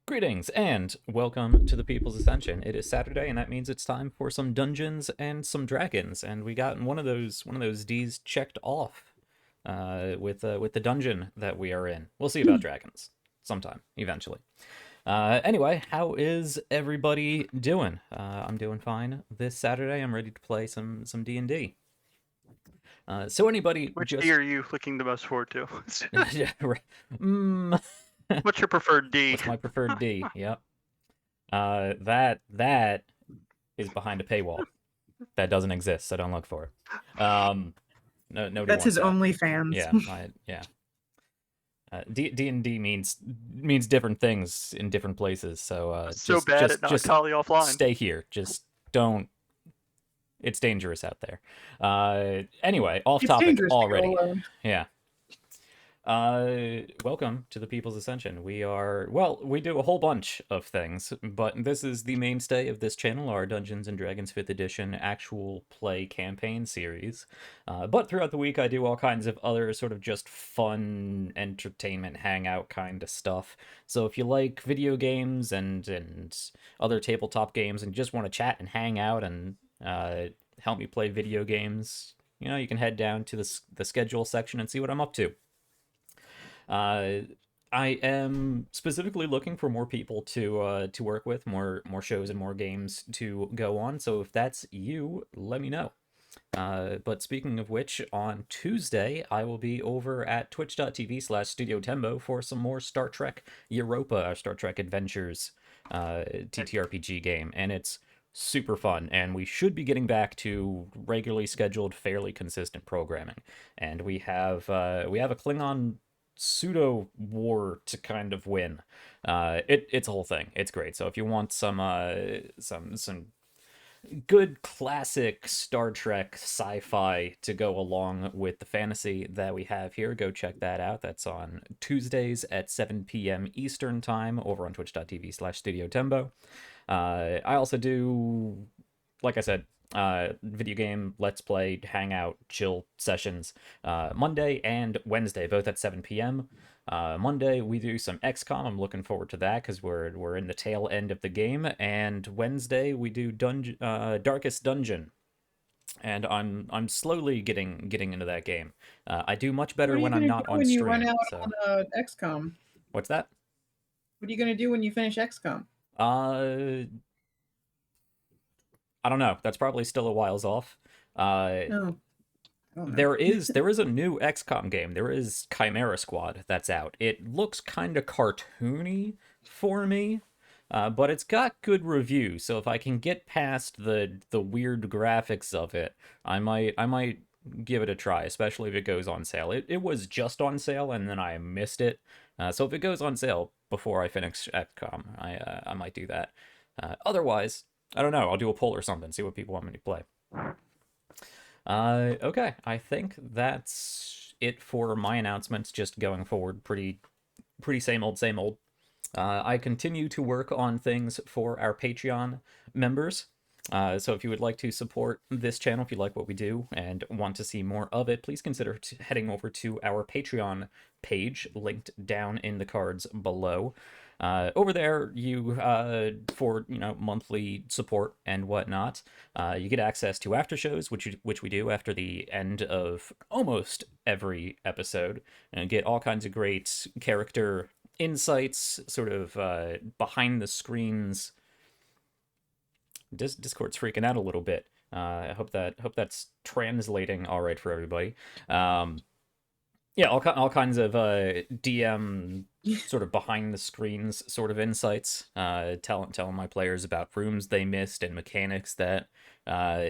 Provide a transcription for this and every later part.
Greetings and welcome to the People's Ascension. It is Saturday, and that means it's time for some dungeons and some dragons. And we got one of those D's checked off with the dungeon that we are in. We'll see about dragons sometime eventually. Anyway, how is everybody doing? I'm doing fine. This Saturday, I'm ready to play some D&D. So anybody Which D just are you looking the most forward to? yeah, right. mm, What's your preferred D? what's my preferred D? Yep. That is behind a paywall that doesn't exist, so don't look for it. No, nobody That's wants his that. OnlyFans. Yeah. D&D means different things in different places, so So bad at not calling offline. stay here. Just don't. It's dangerous out there. Anyway, off It's topic dangerous to go already. alone. Yeah. Welcome to the People's Ascension. We do a whole bunch of things, but this is the mainstay of this channel, our Dungeons and Dragons 5th edition actual play campaign series. But throughout the week, I do all kinds of other sort of just fun entertainment hangout kind of stuff. So if you like video games and other tabletop games and just want to chat and hang out and help me play video games, you can head down to the schedule section and see what I'm up to. I am specifically looking for more people to work with, more shows and more games to go on. So if that's you, let me know. But speaking of which, on Tuesday, I will be over at twitch.tv/Studio Tembo for some more Star Trek Europa, our Star Trek Adventures TTRPG game. And it's super fun, and we should be getting back to regularly scheduled, fairly consistent programming. And we have a Klingon pseudo war to kind of win. It's a whole thing. It's great. So if you want some good classic Star Trek sci-fi to go along with the fantasy that we have here, go check that out. That's on Tuesdays at 7 p.m. Eastern time over on twitch.tv/Studio Tembo. I also do, like I said, video game let's play hangout chill sessions Monday and Wednesday, both at 7 p.m. Monday we do some XCOM. I'm looking forward to that because we're in the tail end of the game. And Wednesday we do Darkest Dungeon, and I'm slowly getting into that game. I do much better What are you when I'm gonna not do on when you run stream. out So on XCOM? what's that? What are you gonna do when you finish XCOM? I don't know. That's probably still a whiles off. Oh, I don't know. There is a new XCOM game. There is Chimera Squad that's out. It looks kind of cartoony for me, but it's got good reviews. So if I can get past the weird graphics of it, I might give it a try, especially if it goes on sale. It was just on sale and then I missed it. So if it goes on sale before I finish XCOM, I might do that. Otherwise, I don't know. I'll do a poll or something. See what people want me to play. Okay, I think that's it for my announcements. Just going forward, pretty same old, same old. I continue to work on things for our Patreon members. So if you would like to support this channel, if you like what we do and want to see more of it, please consider heading over to our Patreon page, linked down in the cards below. Over there, you for monthly support and whatnot, you get access to after shows, which we do after the end of almost every episode, and get all kinds of great character insights, sort of behind the screens. Discord's freaking out a little bit. I hope that's translating all right for everybody. Yeah, all kinds of DM sort of behind the screens sort of insights, telling my players about rooms they missed and mechanics that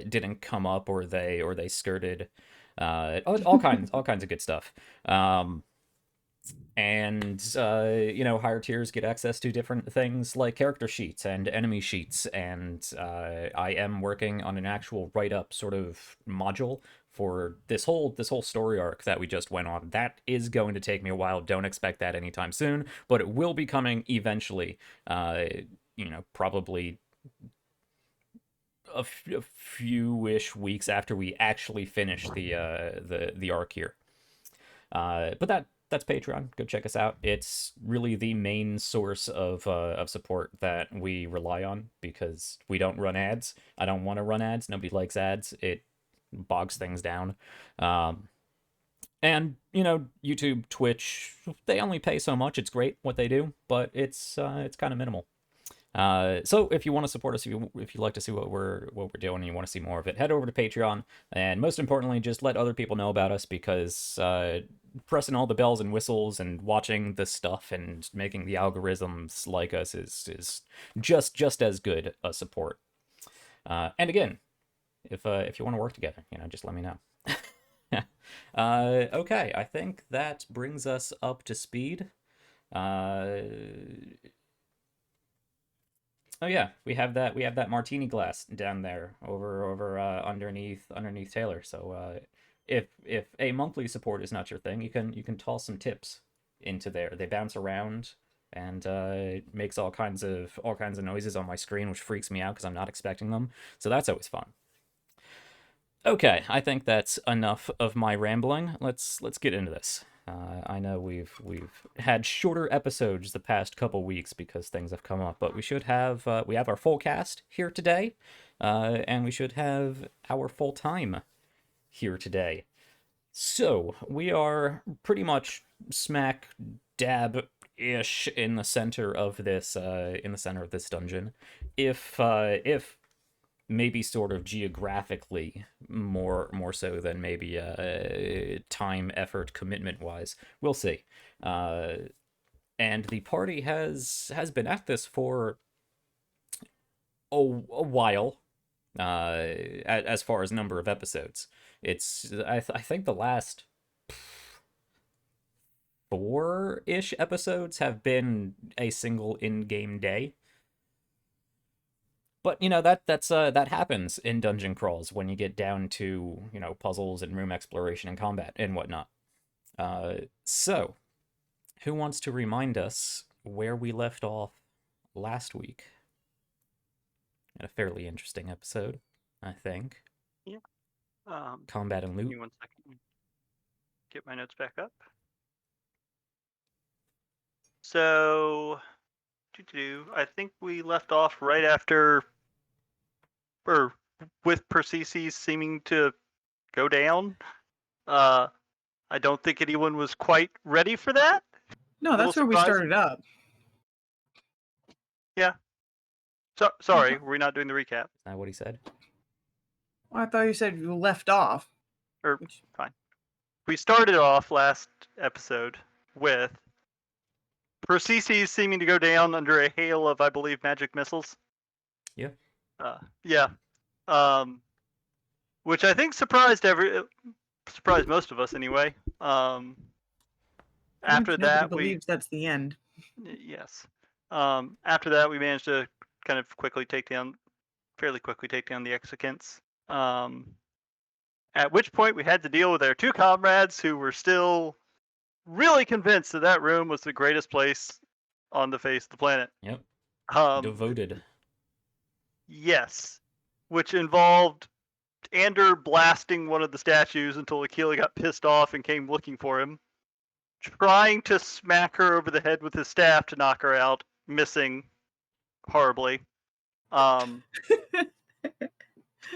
didn't come up or they skirted, all kinds of good stuff. And higher tiers get access to different things like character sheets and enemy sheets, and I am working on an actual write-up sort of module for this whole story arc that we just went on. That is going to take me a while. Don't expect that anytime soon, but it will be coming eventually. Probably a few-ish weeks after we actually finish the arc here. But that's Patreon. Go check us out. It's really the main source of support that we rely on because we don't run ads. I don't want to run ads. Nobody likes ads. It bogs things down. And YouTube, Twitch, they only pay so much. It's great what they do, but it's kind of minimal. So if you want to support us, if you like to see what we're doing and you want to see more of it, head over to Patreon. And most importantly, just let other people know about us because pressing all the bells and whistles and watching this stuff and making the algorithms like us is just as good a support. And again, if you want to work together, just let me know. Okay, I think that brings us up to speed. Oh yeah, we have that martini glass down there over underneath Taylor. So if a monthly support is not your thing, you can toss some tips into there. They bounce around and it makes all kinds of noises on my screen, which freaks me out because I'm not expecting them. So that's always fun. Okay, I think that's enough of my rambling. Let's get into this. I know we've had shorter episodes the past couple weeks because things have come up, but we have our full cast here today, and we should have our full time here today. So we are pretty much smack dab ish in the center of this dungeon, if maybe sort of geographically more so than maybe time, effort, commitment wise. We'll see. And the party has been at this for a while. As far as number of episodes, it's I think the last 4-ish episodes have been a single in-game day. But that happens in dungeon crawls when you get down to puzzles and room exploration and combat and whatnot. So, who wants to remind us where we left off last week? A fairly interesting episode, I think. Yeah. Combat and loot. Give me 1 second. Get my notes back up. So, I think we left off right after, or with Persicus seeming to go down. I don't think anyone was quite ready for that. No, that's where we started up. Yeah. So sorry, were we not doing the recap? Is that what he said? Well, I thought you said you left off. Fine. We started off last episode with Persicus seeming to go down under a hail of, I believe, magic missiles. Yeah. Yeah. Which I think surprised most of us anyway. After that, believes that's the end. Yes. After that, we managed to kind of fairly quickly take down the Execants. At which point we had to deal with our 2 comrades who were still really convinced that room was the greatest place on the face of the planet. Yep. Devoted. Yes. Which involved Ander blasting one of the statues until Akila got pissed off and came looking for him. Trying to smack her over the head with his staff to knock her out, missing horribly.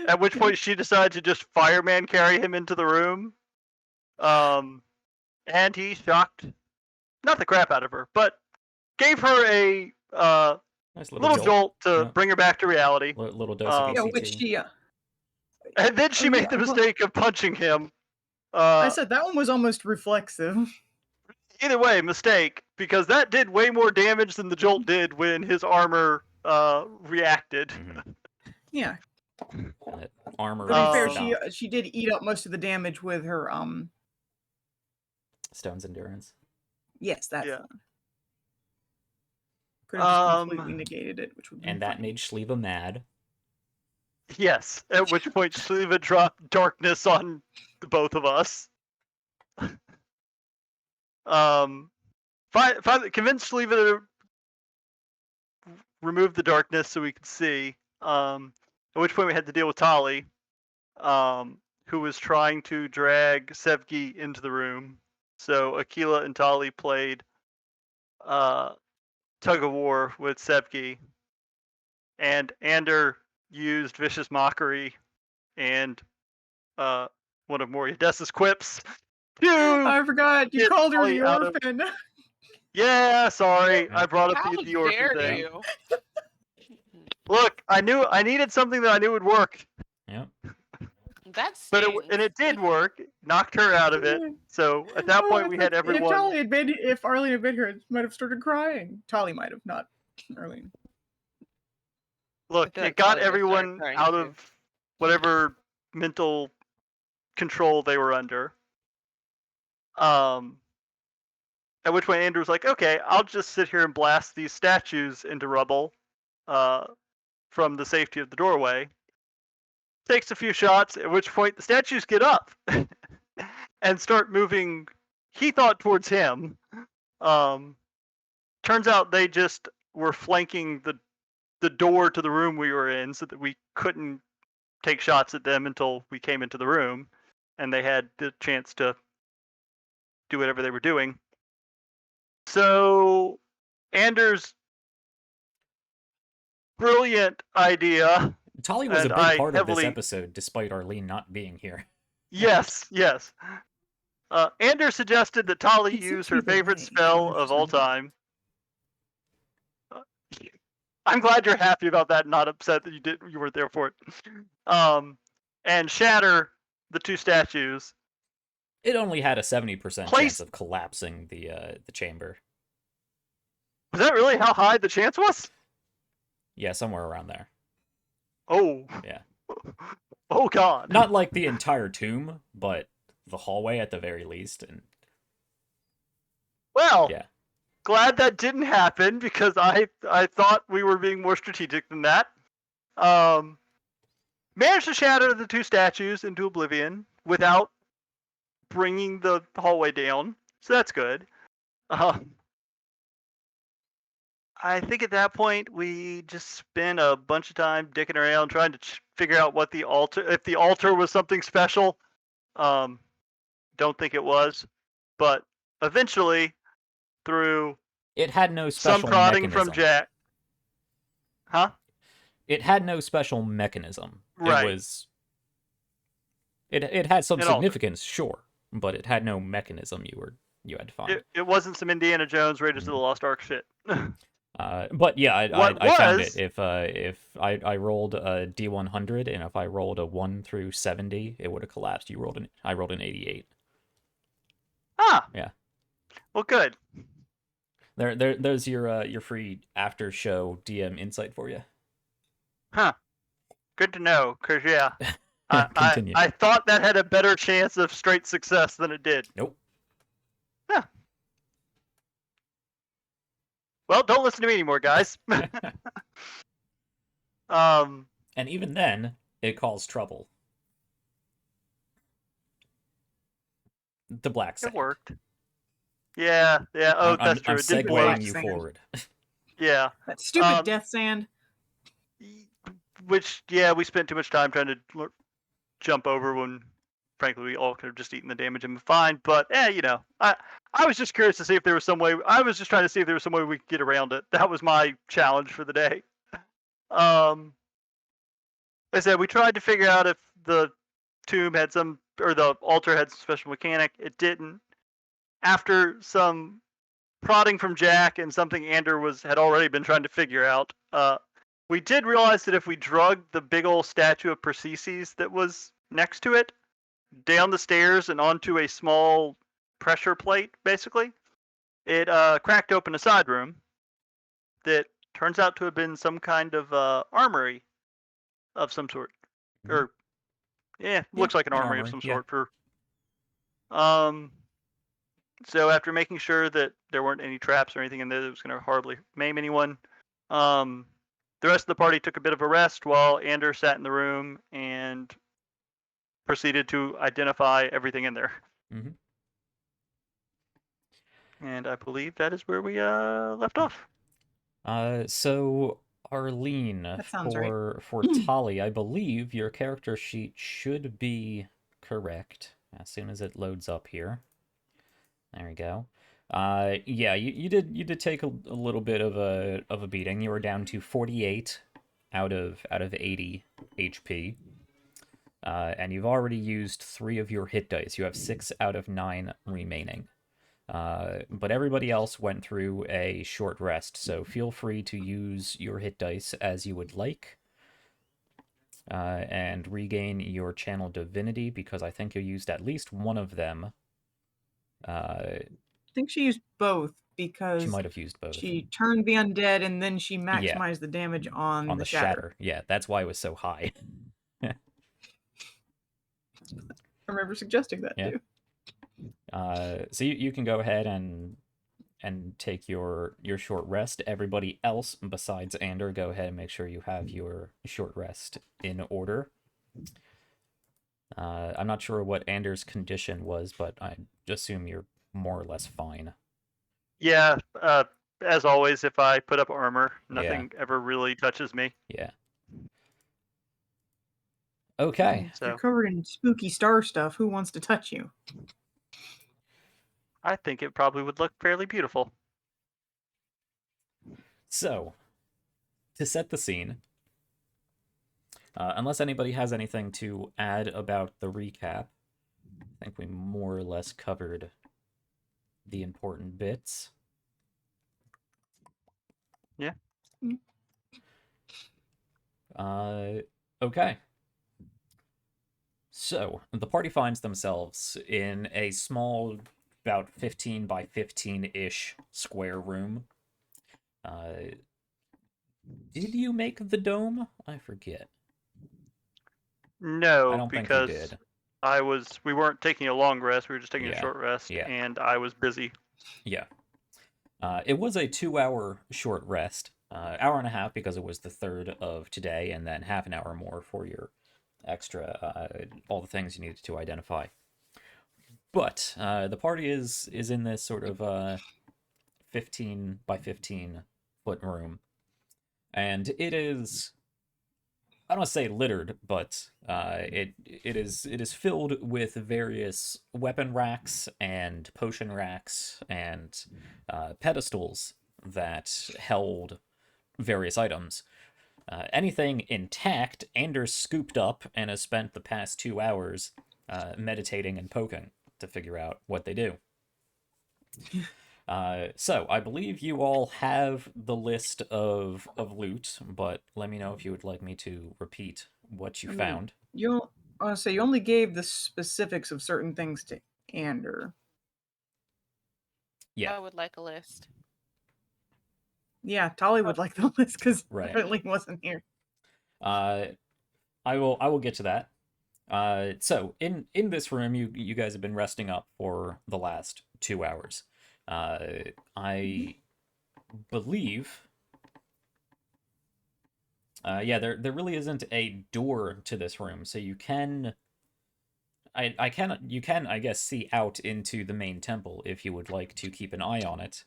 At which point she decided to just fireman carry him into the room. And he shocked, not the crap out of her, but gave her a nice little jolt to bring her back to reality. Little dose of ECT. Which she... and then she made the mistake of punching him. I said that one was almost reflexive. Either way, mistake, because that did way more damage than the jolt did when his armor reacted. Mm-hmm. Yeah. Armor. To be fair, she did eat up most of the damage with her Stone's endurance. Yes, that's yeah. Could have just completely negated it, which would be and that made Shliva mad. Yes, at which point Shliva dropped darkness on the both of us. Finally convinced Shliva to remove the darkness so we could see. At which point we had to deal with Tali, who was trying to drag Sevgi into the room. So Aquila and Tali played tug of war with Sevki, and Ander used vicious mockery and one of Moriadessa's quips to I forgot you get called her Tali the out of. orphan. Yeah, sorry, Yeah. I brought up How the orphan dare thing. you? Look, I needed something that I knew would work, Yep. That but stings. it did work. Knocked her out of it. So at that point, we had If everyone. Tali had been, if Arlene had been here, it might have started crying. Tali might have, not Arlene. Look, feel like it got Tali would start everyone crying, out too. of whatever mental control they were under. At which point Andrew was like, "Okay, I'll just sit here and blast these statues into rubble, from the safety of the doorway." Takes a few shots, at which point the statues get up and start moving. He thought towards him. Turns out they just were flanking the door to the room we were in, so that we couldn't take shots at them until we came into the room, and they had the chance to do whatever they were doing. So Anders' brilliant idea. Tali was a And big I part of this heavily- episode, despite Arlene not being here. Yes. Anders suggested that Tali It's use simply her the favorite way. spell of all time. I'm glad you're happy about that, not upset that you weren't there for it. And shatter the two statues. It only had a 70% Place- chance of collapsing the chamber. Was that really how high the chance was? Yeah, somewhere around there. Oh. Yeah. Oh God. Not like the entire tomb, but the hallway at the very least. And Well. yeah. Glad that didn't happen, because I thought we were being more strategic than that. Managed to shatter the two statues into oblivion without bringing the hallway down, so that's good. I think at that point we just spent a bunch of time dicking around trying to figure out what if the altar was something special. Don't think it was, but eventually, through It had no special some prodding mechanism. from Jack. Huh? It had no special mechanism. Right. It was. It had some An altar. significance, sure, but it had no mechanism you had to find. It wasn't some Indiana Jones Raiders of the Lost Ark shit. But yeah, What I found was- it. If I rolled a D100, and if I rolled a 1 through 70, it would have collapsed. I rolled an 88. Ah. Yeah. Well, good. There's your free after show DM insight for you. Huh. Good to know, cause yeah, Continue. I thought that had a better chance of straight success than it did. Nope. Huh. Well, don't listen to me anymore, guys. And even then, it caused trouble. The black sand. It worked. Yeah. Oh, that's true. I'm It did blow. segueing you Sand. forward. Yeah. That stupid Um, death sand. Which, yeah, we spent too much time trying to jump over when, frankly, we all could have just eaten the damage and been fine. But, I was just curious to see if there was some way. I was just trying to see if there was some way we could get around it. That was my challenge for the day. Like I said, we tried to figure out if the tomb had or the altar had some special mechanic. It didn't. After some prodding from Jack and something Ander had already been trying to figure out, we did realize that if we drug the big old statue of Persicus that was next to it down the stairs and onto a small pressure plate, basically, it cracked open a side room that turns out to have been some kind of armory of some sort. Mhm. Or, looks like an an armory of armory, some yeah. sort. So after making sure that there weren't any traps or anything in there that was going to horribly maim anyone, the rest of the party took a bit of a rest while Ander sat in the room and proceeded to identify everything in there. Mhm. And I believe that is where we left off. So Arlene, sounds right. for Tali, I believe your character sheet should be correct as soon as it loads up here. There we go. Yeah, you did take a little bit of a beating. You were down to 48 out of 80 HP. And you've already used 3 of your hit dice. You have 6 out of 9 remaining. But everybody else went through a short rest, so feel free to use your hit dice as you would like. And regain your channel divinity, because I think you used at least one of them. I think she used both She because might have used both. she turned the undead and then she Yeah. maximized the damage on On the the shatter. Yeah, that's why it was so high. I remember suggesting that Yeah. too. So you can go ahead and take your short rest. Everybody else besides Ander, go ahead and make sure you have your short rest in order. I'm not sure what Ander's condition was, but I assume you're more or less fine. Yeah, as always, if I put up armor, nothing Yeah. ever really touches me. Yeah. Okay. If you're So covered in spooky star stuff, who wants to touch you? I think it probably would look fairly beautiful. So, to set the scene, unless anybody has anything to add about the recap, I think we more or less covered the important bits. Yeah. Okay. So, the party finds themselves in a small, about 15 by 15-ish square room. Did you make the dome? I forget. I No, don't think you because did. we weren't taking a long rest, we were just taking a Yeah, short rest, yeah. and I was busy. Yeah. It was a 2-hour short rest. Hour and a half because it was the third of today, and then half an hour more for your extra, all the things you needed to identify. But the party is in this sort of 15 by 15 foot room, and it is, I don't want to say littered, but it is filled with various weapon racks and potion racks and pedestals that held various items. Anything intact, Anders scooped up and has spent the past 2 hours meditating and poking to figure out what they do. So I believe you all have the list of loot, but let me know if you would like me to repeat what you found. I want to say you only gave the specifics of certain things to Ander. Yeah. I would like a list. Yeah, Tolly would like the list because Right. apparently he wasn't here. I will get to that. So in this room, you guys have been resting up for the last 2 hours. I believe. Yeah, there really isn't a door to this room, so you can. You can, I guess, see out into the main temple if you would like to keep an eye on it,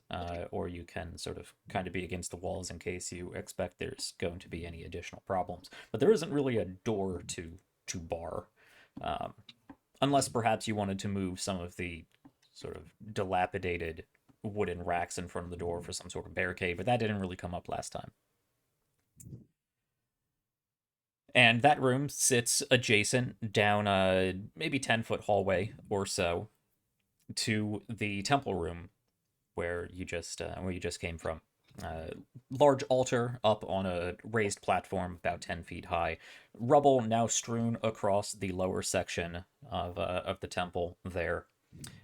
or you can sort of kind of be against the walls in case you expect there's going to be any additional problems. But there isn't really a door to bar, unless perhaps you wanted to move some of the sort of dilapidated wooden racks in front of the door for some sort of barricade, but that didn't really come up last time. And that room sits adjacent down a maybe 10-foot hallway or so to the temple room where you just came from. Large altar up on a raised platform about 10 feet high. Rubble now strewn across the lower section of the temple there.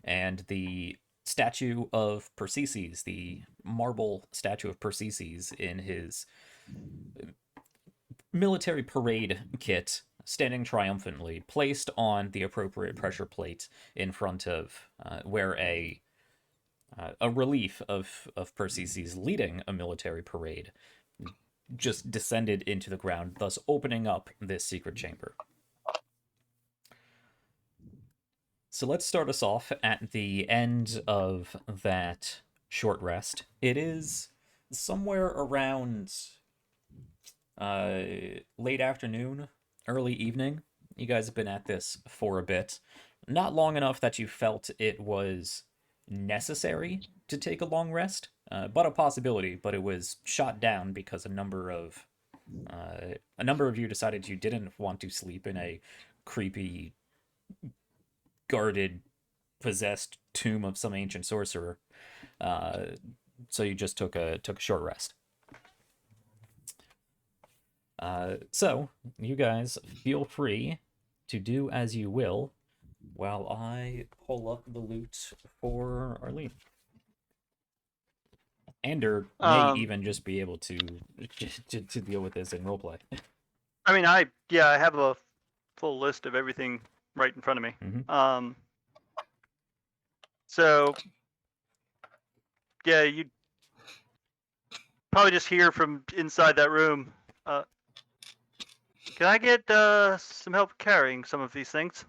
And the statue of Persicus, the marble statue of Persicus in his military parade kit, standing triumphantly, placed on the appropriate pressure plate in front of where a relief of Persicus leading a military parade just descended into the ground, thus opening up this secret chamber. So let's start us off at the end of that short rest. It is somewhere around late afternoon, early evening. You guys have been at this for a bit. Not long enough that you felt it was necessary to take a long rest, but a possibility. But it was shot down because a number of you decided you didn't want to sleep in a creepy, guarded, possessed tomb of some ancient sorcerer. So you just took a short rest. So you guys feel free to do as you will while I pull up the loot for Arlene. Ander may even just be able to deal with this in roleplay. I mean, I have a full list of everything right in front of me. Mhm. So yeah, you probably just hear from inside that room. Can I get some help carrying some of these things?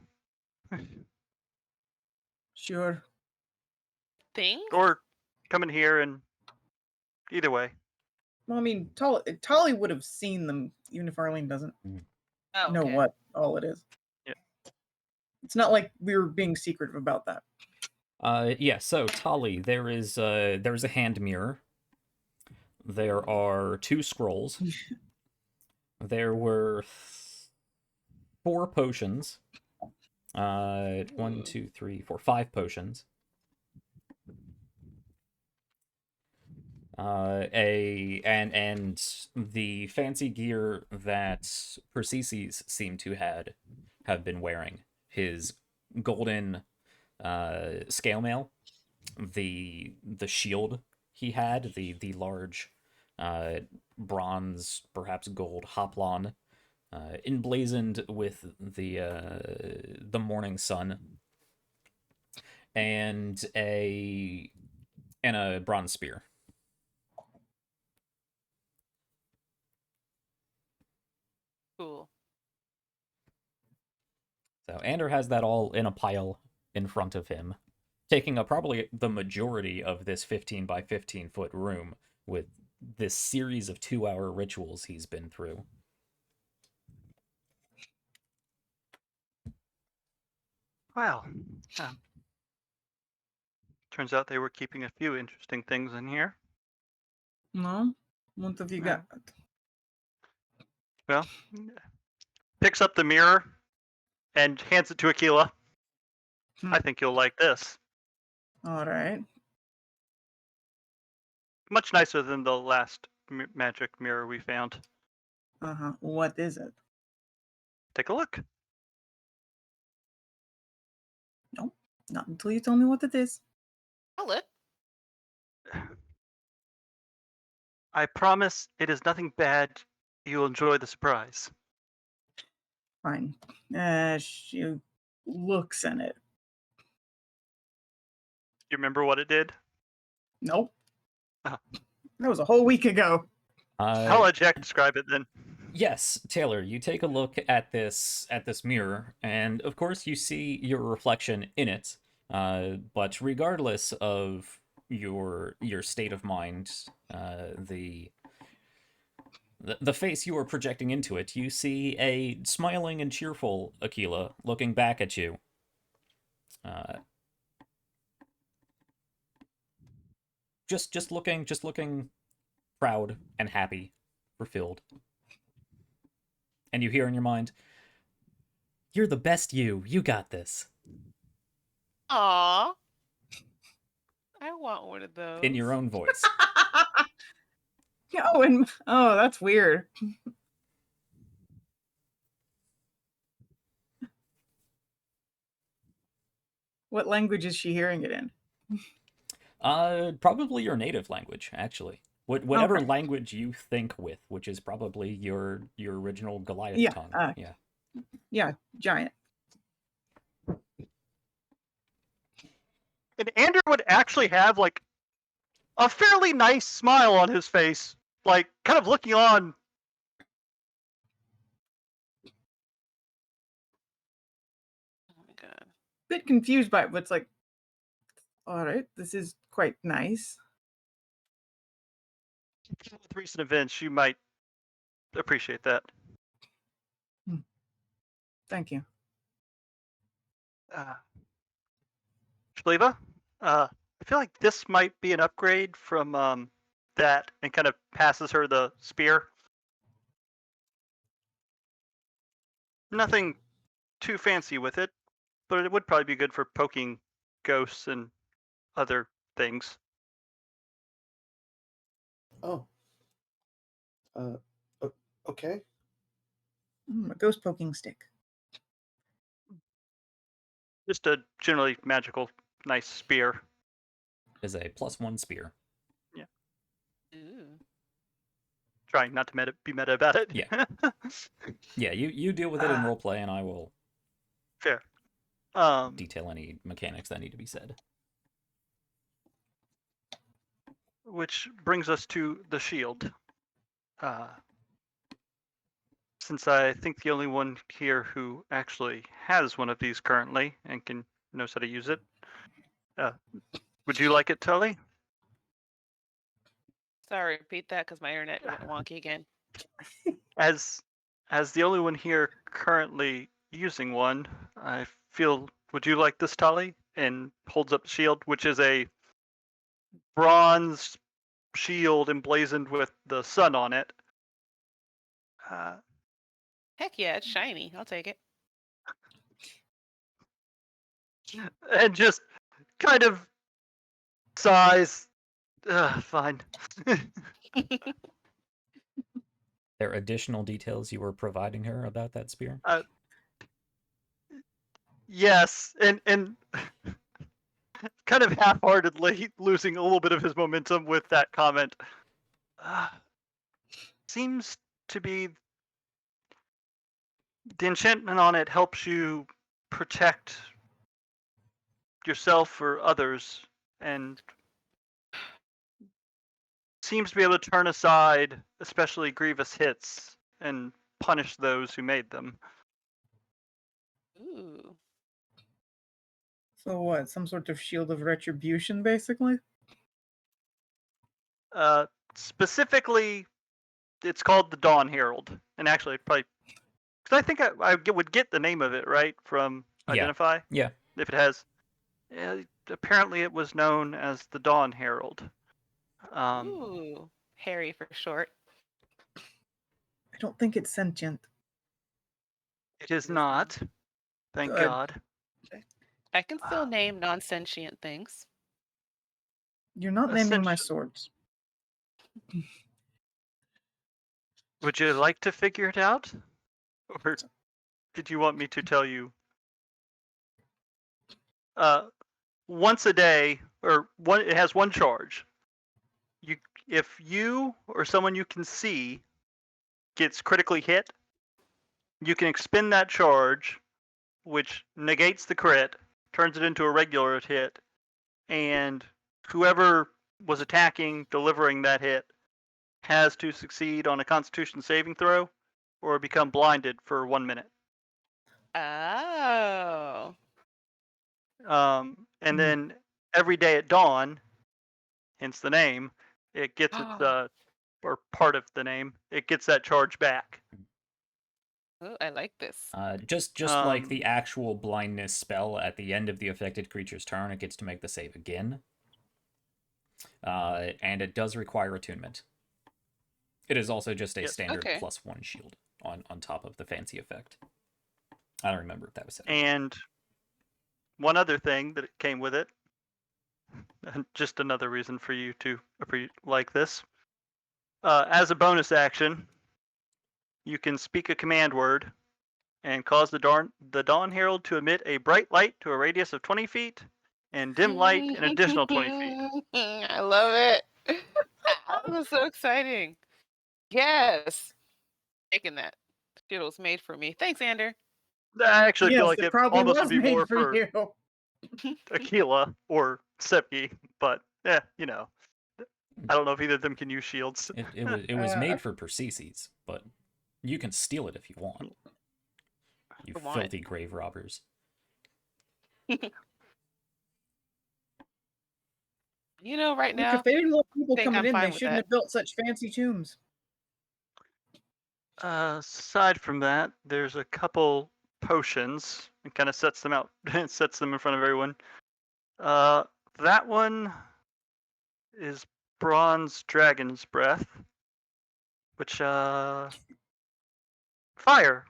Sure. Thing? Or come in here, and either way. Well, I mean, Tolly would have seen them, even if Arlene doesn't Oh, know okay. what all it is. Yeah. It's not like we were being secretive about that. Yeah, so Tali, there's a hand mirror. There are 2 scrolls. There were 4 potions. 1, 2, 3, 4, 5 potions. And the fancy gear that Persicus seemed to have been wearing. His golden scale mail, the shield he had, the large bronze, perhaps gold hoplon, emblazoned with the morning sun, and a bronze spear. Cool. So Ander has that all in a pile in front of him, taking up probably the majority of this 15 by 15 foot room with this series of 2-hour rituals he's been through. Wow. Turns out they were keeping a few interesting things in here. No? What have you got? Well, picks up the mirror and hands it to Aquila. I think you'll like this. All right. Much nicer than the last magic mirror we found. Uh-huh. What is it? Take a look. Nope. Not until you tell me what it is. I'll look. I promise it is nothing bad. You'll enjoy the surprise. Fine. She looks in it. You remember what it did? Nope. Oh. That was a whole week ago. I'll let Jack describe it then. Yes, Taylor, you take a look at this mirror, and of course you see your reflection in it. But regardless of your state of mind, the face you are projecting into it, you see a smiling and cheerful Aquila looking back at you. Just looking proud and happy, fulfilled. And you hear in your mind, "You're the best you. You got this." Aw. I want one of those. In your own voice. Oh, that's weird. What language is she hearing it in? Probably your native language, actually. Whatever Okay. language you think with, which is probably your original Goliath tongue. Yeah, giant. And Andrew would actually have like a fairly nice smile on his face, like kind of looking on. Oh my god. Bit confused by it, but it's like, all right, this is quite nice. With recent events, you might appreciate that. Thank you. Shleva, feel like this might be an upgrade from that, and kind of passes her the spear. Nothing too fancy with it, but it would probably be good for poking ghosts and other things. Oh. Okay. A ghost poking stick. Just a generally magical, nice spear. Is a +1 spear. Ooh. Trying not to be meta about it. Yeah. Yeah, you deal with it in roleplay, and I will Fair. detail any mechanics that need to be said. Which brings us to the shield. Since I think the only one here who actually has one of these currently and knows how to use it. Would you like it, Tully? Sorry, repeat that because my internet went wonky again. As the only one here currently using one, I feel. Would you like this, Tully? And holds up the shield, which is a bronze shield emblazoned with the sun on it. Heck yeah, it's shiny. I'll take it. And just kind of sighs. Fine. There are additional details you were providing her about that spear? Yes, and kind of half-heartedly losing a little bit of his momentum with that comment. Seems to be the enchantment on it helps you protect yourself or others, and seems to be able to turn aside especially grievous hits and punish those who made them. Ooh. So what? Some sort of shield of retribution, basically? Specifically, it's called the Dawn Herald, and actually, probably, because I think I would get the name of it right from Yeah. Identify. Yeah. If it has, apparently it was known as the Dawn Herald. Ooh. Harry for short. I don't think it's sentient. It is not. Thank Good. God. I can still name non-sentient things. You're not naming my Ascension. swords. Would you like to figure it out, or did you want me to tell you? Once a day, it has one charge. If you or someone you can see gets critically hit, you can expend that charge, which negates the crit, turns it into a regular hit, and whoever was attacking, delivering that hit, has to succeed on a Constitution saving throw, or become blinded for 1 minute. Oh. And then every day at dawn, hence the name, it gets its or part of the name, it gets that charge back. Oh, I like this. Just like the actual blindness spell, at the end of the affected creature's turn, it gets to make the save again. And it does require attunement. It is also just a standard +1 shield on top of the fancy effect. I don't remember if that was said. And one other thing that came with it, and just another reason for you to like this, as a bonus action, you can speak a command word and cause the Dawn Herald to emit a bright light to a radius of 20 feet and dim light an additional 20 feet. I love it. That was so exciting. Yes. Taking that. Shit was made for me. Thanks, Ander. I actually feel like it it probably almost was would be made more for you. Aquila or Sepki, but you know. I don't know if either of them can use shields. It was made for Persicus, but you can steal it if you want. You filthy grave robbers. You know, right Look, now, if they didn't want people think coming I'm in, fine they with shouldn't that. have built such fancy tombs. Aside from that, there's a couple potions and kind of sets them out, sets them in front of everyone. that one is bronze dragon's breath, which fire,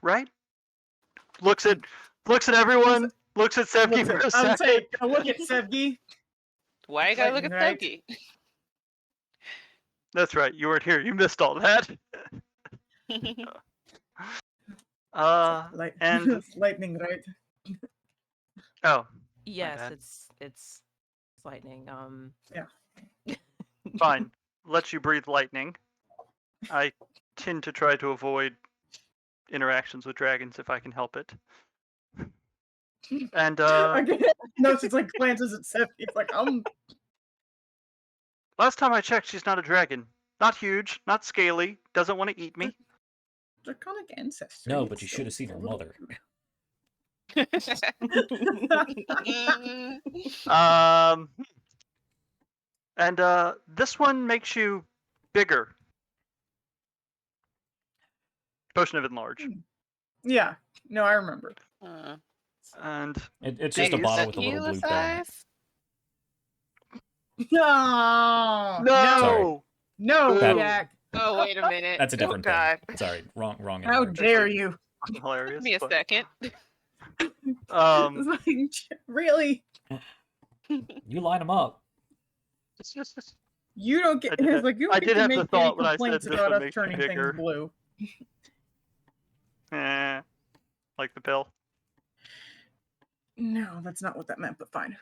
right? Looks at everyone. Looks at Sevgi for a I would second. say, look at Sevgi. Why you gotta look at Lightning, right? Sevgi? That's right. You weren't here. You missed all that. And It's lightning, right? oh, Yes, bad. it's lightning. Fine. Lets you breathe lightning. I tend to try to avoid interactions with dragons if I can help it. And Again, no, it's like glances at Sevgi. It's like, last time I checked, she's not a dragon. Not huge, not scaly, doesn't want to eat me. draconic ancestry. No, but it's you still should have seen her a little mother. Um, and this one makes you bigger. Potion of Enlarge. Yeah, no, I remember. And It's just a These- bottle with a little Tequila blue pill in it. size? No, no, no, That- Jack. Oh, wait a minute. That's a different oh, God. thing. Sorry, wrong. How enlarge. dare you? hilarious. Give me a but, second. Um, Really? You line them up. You don't get. I did It's like you don't I get did to have make the any thought when I said complaints this about would us make you turning bigger. things blue. Like the pill. No, that's not what that meant. But fine.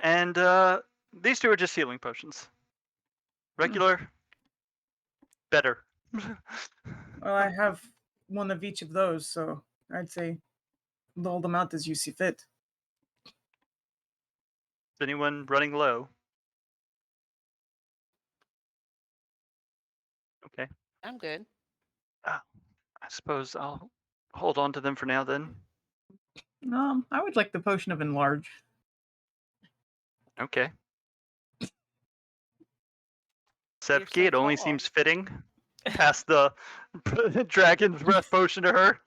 And these two are just healing potions. Regular, better. Well, I have one of each of those, so I'd say hold them out as you see fit. Is anyone running low? Okay. I'm good. I suppose I'll hold on to them for now then. I would like the potion of enlarge. Okay. You're Sevki, so it only tall. seems fitting. Pass the dragon's breath potion to her.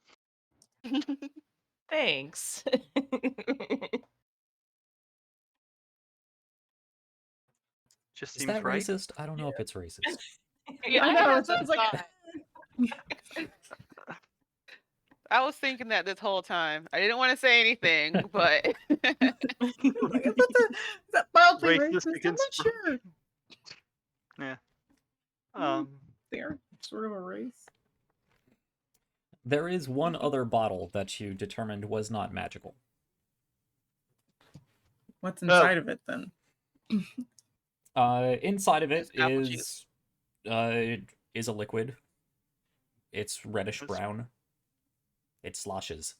Thanks. Just Is seems that right. racist? I don't know if it's racist. Yeah, I know, had it sounds that like- thought. I was thinking that this whole time. I didn't want to say anything, but Like, is that mildly Racist racist? I'm against- not sure. They're sort of a race. There is one other bottle that you determined was not magical. What's inside of it then? Inside of it It's apple juice. is a liquid. It's reddish It's- brown. It sloshes.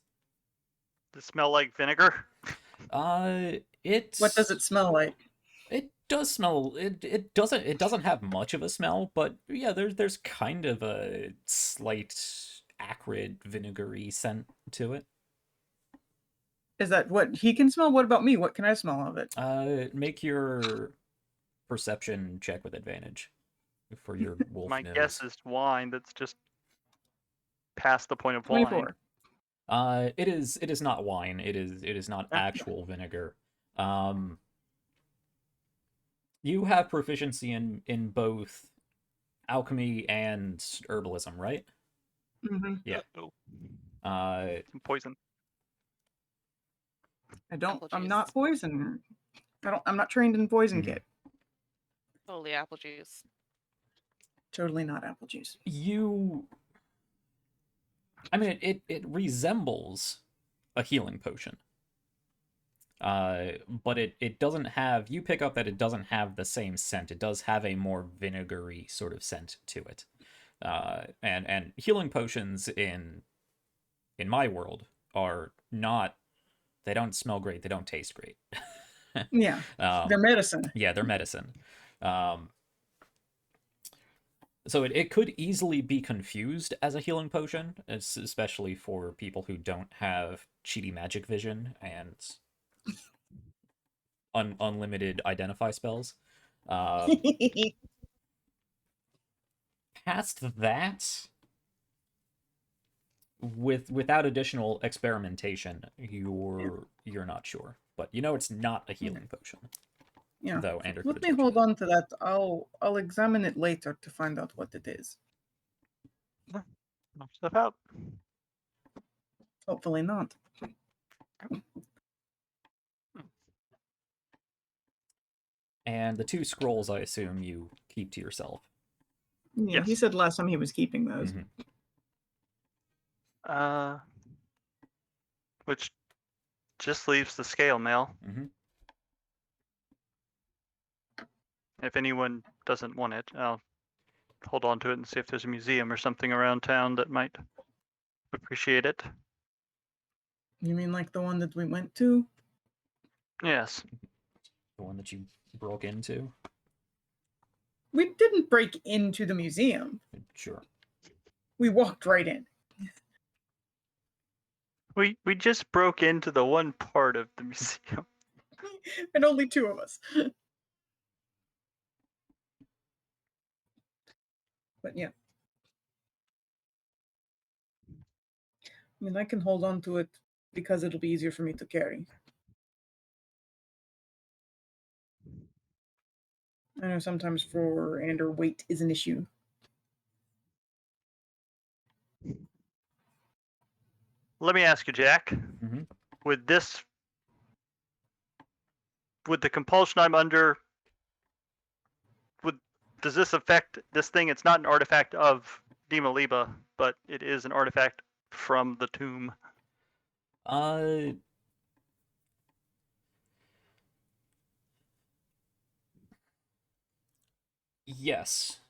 Does it smell like vinegar? It. What does it smell like? It does smell. It doesn't have much of a smell, but yeah, there's kind of a slight acrid vinegary scent to it. Is that what he can smell? What about me? What can I smell of it? Make your perception check with advantage for your wolf My nose. guess is wine that's just past the point of wine. 24. It is not wine. It is not actual vinegar. You have proficiency in both alchemy and herbalism, right? Mm-hmm. Yeah. Uh-oh. Some poison. I don't. Apple I'm juice. not poison. I'm not trained in poison Mhm. kit. Holy apple juice. Totally not apple juice. I mean, it resembles a healing potion. But it doesn't have. You pick up that it doesn't have the same scent. It does have a more vinegary sort of scent to it. And healing potions in my world are not. They don't smell great. They don't taste great. Yeah, they're medicine. Yeah, they're medicine. So it could easily be confused as a healing potion, especially for people who don't have cheaty magic vision and unlimited identify spells. Past that, without additional experimentation, you're not sure, but you know it's not a healing potion. Yeah. Though Ander Let could me have hold touched on to that. I'll examine it later to find out what it is. Knock stuff out. Hopefully not. And the 2 scrolls, I assume, you keep to yourself. Yeah, he Yes. said last time he was keeping those. Mhm. Which just leaves the scale mail. Mhm. If anyone doesn't want it, I'll hold on to it and see if there's a museum or something around town that might appreciate it. You mean like the one that we went to? Yes. The one that you broke into? We didn't break into the museum. Sure. We walked right in. We just broke into the one part of the museum. And only 2 of us. But yeah. I mean, I can hold on to it because it'll be easier for me to carry. I know sometimes for Ander, weight is an issue. Let me ask you, Jack. Mhm. With the compulsion I'm under, does this affect this thing? It's not an artifact of Dima Liba, but it is an artifact from the tomb. Yes,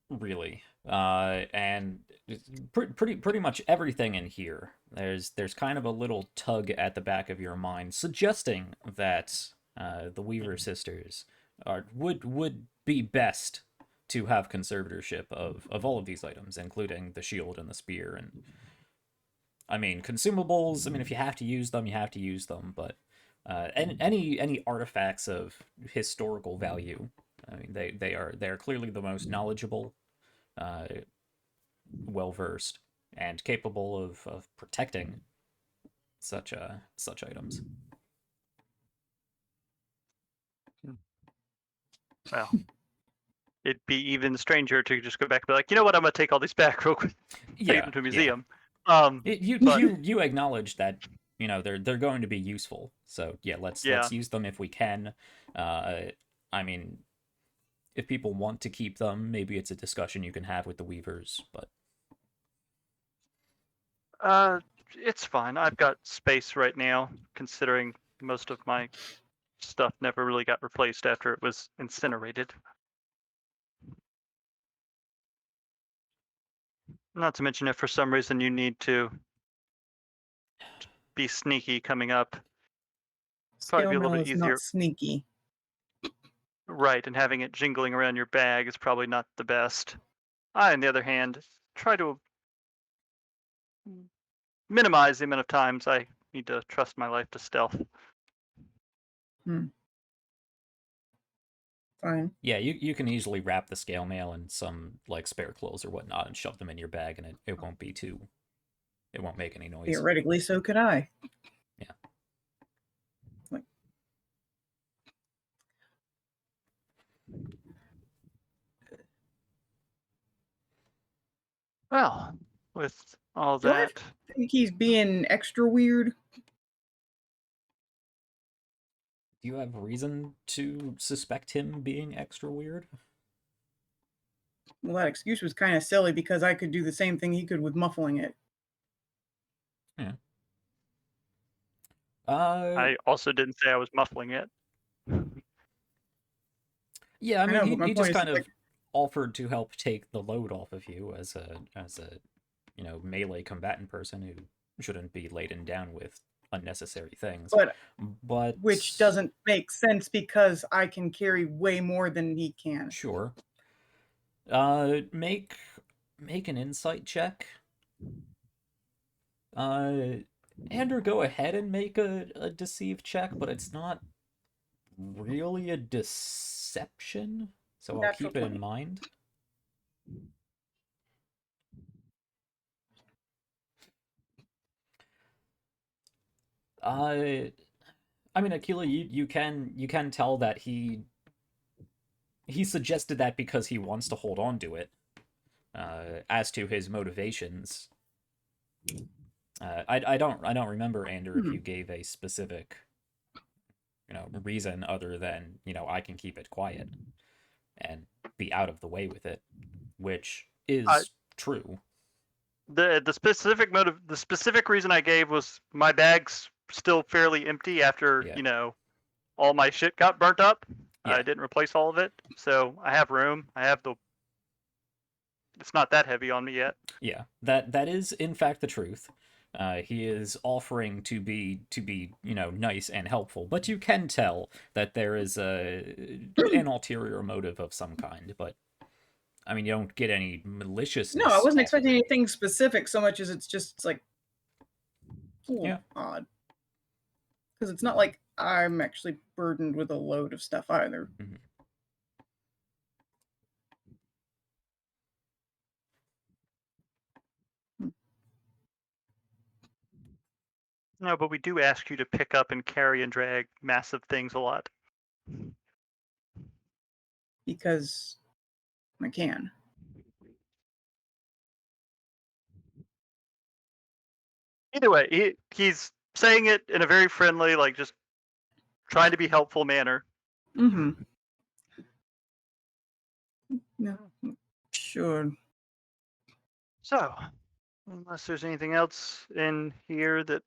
really. And pretty much everything in here. There's kind of a little tug at the back of your mind suggesting that the Weaver sisters would be best to have conservatorship of all of these items, including the shield and the spear. And I mean, consumables, I mean, if you have to use them, you have to use them, but any artifacts of historical value, I mean, they are clearly the most knowledgeable, well versed, and capable of protecting such items. Well, it'd be even stranger to just go back and be like, you know what, I'm gonna take all these back real quick, take them to a museum. You acknowledge that, you know, they're going to be useful. So yeah, let's use them if we can. I mean, if people want to keep them, maybe it's a discussion you can have with the Weavers, but it's fine. I've got space right now, considering most of my stuff never really got replaced after it was incinerated. Not to mention if for some reason you need to be sneaky coming up, probably Scale be a little mail bit is easier. not sneaky. Right, and having it jingling around your bag is probably not the best. I, on the other hand, try to minimize the amount of times I need to trust my life to stealth. Fine. yeah, you can easily wrap the scale mail in some like spare clothes or whatnot and shove them in your bag, and it won't be too, it won't make any noise. Theoretically, so could I. Yeah. Like, Well, with all do I that, think he's being extra weird? Do you have reason to suspect him being extra weird? Well, that excuse was kind of silly because I could do the same thing he could with muffling it. Yeah. I also didn't say I was muffling it. Yeah, I mean, know, but my he just point is, kind of like, offered to help take the load off of you as a you know, melee combatant person who shouldn't be laden down with unnecessary things. But which doesn't make sense because I can carry way more than he can. Sure. Make an insight check. Andrew, go ahead and make a deceive check, but it's not really a deception, so I'll Natural keep it 20. in mind. I mean, Akila, you can tell that he he suggested that because he wants to hold on to it. As to his motivations, I don't remember, Ander, if you gave a specific reason other than I can keep it quiet and be out of the way with it, which is true. The specific reason I gave was my bag's still fairly empty after all my shit got burnt up. Yeah. I didn't replace all of it, so I have room. It's not that heavy on me yet. Yeah, that is in fact the truth. He is offering to be nice and helpful, but you can tell that there is an ulterior motive of some kind. But I mean, you don't get any maliciousness. No, I wasn't off of expecting it. anything specific so much as it's like a little Yeah. odd. Because it's not like I'm actually burdened with a load of stuff either. Mhm. No, but we do ask you to pick up and carry and drag massive things a lot. Because I can. Either way, he's saying it in a very friendly, like just trying to be helpful manner. Mm-hmm. No, sure. So, unless there's anything else in here that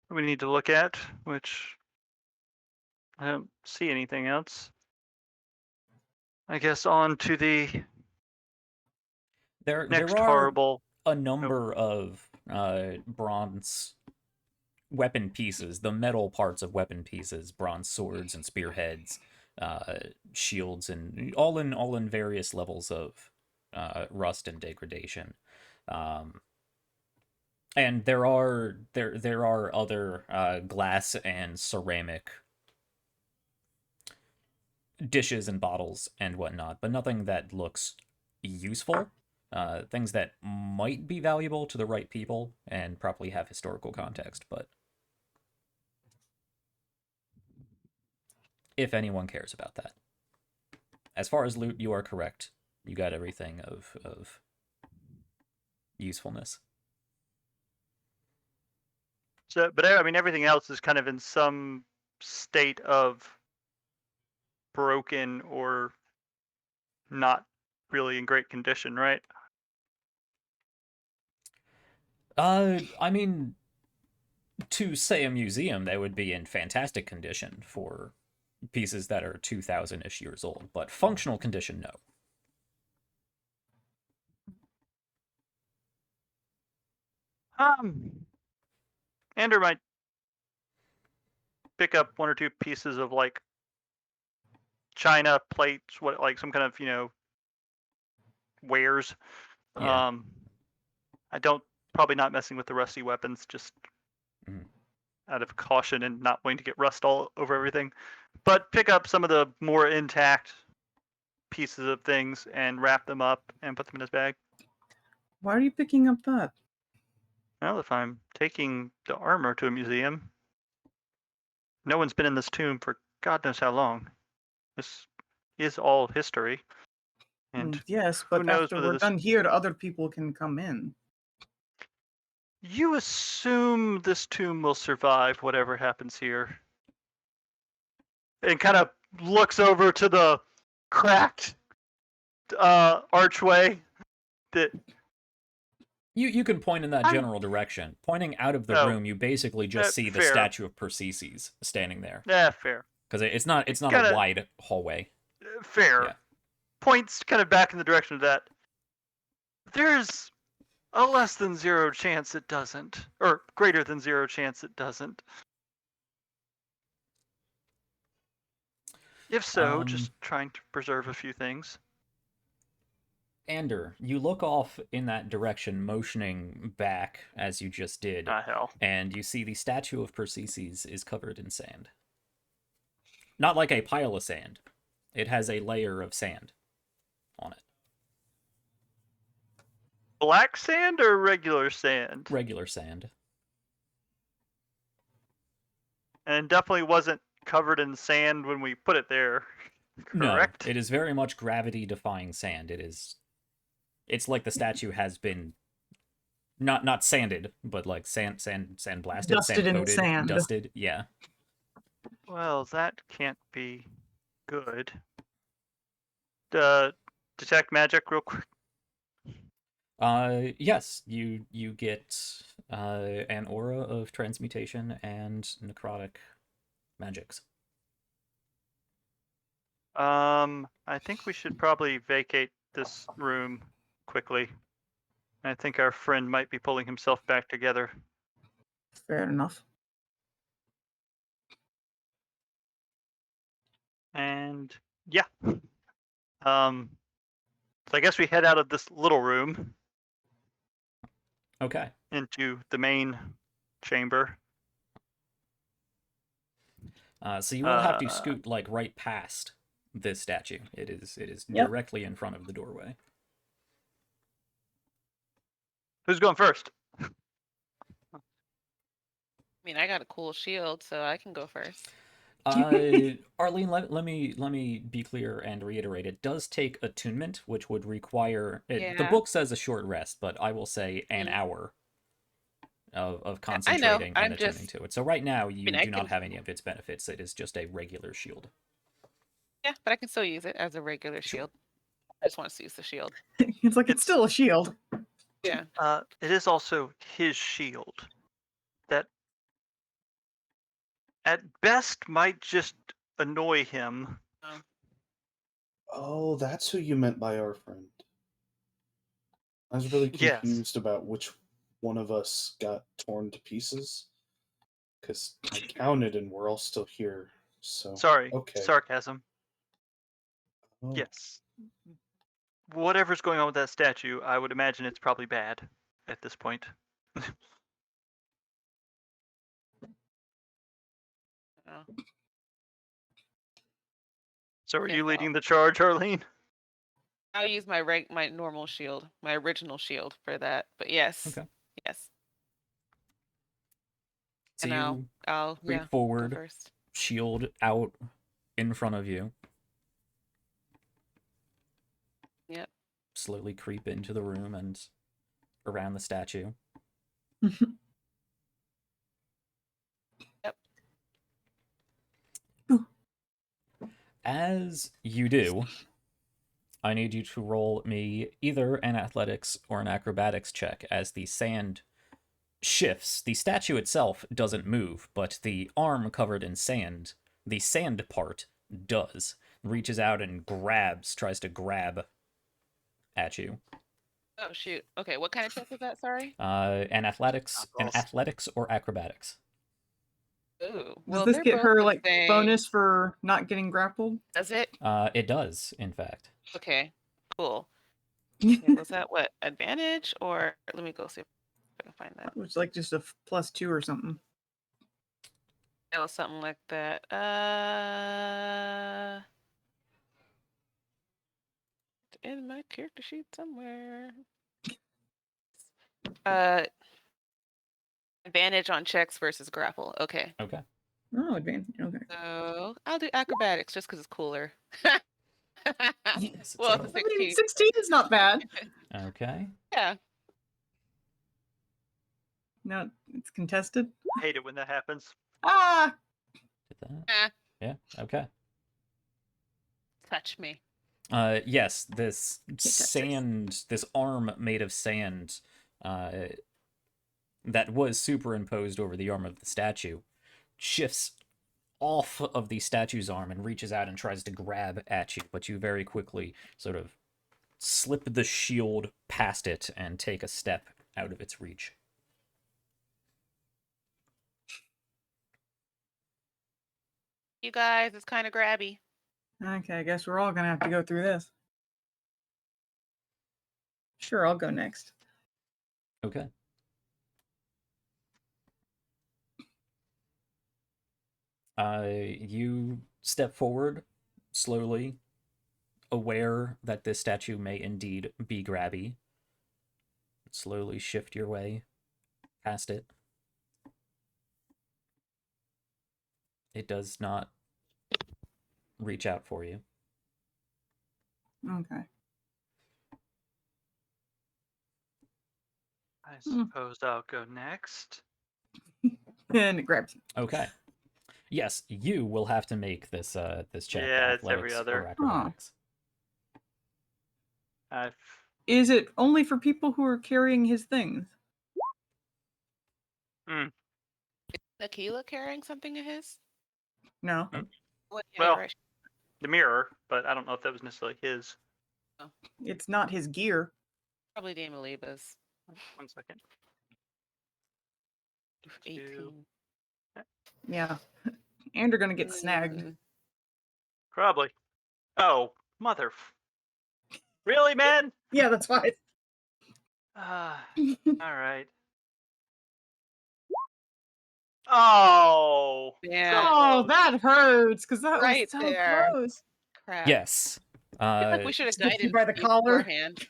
we need to look at, which I don't see anything else. I guess on to the There next are horrible. a number of bronze weapon pieces, the metal parts of weapon pieces, bronze swords and spearheads, shields, and all in various levels of rust and degradation. And there are other glass and ceramic dishes and bottles and whatnot, but nothing that looks useful. Things that might be valuable to the right people and probably have historical context, but if anyone cares about that. As far as loot, you are correct. You got everything of usefulness. So, but I mean, everything else is kind of in some state of broken or not really in great condition, right? I mean, to say a museum, they would be in fantastic condition for pieces that are 2,000-ish years old, but functional condition, no. Andrew might pick up one or two pieces of like china plates, like some kind of wares. Yeah. I don't probably not messing with the rusty weapons, just out of caution and not wanting to get rust all over everything. But pick up some of the more intact pieces of things and wrap them up and put them in his bag. Why are you picking up that? Well, if I'm taking the armor to a museum, no one's been in this tomb for God knows how long. This is all history. And yes, who but knows after whether we're this... done here, other people can come in. You assume this tomb will survive whatever happens here. And kind of looks over to the cracked archway that... You can point in that general direction. Pointing out of the room, you basically just see the statue of Persicus standing there. Yeah, fair. Because it's not a wide hallway. Fair. Yeah. Points kind of back in the direction of that. There's a less than zero chance it doesn't. Or greater than zero chance it doesn't. If so, just trying to preserve a few things. Ander, you look off in that direction, motioning back as you just did. Ah, hell. And you see the statue of Persicus is covered in sand. Not like a pile of sand. It has a layer of sand on it. Black sand or regular sand? Regular sand. And definitely wasn't covered in sand when we put it there. Correct? No, it is very much gravity-defying sand. It's like the statue has been not sanded, but like sand blasted, Dusted sand in coated, sand. dusted. Yeah. Well, that can't be good. Detect magic real quick. Yes, you get an aura of transmutation and necrotic magics. I think we should probably vacate this room quickly. I think our friend might be pulling himself back together. Fair enough. And yeah. So I guess we head out of this little room Okay. into the main chamber. So you will have to scoot like right past this statue. It is Yep. directly in front of the doorway. Who's going first? I mean, I got a cool shield, so I can go first. Arlene, let me be clear and reiterate. It does take attunement, which would require the Yeah. book says a short rest, but I will say an Mm. hour of I know. concentrating and I'm attuning just. to it. So right now you I do not can. have any of its benefits. It is just a regular shield. Yeah, but I can still use it as a regular Sure. shield. I just want to use the shield. It's like it's still a shield. Yeah. It is also his shield that at best might just annoy him. Oh, that's who you meant by our friend. I was really Yes. confused about which one of us got torn to pieces. Because I counted and we're all still here. So Sorry, okay. sarcasm. Oh, Yes. Whatever's going on with that statue, I would imagine it's probably bad at this point. Oh. So are Yeah, you well. leading the charge, Arlene? I'll use my normal shield, my original shield for that. But yes. Okay. Yes. So And you I'll creep go forward, first. shield out in front of you. Yep. Slowly creep into the room and around the statue. Yep. As you do, I need you to roll me either an athletics or an acrobatics check as the sand shifts. The statue itself doesn't move, but the arm covered in sand, the sand part, does. Reaches out and tries to grab at you. Oh shoot. Okay, what kind of check is that? Sorry. An athletics Balls. or acrobatics. Ooh. Does Well, this they're get both her the like same. bonus for not getting grappled? Does it? It does, in fact. Okay. Cool. Okay, was that what advantage or let me go see if I can find that. Which like just a +2 or something. It was something like that. In my character sheet somewhere. Advantage on checks versus grapple. Okay. Okay. Oh, advantage. Okay. So I'll do acrobatics just because it's cooler. Yes, Well, it's it's I a mean, 16. 16 is not bad. Okay. Yeah. No, it's contested. I hate it when that happens. Ah! Did that. Eh, Yeah, okay. touch me. Yes, this touch this. sand, this arm made of sand, that was superimposed over the arm of the statue, shifts off of the statue's arm and reaches out and tries to grab at you, but you very quickly sort of slip the shield past it and take a step out of its reach. You guys, it's kind of grabby. Okay, I guess we're all gonna have to go through this. Sure, I'll go next. Okay. You step forward slowly, aware that this statue may indeed be grabby. Slowly shift your way past it. It does not reach out for you. Okay. I suppose I'll go next. And it grabs you. Okay. Yes, you will have to make this this check. Yeah, it's every Athletics other. or acrobatics. I've Is it only for people who are carrying his things? Aquila carrying something of his? No. What? Yeah, Well- you're right. the mirror, but I don't know if that was necessarily his. It's not his gear. Probably Damaliba's. 1 second. 18. Yeah. And are gonna get snagged. Mm. Probably. Oh, mother. Really, man? Yeah, that's fine. All right. Oh. Yeah. Oh, close. that hurts because that Right was so there. close. Crap. Yes. I feel like we should have Stick you guided by the collar. beforehand.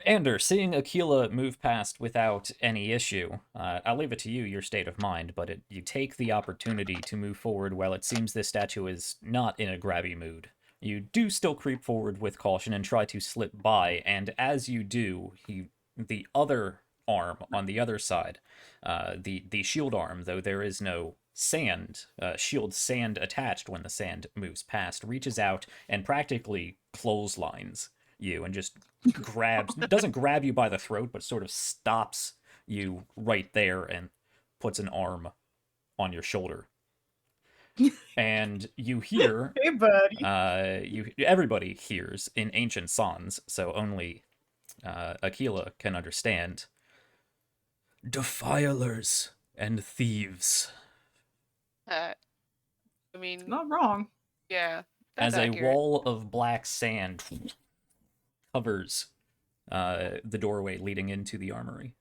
Ander, seeing Aquila move past without any issue, I'll leave it to you, your state of mind, but you take the opportunity to move forward while it seems this statue is not in a grabby mood. You do still creep forward with caution and try to slip by, and as you do, the other arm on the other side, the shield arm, though there is no shield sand attached when the sand moves past, reaches out and practically clotheslines you and just doesn't grab you by the throat, but sort of stops you right there and puts an arm on your shoulder. And you hear, Hey, buddy. everybody hears in ancient Sans, so only Aquila can understand. Defilers and thieves. I mean, Not wrong. yeah. As That's a accurate. wall of black sand covers the doorway leading into the armory,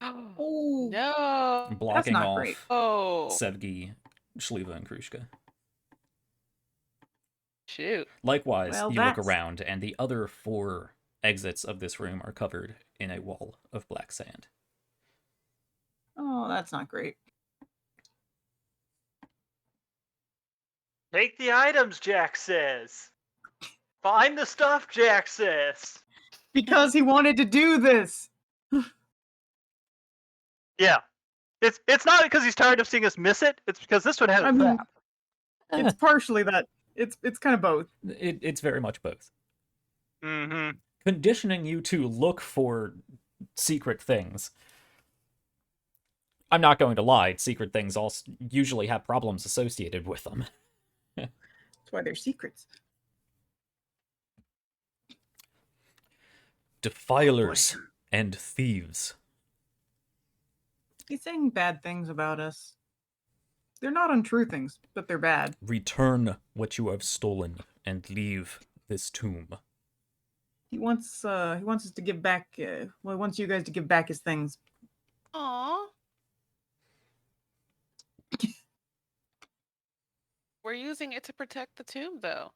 Oh, No. blocking not off great. Oh. Sevgi, Shliva, and Krushka. Shoot. Likewise, Well, you look that's- around, and the other 4 exits of this room are covered in a wall of black sand. Oh, that's not great. Take the items, Jack says. Find the stuff, Jack says. Because he wanted to do this. Yeah. It's not because he's tired of seeing us miss it. It's because this one had a I mean, trap. it's partially that. It's kind of both. It's very much both. Mm-hmm. Conditioning you to look for secret things. I'm not going to lie, secret things also usually have problems associated with them. That's why they're secrets. Defilers and thieves. He's saying bad things about us. They're not untrue things, but they're bad. Return what you have stolen and leave this tomb. He wants us to give back. Well, he wants you guys to give back his things. Aw. We're using it to protect the tomb, though.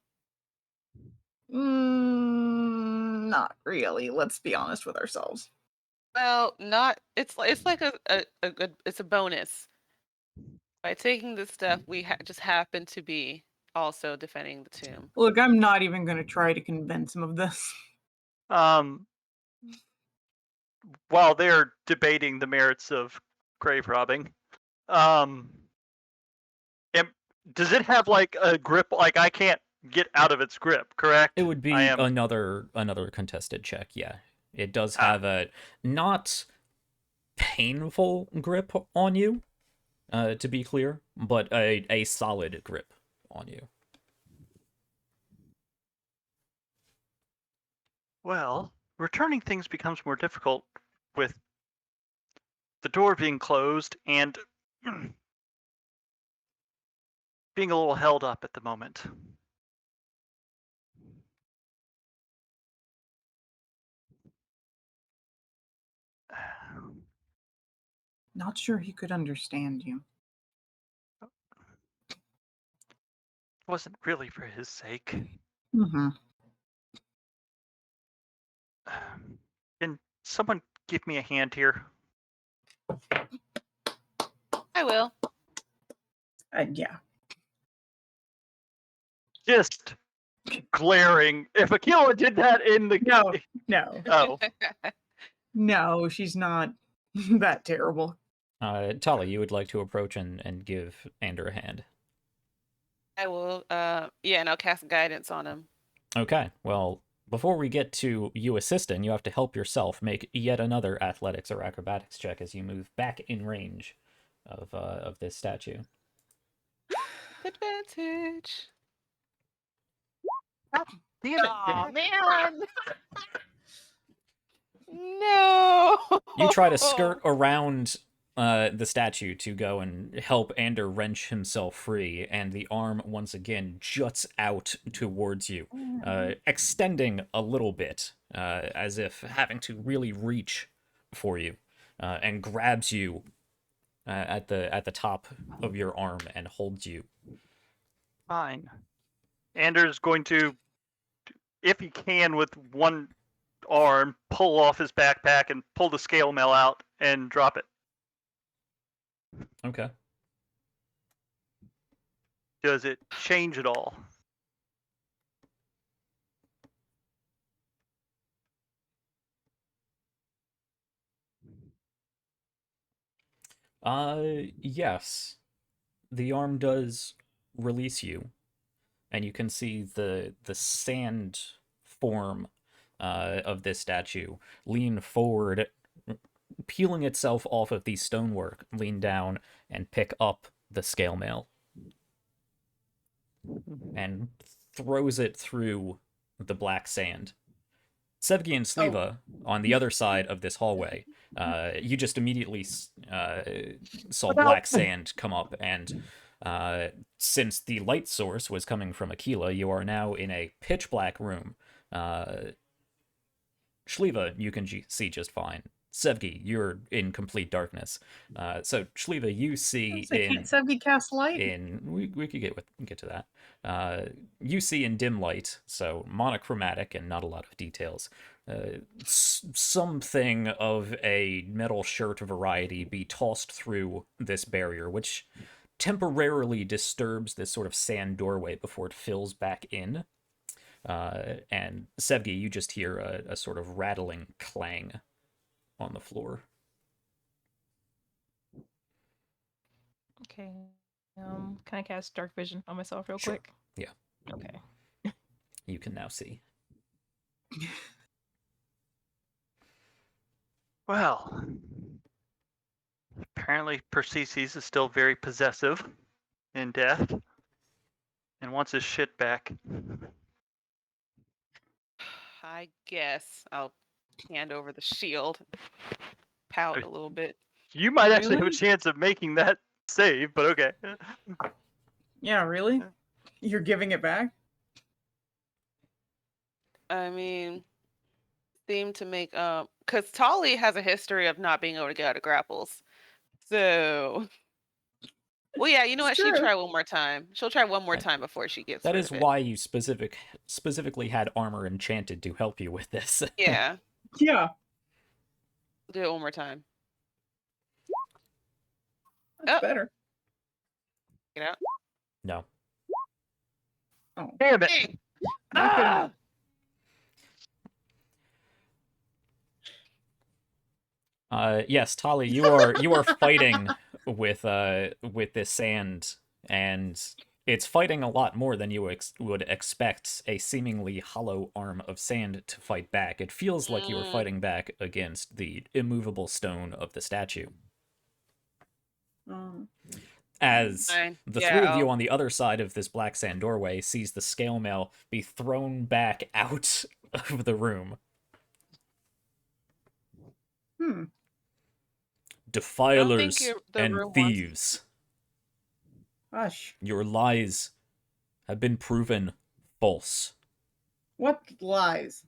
Not really. Let's be honest with ourselves. Well, not. It's like a good. It's a bonus. By taking this stuff, we just happen to be also defending the tomb. Look, I'm not even going to try to convince him of this. While they're debating the merits of grave robbing, does it have like a grip? Like I can't get out of its grip, correct? It would be I am- another contested check, yeah. It does have a not painful grip on you, to be clear, but a solid grip on you. Well, returning things becomes more difficult with the door being closed and being a little held up at the moment. Not sure he could understand you. It wasn't really for his sake. Mm-hmm. Can someone give me a hand here? I will. Yeah. just glaring. If Aquila did that in the No, oh, no, she's not that terrible. Tali, you would like to approach and give Ander a hand. I will. And I'll cast guidance on him. Okay, well, before we get to you assisting, you have to help yourself make yet another athletics or acrobatics check as you move back in range of this statue. Advantage. damn it! Oh man! No. You try to skirt around the statue to go and help Ander wrench himself free, and the arm once again juts out towards you, extending a little bit, as if having to really reach for you, and grabs you at the top of your arm and holds you. Fine. Anders going to, if he can, with one arm, pull off his backpack and pull the scale mail out and drop it. Okay. Does it change at all? Yes. The arm does release you, and you can see the sand form of this statue lean forward, peeling itself off of the stonework, lean down and pick up the scale mail and throws it through the black sand. Sevgi and Sliva, on the other side of this hallway, you just immediately saw black sand come up, and since the light source was coming from Aquila, you are now in a pitch black room. Shliva, you can see just fine. Sevgi, you're in complete darkness. So Shliva, you see Can't Sevgi cast light? we could get to that. You see in dim light, so monochromatic and not a lot of details. Something of a metal shirt variety be tossed through this barrier, which temporarily disturbs this sort of sand doorway before it fills back in. And Sevgi, you just hear a sort of rattling clang on the floor. Okay. Can I cast dark vision on myself real Sure. quick? Yeah. Okay. You can now see. Well, apparently Persicus is still very possessive in death and wants his shit back. I guess I'll hand over the shield. Pout a little bit. You might actually have a Really? chance of making that save, but okay. Yeah, really? You're giving it back? I mean, seem to make because Tali has a history of not being able to get out of grapples. So, well, yeah, you know what? It's She'll true. try one more time. She'll try one more Right. time before she gets That rid is of it. why you specifically had armor enchanted to help you with this. Yeah, Yeah. do it one more time. That's Oh. better. Get out. No. Oh. Damn it! Hey! Not good Ah! enough. Yes, Tali, you are fighting with this sand, and it's fighting a lot more than you would expect a seemingly hollow arm of sand to fight back. It feels like you are fighting back against the immovable stone of the statue. As Fine. the Yeah, three of you I'll- on the other side of this black sand doorway sees the scale mail be thrown back out of the room. Defilers the and room wants- thieves. Hush. Your lies have been proven false. What lies?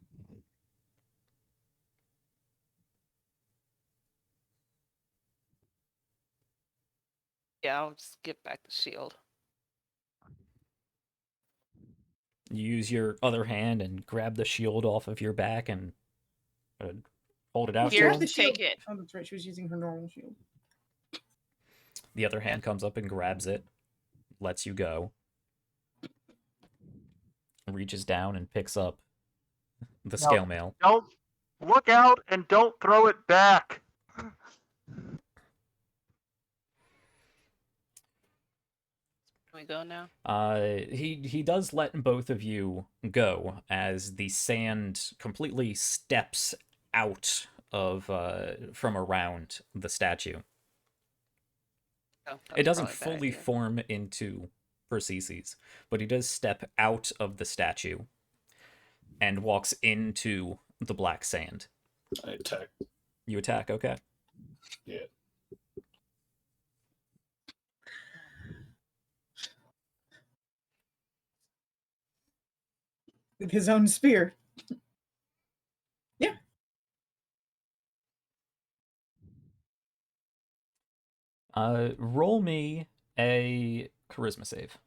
Yeah, I'll just get back the shield. You use your other hand and grab the shield off of your back and hold it out. Here, to him. the shield. take it. Oh, that's right. She was using her normal shield. The other hand comes up and grabs it, lets you go. reaches down and picks up the No. scale mail. Don't look out and don't throw it back. Can we go now? He does let both of you go as the sand completely steps out of from around the statue. Oh, It that's doesn't probably a bad fully idea. form into Persicus, but he does step out of the statue and walks into the black sand. I attack. You attack, okay. Yeah. With his own spear. Roll me a charisma save.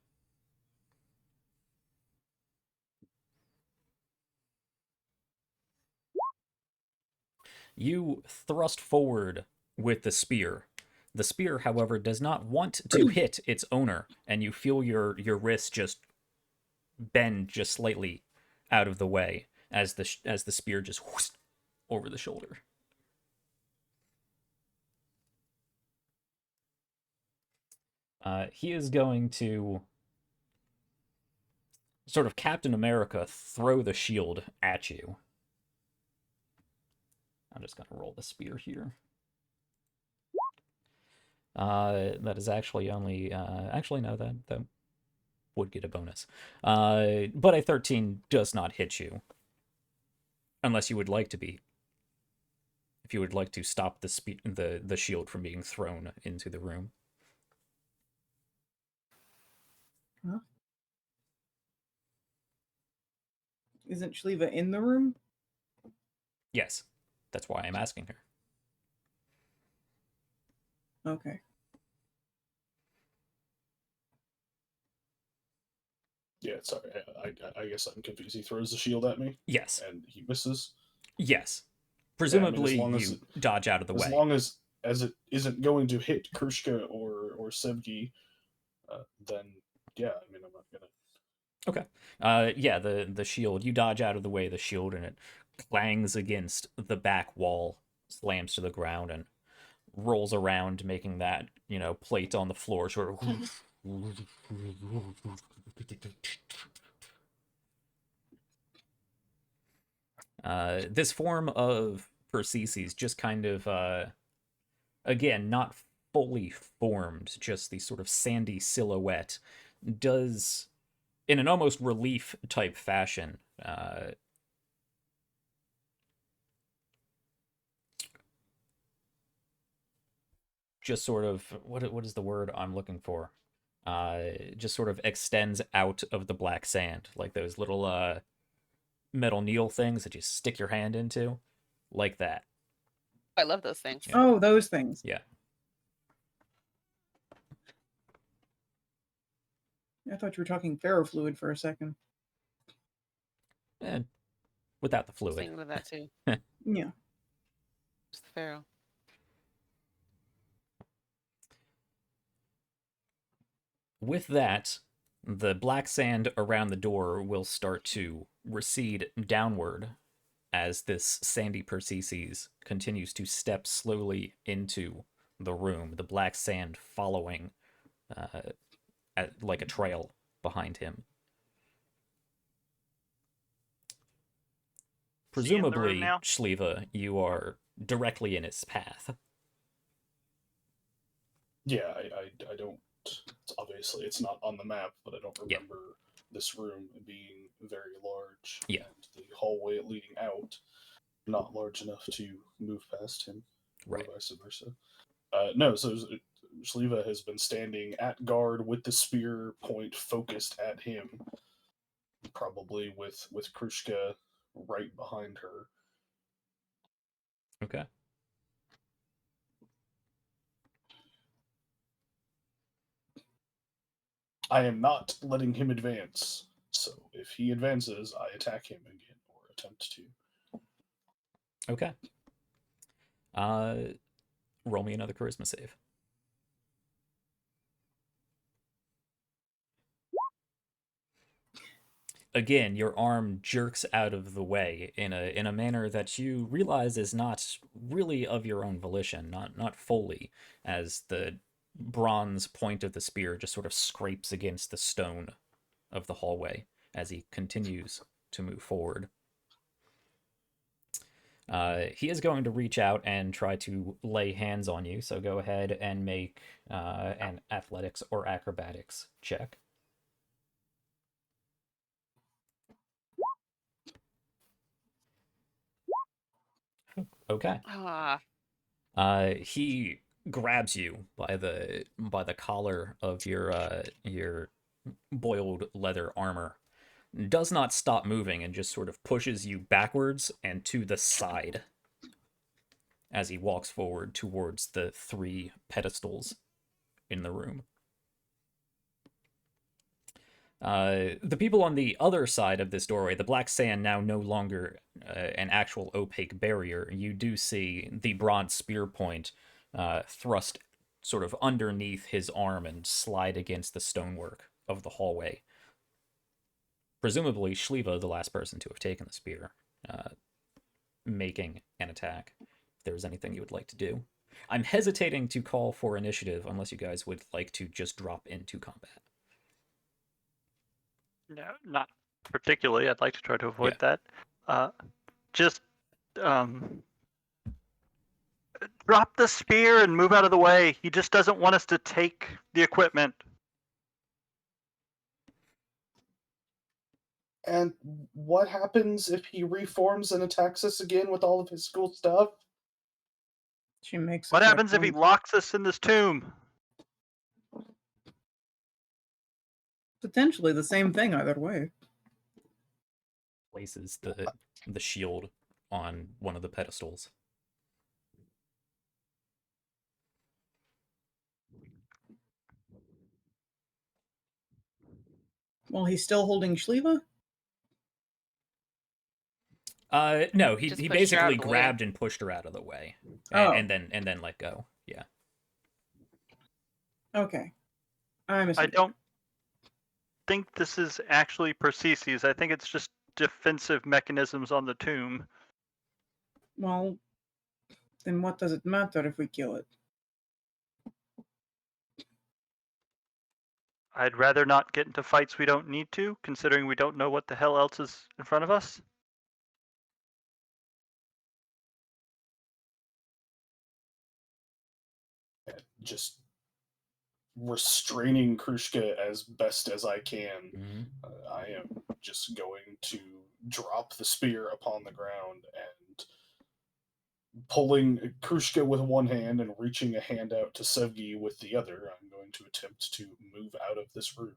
You thrust forward with the spear. The spear, however, does not want to hit its owner, and you feel your wrist just bend just slightly out of the way as the spear just whoosh over the shoulder. He is going to sort of Captain America throw the shield at you. I'm just going to roll the spear here. That is actually only... actually, no, that would get a bonus. But a 13 does not hit you. Unless you would like to be. If you would like to stop the shield from being thrown into the room. Huh? Isn't Shliva in the room? Yes. That's why I'm asking her. Okay. Yeah, sorry. I guess I'm confused. He throws the shield at me, Yes. and he misses. Yes. Yeah, Presumably, as long as you dodge out of the way. As long as it isn't going to hit Krushka or Sevgi, then yeah, I mean, I'm not gonna. Okay. Yeah, the shield, you dodge out of the way of the shield, and it clangs against the back wall, slams to the ground, and rolls around, making that, plate on the floor sort of... This form of Persicus just kind of, again, not fully formed, just the sort of sandy silhouette, does, in an almost relief type fashion, just sort of, what is the word I'm looking for? Just sort of extends out of the black sand, like those little metal needle things that you stick your hand into, like that. I love those things. Yeah. Oh, those things. Yeah. I thought you were talking ferrofluid for a second. And without the I was fluid. thinking of that too. Yeah. Just the pharaoh. With that, the black sand around the door will start to recede downward as this sandy Persicus continues to step slowly into the room, the black sand following like a trail behind him. Is he in the room Presumably, now? Shliva, you are directly in its path. Yeah, I don't. Obviously, it's not on the map, but I don't Yeah. remember this room being very large. Yeah. And the hallway leading out not large enough to move past him, Right. or vice versa. No, so Shliva has been standing at guard with the spear point focused at him, probably with Krushka right behind her. Okay. I am not letting him advance, so if he advances, I attack him again, or attempt to. Okay. Roll me another charisma save. again, your arm jerks out of the way in a manner that you realize is not really of your own volition, not fully, as the bronze point of the spear just sort of scrapes against the stone of the hallway as he continues to move forward. He is going to reach out and try to lay hands on you, so go ahead and make an athletics or acrobatics check. Okay. He grabs you by the collar of your boiled leather armor, does not stop moving, and just sort of pushes you backwards and to the side as he walks forward towards the 3 pedestals in the room. The people on the other side of this doorway, the black sand now no longer an actual opaque barrier. You do see the bronze spear point thrust sort of underneath his arm and slide against the stonework of the hallway. Presumably, Shliva, the last person to have taken the spear, making an attack. If there's anything you would like to do. I'm hesitating to call for initiative unless you guys would like to just drop into combat. No, not particularly. I'd like to try to avoid that. Just drop the spear and move out of the way. He just doesn't want us to take the equipment. And what happens if he reforms and attacks us again with all of his cool stuff? She makes. What happens if he locks us in this tomb? Potentially the same thing either way. Places the shield on one of the pedestals. Well, he's still holding Shliva? No, he Just pushed her basically out of the way. grabbed and pushed her out of the way, Oh. and then let go. Yeah. Okay. I I don't think this is actually Persicus. I think it's just defensive mechanisms on the tomb. Well, then what does it matter if we kill it? I'd rather not get into fights we don't need to, considering we don't know what the hell else is in front of us. Just restraining Krushka as best as I can. Mm-hmm. I am just going to drop the spear upon the ground and pulling Krushka with one hand and reaching a hand out to Sevgi with the other. I'm going to attempt to move out of this room.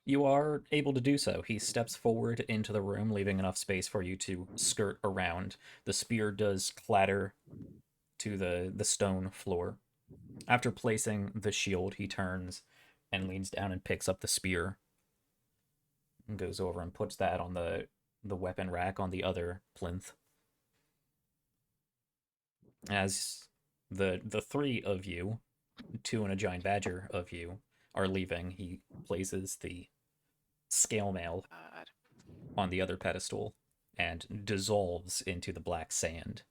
You are able to do so. He steps forward into the room, leaving enough space for you to skirt around. The spear does clatter to the stone floor. After placing the shield, he turns and leans down and picks up the spear and goes over and puts that on the weapon rack on the other plinth. As the 3 of you, 2 and a giant badger of you, are leaving, he places the scale mail on the other pedestal and dissolves into the black sand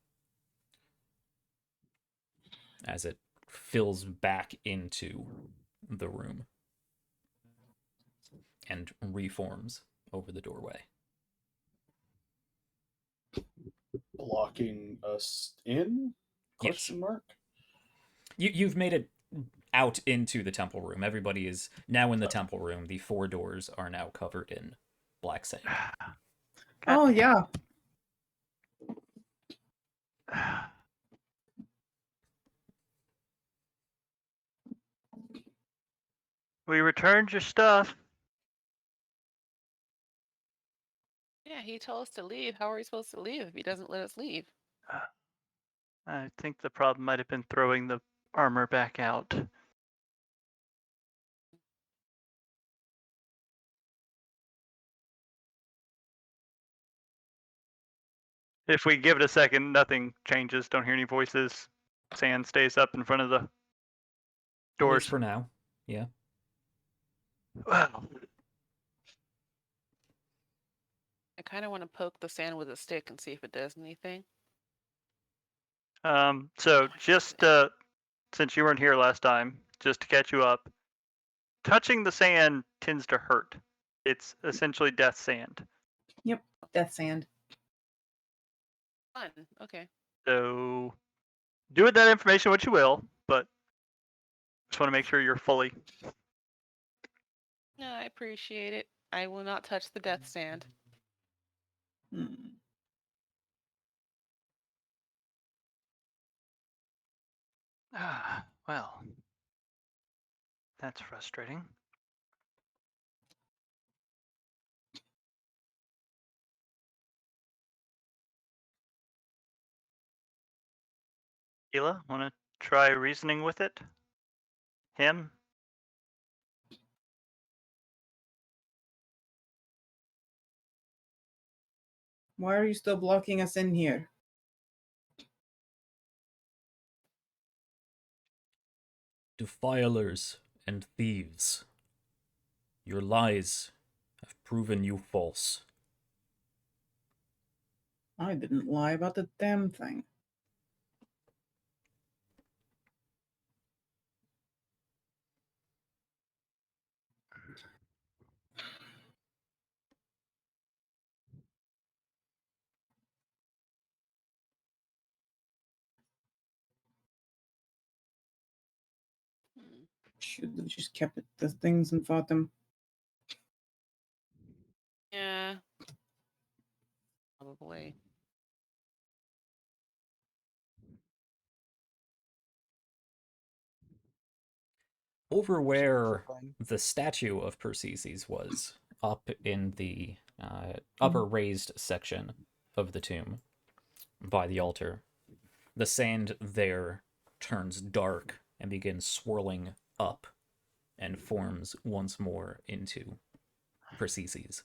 as it fills back into the room and reforms over the doorway. Blocking us in? Question mark? You've made it out into the temple room. Everybody is now in the temple room. The 4 doors are now covered in black sand. Oh, yeah. We returned your stuff. Yeah, he told us to leave. How are we supposed to leave if he doesn't let us leave? I think the problem might have been throwing the armor back out. If we give it a second, nothing changes. Don't hear any voices. Sand stays up in front of the At least doors. for now. Yeah. Well, kind of want to poke the sand with a stick and see if it does anything. So just since you weren't here last time, just to catch you up, touching the sand tends to hurt. It's essentially death sand. Yep, death sand. Fun. Okay. So do with that information what you will, but just want to make sure you're fully. No, I appreciate it. I will not touch the death sand. Hmm. Well, that's frustrating. Hila, want to try reasoning with it? Him? Why are you still blocking us in here? Defilers and thieves. Your lies have proven you false. I didn't lie about the damn thing. Hmm. Should have just kept it, the things and fought them. Yeah. Probably. Over where the statue of Persicus was, up in the upper raised section of the tomb by the altar, the sand there turns dark and begins swirling up and forms once more into Persicus,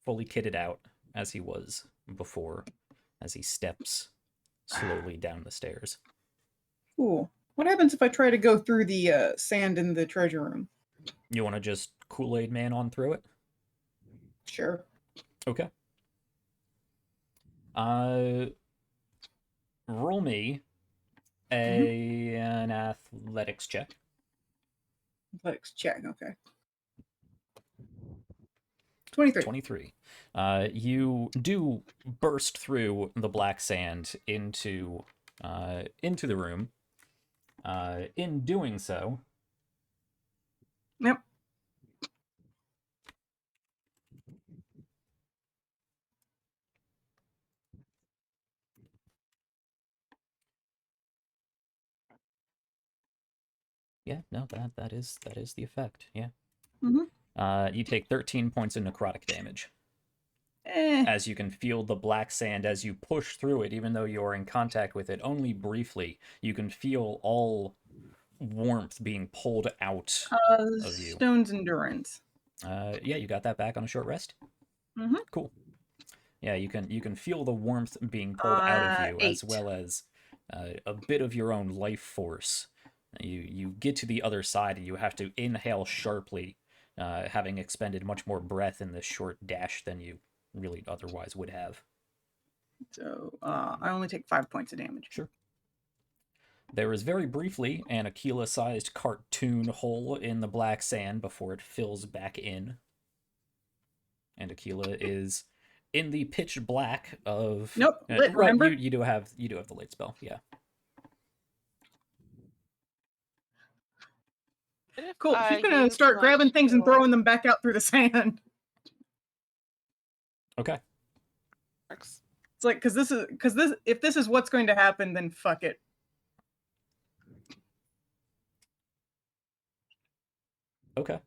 fully kitted out as he was before, as he steps slowly down the stairs. Cool. What happens if I try to go through the sand in the treasure room? You want to just Kool-Aid Man on through it? Sure. Okay. Roll me an athletics check. Athletics check. Okay. 23. 23. You do burst through the black sand into the room. In doing so, Yep. yeah, no, that is the effect. Yeah. Mhm. You take 13 points of necrotic damage. Eh. As you can feel the black sand as you push through it, even though you're in contact with it only briefly, you can feel all warmth being pulled out of you. Stone's endurance. Yeah, you got that back on a short rest. Mhm. Cool. Yeah, you can feel the warmth being pulled out of you, 8. as well as a bit of your own life force. You get to the other side and you have to inhale sharply, having expended much more breath in this short dash than you really otherwise would have. So I only take 5 points of damage. Sure. There is very briefly an Aquila-sized cartoon hole in the black sand before it fills back in. And Aquila is in the pitch black of. Nope. Lit, right, remember? you do have the late spell, yeah. What if Cool. I She's gonna use start my grabbing things and shield? throwing them back out through the sand. Okay. Works. It's like because this if this is what's going to happen, then fuck it. Okay.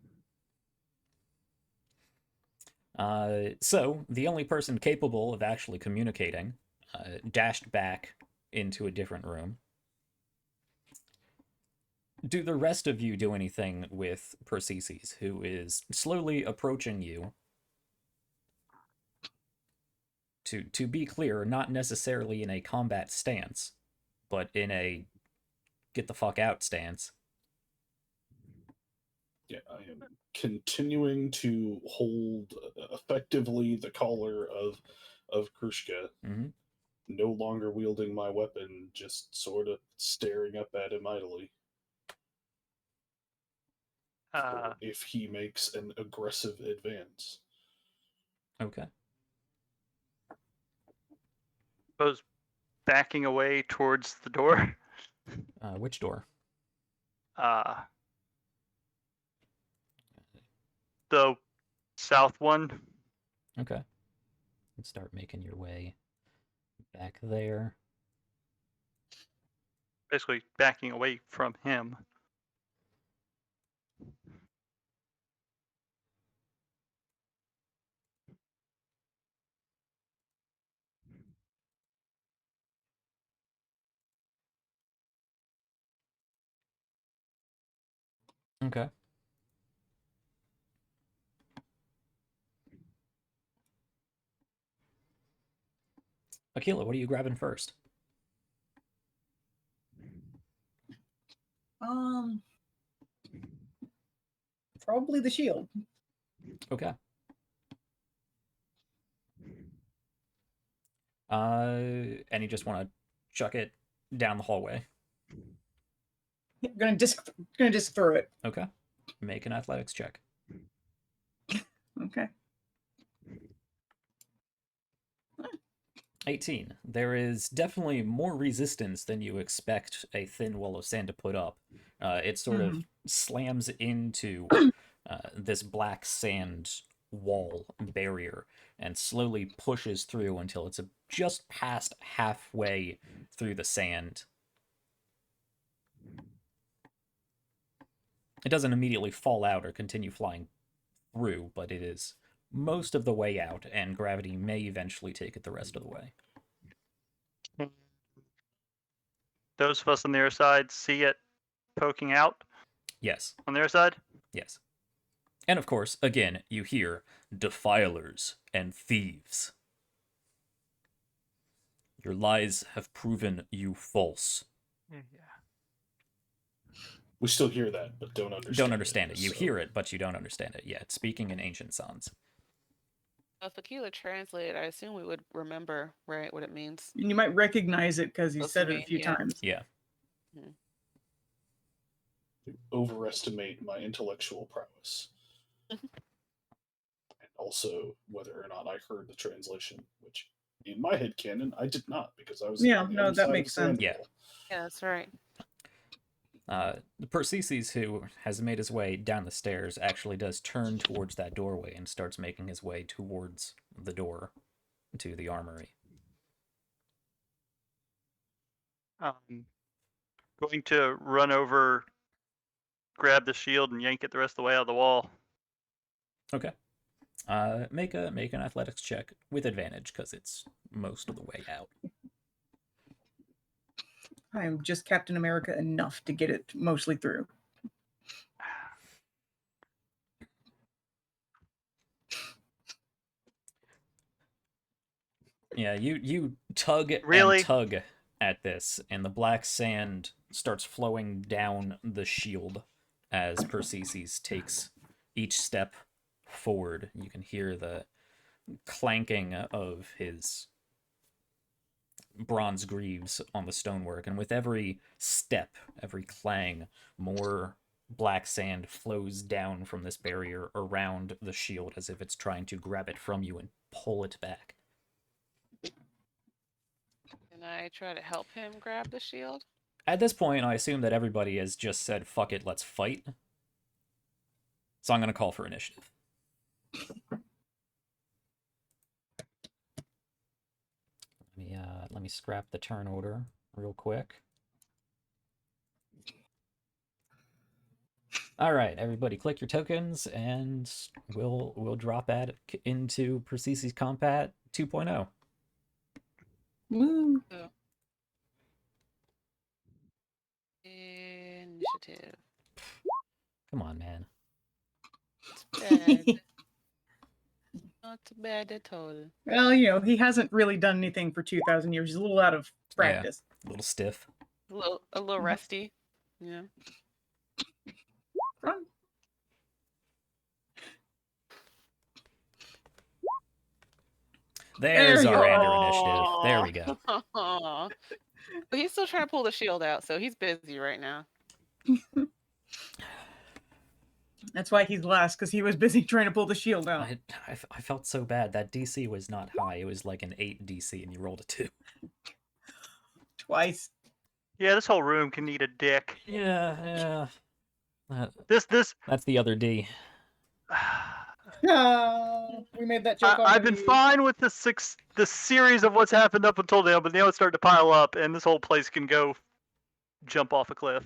So the only person capable of actually communicating dashed back into a different room. Do the rest of you do anything with Persicus, who is slowly approaching you? To be clear, not necessarily in a combat stance, but in a get the fuck out stance. Yeah, I am continuing to hold effectively the collar of Krushka, Mm-hmm. no longer wielding my weapon, just sort of staring up at him idly. For if he makes an aggressive advance. Okay. Suppose backing away towards the door. Which door? The south one. Okay. And start making your way back there. Basically backing away from him. Okay. Aquila, what are you grabbing first? Probably the shield. Okay. And you just want to chuck it down the hallway. Yeah, gonna just throw it. Okay. Make an athletics check. Okay. 18. There is definitely more resistance than you expect a thin wall of sand to put up. It sort of slams into this black sand wall barrier and slowly pushes through until it's just past halfway through the sand. It doesn't immediately fall out or continue flying through, but it is most of the way out, and gravity may eventually take it the rest of the way. Those of us on their side see it poking out Yes. on their side. Yes. And of course, again, you hear Defilers and Thieves. Your lies have proven you false. Yeah. We still hear that, but don't understand. Don't understand it. You so- hear it, but you don't understand it. Yeah, it's speaking in ancient Sans. If Aquila translated, I assume we would remember, right, what it means. And you might recognize it because he Supposed said to it a be, few yeah. times. Yeah. You overestimate my intellectual prowess. And also whether or not I heard the translation, which in my head canon I did not, because I was Yeah, on the no, other that side of makes the sand sense. Yeah. wall. Yeah, that's right. Persicus, who has made his way down the stairs, actually does turn towards that doorway and starts making his way towards the door to the armory. Going to run over, grab the shield, and yank it the rest of the way out of the wall. Okay. Make an athletics check with advantage because it's most of the way out. I am just Captain America enough to get it mostly through. Yeah, you tug Really? and tug at this, and the black sand starts flowing down the shield as Persicus takes each step forward. You can hear the clanking of his bronze greaves on the stonework, and with every step, every clang, more black sand flows down from this barrier around the shield as if it's trying to grab it from you and pull it back. Can I try to help him grab the shield? At this point, I assume that everybody has just said, fuck it, let's fight. So I'm going to call for initiative. Let me scrap the turn order real quick. All right, everybody, click your tokens, and we'll drop that into Persicus Combat 2.0. Woo. Initiative. Come on, man. Bad. Not bad at all. Well, he hasn't really done anything for 2,000 years. He's a little out of practice. A little stiff. A little rusty. Yeah. Run. There's There you our go. Ander initiative. There we go. Aw. But he's still trying to pull the shield out, so he's busy right now. That's why he's last, because he was busy trying to pull the shield out. I felt so bad. That DC was not high. It was like an 8 DC, and you rolled a 2. Twice. Yeah, this whole room can need a dick. Yeah. This That's the other D. We made that joke I've been already. fine with the series of what's happened up until now, but now it's starting to pile up, and this whole place can go jump off a cliff.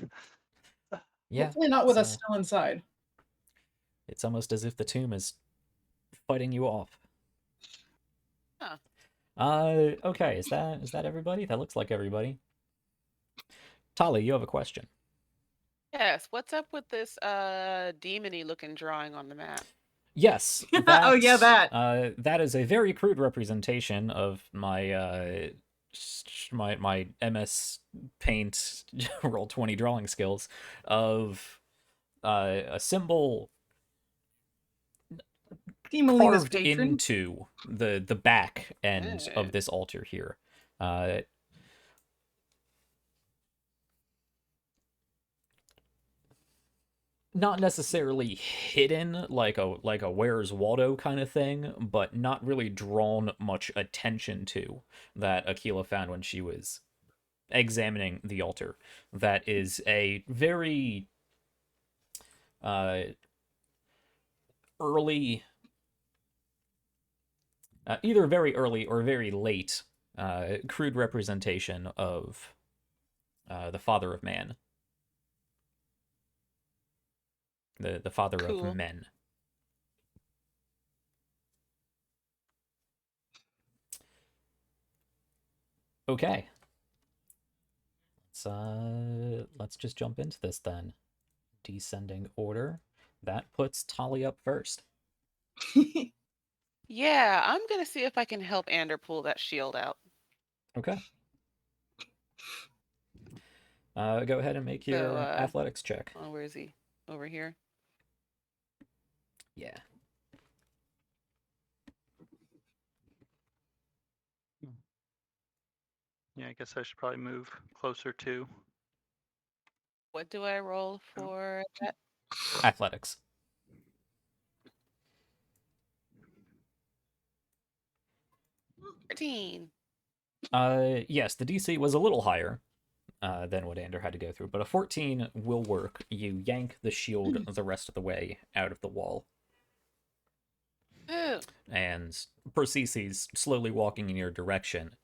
Yeah. Hopefully not with so- us still inside. It's almost as if the tomb is fighting you off. Huh. Okay, is that everybody? That looks like everybody. Tali, you have a question. Yes, what's up with this demony looking drawing on the map? Yes. Oh, yeah, that. That is a very crude representation of my my MS Paint Roll20 drawing skills of a symbol Melina's carved patron. into the back end Hey. of this altar here. Not necessarily hidden like a Where's Waldo kind of thing, but not really drawn much attention to, that Aquila found when she was examining the altar. That is a very early, either very early or very late, crude representation of the Father of Man. The father Cool. of men. Okay. Let's just jump into this then. Descending order. That puts Tali up first. Yeah, I'm gonna see if I can help Ander pull that shield out. Okay. Go ahead and make your athletics check. Oh, where is he? Over here. Yeah. Yeah, I guess I should probably move closer to. What do I roll for that? Athletics. $13. Yes, the DC was a little higher than what Ander had to go through, but a 14 will work. You yank the shield the rest of the way out of the wall. Ooh. And Persicus, slowly walking in your direction,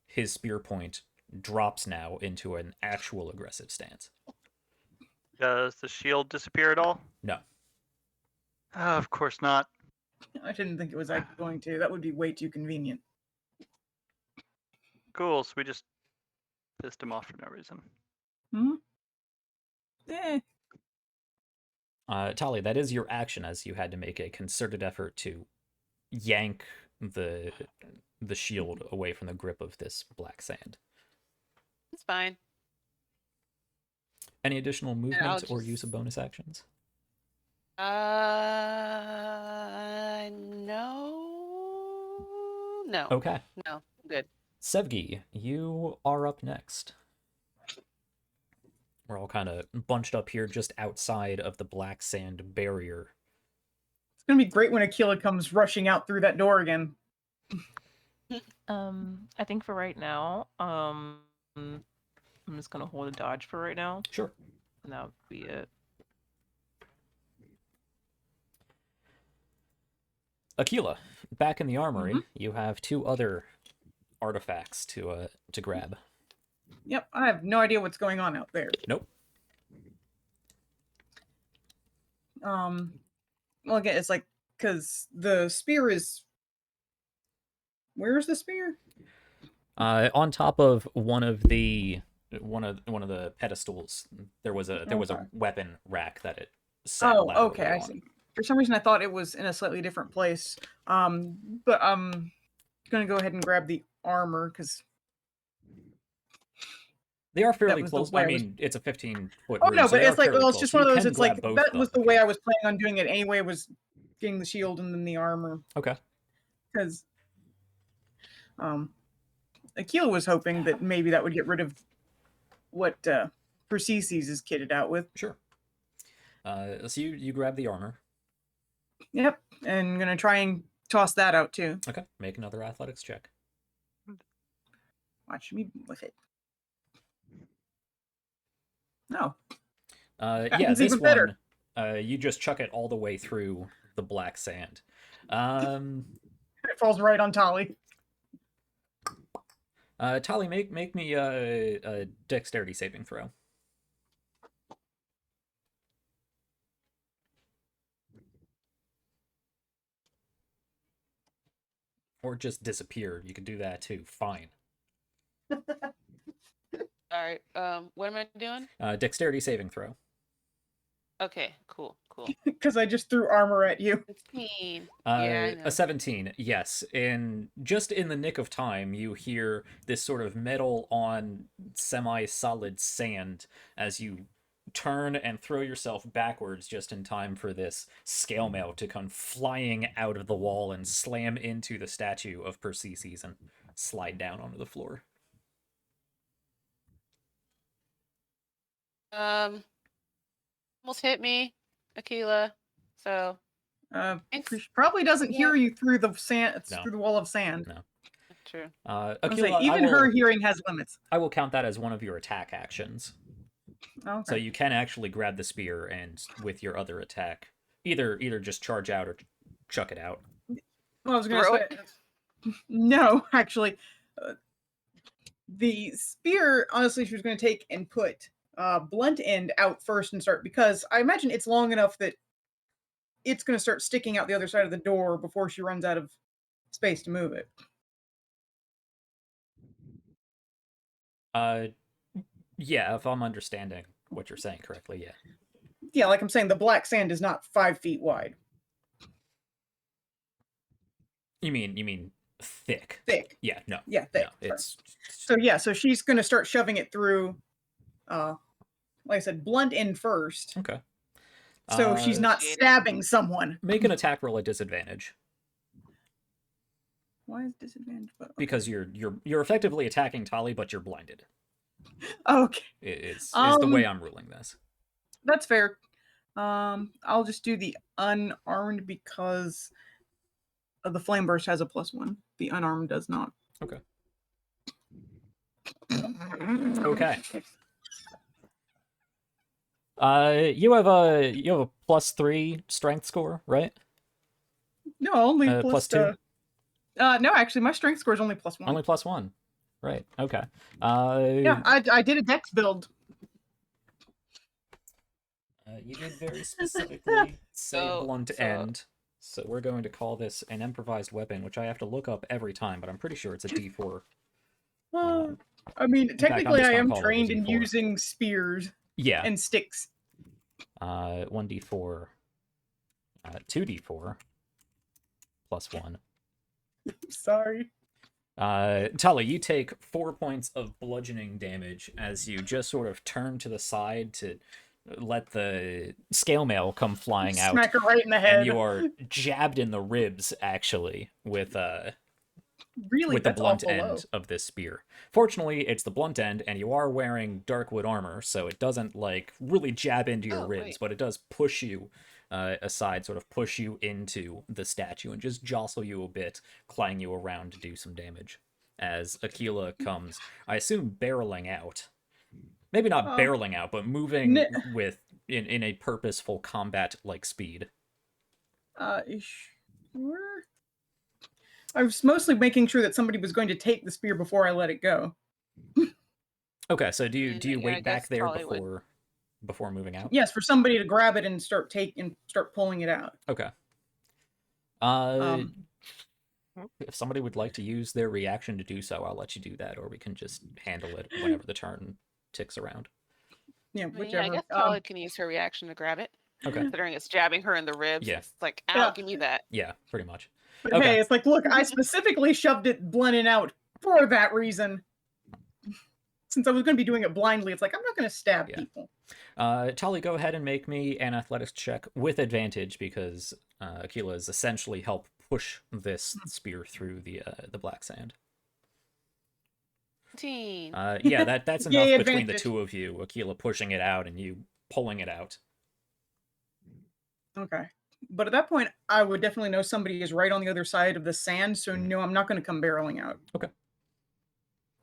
his spear point drops now into an actual aggressive stance. Does the shield disappear at all? No. Of course not. I didn't think it was actually going to. That would be way too convenient. Cool, so we just pissed him off for no reason. Eh. Tali, that is your action, as you had to make a concerted effort to yank the shield away from the grip of this black sand. It's fine. Any additional I'll movement or just- use of bonus actions? No. Okay. No, good. Sevgi, you are up next. We're all kind of bunched up here just outside of the black sand barrier. It's gonna be great when Aquila comes rushing out through that door again. I think for right now, I'm just gonna hold a dodge for right now, Sure. and that would be it. Aquila, back in the armory, you have 2 other artifacts to grab. Yep, I have no idea what's going on out there. Nope. Well, again, it's like because the spear is. Where's the spear? On top of one of the pedestals, there was a Okay. weapon rack that it sat Oh, laterally okay, I on. see. For some reason, I thought it was in a slightly different place. But I'm gonna go ahead and grab the armor because. They are fairly was the close. way I I was- mean, it's a 15-foot Oh room, no, so but they it's are like, fairly well, it's close. just You one of those. can It's like grab both that of was them the if way you I want. was planning on doing it anyway. Was getting the shield and then the armor Okay. because Akila was hoping that maybe that would get rid of what Persicus is kitted out with. Sure. So you grab the armor. Yep, and I'm gonna try and toss that out too. Okay, make another athletics check. Watch me with it. No. Yeah, It's this even better. one, you just chuck it all the way through the black sand. It falls right on Tali. Tali, make me a dexterity saving throw. Or just disappear. You could do that too. Fine. All right. What am I doing? Dexterity saving throw. Okay. Cool. Because I just threw armor at you. 16. Yeah, I know. A 17, yes. And just in the nick of time, you hear this sort of metal on semi-solid sand as you turn and throw yourself backwards just in time for this scale mail to come flying out of the wall and slam into the statue of Persicus and slide down onto the floor. Almost hit me, Akila. So She probably doesn't hear you through the sand, No. through the wall of sand. No. true. I was Akila, gonna say, even her hearing has limits. I will count that as one of your attack actions. Okay. So you can actually grab the spear and with your other attack, either just charge out or chuck it out. Well, I was gonna Throw say, no, actually, the spear. Honestly, she was gonna take and put blunt end out first and start, because I imagine it's long enough that it's gonna start sticking out the other side of the door before she runs out of space to move it. Yeah, if I'm understanding what you're saying correctly, yeah. Yeah, like I'm saying, the black sand is not 5 feet wide. You mean thick? Thick. Yeah, no. Yeah, thick. No, it's So yeah, so she's gonna start shoving it through. Like I said, blunt end first. okay. So she's not Get it. stabbing someone. Make an attack roll at disadvantage Why is disadvantage? because you're effectively attacking Tali, but you're blinded. Okay, Is the way I'm ruling this. that's fair. I'll just do the unarmed because the flame burst has a +1. The unarmed does not. Okay. Okay. You have a +3 strength score, right? No, only +2. No, actually, my strength score is only +1. Only +1. Right. Okay. Yeah, I did a dex build. You did very specifically say So- blunt so- end. So we're going to call this an improvised weapon, which I have to look up every time, but I'm pretty sure it's a D4. I mean, fact, I'm technically, just I gonna am call it a trained in D4. using spears Yeah. and sticks. 1d4. 2d4. +1. Sorry. Tali, you take 4 points of bludgeoning damage as you just sort of turn to the side to let the scale mail come flying out. Smack her right in the head. And you are jabbed in the ribs, actually, with really, with the that's blunt awful end low. of this spear. Fortunately, it's the blunt end, and you are wearing darkwood armor, so it doesn't, like, really jab into your Oh, ribs, wait. but it does push you aside, sort of push you into the statue, and just jostle you a bit, clang you around to do some damage. As Akila comes, I assume, barreling out. Maybe not barreling out, but moving with in a purposeful combat-like speed. Sure. I was mostly making sure that somebody was going to take the spear before I let it go. Okay, so do you Yeah, I wait back guess there Tali would. before moving out? Yes, for somebody to grab it and start pulling it out. Okay. If somebody would like to use their reaction to do so, I'll let you do that, or we can just handle it whenever the turn ticks around. Yeah, I mean, whichever. I guess Tali can use her reaction to grab it. Okay. Considering it's jabbing her in the ribs. Yeah. It's like, ow, Yeah. give me that. Yeah, pretty much. But Okay. hey, it's like, look, I specifically shoved it blunted out for that reason. Since I was going to be doing it blindly, it's like, I'm not going to stab Yeah. people. Tali, go ahead and make me an athletics check with advantage because Akila is essentially help push this spear through the black sand. 19. Yeah, that's Yay, enough between the advantage. two of you. Aquila pushing it out and you pulling it out. Okay. But at that point, I would definitely know somebody is right on the other side of the sand, so no, I'm not going to come barreling out. Okay.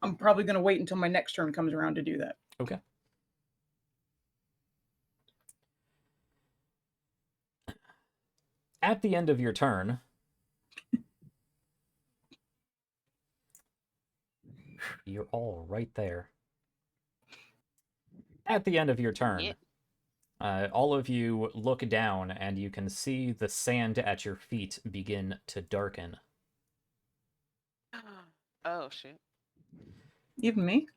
I'm probably going to wait until my next turn comes around to do that. Okay. At the end of your turn, you're all right there. At the end of your turn, all of you look down and you can see the sand at your feet begin to darken. Oh, shoot. Even me?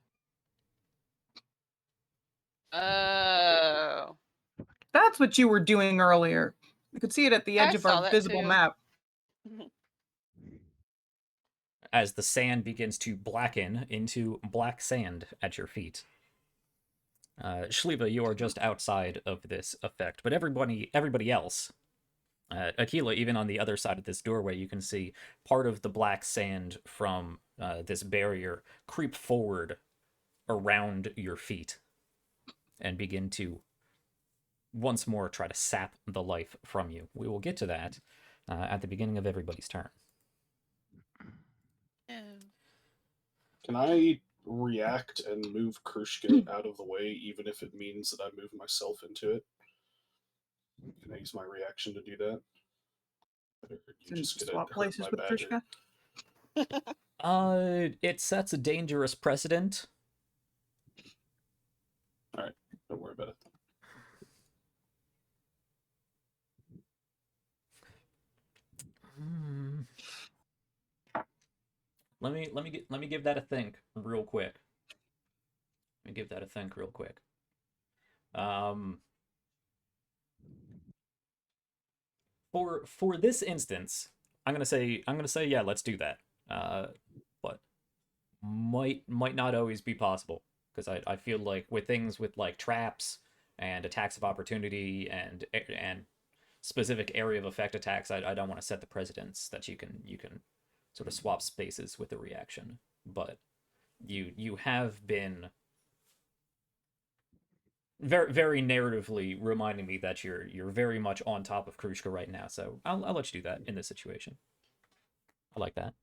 Oh. That's what you were doing earlier. I could see it at the edge I of saw our that visible too. map. As the sand begins to blacken into black sand at your feet. Shliva, you are just outside of this effect, but everybody else, Aquila, even on the other side of this doorway, you can see part of the black sand from this barrier creep forward around your feet and begin to once more try to sap the life from you. We will get to that at the beginning of everybody's turn. Can I react and move Krushka out of the way, even if it means that I move myself into it? Can I use my reaction to do that? Or are you And just gonna swap hurt places my with badger? Krushka. It sets a dangerous precedent. Alright, don't worry about it. Let me give that a think real quick. For this instance, I'm gonna say yeah, let's do that. But might not always be possible because I feel like with things with like traps and attacks of opportunity and specific area of effect attacks, I don't want to set the precedence that you can sort of swap spaces with the reaction. But you have been very narratively reminding me that you're very much on top of Krushka right now, so I'll let you do that in this situation. I like that.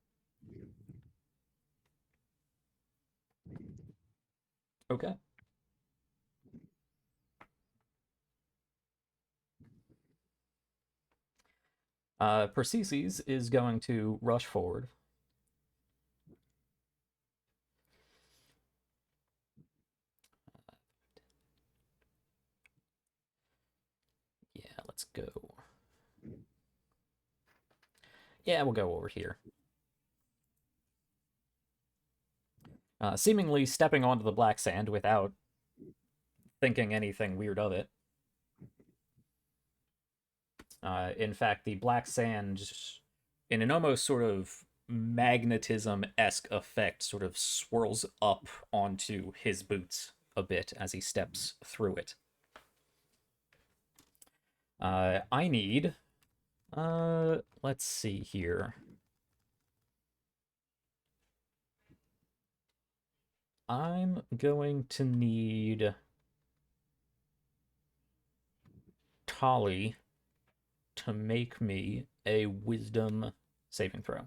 Okay. Persicus is going to rush forward. Yeah, let's go. Yeah, we'll go over here. Seemingly stepping onto the black sand without thinking anything weird of it. In fact, the black sand, in an almost sort of magnetism-esque effect, sort of swirls up onto his boots a bit as he steps through it. I need... let's see here. I'm going to need Tali to make me a wisdom saving throw.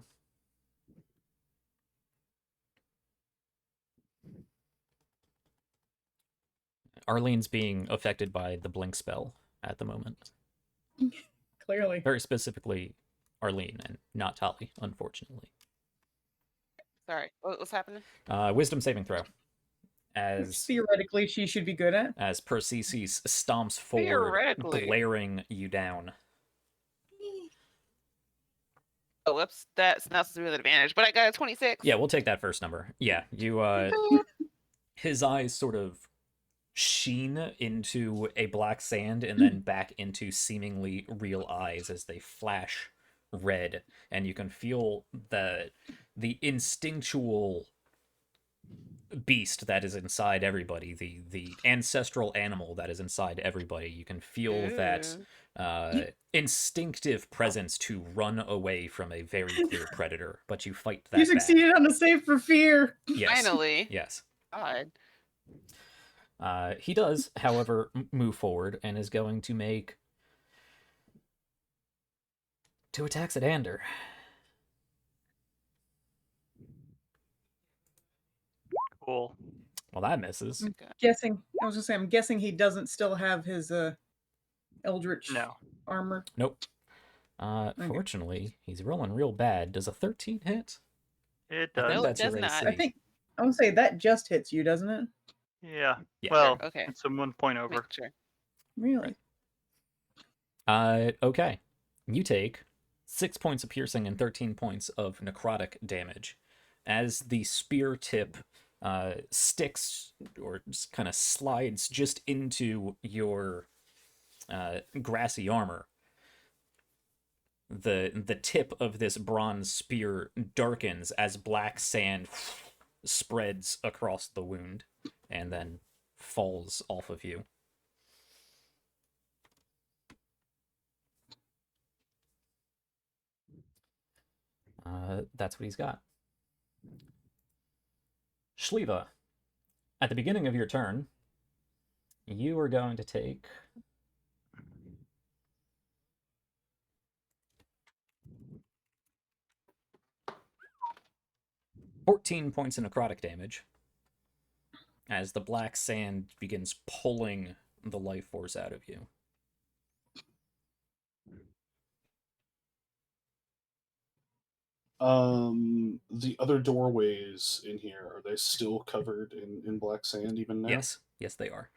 Arlene's being affected by the blink spell at the moment. Clearly. Very specifically Arlene and not Tali, unfortunately. Sorry, what's happening? Wisdom saving throw. Which As theoretically she should be good at. as Persicus stomps forward, Theoretically. glaring you down. Oh, whoops. That's not supposed to be an advantage, but I got a 26. Yeah, we'll take that first number. Yeah, you his eyes sort of sheen into a black sand and then back into seemingly real eyes as they flash red, and you can feel the instinctual beast that is inside everybody, the ancestral animal that is inside everybody. You can feel that instinctive presence to run away from a very clear predator, but you fight that You back. succeeded on the save for fear. Yes. Finally. Yes. God. He does, however, move forward and is going to make 2 attacks at Ander. Cool. Well, that misses. I'm guessing. I was gonna say. I'm guessing he doesn't still have his Eldritch No. armor. Nope. Fortunately, he's rolling real bad. Does a 13 hit? It I think does. No, it that's does your not. AC. I think I would say that just hits you, doesn't it? Yeah. Yeah. Well, Okay. it's a 1 point over. Make sure. Really? Okay. You take 6 points of piercing and 13 points of necrotic damage as the spear tip sticks or kind of slides just into your grassy armor. The tip of this bronze spear darkens as black sand spreads across the wound and then falls off of you. That's what he's got. Shliva, at the beginning of your turn, you are going to take 14 points of necrotic damage as the black sand begins pulling the life force out of you. The other doorways in here, are they still covered in black sand even now? Yes, they are.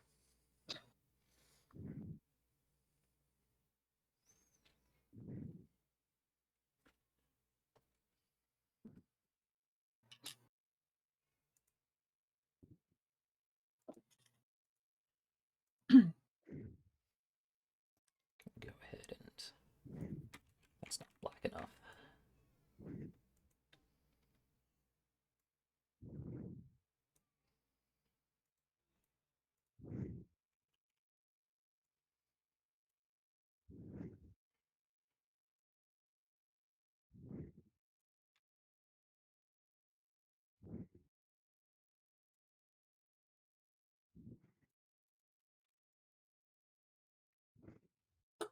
Go ahead and that's not black enough.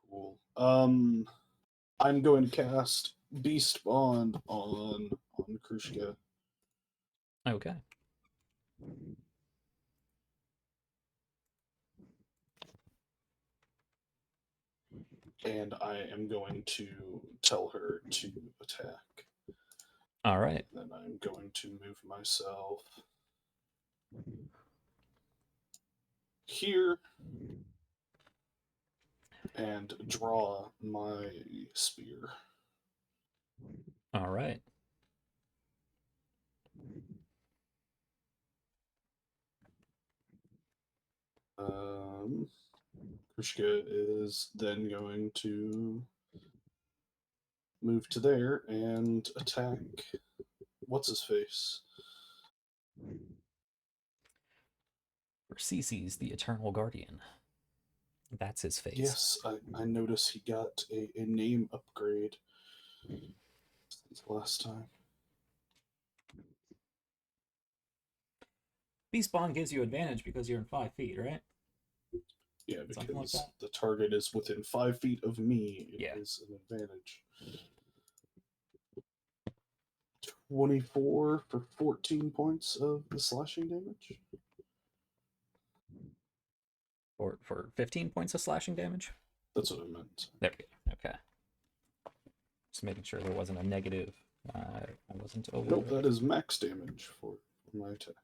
Cool. I'm going to cast Beast Bond on Krushka. Okay. And I am going to tell her to attack. All right. Then I'm going to move myself here and draw my spear. All right. Krushka is then going to move to there and attack what's his face. Persicus, the Eternal Guardian. That's his face. Yes, I noticed he got a name upgrade since last time. Beast Bond gives you advantage because you're in 5 feet, right? Yeah, Something like because that. the target is within 5 feet of me. It is Yeah. an advantage. 24 for 14 points of the slashing damage. Or for 15 points of slashing damage? That's what I meant. There we go. Okay. Just making sure there wasn't a negative. I wasn't aware. Nope, that is max damage for my attack.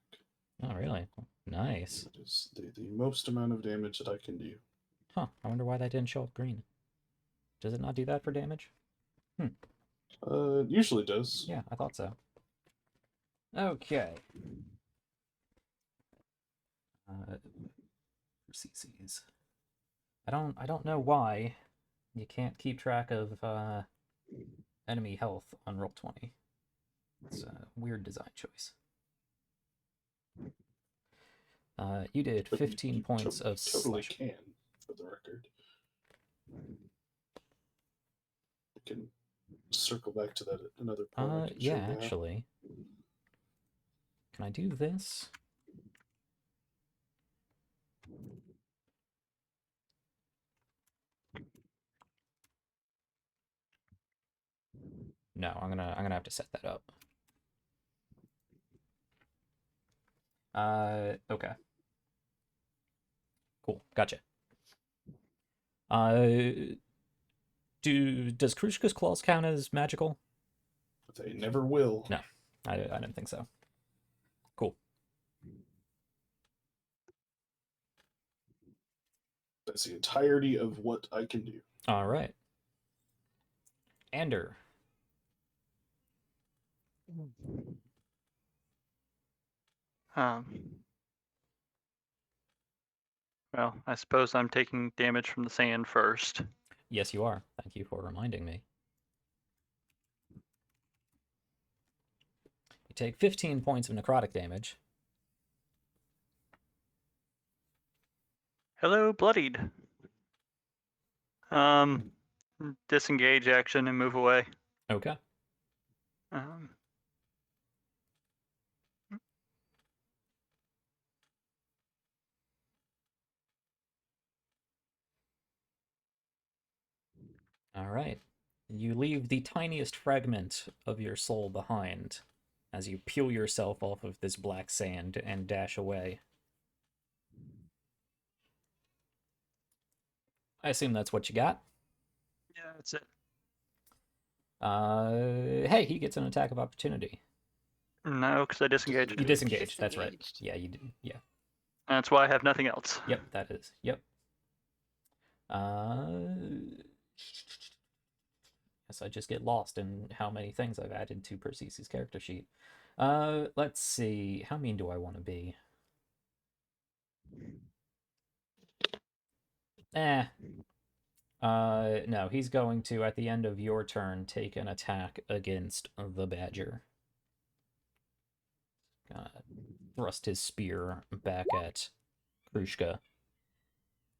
Oh, really? Nice. That is the most amount of damage that I can do. Huh. I wonder why that didn't show up green. Does it not do that for damage? It usually does. Yeah, I thought so. Okay. Persicus. I don't know why you can't keep track of enemy health on Roll20. It's a weird design choice. You did But 15 points of totally slashing. can, for the record. can circle back to that at another point. I can Yeah, show that. actually. Can I do this? No, I'm gonna have to set that up. Okay. Cool, gotcha. Does Krushka's claws count as magical? They never will. No, I didn't think so. Cool. That's the entirety of what I can do. All right. Ander. Um, well, I suppose I'm taking damage from the sand first. Yes, you are. Thank you for reminding me. You take 15 points of necrotic damage. Hello, bloodied. Disengage action and move away. Okay. Um, All right. You leave the tiniest fragment of your soul behind as you peel yourself off of this black sand and dash away. I assume that's what you got. yeah, that's it. Hey, he gets an attack of opportunity. No, because I disengaged. You disengaged. That's right. Disengaged. Yeah, you did. Yeah. That's why I have nothing else. Yep, that is. Yep. Guess I just get lost in how many things I've added to Persicus' character sheet. Let's see. How mean do I want to be? No, he's going to, at the end of your turn, take an attack against the badger. Thrust his spear back at Krushka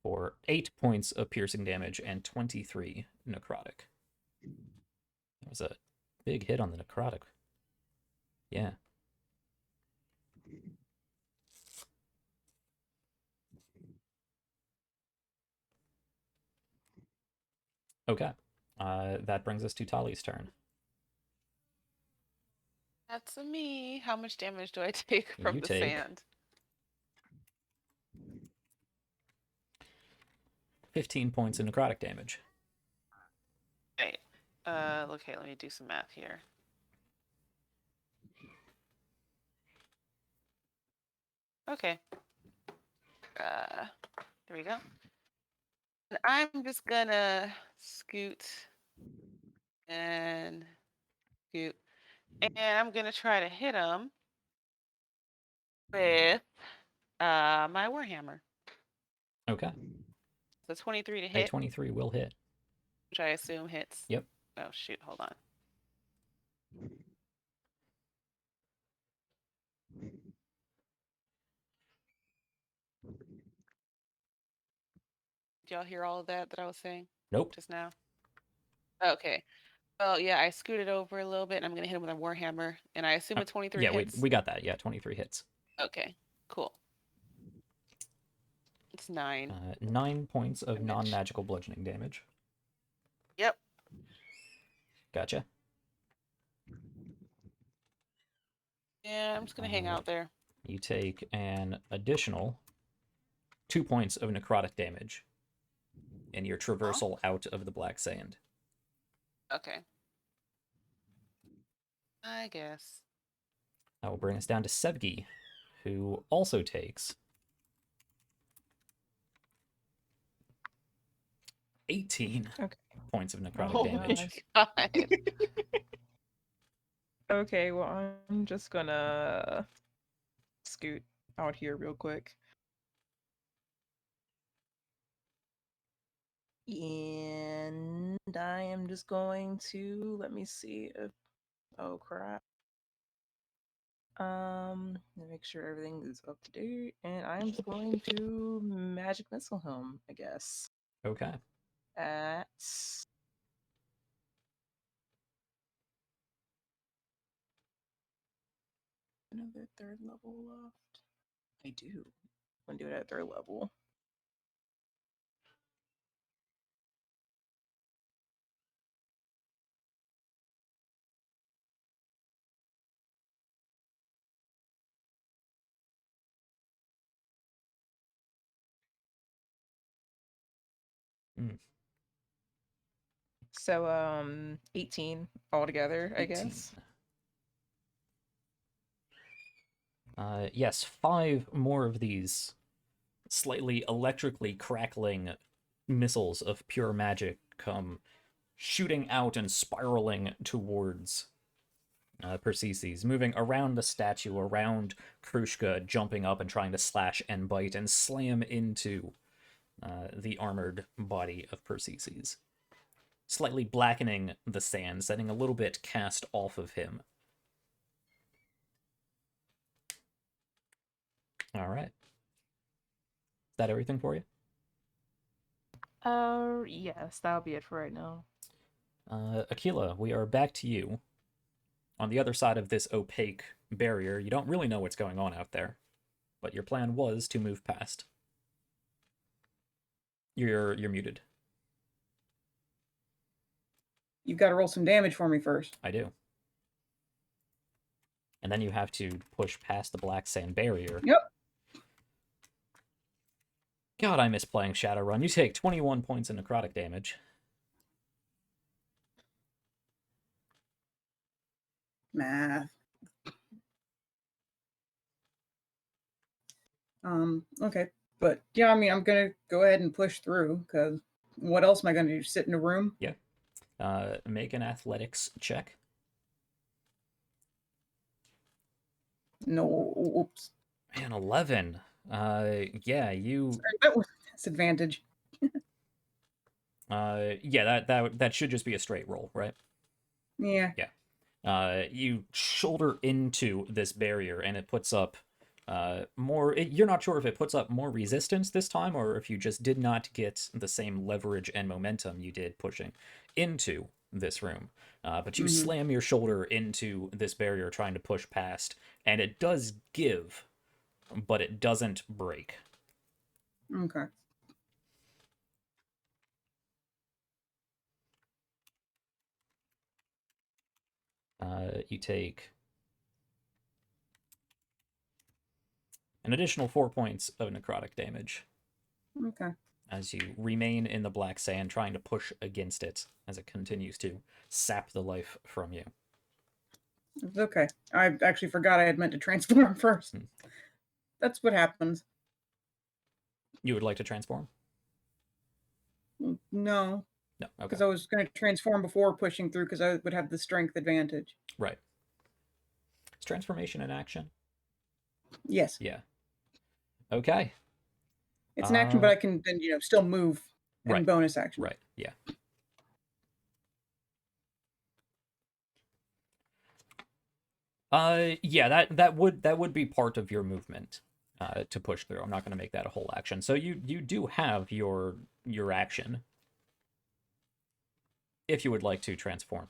for 8 points of piercing damage and 23 necrotic. That was a big hit on the necrotic. Yeah. Okay. That brings us to Tali's turn. That's me. How much damage do I take from You the take sand? 15 points of necrotic damage. Right. Okay, let me do some math here. Okay. There we go. And I'm just gonna scoot and scoot, and I'm gonna try to hit him with my warhammer. Okay. So 23 to A hit, 23 will hit. which I assume hits. Yep. Oh shoot! Hold on. Did y'all hear all of that I was saying Nope. just now? Okay. Oh yeah, I scooted over a little bit, and I'm gonna hit him with a warhammer, and I assume a 23 Yeah, hits. we got that. Yeah, 23 hits. Okay, cool. It's 9. 9 points of Damage. non-magical bludgeoning damage. Yep. Gotcha. Yeah, I'm just gonna hang out there. You take an additional 2 points of necrotic damage in your traversal out of the black sand. Okay. I guess. That will bring us down to Sebgi, who also takes 18 Okay. points of necrotic Oh, damage. gosh. God. Okay, well, I'm just gonna scoot out here real quick. And I am just going to, let me see if, oh crap. Make sure everything is up to date. And I'm just going to magic missile him, I guess. Okay. At another third level left? I do. I'm gonna do it at third level. Mm. So 18 altogether, I 18. guess. Yes, 5 more of these slightly electrically crackling missiles of pure magic come shooting out and spiraling towards Persicus, moving around the statue, around Krushka, jumping up and trying to slash and bite and slam into the armored body of Persicus, slightly blackening the sand, setting a little bit cast off of him. All right. Is that everything for you? Yes, that'll be it for right now. Aquila, we are back to you. On the other side of this opaque barrier, you don't really know what's going on out there, but your plan was to move past. You're muted. You've got to roll some damage for me first. I do. And then you have to push past the black sand barrier. Yep. God, I miss playing Shadowrun. You take 21 points of necrotic damage. Math. Okay. But yeah, I mean, I'm gonna go ahead and push through, because what else am I gonna do? Sit in a room? Yeah. Make an athletics check. No. Oops. Man, 11. Yeah, you... Sorry, that was disadvantage. Yeah, that should just be a straight roll, right? Yeah. You shoulder into this barrier, and it puts up more... You're not sure if it puts up more resistance this time, or if you just did not get the same leverage and momentum you did pushing into this room. But you slam your shoulder into this barrier trying to push past, and it does give, but it doesn't break. Okay. You take an additional 4 points of necrotic damage Okay. as you remain in the black sand, trying to push against it as it continues to sap the life from you. It's okay. I actually forgot I had meant to transform first. That's what happens. You would like to transform? No, No, okay. because I was going to transform before pushing through, because I would have the strength advantage. Right. Is transformation an action? Yes. Yeah. Okay. It's an action, but I can then, still move and Right. bonus action. Right, yeah. Yeah, that would be part of your movement to push through. I'm not going to make that a whole action. So you do have your action if you would like to transform,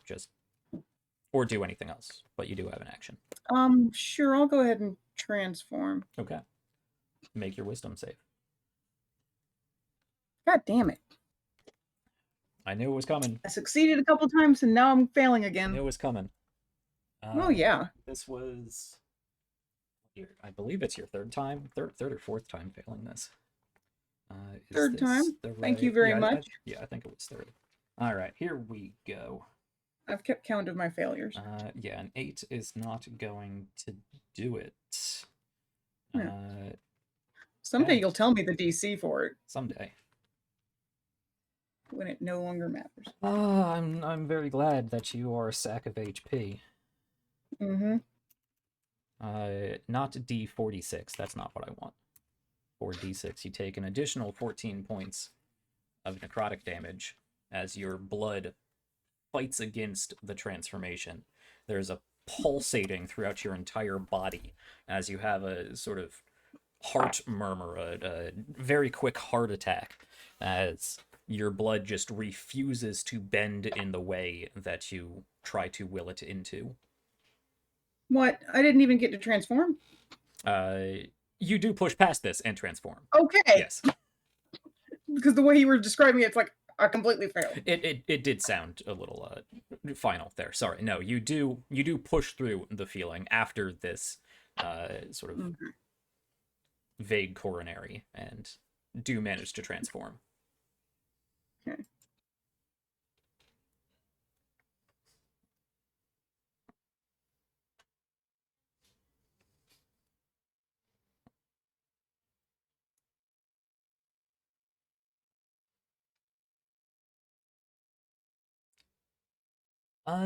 or do anything else, but you do have an action. Sure, I'll go ahead and transform. Okay. Make your wisdom save. God damn it. I knew it was coming. I succeeded a couple times and now I'm failing I again. knew it was coming. Oh yeah. This was, I believe it's your third or fourth time failing this. Is Third this time. the Thank you right- very yeah, much. I think it was third. All right, here we go. I've kept count of my failures. Yeah, an 8 is not going to do it. Yeah. Uh, Someday okay. you'll tell me the DC for it Someday. when it no longer matters. I'm very glad that you are a sack of HP. Mm-hmm. Not D46. That's not what I want. For D6, you take an additional 14 points of necrotic damage as your blood fights against the transformation. There's a pulsating throughout your entire body as you have a sort of heart murmur, a very quick heart attack, as your blood just refuses to bend in the way that you try to will it into. What? I didn't even get to transform. You do push past this and transform. Okay. Yes. Because the way you were describing it, it's like I completely failed. It did sound a little final there. Sorry. No, you do push through the feeling after this sort of vague coronary and do manage to transform. Okay.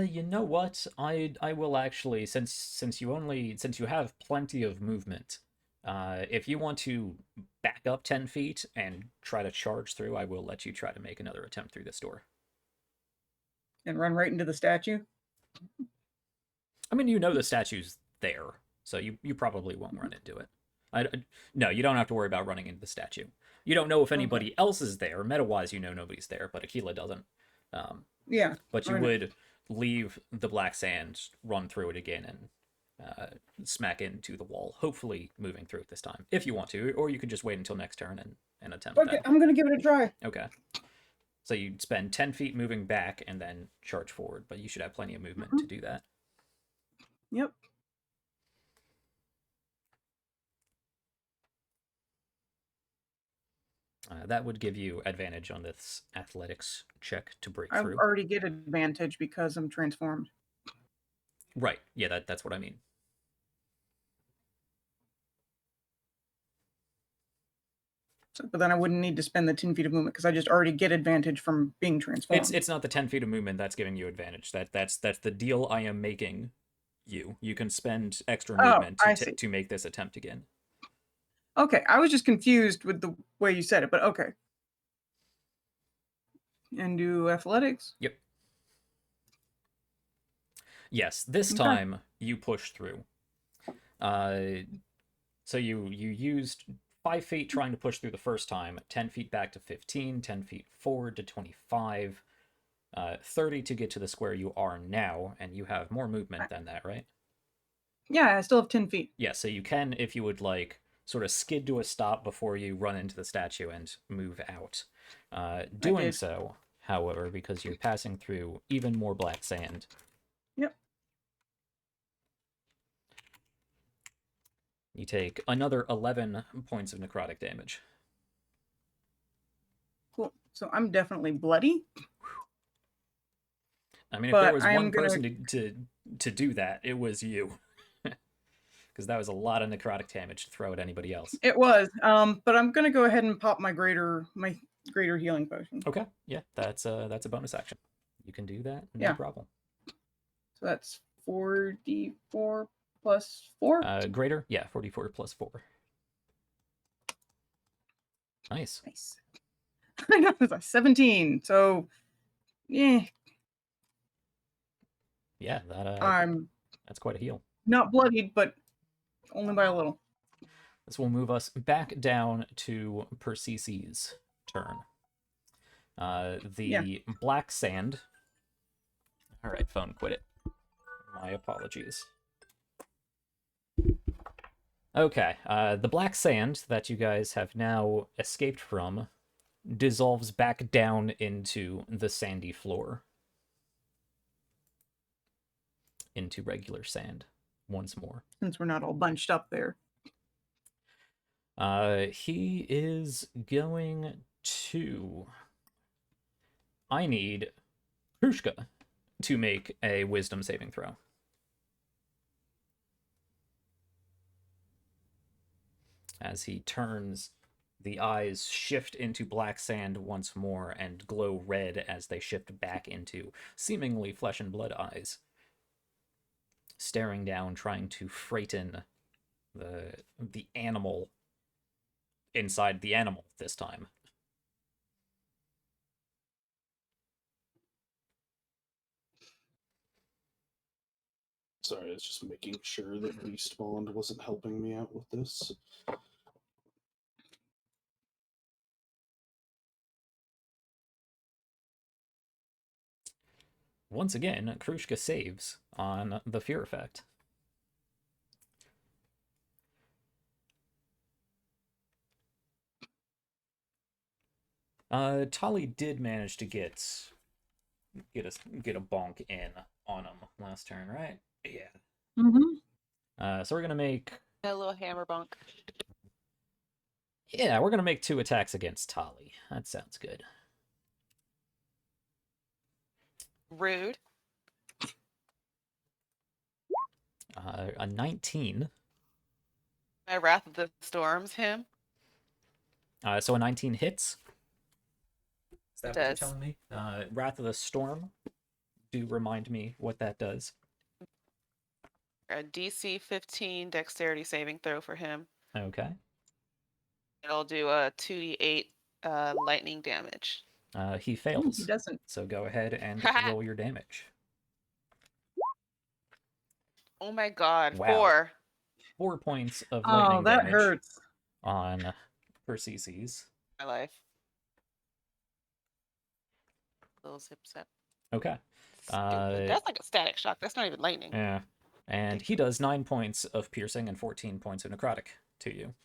You know what? I will actually, since you have plenty of movement, if you want to back up 10 feet and try to charge through, I will let you try to make another attempt through this door. And run right into the statue. I mean, you know the statue's there, so you probably won't run into it. No, you don't have to worry about running into the statue. You don't know if anybody else is there. Meta-wise, you know nobody's there, but Aquila doesn't. Yeah. But you would leave the black sand, run through it again, and smack into the wall, hopefully moving through it this time, if you want to, or you could just wait until next turn and attempt Okay, that. I'm going to give it a try. Okay. So you'd spend 10 feet moving back and then charge forward, but you should have plenty of movement to do that. Yep. That would give you advantage on this athletics check to break I through. already get advantage because I'm transformed. Right. Yeah, that's what I mean. So, but then I wouldn't need to spend the 10 feet of movement because I just already get advantage from being transformed. It's not the 10 feet of movement that's giving you advantage. That's the deal I am making you. You can spend extra movement to make this attempt again. Okay, I was just confused with the way you said it, but okay. And do athletics? Yep. Yes, this time you push through. So you used 5 feet trying to push through the first time, 10 feet back to 15, 10 feet forward to 25, 30 to get to the square you are now, and you have more movement than that, right? Yeah, I still have 10 feet. Yeah, so you can, if you would like, sort of skid to a stop before you run into the statue and move out. Doing so, however, because you're passing through even more black sand. Yep. You take another 11 points of necrotic damage. Cool. So I'm definitely bloody. I mean, if there was one person to do that, it was you. Because that was a lot of necrotic damage to throw at anybody else. It was. But I'm gonna go ahead and pop my greater healing potion. Okay, yeah, that's a bonus action. You can do that, no problem. So that's 4d4 plus 4? Greater? Yeah, 44 plus 4. Nice. Nice. I know, it's like 17, so yeah. Yeah, that's quite a heal. Not bloodied, but only by a little. This will move us back down to Persicus' turn. The black sand. All right, phone, quit it. My apologies. Okay, the black sand that you guys have now escaped from dissolves back down into the sandy floor. Into regular sand once more. Since we're not all bunched up there. He is going to... I need Prushka to make a wisdom saving throw. As he turns, the eyes shift into black sand once more and glow red as they shift back into seemingly flesh and blood eyes. Staring down, trying to frighten the animal inside the animal this time. Sorry, I was just making sure that Beast Bond wasn't helping me out with this. Once again, Krushka saves on the fear effect. Tali did manage to get a bonk in on him last turn, right? Yeah. Mm-hmm. So we're gonna make A little hammer bonk. we're gonna make 2 attacks against Tali. That sounds good. Rude. A 19. My Wrath of the Storms him. So a 19 hits. Is that It what you're does. telling me? Wrath of the Storm. Do remind me what that does. A DC 15 dexterity saving throw for him. Okay. It'll do a 2d8 lightning damage. He He fails. doesn't. So go ahead and roll your damage. Oh my god, Wow. 4. 4 points of Oh, lightning that damage hurts. on Persicus. My life. Little zip zap. Okay. Stupid. That's like a static shock. That's not even lightning. Yeah. And he does 9 points of piercing and 14 points of necrotic to you.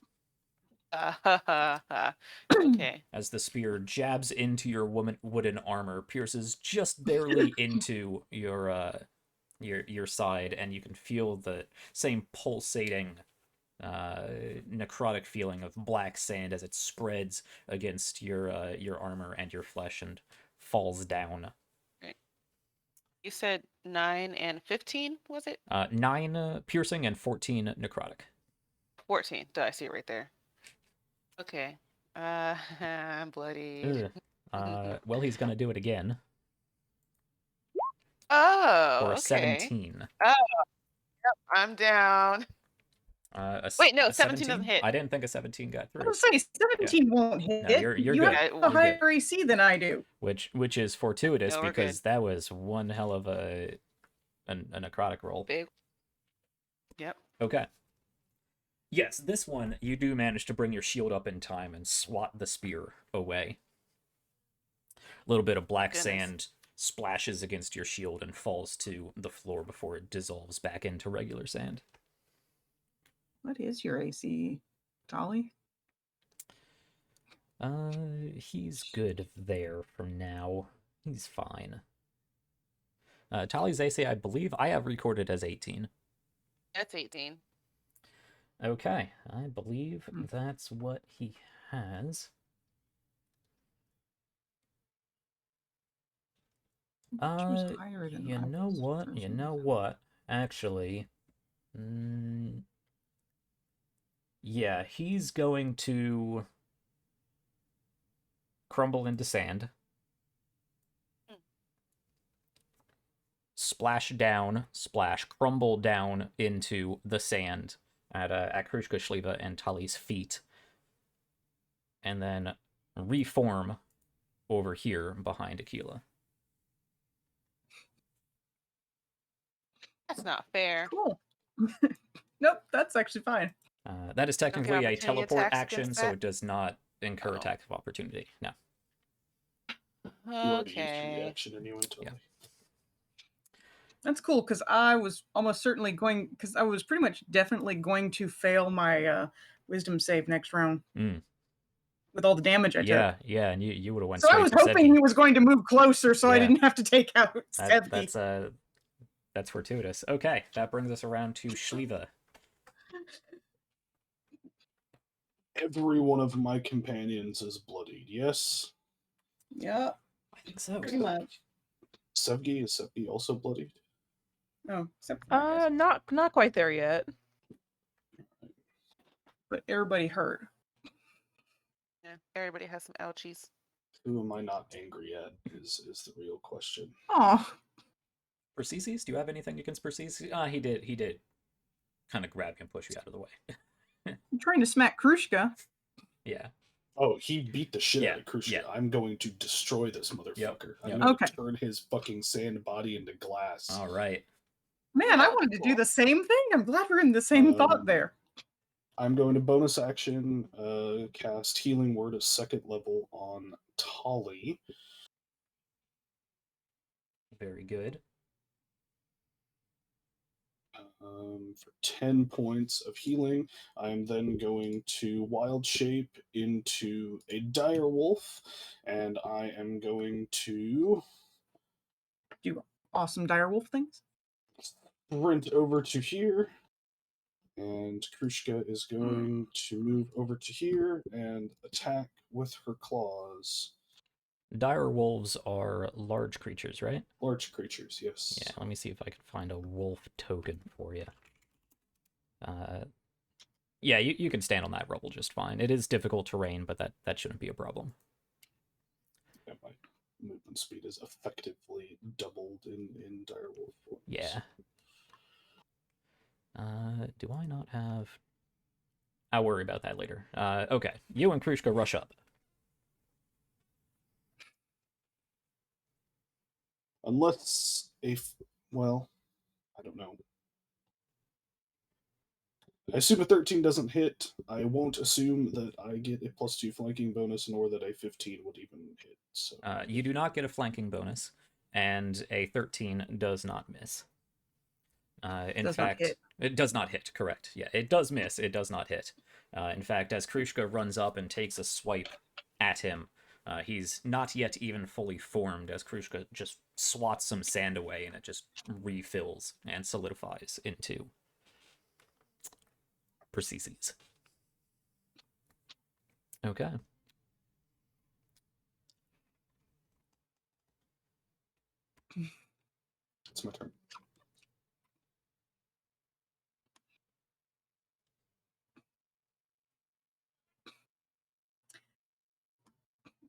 Okay. As the spear jabs into your wooden armor, pierces just barely into your side, and you can feel the same pulsating necrotic feeling of black sand as it spreads against your armor and your flesh and falls down. You said 9 and 15, was it? 9 piercing and 14 necrotic. 14. Duh, I see it right there. Okay. I'm bloodied. Well, he's gonna do it again Oh, for a okay. 17. Oh, yep, I'm down. Wait, no, a 17 doesn't hit. I didn't think a 17 got I through. was going to say 17 won't hit. No, you're you good. have Yeah, a higher AC than I do. Which is fortuitous No, we're because good. that was one hell of a necrotic roll. Big. Yep. Okay. Yes, this one you do manage to bring your shield up in time and swat the spear away. A little bit of black sand splashes against your shield and falls to the floor before it dissolves back into regular sand. What is your AC, Dolly? He's good there for now. He's fine. Tali's AC, I believe I have recorded as 18. That's 18. Okay, I believe that's what he has. Higher than You I know was what? for You some know reason. what? Actually, yeah, he's going to crumble into sand. Splash down, crumble down into the sand at Krushka, Shliva, and Tali's feet. And then reform over here behind Aquila. That's not fair. Cool. Nope, that's actually fine. That is Don't get technically a opportunity teleport attacks action, against so that? it does not incur Oh. attack of opportunity. No. You already used your Okay. reaction anyway, Totally. Yeah. That's cool because I was almost certainly going because I was pretty much definitely going to fail my wisdom save next round with all the damage I took. Yeah, and you would have went So I straight was for hoping Sevgi. he was going to move closer, so I Yeah. didn't have to take out Sevgi. That's fortuitous. Okay, that brings us around to Shliva. Every one of my companions is bloodied, yes? Yeah, I think so. pretty much. Sevgi, is Sevgi also bloodied? Oh, except for I guess. Not quite there yet. But everybody hurt. Yeah, everybody has some ouchies. Who am I not angry at is the real question. Oh, Persicus, do you have anything against Persicus? He did kind of grab you and push you out of the way. I'm trying to smack Krushka. Yeah. Oh, he beat the shit out Yeah, of Krushka. yeah. I'm going to destroy this motherfucker. Yep. I'm going to Okay. turn his fucking sand body into glass. All right. Man, I Yeah, wanted to do cool. the same thing. I'm glad we're in the same thought there. I'm going to bonus action cast Healing Word at 2nd level on Tali. Very good. For 10 points of healing. I'm then going to wild shape into a dire wolf, and I am going to Do awesome direwolf things. sprint over to here, and Krushka is going to move over to here and attack with her claws. Dire wolves are large creatures, right? Large creatures, yes. Yeah, let me see if I can find a wolf token for you. Yeah, you can stand on that rubble just fine. It is difficult terrain, but that shouldn't be a problem. Yeah, my movement speed is effectively doubled in direwolf forms. Yeah. Do I not have... I'll worry about that later. Okay, you and Krushka rush up. Unless well, I don't know. I assume a 13 doesn't hit. I won't assume that I get a +2 flanking bonus, nor that a 15 would even hit. So You do not get a flanking bonus, and a 13 does not miss. In Does not fact, hit. it does not hit, correct. Yeah, it does miss, it does not hit. In fact, as Krushka runs up and takes a swipe at him, he's not yet even fully formed, as Krushka just swats some sand away, and it just refills and solidifies into Persicus. Okay. it's my turn.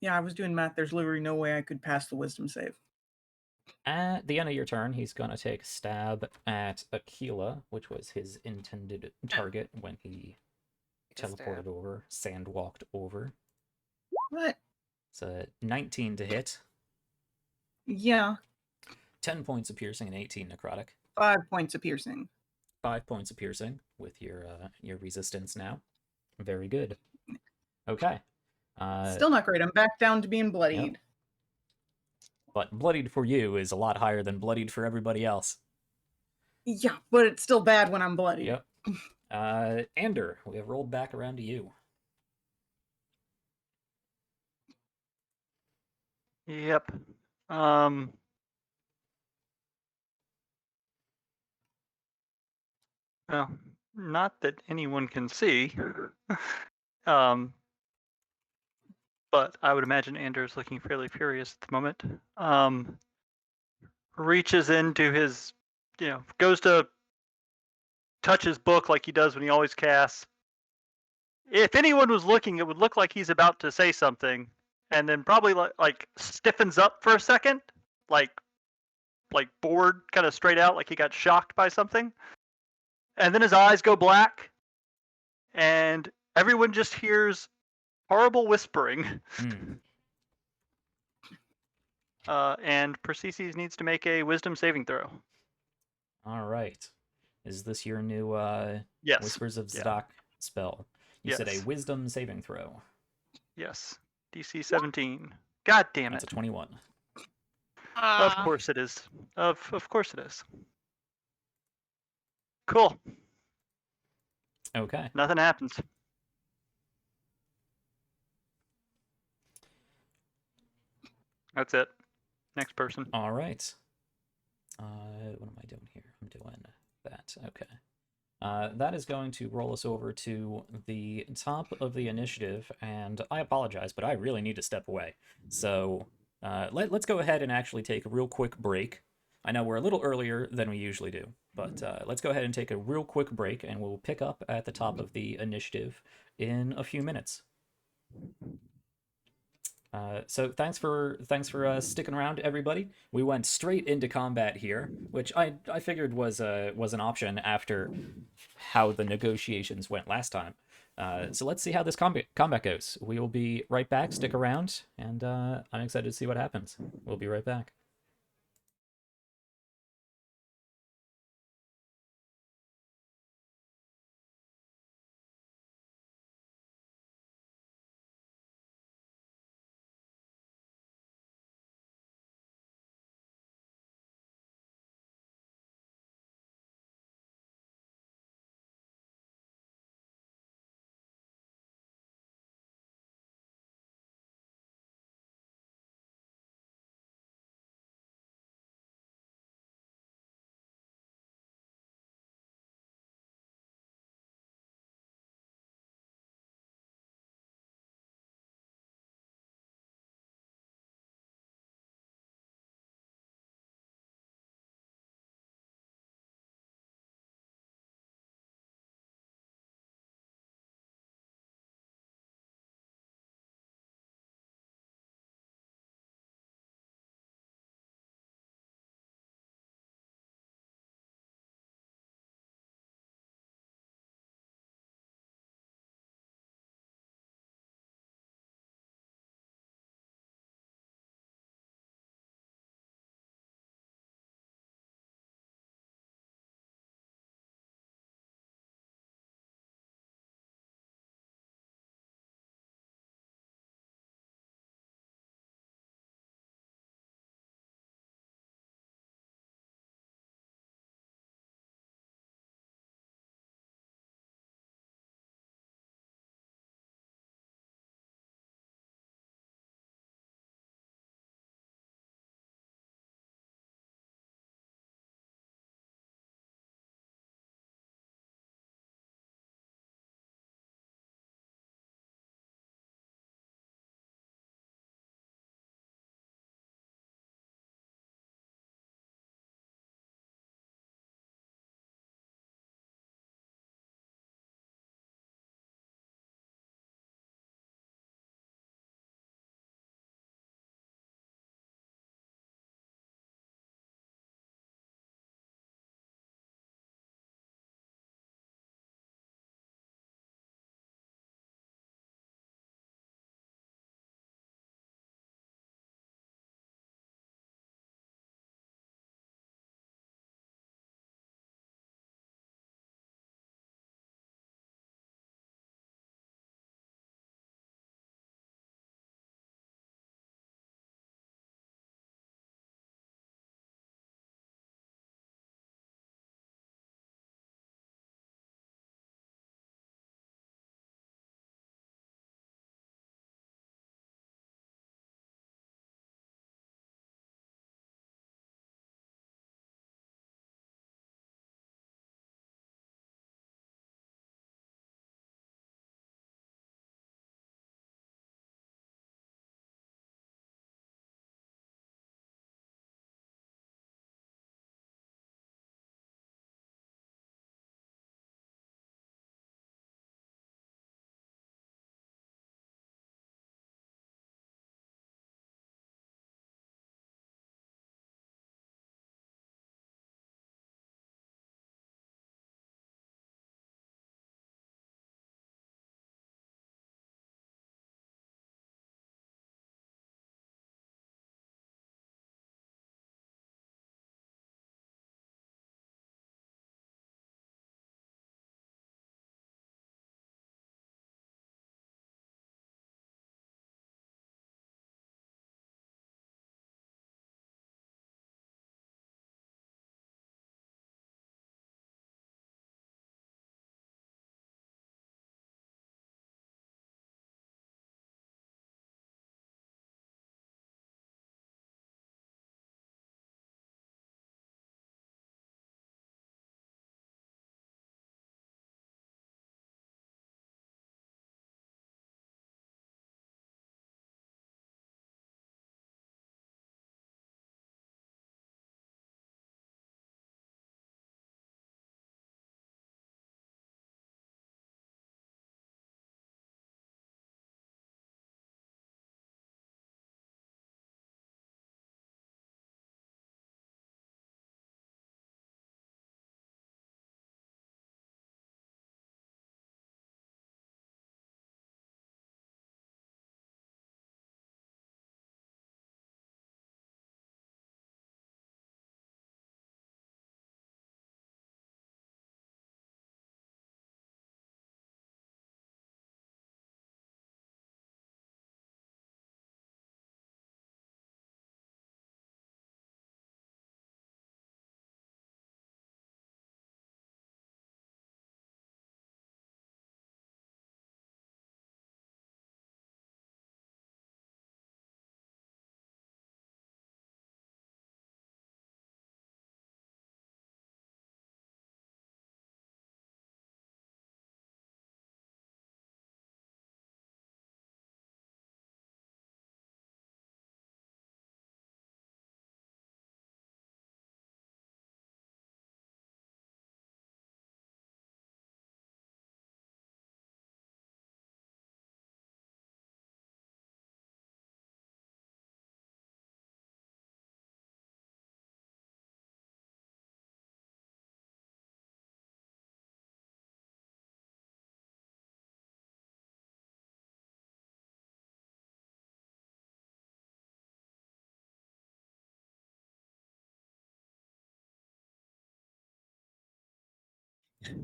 Yeah, I was doing math. There's literally no way I could pass the wisdom save. At the end of your turn, he's going to take a stab at Aquila, which was his intended target when he Take a stab. teleported over, sand walked over. What? It's a 19 to hit, Yeah, 10 points of piercing, and 18 necrotic. 5 points of piercing. 5 points of piercing with your resistance now. Very good. Okay. Still not great. I'm back down to being bloodied. But bloodied for you is a lot higher than bloodied for everybody else. Yeah, but it's still bad when I'm bloodied. Yep. Ander, we have rolled back around to you. Yep. Well, not that anyone can see. But I would imagine Anders looking fairly furious at the moment. Reaches into his, goes to touch his book like he does when he always casts. If anyone was looking, it would look like he's about to say something, and then probably like stiffens up for a second, like bored, kind of straight out, like he got shocked by something, and then his eyes go black, and everyone just hears horrible whispering. Mm. And Persicus needs to make a wisdom saving throw. All right. Is this your new Yes. Whispers of Yeah. Zadok spell? You said a Yes. wisdom saving throw. Yes. DC 17. God damn That's it. a 21. Of course it is. Of course it is. Cool. Okay. Nothing happens. That's it. Next person. All right. What am I doing here? I'm doing that. Okay. That is going to roll us over to the top of the initiative, and I apologize, but I really need to step away. So let's go ahead and actually take a real quick break. I know we're a little earlier than we usually do, but let's go ahead and take a real quick break, and we'll pick up at the top of the initiative in a few minutes. So thanks for sticking around, everybody. We went straight into combat here, which I figured was an option after how the negotiations went last time. So let's see how this combat goes. We will be right back. Stick around, and I'm excited to see what happens. We'll be right back.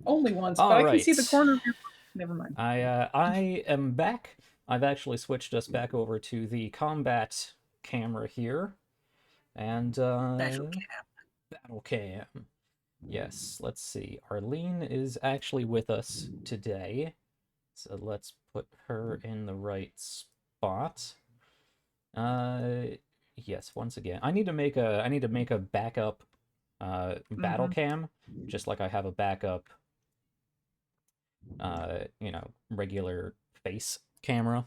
Only once, All but I can see the right. corner of your. Never mind. I am back. I've actually switched us back over to the combat camera here, and battle cam. Yes, let's see. Arlene is actually with us today, so let's put her in the right spot. Yes. Once again, I need to make a backup battle cam, just like I have a backup regular face camera.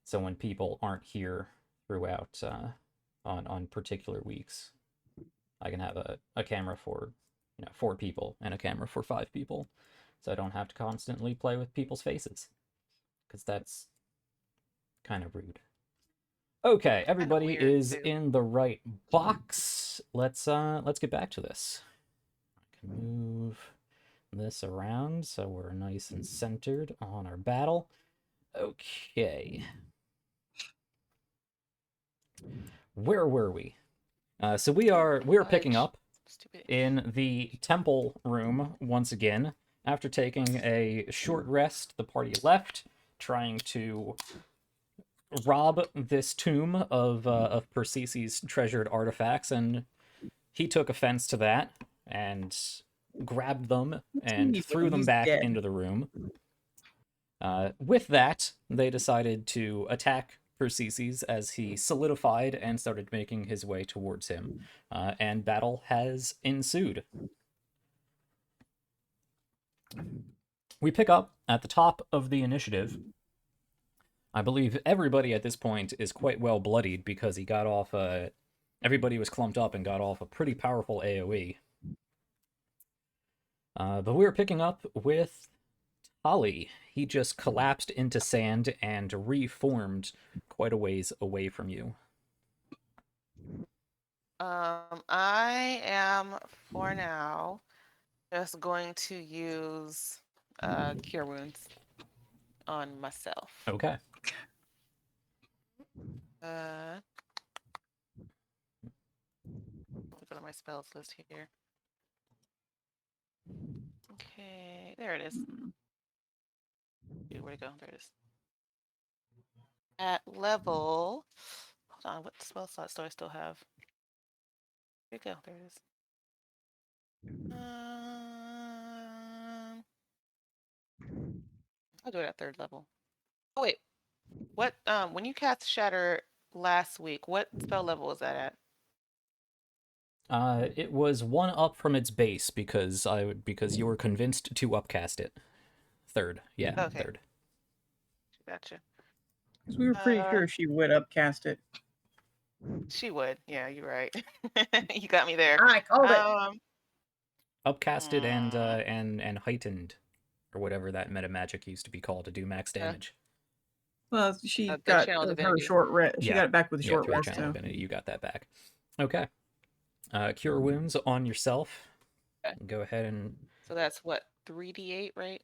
So when people aren't here throughout on particular weeks, I can have a camera for 4 people and a camera for 5 people, so I don't have to constantly play with people's faces, because that's kind of rude. Okay, everybody weird, is too. in the right box. Let's get back to this. I can move this around so we're nice and centered on our battle. Okay. Where were we? So we're picking up Stupid. in the temple room once again. After taking a short rest, the party left, trying to rob this tomb of Persicus' treasured artifacts, and he took offense to that and grabbed them and threw them He's back dead. into the room. With that, they decided to attack Persicus as he solidified and started making his way towards him, and battle has ensued. We pick up at the top of the initiative. I believe everybody at this point is quite well bloodied because he got off everybody was clumped up and got off a pretty powerful AoE. But we're picking up with Holly. He just collapsed into sand and reformed quite a ways away from you. I am for now just going to use cure wounds on myself. Okay. Let me go to my spells list here. Okay, there it is. Dude, where'd it go? There it is. At level, hold on, what spell slots do I still have? Here we go, there it is. I'll do it at 3rd level. Oh wait, what? When you cast Shatter last week, what spell level was that at? It was 1 up from its base because you were convinced to upcast it. 3rd, yeah, Okay. 3rd. Gotcha. Because we were pretty sure she would upcast it. She would. Yeah, you're right. You got me there. I called it. Upcasted and heightened, or whatever that meta magic used to be called to do max damage. Well, she The got channel her divinity. short rest. She Yeah. got it back with a short through rest. channel So divinity, you got that back. Okay. Cure wounds on yourself. Okay. Go ahead and So that's what, 3d8, right?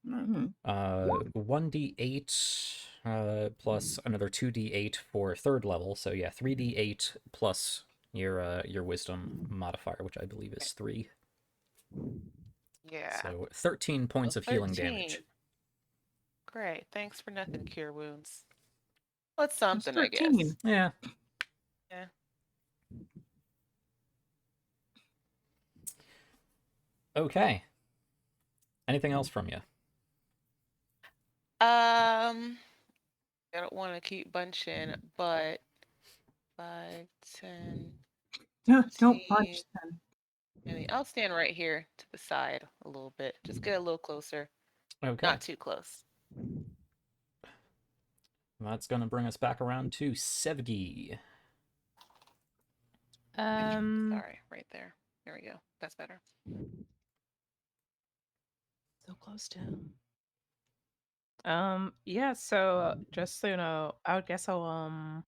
1d8 plus another 2d8 for 3rd level. So yeah, 3d8 plus your wisdom modifier, which I believe is 3. Yeah. So 13 points of healing damage. 13. Great. Thanks for nothing, cure wounds. What's it's something, I guess. 13. Yeah. Yeah. Okay. Anything else from you? I don't want to keep bunching, but 5, 10. Don't punch then. I'll stand right here to the side a little bit. Just get a little closer. Okay. Not too close. That's going to bring us back around to Sevgi. Sorry, right there. There we go. That's better. So close to him. Yeah, so just so you know, I guess I'll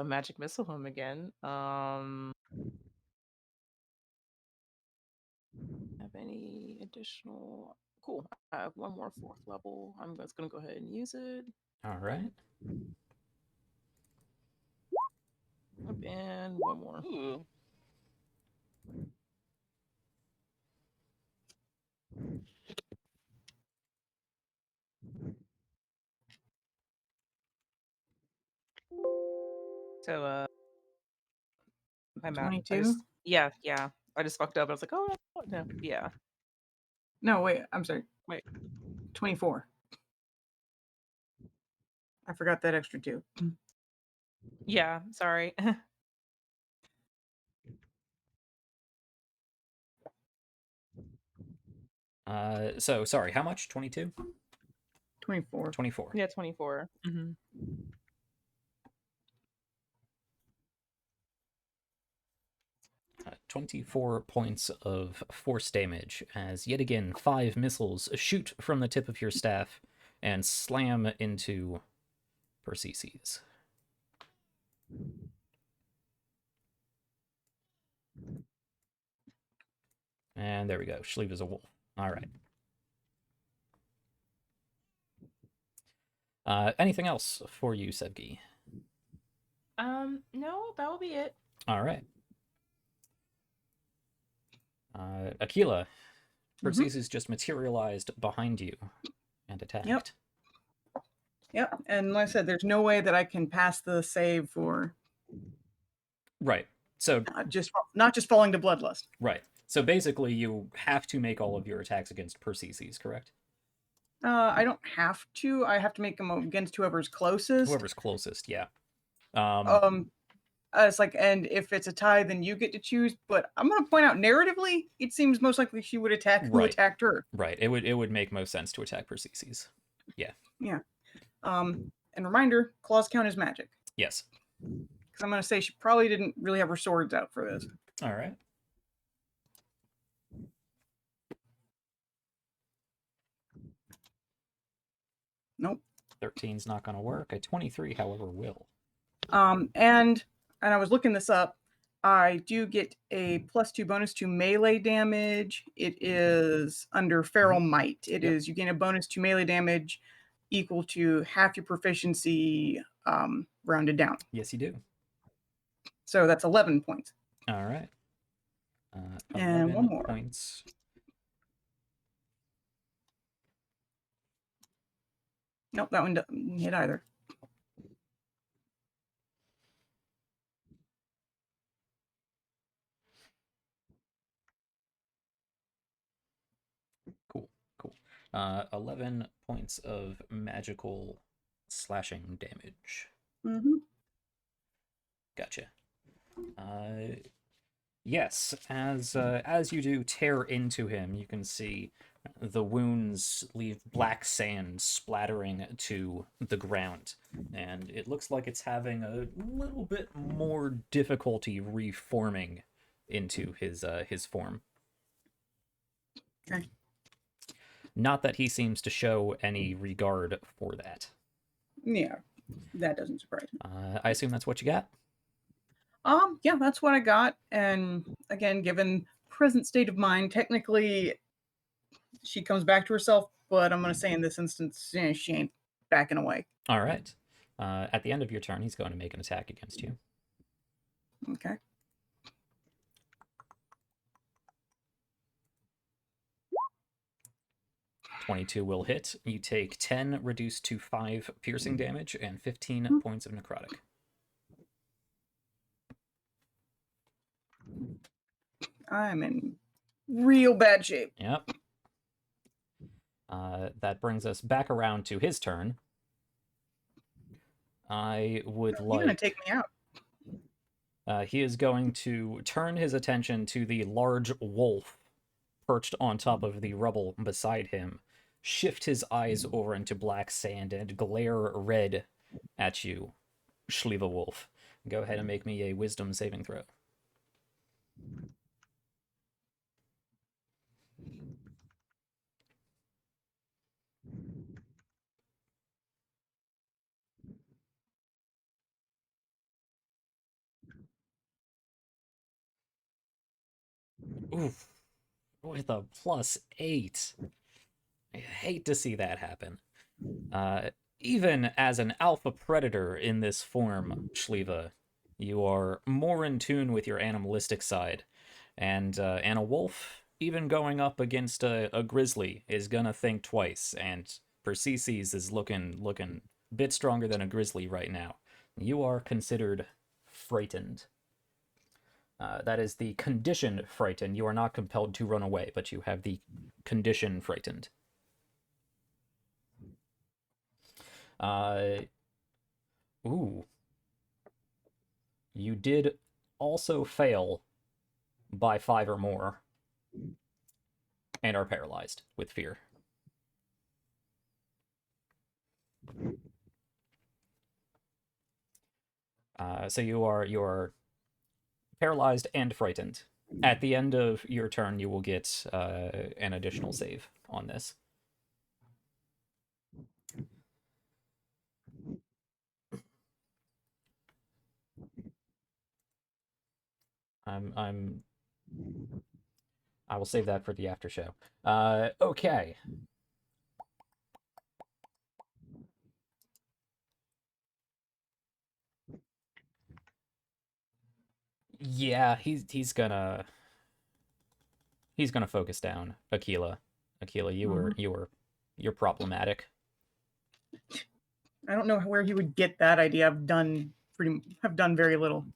magic missile him again. Have any additional? Cool. I have one more 4th level. I'm just gonna go ahead and use it. All right. And one more. Ooh. So my math. 22? Yeah. I just fucked up. I was like, oh no. Yeah. No, wait. I'm sorry. Wait. 24. I forgot that extra 2. Yeah. Sorry. So sorry, how much? 22? 24. 24. Yeah, 24. 24 points of force damage as yet again 5 missiles shoot from the tip of your staff and slam into Persicus. And there we go. Schlieve is a wolf. All right. Anything else for you, Sevgi? No, that will be it. All right. Aquila, Persicus just materialized behind you and attacked. Yep. And like I said, there's no way that I can pass the save for Right. So not just falling to bloodlust. right. So basically, you have to make all of your attacks against Persicus, correct? I don't have to. I have to make them against whoever's closest. Whoever's closest, yeah. It's like, and if it's a tie, then you get to choose. But I'm going to point out, narratively, it seems most likely she would attack who Right. attacked her. Right. It would make most sense to attack Persicus. Yeah. Yeah. And reminder, claws count as magic. Yes. Because I'm going to say she probably didn't really have her swords out for this. All right. Nope. 13's not going to work. A 23, however, will. And I was looking this up. I do get a +2 bonus to melee damage. It is under Feral Might. It is you gain a bonus to melee damage equal to half your proficiency rounded down. Yes, you do. So that's 11 points. All right. And one more. Points. Nope, that one doesn't hit either. Cool. 11 points of magical slashing damage. Gotcha. Yes, as you do tear into him, you can see the wounds leave black sand splattering to the ground, and it looks like it's having a little bit more difficulty reforming into his form. Okay. Not that he seems to show any regard for that. Yeah, that doesn't surprise me. I assume that's what you got? Yeah, that's what I got. And again, given present state of mind, technically she comes back to herself, but I'm going to say in this instance, she ain't backing away. All right. At the end of your turn, he's going to make an attack against you. Okay. .22 will hit. You take 10 reduced to 5 piercing damage and 15 points of necrotic. I'm in real bad shape. Yep. That brings us back around to his turn. I would like... You're going to take me out. He is going to turn his attention to the large wolf perched on top of the rubble beside him, shift his eyes over into black sand, and glare red at you, Schlieve Wolf. Go ahead and make me a wisdom saving throw. Oof. With a +8. I hate to see that happen. Even as an alpha predator in this form, Schlieve, You are more in tune with your animalistic side. And a wolf, even going up against a grizzly, is gonna think twice. And Persicus is looking a bit stronger than a grizzly right now. You are considered frightened. That is the condition frightened. You are not compelled to run away, but you have the condition frightened. Ooh. You did also fail by 5 or more and are paralyzed with fear. So you are paralyzed and frightened. At the end of your turn, you will get an additional save on this. I will save that for the after show. Okay. Yeah, he's gonna focus down Aquila. Aquila, you're problematic. I don't know where he would get that idea. I've done very little.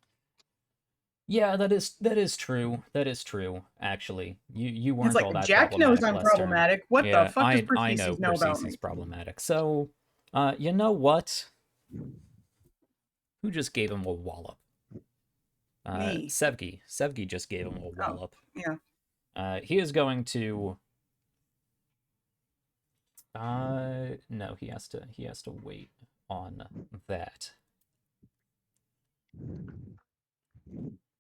Yeah, that is true. That is true. Actually, you weren't It's like all that Jack problematic knows I'm last turn. problematic. What Yeah, the fuck does I know Persicus know about Persicus me? is problematic. So, you know what? Who just gave him a wallop? Me. Sevgi just gave him a wallop. Yeah. He is going to. No, he has to wait on that.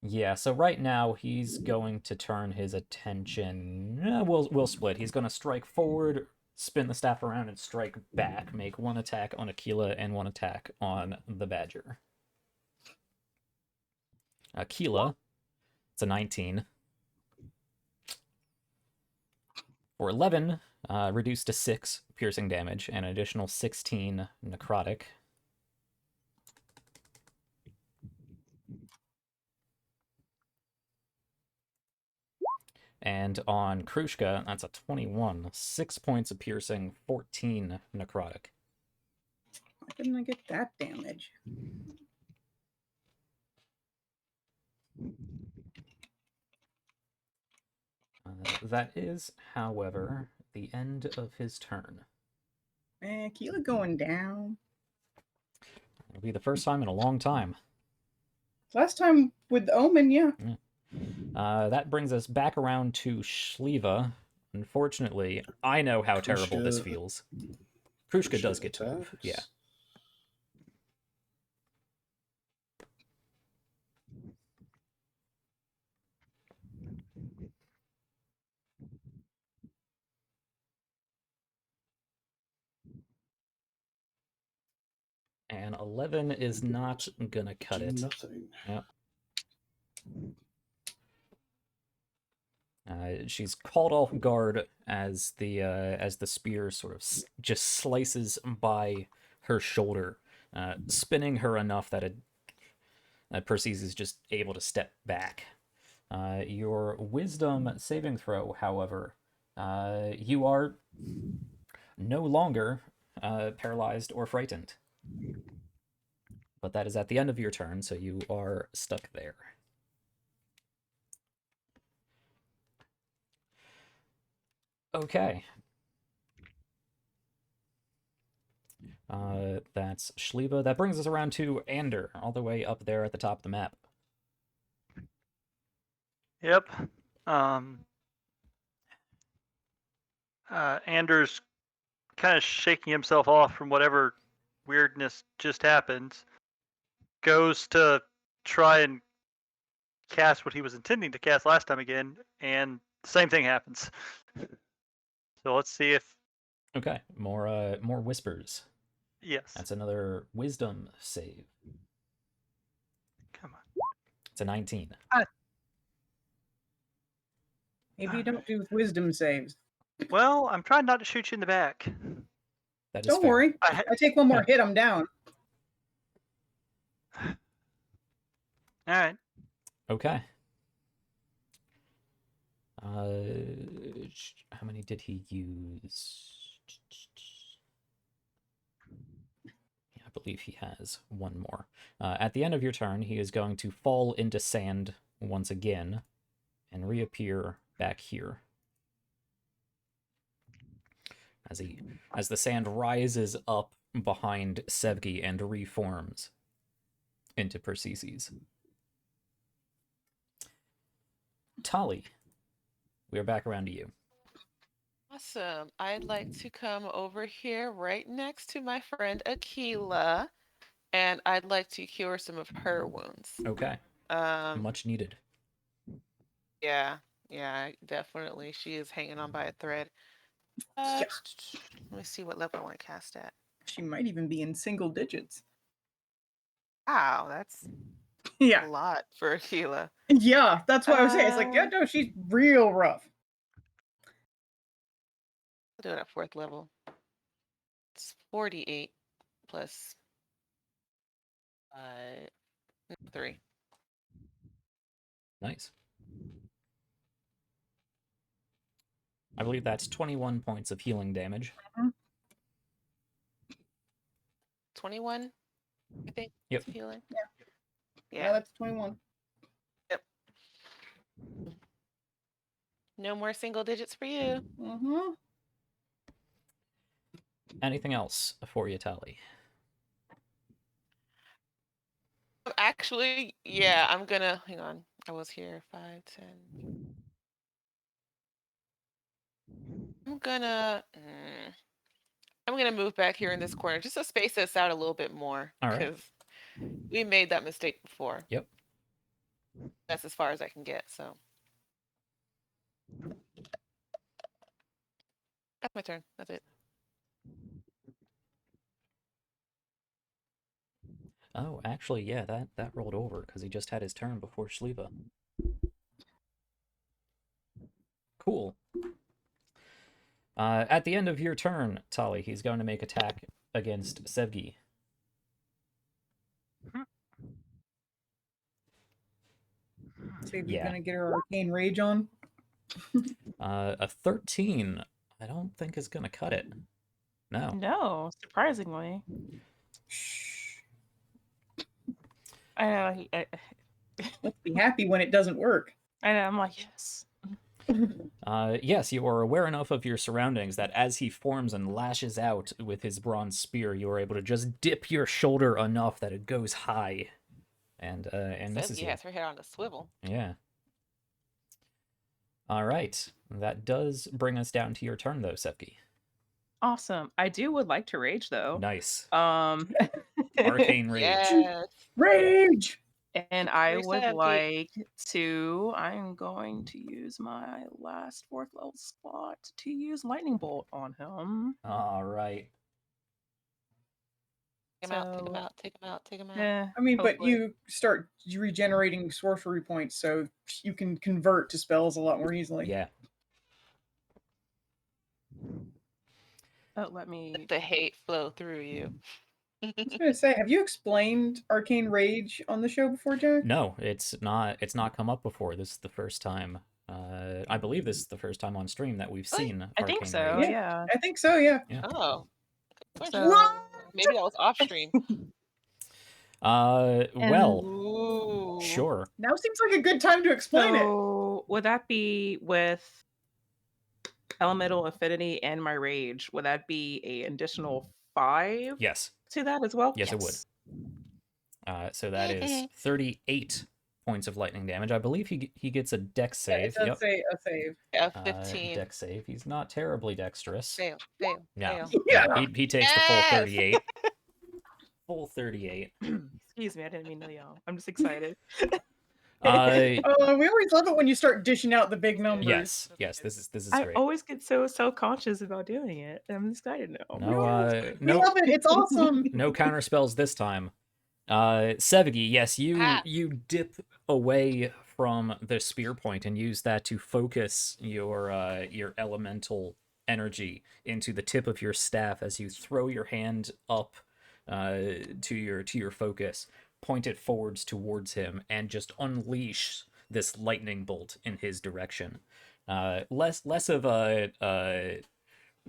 Yeah, so right now he's going to turn his attention. We'll split. He's going to strike forward, spin the staff around, and strike back. Make one attack on Aquila and one attack on the Badger. Aquila, it's a 19. For 11, reduced to 6 piercing damage and an additional 16 necrotic. And on Krushka, that's a 21. 6 points of piercing, 14 necrotic. Why didn't I get that damage? That is, however, the end of his turn. Keela going down. It'll be the first time in a long time. Last time with Omen, yeah. That brings us back around to Shliva. Unfortunately, I know how terrible this feels. Krushka does get to move, yeah. And 11 is not gonna cut it. Nothing. Yep. She's called off guard as the spear sort of just slices by her shoulder, spinning her enough that Perseus is just able to step back. Your wisdom saving throw, however, you are no longer paralyzed or frightened. But that is at the end of your turn, so you are stuck there. Okay. That's Shliva. That brings us around to Ander, all the way up there at the top of the map. Yep. Anders kind of shaking himself off from whatever weirdness just happened. Goes to try and cast what he was intending to cast last time again, and the same thing happens. So let's see if. Okay, more whispers. Yes. That's another wisdom save. Come on. It's a 19. Maybe you don't do wisdom saves. Well, I'm trying not to shoot you in the back. That is Don't fair. worry. I take one more hit, I'm down. All right. Okay. How many did he use? Yeah, I believe he has one more. At the end of your turn, he is going to fall into sand once again and reappear back here. As the sand rises up behind Sevgi and reforms into Persicus. Tali, we are back around to you. Awesome. I'd like to come over here right next to my friend Aquila, and I'd like to cure some of her wounds. Okay. Much needed. Yeah, definitely. She is hanging on by a thread. Yeah. Let me see what level I want to cast at. She might even be in single digits. Wow, that's Yeah. a lot for Aquila. Yeah, that's what I was saying. It's like, yeah, no, she's real rough. I'll do it at 4th level. It's 48 plus 3. Nice. I believe that's 21 points of healing damage. 21, I think. Yep. Healing. Yeah, that's 21. Yep. No more single digits for you. Mm-hmm. Anything else for you, Tali? Actually, yeah, I'm gonna hang on. I was here 5, 10. I'm gonna move back here in this corner just to space us out a little bit more. All right. Because we made that mistake before. Yep. That's as far as I can get, so. That's my turn. That's it. Oh, actually, yeah, that rolled over because he just had his turn before Shliva. Cool. At the end of your turn, Tali, he's going to make attack against Sevgi. So you're Yeah. gonna get her arcane rage on. A 13, I don't think is going to cut it. No. No, surprisingly. I know. Let's be happy when it doesn't work. I know. I'm like, yes. Yes, you are aware enough of your surroundings that as he forms and lashes out with his bronze spear, you are able to just dip your shoulder enough that it goes high and misses Sevgi you. has her head on a swivel. Yeah. All right. That does bring us down to your turn, though, Sevgi. Awesome. I would like to rage though. Nice. Arcane Rage. Yes. Rage! And I Very would sad, like to. I'm going to use my last 4th level slot to use lightning bolt on him. All right. Take him out, take him out, take him out, take him out. Yeah, I mean, but hopefully. you start regenerating sorcery points, so you can convert to spells a lot more easily. Yeah. Oh, let me. Let the hate flow through you. I was gonna say, have you explained arcane rage on the show before, Jack? No, it's not come up before. This is the first time. I believe this is the first time on stream that we've Really? seen I think Arcane so. Rage. Yeah. I think so, yeah. Oh. Good question. So- Maybe I was off stream. Well, Ooh. sure. Now seems like a good time to explain it. So would that be with elemental affinity and my rage? Would that be an additional 5 Yes. to that as well? Yes, it would. So that is 38 points of lightning damage. I believe he gets a dex save. Yeah, it does say a save. Yeah, 15. Dex save. He's not terribly dexterous. Fail. Yeah. Fail. Yeah. He takes the full Yes! 38. Full 38. Excuse me, I didn't mean to yell. I'm just excited. We always love it when you start dishing out the big numbers. Yes. This is I great. always get so self-conscious about doing it. And I'm excited now. We No, love it. It's awesome. no counter spells this time. Sevgi, yes, Ah. you dip away from the spear point and use that to focus your elemental energy into the tip of your staff as you throw your hand up to your focus. point it forwards towards him and just unleash this lightning bolt in his direction. Less of a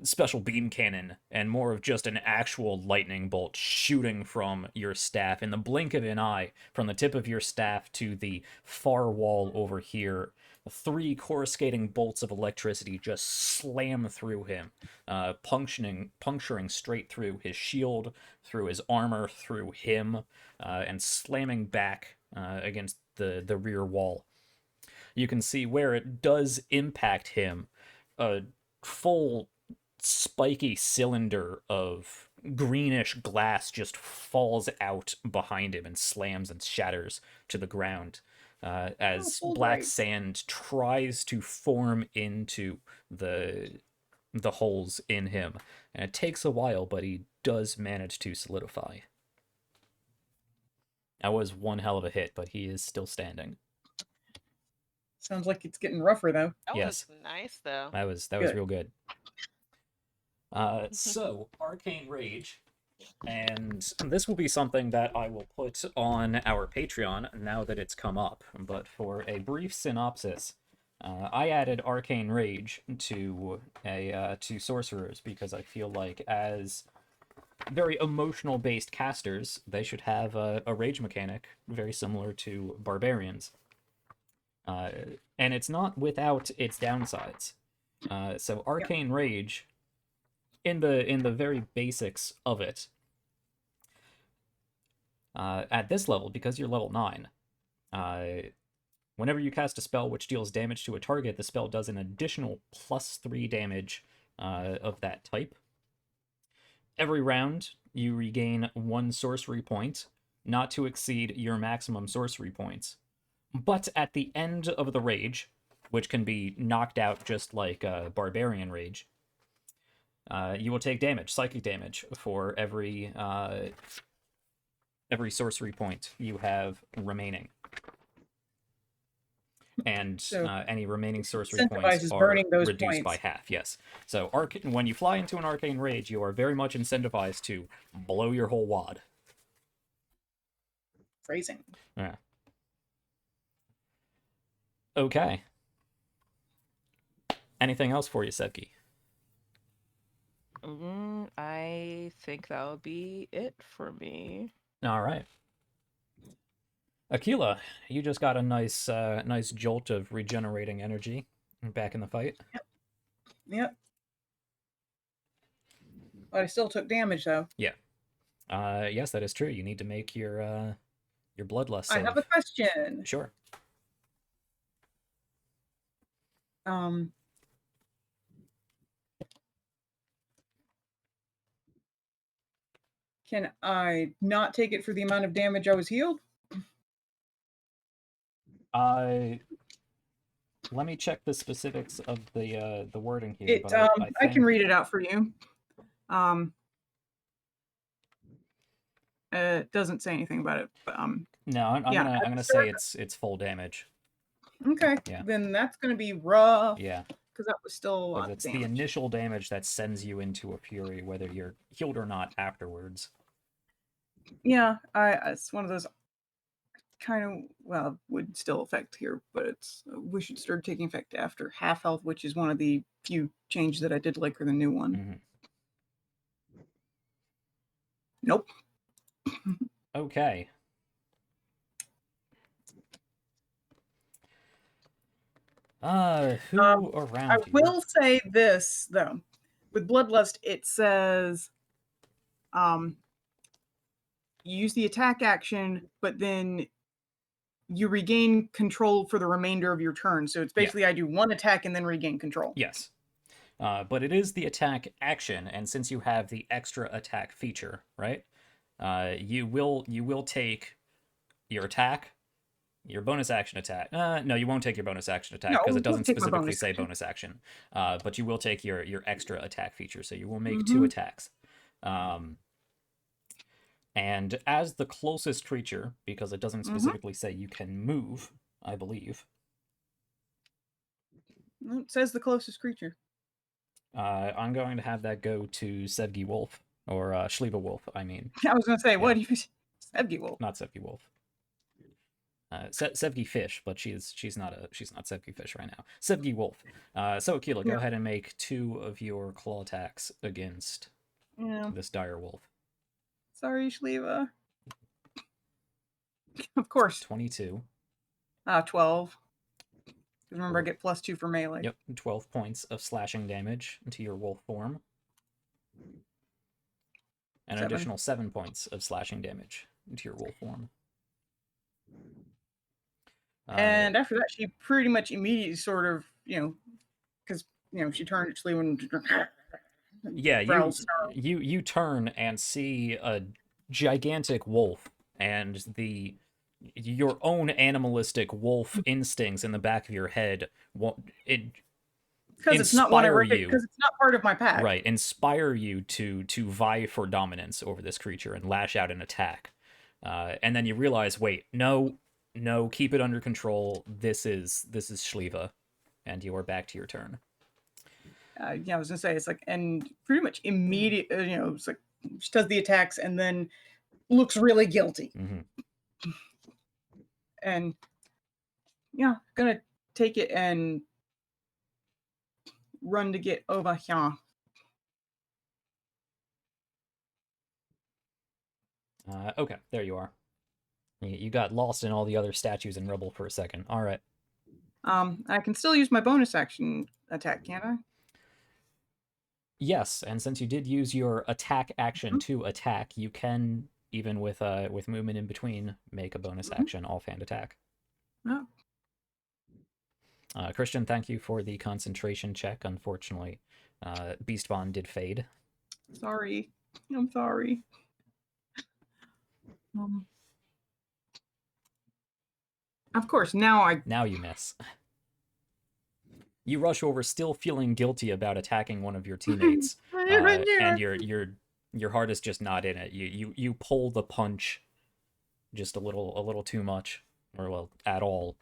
special beam cannon and more of just an actual lightning bolt shooting from your staff in the blink of an eye, from the tip of your staff to the far wall over here. 3 coruscating bolts of electricity just slam through him, puncturing straight through his shield, through his armor, through him, and slamming back against the rear wall. You can see where it does impact him, a full spiky cylinder of greenish glass just falls out behind him and slams and shatters to the ground as black sand tries to form into the holes in him. And it takes a while, but he does manage to solidify. That was one hell of a hit, but he is still standing. Sounds like it's getting rougher though. That Yes. was nice though. That was real good. So, Arcane Rage, and this will be something that I will put on our Patreon now that it's come up, but for a brief synopsis, I added Arcane Rage to sorcerers because I feel like as very emotional-based casters, they should have a rage mechanic very similar to barbarians. And it's not without its downsides. So Arcane Rage, in the very basics of it, at this level, because you're level 9, whenever you cast a spell which deals damage to a target, the spell does an additional +3 damage of that type. Every round, you regain 1 sorcery point, not to exceed your maximum sorcery points. But at the end of the rage, which can be knocked out just like a barbarian rage, you will take damage, psychic damage, for every sorcery point you have remaining. And So any remaining sorcery points incentivizes are burning those reduced by points. half, yes. So when you fly into an Arcane Rage, you are very much incentivized to blow your whole wad. Phrasing. Yeah. Okay. Anything else for you, Sevki? I think that would be it for me. All right. Aquila, you just got a nice jolt of regenerating energy back in the fight. Yep. But I still took damage though. Yeah. Yes, that is true. You need to make your bloodlust I save. have a question. Sure. Can I not take it for the amount of damage I was healed? Let me check the specifics of the wording here. It But I can read it out for you. It doesn't say anything about it, but no, I'm gonna say it's full damage. okay. Yeah. Then that's gonna be rough. Yeah. Because that was still a lot of It's damage. the initial damage that sends you into a fury, whether you're healed or not afterwards. Yeah, it's one of those kind of would still affect here, but it's we should start taking effect after half health, which is one of the few changes that I did like for the new one. Mm-hmm. Nope. Okay. Who around I you? will say this though, with Bloodlust, it says, you use the attack action, but then you regain control for the remainder of your turn. So it's basically I do 1 attack and then regain control. Yes. But it is the attack action, and since you have the extra attack feature, right? You will take your attack, your bonus action attack. No, you won't take your bonus action attack because it doesn't specifically say bonus action. But you will take your extra attack feature, so you will make 2 attacks. And as the closest creature, because it doesn't specifically say you can move, I believe. It says the closest creature. I'm going to have that go to Sevgi Wolf, or Schlieva Wolf, I mean. I was going to say, what? Sevgi wolf. Not Sevgi wolf. Sevgi fish, but she's not Sevgi fish right now. Sevgi wolf. So Akila, go Yeah. ahead and make 2 of your claw attacks against Yeah. this dire wolf. Sorry, Shliva. Of course. 22. 12. Remember, I get +2 for melee. Yep, 12 points of slashing damage into your wolf form. An 7. additional 7 points of slashing damage into your wolf form. And after that, she pretty much immediately sort of, because, she turned at Shliva and yeah, growls, you turn and see a gigantic wolf, and your own animalistic wolf instincts in the back of your head because it's not one I inspire because you. it's not part of my pack. Right, inspire you to vie for dominance over this creature and lash out an attack. And then you realize, wait, no, keep it under control. This is Shliva, and you are back to your turn. Yeah, I was gonna say it's like, and pretty much immediate. It's like she does the attacks and then looks really guilty, and gonna take it and run to get over here. Okay, there you are. You got lost in all the other statues and rubble for a second. All right. I can still use my bonus action attack, can't I? Yes, and since you did use your attack action Mhm. to attack, you can, even with movement in between, make a bonus action offhand attack. Oh. Christian, thank you for the concentration check. Unfortunately, Beast Bond did fade. Sorry. I'm sorry. Of course, now you miss. You rush over, still feeling guilty about attacking one of your teammates, and your heart is just not in it. You pull the punch just a little too much, or well, at all.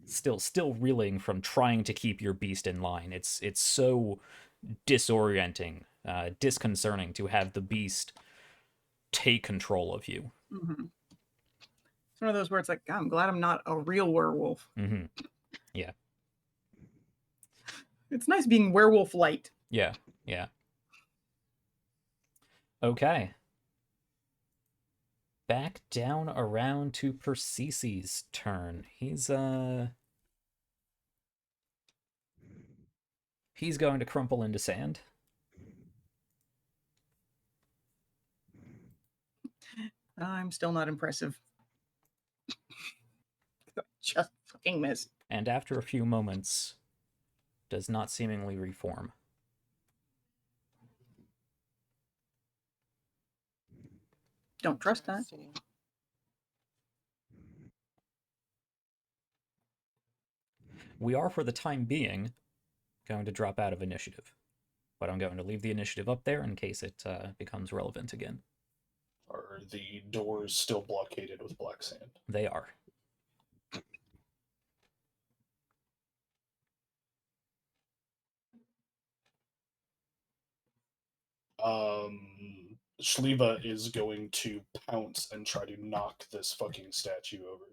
Still reeling from trying to keep your beast in line. It's so disorienting, disconcerting to have the beast take control of you. Mm-hmm. It's one of those where it's like, God, I'm glad I'm not a real werewolf. Mm-hmm. Yeah. It's nice being werewolf light. Yeah. Okay. Back down around to Persicus's turn. He's going to crumple into sand. I'm still not impressive. Just fucking miss. And after a few moments, does not seemingly reform. Don't trust that. We are, for the time being, going to drop out of initiative. But I'm going to leave the initiative up there in case it becomes relevant again. Are the doors still blockaded with black sand? They are. Shliva is going to pounce and try to knock this fucking statue over.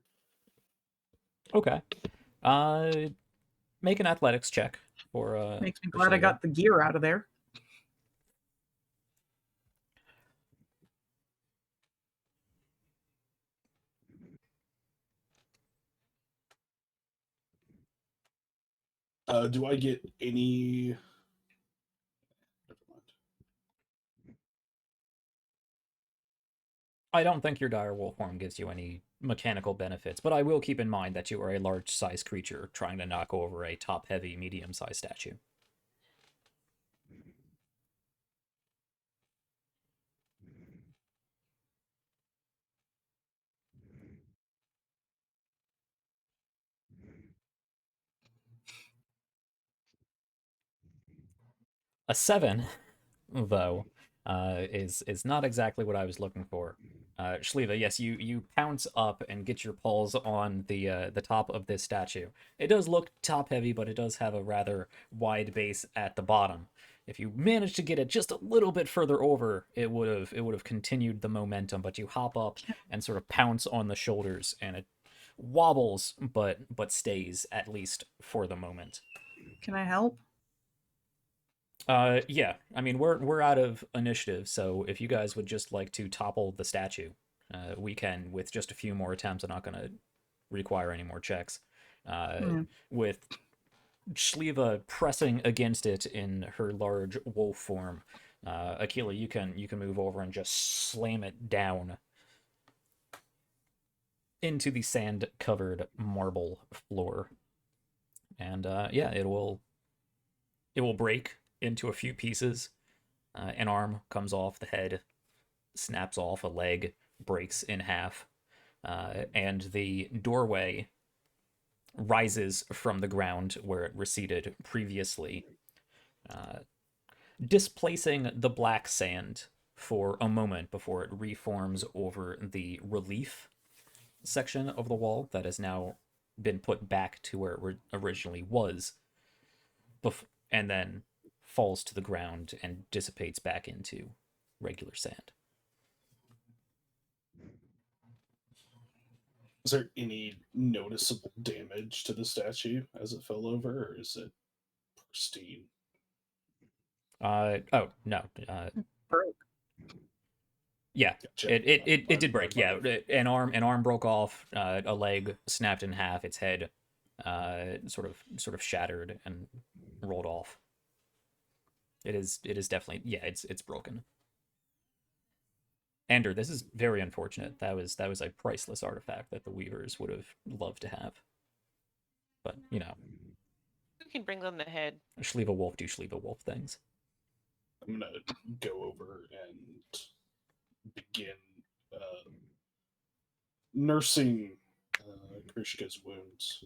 Okay. Make an athletics check for Makes me for glad I Shliva. got the gear out of there. Do I get any... Never mind. I don't think your dire wolf form gives you any mechanical benefits, but I will keep in mind that you are a large-sized creature trying to knock over a top-heavy, medium-sized statue. A 7, though, is not exactly what I was looking for. Shliva, yes, you pounce up and get your paws on the top of this statue. It does look top heavy, but it does have a rather wide base at the bottom. If you managed to get it just a little bit further over, it would have continued the momentum. But you hop up and sort of pounce on the shoulders, and it wobbles, but stays, at least for the moment. Can I help? Yeah. I mean, we're out of initiative, so if you guys would just like to topple the statue, we can with just a few more attempts. I'm not gonna require any more checks. With Shliva pressing against it in her large wolf form, Akila, you can move over and just slam it down into the sand-covered marble floor, and yeah, it will break into a few pieces. An arm comes off the head, snaps off a leg, breaks in half, and the doorway rises from the ground where it receded previously, displacing the black sand for a moment before it reforms over the relief section of the wall that has now been put back to where it originally was, and then falls to the ground and dissipates back into regular sand. Is there any noticeable damage to the statue as it fell over, or is it pristine? Oh no. Broke. Yeah, Gotcha. it did break. Yeah, an arm broke off. A leg snapped in half. Its head, sort of shattered and rolled off. It is definitely, yeah. It's broken. Ander, this is very unfortunate. That was a priceless artifact that the Weavers would have loved to have. But you know, We can bring them the head. Shliva Wolf do Shliva Wolf things. I'm gonna go over and begin nursing Krishka's wounds.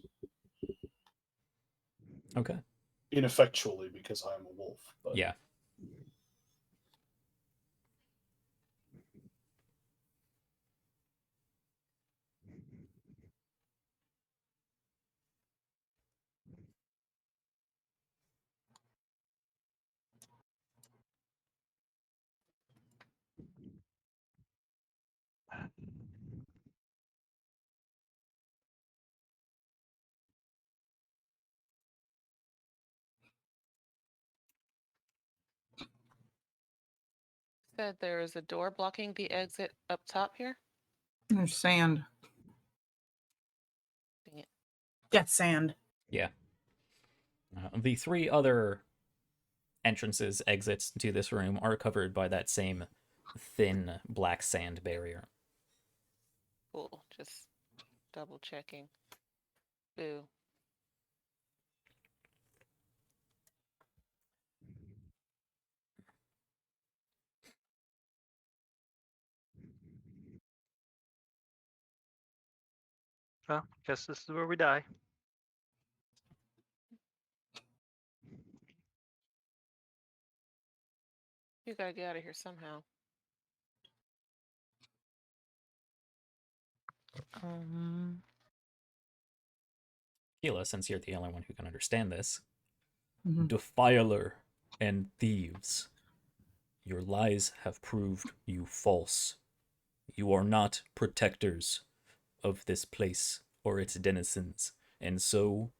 Okay. Ineffectually, because I'm a wolf. But Yeah. Said there is a door blocking the exit up top here. There's sand. Dang it. Yeah, sand. Yeah. The three other entrances, exits to this room are covered by that same thin black sand barrier. Cool. Just double checking. Boo. Well, guess this is where we die. You gotta get out of here somehow. Keela, since you're the only one who can understand this, Mhm. Defiler and Thieves, your lies have proved you false. You are not protectors of this place or its denizens, and so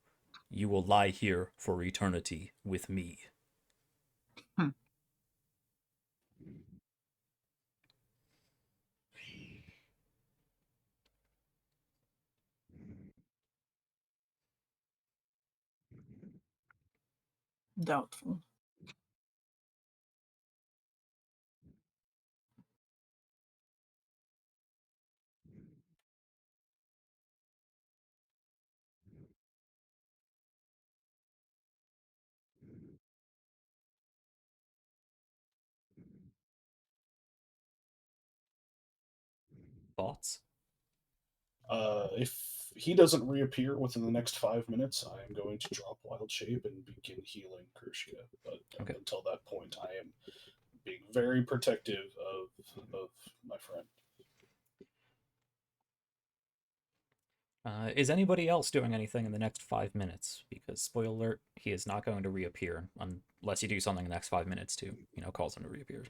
you will lie here for eternity with me. Doubtful. Thoughts? If he doesn't reappear within the next 5 minutes, I am going to drop Wild Shape and begin healing Krishka. But Okay. until that point, I am being very protective of my friend. Is anybody else doing anything in the next 5 minutes? Because, spoiler alert, he is not going to reappear unless you do something in the next 5 minutes to, cause them to reappear.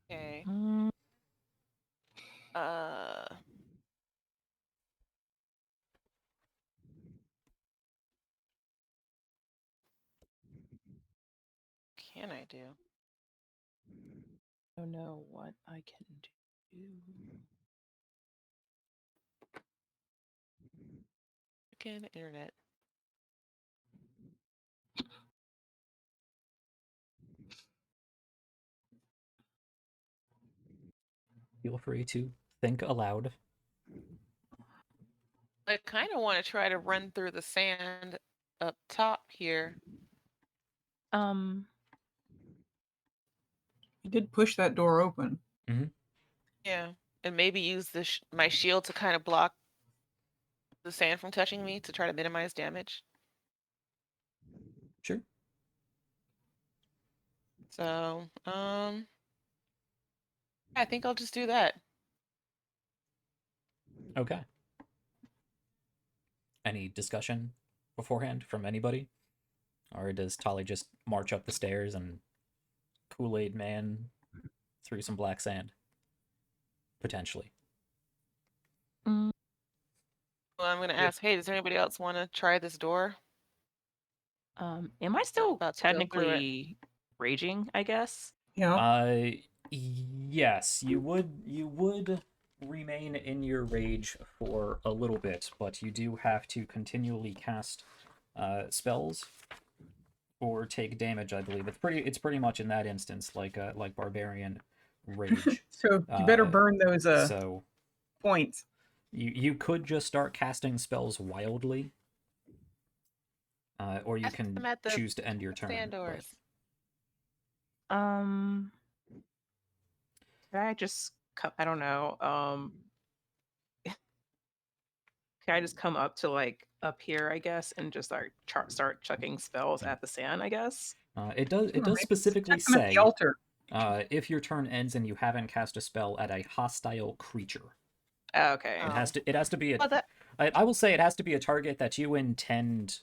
Okay. Mm, Can I do? I don't know what I can do. Again, internet. Feel free to think aloud. I kind of want to try to run through the sand up top here. You did push that door open. Yeah, and maybe use my shield to kind of block the sand from touching me to try to minimize damage. Sure. So, I think I'll just do that. Okay. Any discussion beforehand from anybody? Or does Tolly just march up the stairs and Kool-Aid Man through some black sand? Potentially. Mm, Well, I'm gonna Yeah. ask, hey, does anybody else want to try this door? am I still About to go through it. technically raging, I guess? Yeah. Yes, you would remain in your rage for a little bit, but you do have to continually cast spells or take damage, I believe. It's pretty much in that instance like barbarian rage. So you better burn those So points. you could just start casting spells wildly. Or you Ask can them at the choose to end your turn. sand but- doors. Can I just I don't know. Can I just come up to like up here, I guess, and just start chucking spells at the sand, I guess? It does Maybe specifically check them at say the altar. if your turn ends and you haven't cast a spell at a hostile creature. Okay. It has to be a. Well, that I will say it has to be a target that you intend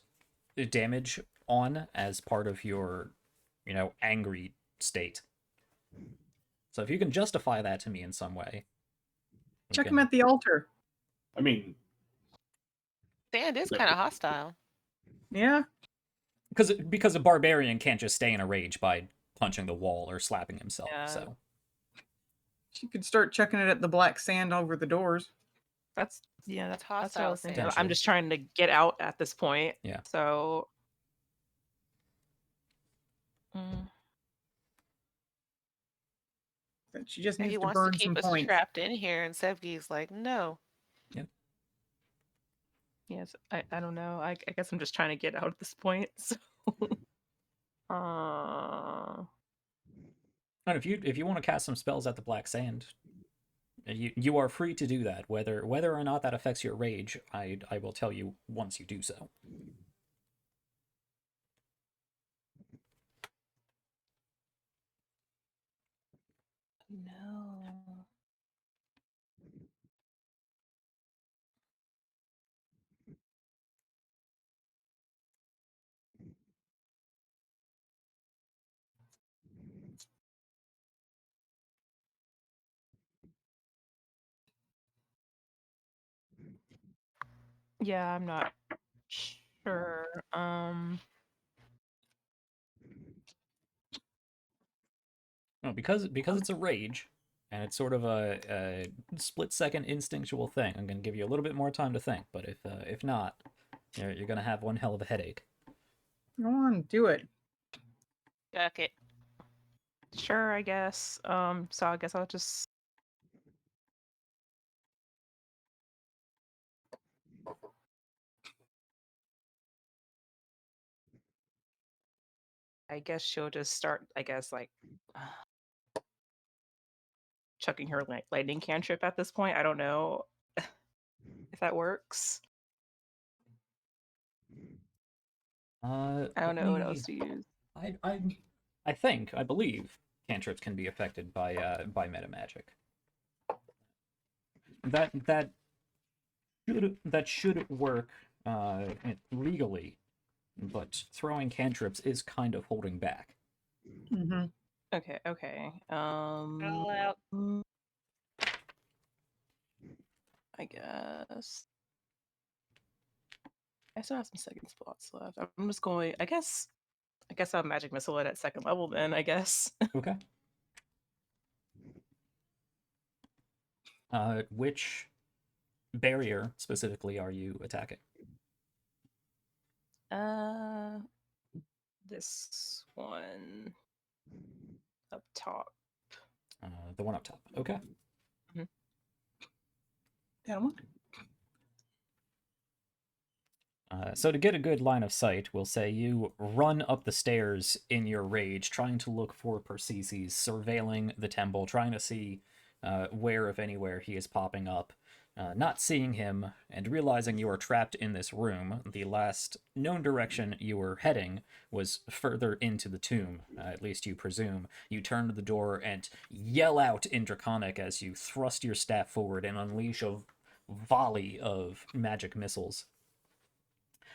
damage on as part of your, angry state. So if you can justify that to me in some way, we Check can- them at the altar. I mean, sand is kind of hostile. Yeah. because a barbarian can't just stay in a rage by punching the wall or slapping himself. Yeah. So You could start checking it at the black sand over the doors. That's It's what I was hostile thinking. sand. I'm just trying to get out at this point. Yeah. So. Mm, But she just And needs he to wants to burn keep some us points. trapped in here, and Sevgi's like, no. yes, I don't know. I guess I'm just trying to get out at this point. So. and if you want to cast some spells at the black sand, you are free to do that. Whether or not that affects your rage, I will tell you once you do so. No. Yeah, I'm not sure. No, because it's a rage, and it's sort of a split-second instinctual thing. I'm gonna give you a little bit more time to think, but if not, you're gonna have one hell of a headache. Go on, do it. Chuck it. Sure, I guess. So I guess I'll just. I guess she'll just start, I guess, like chucking her lightning cantrip at this point. I don't know if that works. I don't know what else to use. I believe cantrips can be affected by meta magic. That should work legally. but throwing cantrips is kind of holding back. Mm-hmm. Okay. All out. I guess. I still have some second slots left. I'm just going. I guess I'll magic missile it at second level then. I guess. Okay. Which barrier specifically are you attacking? This one up top. The one up top. Okay. That one? So to get a good line of sight, we'll say you run up the stairs in your rage, trying to look for Persicus, surveilling the temple, trying to see where, if anywhere, he is popping up. Not seeing him, and realizing you are trapped in this room, the last known direction you were heading was further into the tomb, at least you presume. You turn to the door and yell out in Draconic as you thrust your staff forward and unleash a volley of magic missiles.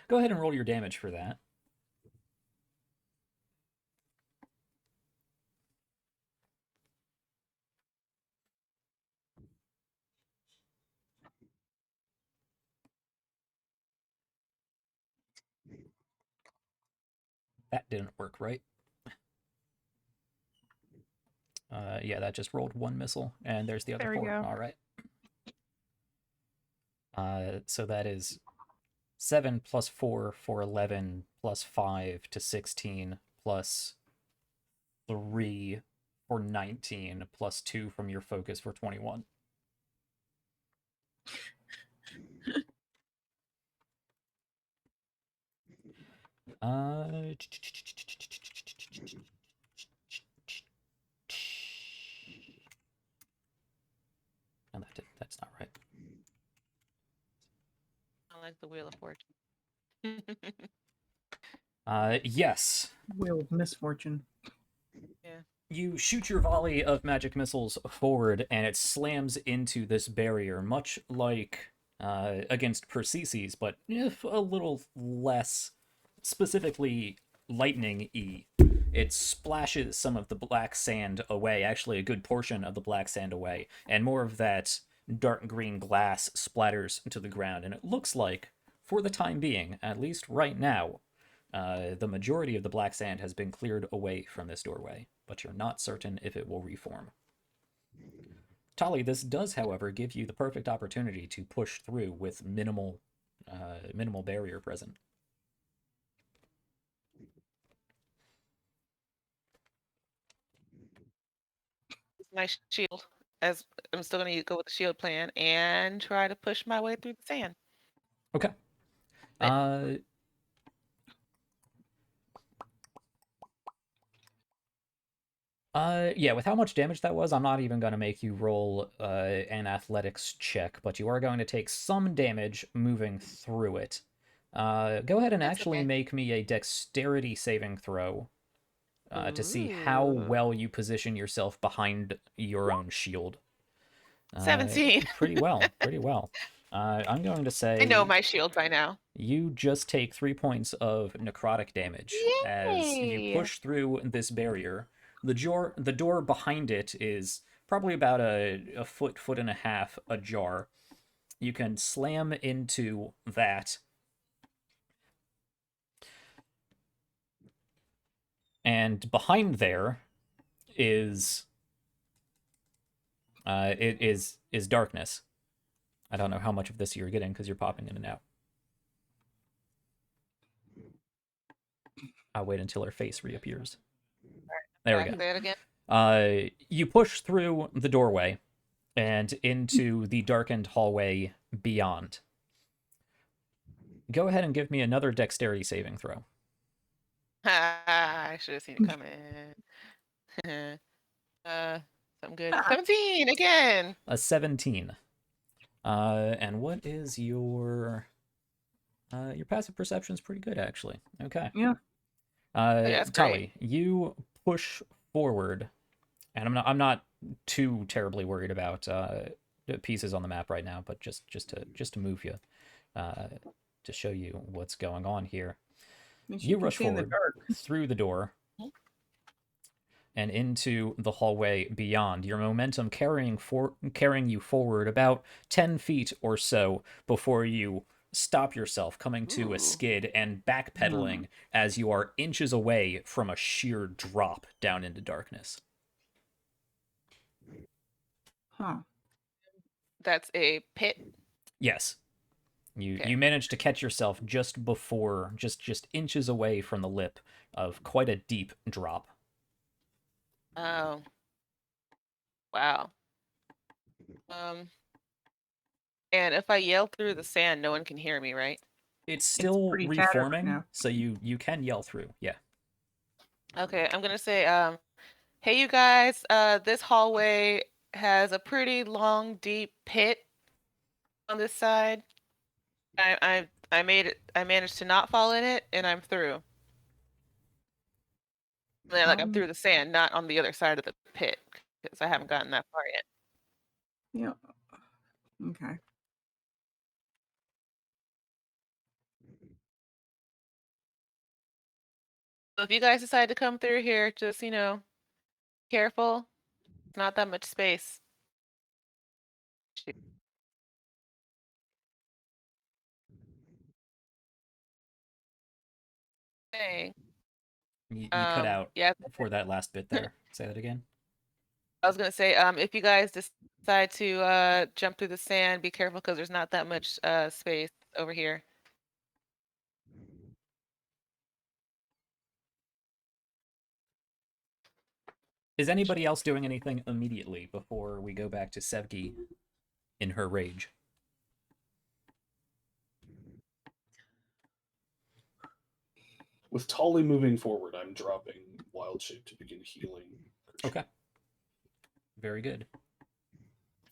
Go ahead and roll your damage for that. That didn't work, right? Yeah, that just rolled one missile, and there's the other There we 4. go. All right. So that is 7 plus 4 for 11 plus 5 to 16 plus 3 for 19 plus 2 from your focus for 21. No, that's not right. I like the Wheel of Fortune. Yes. Wheel of misfortune. Yeah. You shoot your volley of magic missiles forward, and it slams into this barrier, much like against Persicus, but a little less specifically lightning-y. It splashes some of the black sand away, actually a good portion of the black sand away, and more of that dark green glass splatters to the ground. And it looks like, for the time being, at least right now, the majority of the black sand has been cleared away from this doorway, but you're not certain if it will reform. Tali, this does, however, give you the perfect opportunity to push through with minimal barrier present. My shield. As I'm still going to go with the shield plan and try to push my way through the sand. Okay. But- Yeah, with how much damage that was, I'm not even going to make you roll an athletics check, but you are going to take some damage moving through it. Go ahead and That's actually okay. make me a dexterity saving throw to see how Ooh. well you position yourself behind your own shield. 17. Pretty well. I'm going to say... I know my shield by now. You just take 3 points of necrotic damage as you Yay! push through this barrier. The door behind it is probably about a foot and a half ajar. You can slam into that. And behind there is it is darkness. I don't know how much of this you're getting because you're popping in and out. I'll wait until her face reappears. There we go. Say it again. You push through the doorway and into the darkened hallway beyond. Go ahead and give me another dexterity saving throw. I should have seen it coming. Something good. 17 again. A 17. And what is your passive perception's pretty good, actually. Okay. Yeah. that's Tali, you push forward, and I'm not too terribly worried about pieces on the map right now, but just to move you, to show you what's going on here. And she You can rush see in the forward dark. through the door and into the hallway beyond, your momentum carrying you forward about 10 feet or so before you stop yourself, coming to a Ooh. skid and backpedaling as you are inches away from a sheer drop down into darkness. Huh. That's a pit. Yes. You Okay. you managed to catch yourself just before, just inches away from the lip of quite a deep drop. Oh. Wow. Um. And if I yell through the sand, no one can hear me, right? It's still pretty tattered right reforming, now. so you can yell through. Yeah. Okay, I'm gonna say, hey you guys, this hallway has a pretty long, deep pit on this side. I made it. I managed to not fall in it, and I'm through. Like I'm through the sand, not on the other side of the pit, because I haven't gotten that far yet. Yeah. Okay. So if you guys decide to come through here, just careful. Not that much space. Hey. You cut out Yeah, for that last bit there. Say that again. I was gonna say, if you guys decide to jump through the sand, be careful because there's not that much space over here. Is anybody else doing anything immediately before we go back to Sevgi in her rage? With Tolly moving forward, I'm dropping Wild Shape to begin healing. Okay. Very good.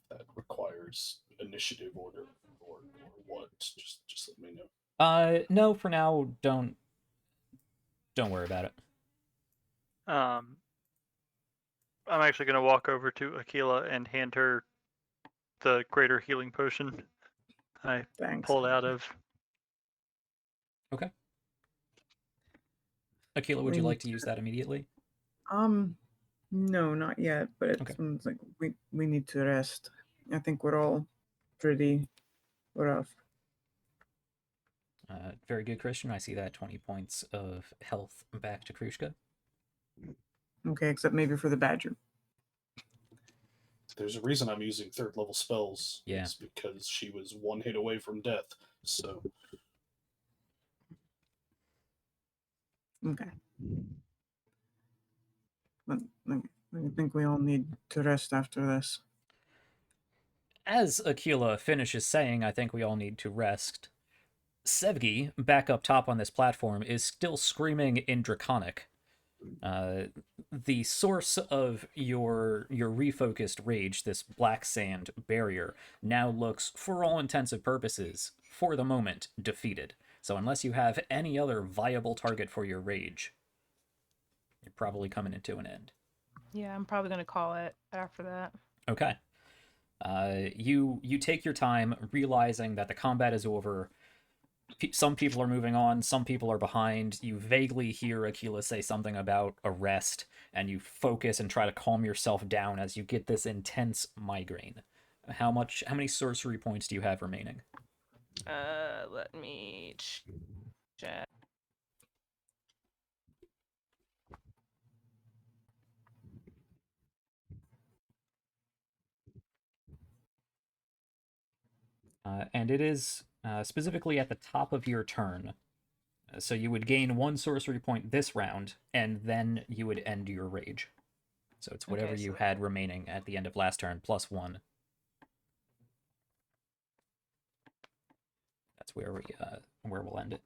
That requires initiative order or what? Just let me know. No, for now, don't worry about it. I'm actually going to walk over to Aquila and hand her the greater healing potion I Thanks. pulled out of. Okay. Aquila, would you like to use that immediately? No, not yet. But it Okay. seems like we need to rest. I think we're all pretty rough. Very good, Christian. I see that 20 points of health back to Krushka. Okay, except maybe for the badger. There's a reason I'm using third level spells. Yeah. It's because she was one hit away from death. So Okay. But I think we all need to rest after this. As Aquila finishes saying, I think we all need to rest, Sevgi, back up top on this platform, is still screaming in Draconic. The source of your refocused rage, this black sand barrier, now looks, for all intents and purposes, for the moment, defeated. So unless you have any other viable target for your rage, you're probably coming into an end. Yeah, I'm probably gonna call it after that. Okay. You take your time, realizing that the combat is over. Some people are moving on, some people are behind. You vaguely hear Aquila say something about a rest, and you focus and try to calm yourself down as you get this intense migraine. How many sorcery points do you have remaining? Let me check. And it is specifically at the top of your turn. So you would gain 1 sorcery point this round, and then you would end your rage. So it's whatever Okay, you so- had remaining at the end of last turn, plus 1. That's where we'll end it.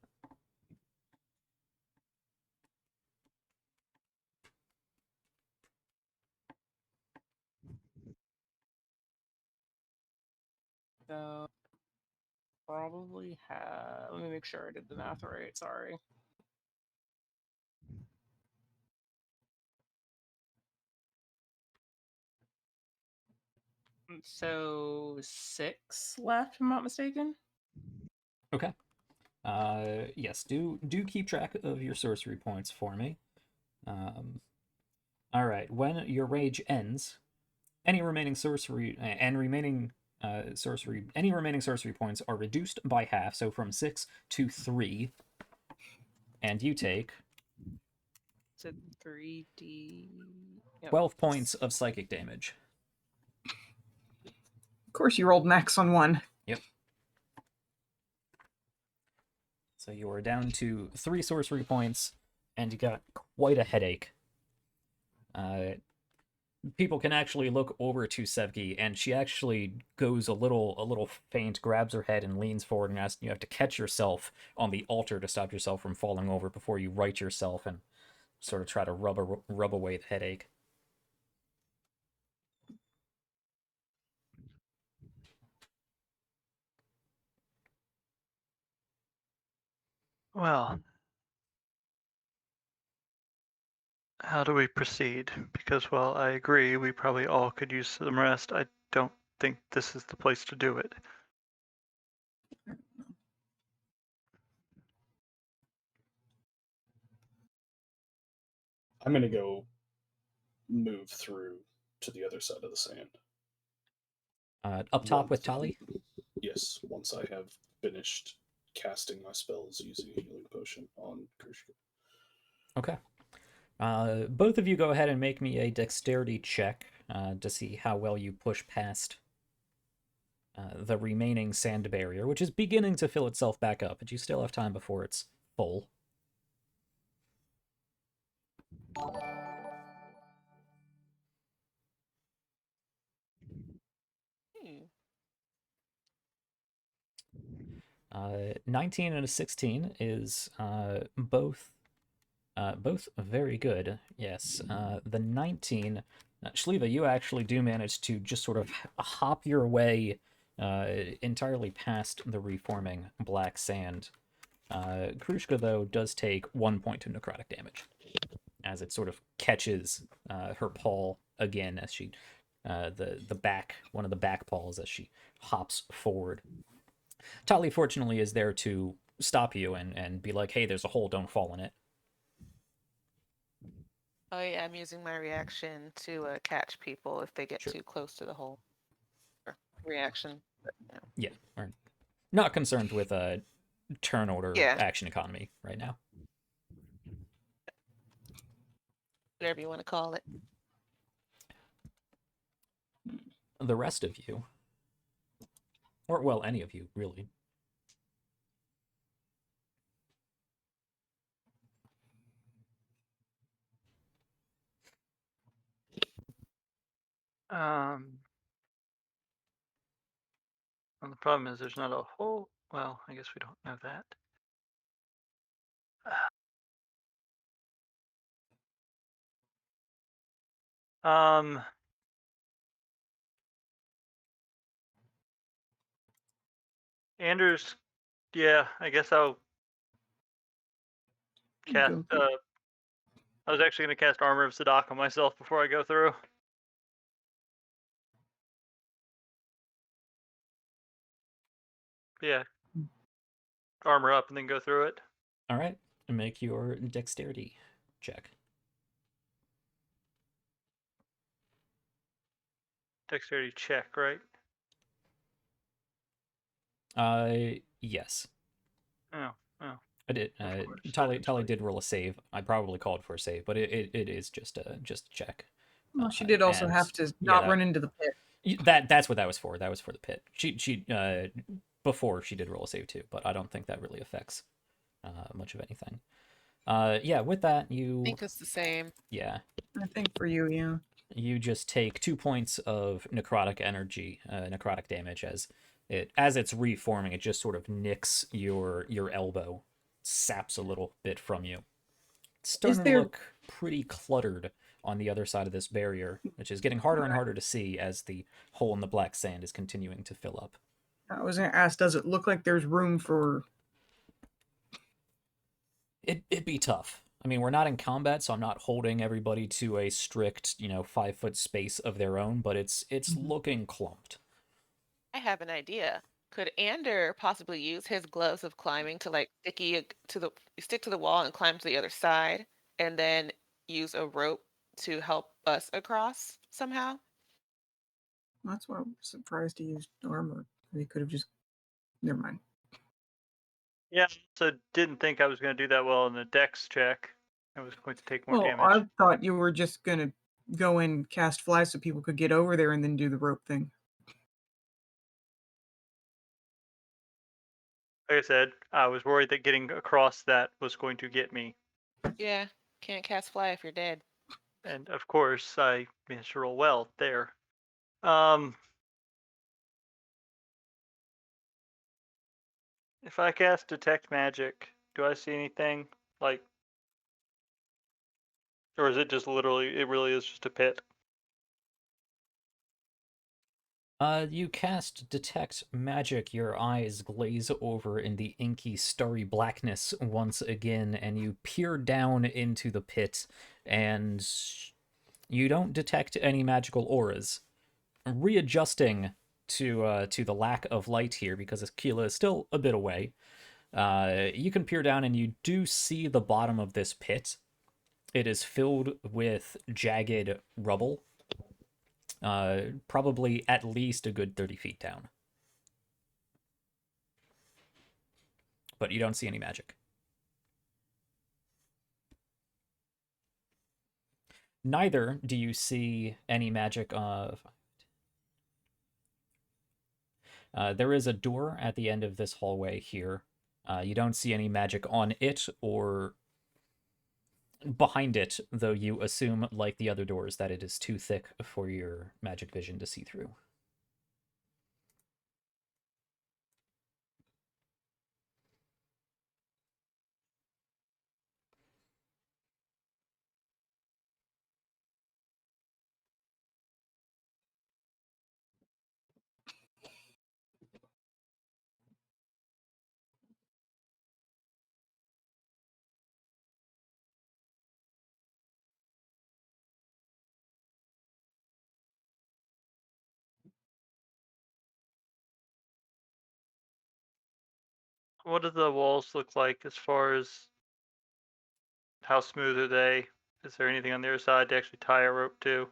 So probably have. Let me make sure I did the math right. Sorry. So 6 left, if I'm not mistaken. Okay. Yes, do keep track of your sorcery points for me. All right. When your rage ends, any remaining sorcery points are reduced by half, so from 6 to 3, and you take Is it 3D? Yep. 12 points of psychic damage. Of course, you rolled max on 1. Yep. So you are down to 3 sorcery points, and you got quite a headache. People can actually look over to Sevgi, and she actually goes a little faint, grabs her head, and leans forward and asks you have to catch yourself on the altar to stop yourself from falling over before you right yourself and sort of try to rub away the headache. Well, how do we proceed? Because while I agree we probably all could use some rest, I don't think this is the place to do it. I'm gonna go move through to the other side of the sand. Up top with Tali? Yes, once I have finished casting my spells using a healing potion on Krushka. Okay. Both of you go ahead and make me a dexterity check to see how well you push past the remaining sand barrier, which is beginning to fill itself back up, but you still have time before it's full. Hmm. 19 and a 16 is both very good. Yes, the 19, Shliva, you actually do manage to just sort of hop your way entirely past the reforming black sand. Krushka, though, does take 1 point of necrotic damage as it sort of catches her paw again as she one of the back paws as she hops forward. Tali, fortunately, is there to stop you and be like, hey, there's a hole, don't fall in it. Oh yeah, I'm using my reaction to catch people if they get Sure. too close to the hole. Reaction. But, Yeah, we're not concerned with a turn order Yeah. action economy right now. whatever you want to call it. The rest of you, or well, any of you, really. Well, the problem is there's not a hole. Well, I guess we don't know that. Anders, yeah, I guess I'll cast. I was actually going to cast Armor of Sadak on myself before I go through. Yeah. Armor up and then go through it. All right, make your dexterity check. Dexterity check, right? Yes. Oh. I did. Of course, Tali did roll a save. I probably called for a save, but it is just a check. Well, she did also and have to yeah, not run into the pit. That's what that was for. That was for the pit. She before she did roll a save too, but I don't think that really affects much of anything. Yeah, with that you I think it's the same. yeah. I think for you, yeah. You just take 2 points of necrotic energy, necrotic damage as it's reforming. It just sort of nicks your elbow, saps a little bit from you. It's starting to look pretty cluttered on the other side of this barrier, which is getting harder and harder to see as the hole in the black sand is continuing to fill up. I was going to ask, does it look like there's room for... It'd be tough. I mean, we're not in combat, so I'm not holding everybody to a strict, 5-foot space of their own, but it's looking clumped. I have an idea. Could Ander possibly use his gloves of climbing to like stick to the wall and climb to the other side, and then use a rope to help us across somehow? That's why I'm surprised he used armor. He could have just. Never mind. Yeah, so didn't think I was going to do that well in the dex check. I was going to take more Well, damage. I thought you were just gonna go and cast fly so people could get over there and then do the rope thing. Like I said, I was worried that getting across that was going to get me. Yeah, can't cast fly if you're dead. And of course, I managed to roll well there. If I cast Detect Magic, do I see anything? Like, or is it just literally, it really is just a pit? You cast Detect Magic, your eyes glaze over in the inky, starry blackness once again, and you peer down into the pit, and you don't detect any magical auras. Readjusting to the lack of light here, because Aquila is still a bit away, you can peer down and you do see the bottom of this pit. It is filled with jagged rubble, probably at least a good 30 feet down. But you don't see any magic. Neither do you see any magic of... there is a door at the end of this hallway here. You don't see any magic on it or behind it, though you assume, like the other doors, that it is too thick for your magic vision to see through. What do the walls look like as far as how smooth are they? Is there anything on the other side to actually tie a rope to?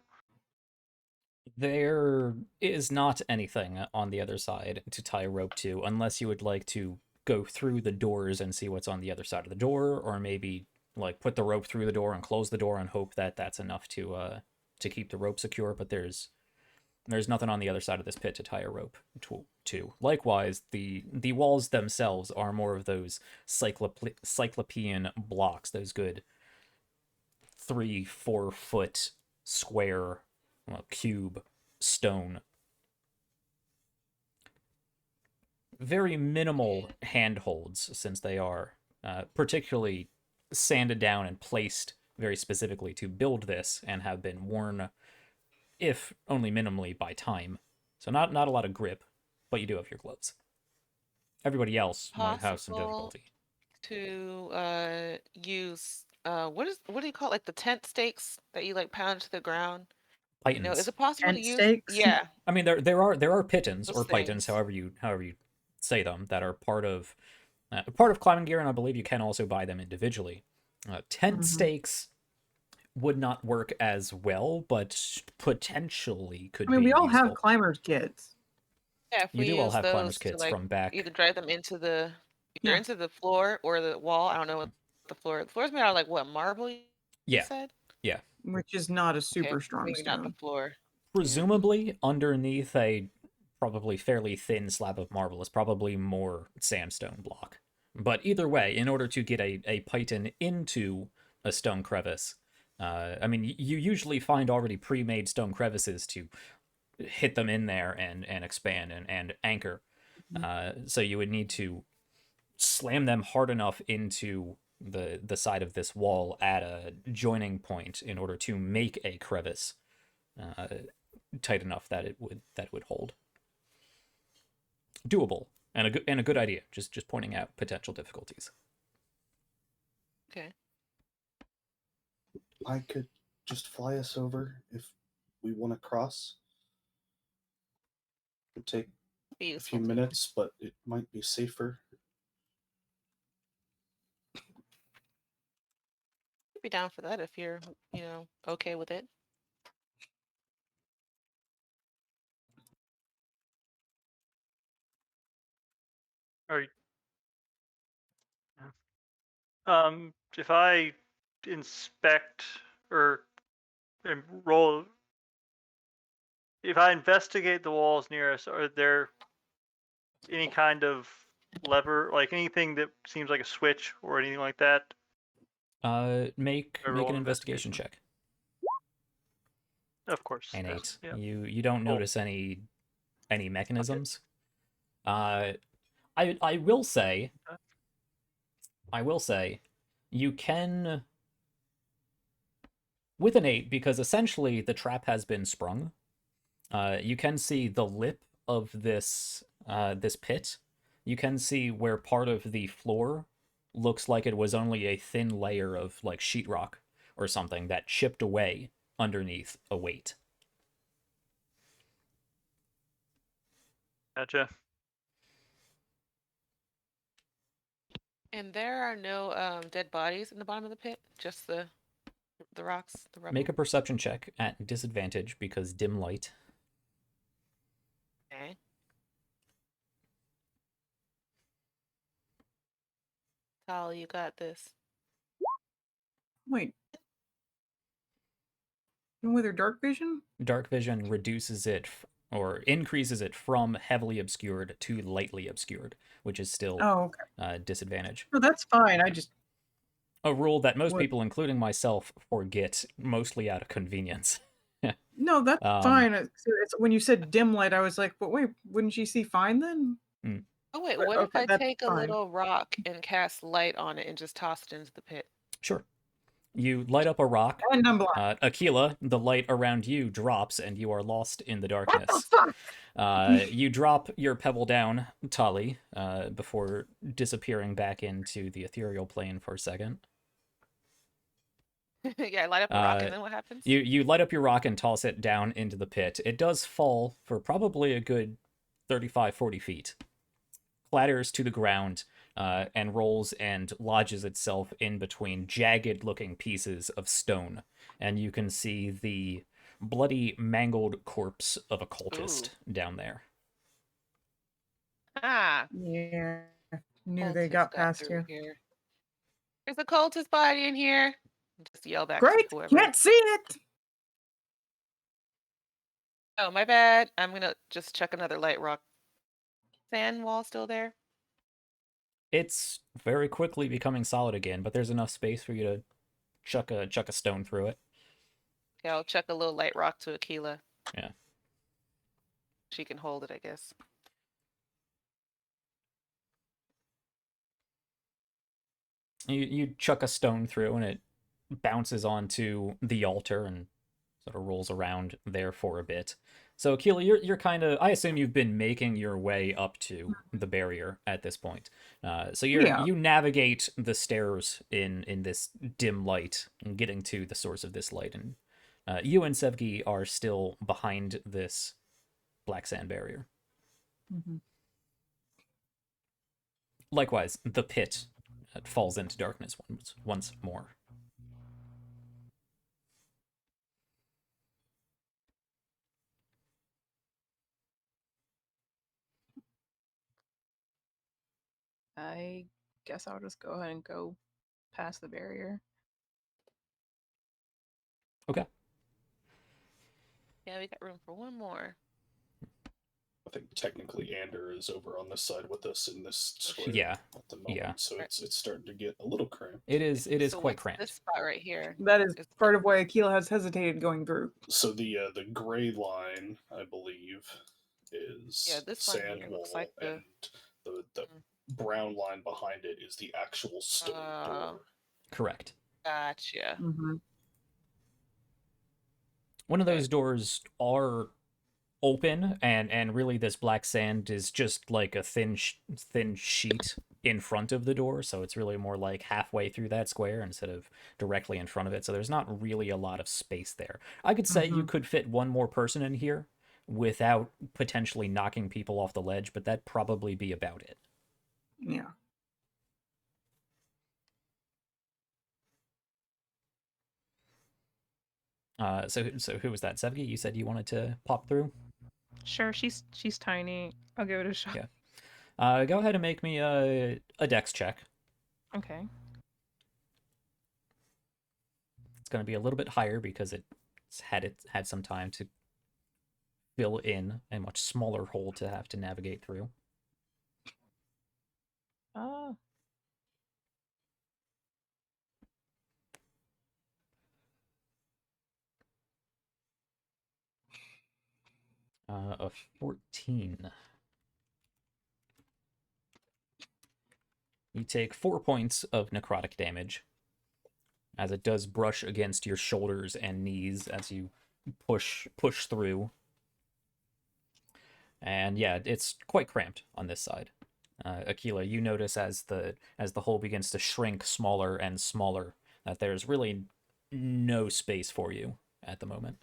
There is not anything on the other side to tie a rope to, unless you would like to go through the doors and see what's on the other side of the door, or maybe like put the rope through the door and close the door and hope that that's enough to keep the rope secure. But there's nothing on the other side of this pit to tie a rope to. Likewise, the walls themselves are more of those cyclopean blocks, those good 3-4 foot square, well, cube stone. Very minimal handholds, since they are particularly sanded down and placed very specifically to build this, and have been worn, if only minimally, by time. So not a lot of grip, but you do have your gloves. Everybody else might have some Possible difficulty. to use what do you call it? Like the tent stakes that you like pound to the ground? You know, is Pythons. it possible to Tent use? stakes? Yeah, I mean, there are pitons those or pythons, things. however you say them, that are part of climbing gear, and I believe you can also buy them individually. Tent Mhm. stakes would not work as well, but potentially could I mean, be we all have useful. climbers kits. Yeah, if You we do all use have climbers those to kits like from back. either drive them into the either Yeah. into the floor or the wall. I don't know what the floor. The floor's made out of like what, marble? You Yeah, said? yeah. Which is not a Okay, super strong maybe not the stone. floor. Yeah. Presumably, underneath a probably fairly thin slab of marble is probably more sandstone block. But either way, in order to get a python into a stone crevice, I mean, you usually find already pre-made stone crevices to hit them in there and expand and anchor. So you would need to slam them hard enough into the side of this wall at a joining point in order to make a crevice uh, tight enough that it would hold. Doable and a good idea. Just pointing out potential difficulties. Okay. I could just fly us over if we want to cross. It would take Be a few useful. minutes, but it might be safer. I'd be down for that if you're, okay with it. Are you, if I inspect or roll, if I investigate the walls near us, are there any kind of lever, like anything that seems like a switch or anything like that? Make I roll an an investigation check. Of course. An yes, 8. Yeah. You don't Oh. notice any mechanisms. I will say, you can, with an 8, because essentially the trap has been sprung. You can see the lip of this pit. You can see where part of the floor looks like it was only a thin layer of like sheetrock or something that chipped away underneath a weight. Gotcha. And there are no dead bodies in the bottom of the pit. Just the rocks, the rubble. Make a perception check at disadvantage because dim light. Okay. Tal, you got this. Wait. Even with her dark vision? Dark vision reduces it or increases it from heavily obscured to lightly obscured, which is still Oh, okay. disadvantage. No, that's fine. I just A rule that most What? people, including myself, forget, mostly out of convenience. no, that's fine. It's when you said dim light, I was like, but wait, wouldn't she see fine then? Oh wait, But what if okay, I that's take a fine. little rock and cast light on it and just toss it into the pit? Sure. You light up a rock. And I'm blind. Aquila, the light around you drops, and you are lost in the What the darkness. fuck? You drop your pebble down, Tali, before disappearing back into the ethereal plane for a second. Yeah, light up a rock and then what happens? You light up your rock and toss it down into the pit. It does fall for probably a good 35-40 feet. Clatters to the ground and rolls and lodges itself in between jagged-looking pieces of stone. And you can see the bloody, mangled corpse of a cultist down there. Ah, Yeah. Knew cultist they got past through you. here. There's a cultist body in here. Just yell back Great! to whoever. Can't see it! Oh, my bad. I'm gonna just chuck another light rock. Sand wall still there? It's very quickly becoming solid again, but there's enough space for you to chuck a stone through it. Okay, I'll chuck a little light rock to Aquila. Yeah. She can hold it, I guess. You chuck a stone through, and it bounces onto the altar and sort of rolls around there for a bit. So, Aquila, you're kind of, I assume you've been making your way up to the barrier at this point. So you navigate the stairs in this dim light and getting to the source of this light. And you and Sevgi are still behind this black sand barrier. Mm-hmm. Likewise, the pit falls into darkness once more. I guess I'll just go ahead and go past the barrier. Okay. Yeah, we got room for one more. I think technically Ander is over on this side with us in this square Yeah. at the moment, Yeah. so it's starting to get a little cramped. It is So quite what's cramped. this spot right here? That is It's- part of why Aquila has hesitated going through. So the gray line, I believe, is Yeah, this line sand here wall, looks like the- and the brown line behind it is the actual stone door. Correct. Gotcha. Mm-hmm. One of those doors are open, and really this black sand is just like a thin sheet in front of the door, so it's really more like halfway through that square instead of directly in front of it, so there's not really a lot of space there. I could say you could fit one more person in here, without potentially knocking people off the ledge, but that'd probably be about it. Yeah. So who was that? Sevgi, you said you wanted to pop through? Sure, she's tiny. I'll give it a shot. Yeah. Go ahead and make me a dex check. Okay. It's going to be a little bit higher because it's had some time to fill in a much smaller hole to have to navigate through. A 14. You take 4 points of necrotic damage, as it does brush against your shoulders and knees as you push through. And yeah, it's quite cramped on this side. Aquila, you notice as the hole begins to shrink smaller and smaller, that there's really no space for you at the moment.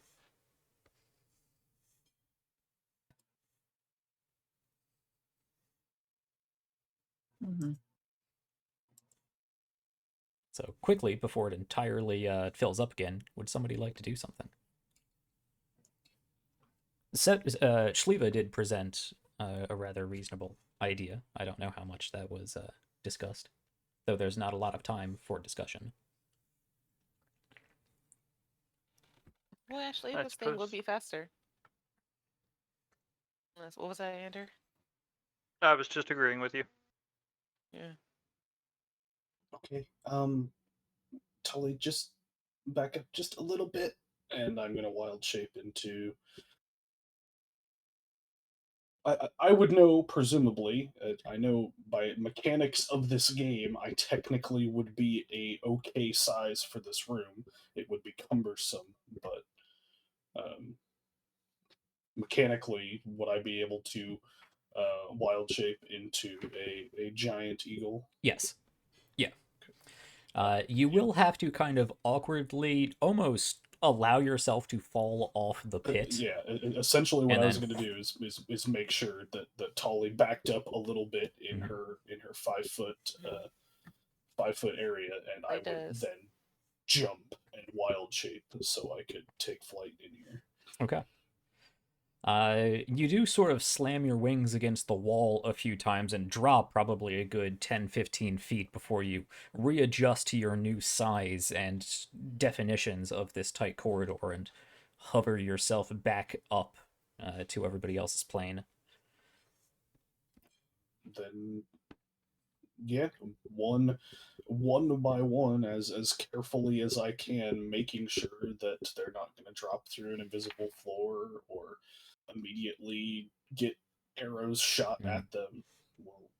Mm-hmm. So quickly, before it entirely fills up again, would somebody like to do something? Shliva did present a rather reasonable idea. I don't know how much that was discussed, though there's not a lot of time for discussion. Well, actually, I this thing would suppose- be faster. What was that, Ander? I was just agreeing with you. Yeah. Okay. Tully, just back up just a little bit, and I'm gonna wild shape into. I would know, presumably. I know by mechanics of this game, I technically would be a okay size for this room. It would be cumbersome, but mechanically, would I be able to wild shape into a giant eagle? Yes. Yeah. You will have to kind of awkwardly almost allow yourself to fall off the pit. Yeah, essentially what And I was then- going to do is make sure that Tolly backed up a little bit in Mhm. her 5 foot area, and I It would does. then jump and wild shape so I could take flight in here. Okay. You do sort of slam your wings against the wall a few times and drop probably a good 10-15 feet before you readjust to your new size and definitions of this tight corridor and hover yourself back up to everybody else's plane. Then, yeah, one by one, as carefully as I can, making sure that they're not going to drop through an invisible floor or immediately get arrows shot at them. We'll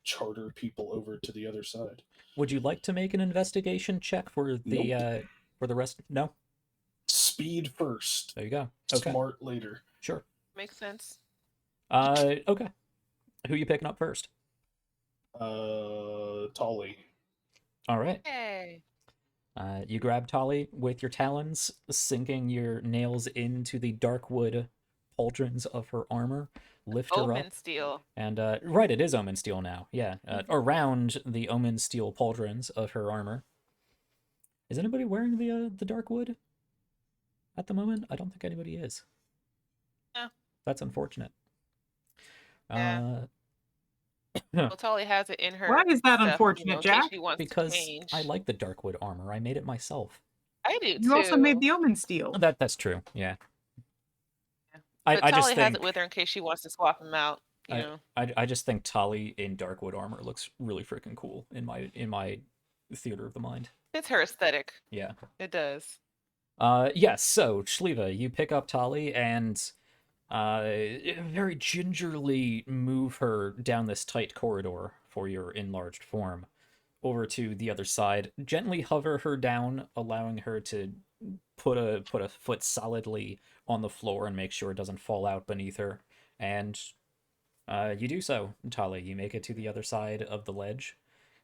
charter people over to the other side. Would you like to make an investigation check for the for the rest? No? Speed first, There you go. Okay. smart later. Sure. Makes sense. Okay. Who you picking up first? Tolly. All right. Hey. You grab Tolly with your talons, sinking your nails into the dark wood pauldrons of her armor, lift her up. Omen steel. And, right, it is Omen Steel now. Yeah, around the Omen Steel pauldrons of her armor. Is anybody wearing the dark wood at the moment? I don't think anybody is. No. That's unfortunate. Yeah. Well, Tolly has it in her. Why is that stuff, unfortunate, in case Jack? she wants Because to change. I like the dark wood armor. I made it myself. I do too. You also made the Omen steel. That's true. Yeah. But I Tolly just has think it with her in case she wants to swap him out. You know. I just think Tali in Darkwood armor looks really freaking cool in my theater of the mind. It's her aesthetic. Yeah. It does. Yes, so Shliva, you pick up Tali and very gingerly move her down this tight corridor for your enlarged form over to the other side. Gently hover her down, allowing her to put a foot solidly on the floor and make sure it doesn't fall out beneath her. And you do so, Tali. You make it to the other side of the ledge,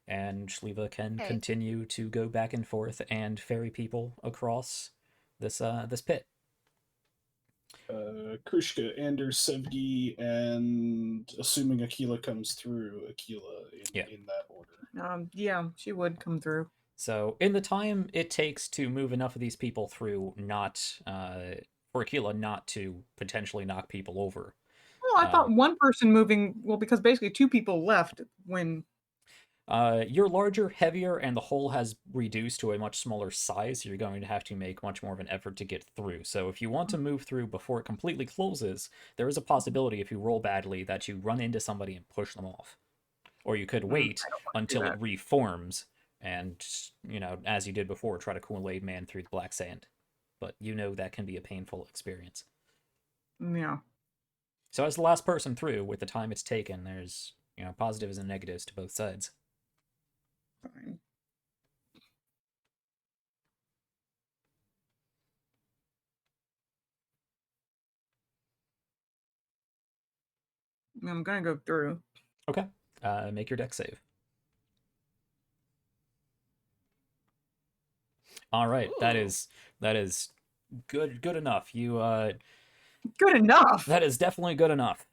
and Shliva can Okay. continue to go back and forth and ferry people across this pit. Krushka, Anders, Sevgi, and assuming Aquila comes through, Aquila in that order. Yeah, she would come through. So, in the time it takes to move enough of these people through, for Aquila not to potentially knock people over. Oh, I thought one person moving. Well, because basically 2 people left when. You're larger, heavier, and the hole has reduced to a much smaller size. So you're going to have to make much more of an effort to get through. So if you want to move through before it completely closes, there is a possibility if you roll badly that you run into somebody and push them off. Or you could wait until it reforms and, as you did before, try to Kool-Aid Man through the black sand. But that can be a painful experience. Yeah. So as the last person through, with the time it's taken, there's, positives and negatives to both sides. Fine. I'm gonna go through. Okay. Make your dex save. All right. Ooh. That is good enough. You Good enough. that is definitely good enough.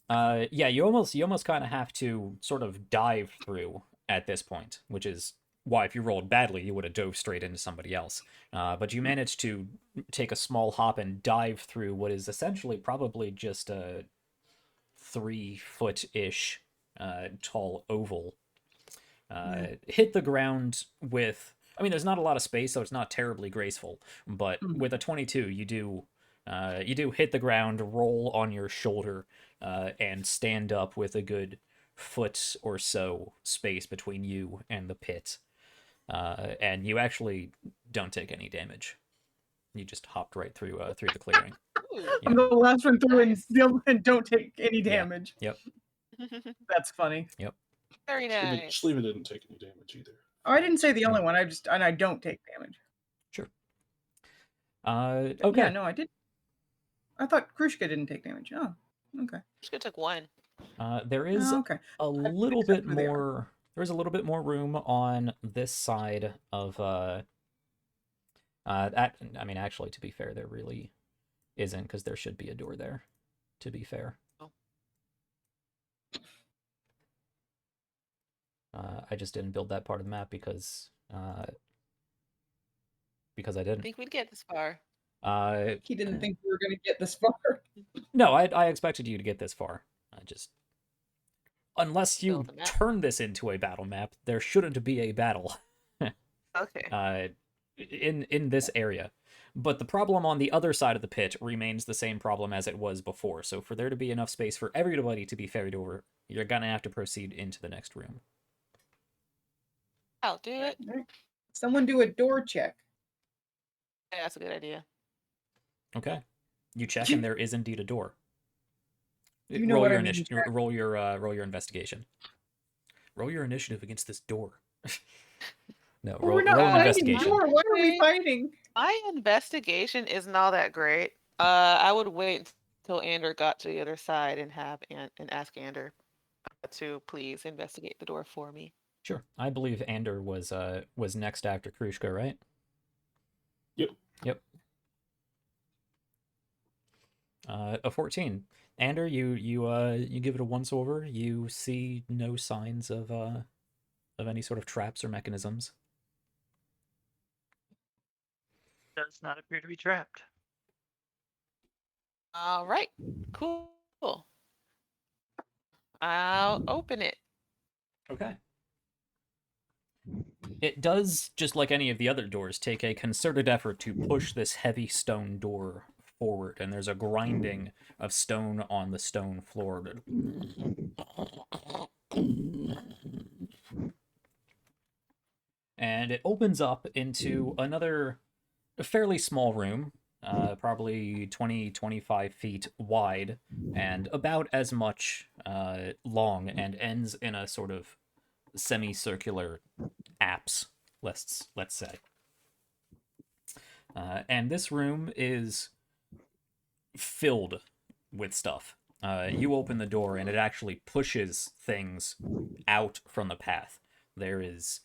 Yeah, you almost kind of have to sort of dive through at this point, which is why if you rolled badly, you would have dove straight into somebody else. But you managed to take a small hop and dive through what is essentially probably just a 3-foot-ish tall oval. Hit the ground with. I mean, there's not a lot of space, so it's not terribly graceful. But with a 22, you do hit the ground, roll on your shoulder, and stand up with a good foot or so space between you and the pit. And you actually don't take any damage. You just hopped right through the clearing. I'm the last one through, and the other one don't take any damage. Yep. That's funny. Yep. Very nice. Schleva didn't take any damage either. Oh, I didn't say the only one. I don't take damage. Sure. Okay. Yeah, no, I did. I thought Krushka didn't take damage. Oh, okay. Krushka took 1. There is okay. a little bit where they are. more. There's a little bit more room on this side of that. I mean, actually, to be fair, there really isn't, because there should be a door there. To be fair. Oh. I just didn't build that part of the map because I I didn't. think we'd get this far. He didn't think we were going to get this far. No, I expected you to get this far. Unless you Build a map. turn this into a battle map, there shouldn't be a battle. Okay. In this area. But the problem on the other side of the pit remains the same problem as it was before. So for there to be enough space for everybody to be ferried over, you're gonna have to proceed into the next room. I'll do it. Someone do a door check. Yeah, that's a good idea. Okay. You check, and there is indeed a door. You know roll what your I mean, initiative. Jack. Roll your investigation. Roll your initiative against this door. No, Well, roll we're not an fighting. investigation. Door. What are we fighting? My investigation isn't all that great. I would wait until Ander got to the other side and ask Ander to please investigate the door for me. Sure. I believe Ander was next after Krushka, right? Yep. A 14. Ander, you give it a once over. You see no signs of any sort of traps or mechanisms. Does not appear to be trapped. All right. Cool. I'll open it. Okay. It does, just like any of the other doors, take a concerted effort to push this heavy stone door forward, and there's a grinding of stone on the stone floor. And it opens up into another fairly small room, probably 20-25 feet wide, and about as much long, and ends in a sort of semicircular apse, let's say. And this room is filled with stuff. You open the door, and it actually pushes things out from the path. There is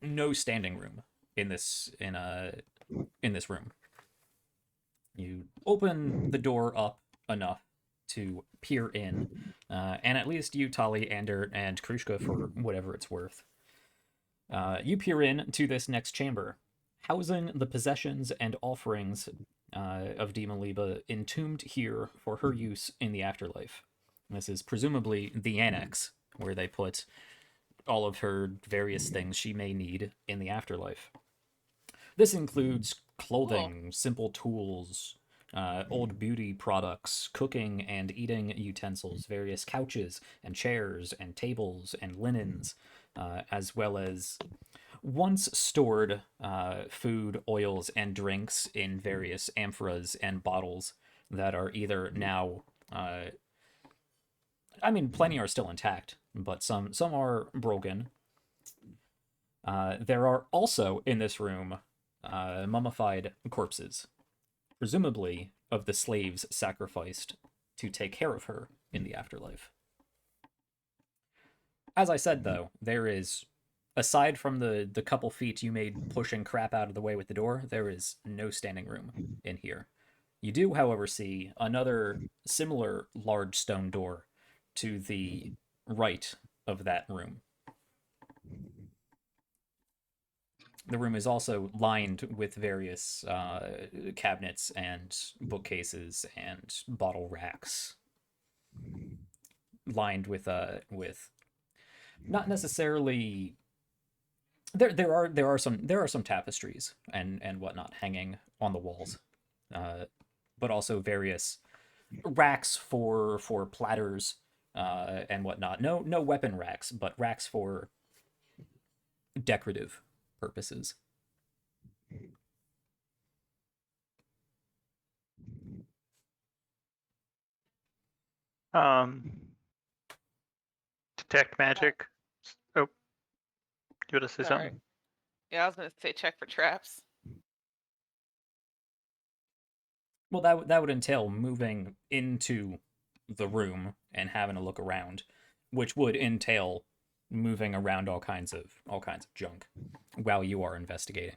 no standing room in this room. You open the door up enough to peer in, and at least you, Tali, Ander, and Krushka, for whatever it's worth. You peer in to this next chamber, housing the possessions and offerings of Dima Liba entombed here for her use in the afterlife. This is presumably the annex, where they put all of her various things she may need in the afterlife. This includes clothing, simple tools, old beauty products, cooking and eating utensils, various couches and chairs and tables and linens, as well as once stored food, oils, and drinks in various amphoras and bottles that are either now. Plenty are still intact, but some are broken. There are also in this room mummified corpses, presumably of the slaves sacrificed to take care of her in the afterlife. As I said, though, there is, aside from the couple feet you made pushing crap out of the way with the door, there is no standing room in here. You do, however, see another similar large stone door to the right of that room. The room is also lined with various cabinets and bookcases and bottle racks, lined with not necessarily. There are some tapestries and whatnot hanging on the walls, but also various racks for platters and whatnot. No weapon racks, but racks for decorative purposes. Detect magic. Oh, you want to say Sorry. something? Yeah, I was gonna say check for traps. Well, that would entail moving into the room and having a look around, which would entail moving around all kinds of junk while you are investigating.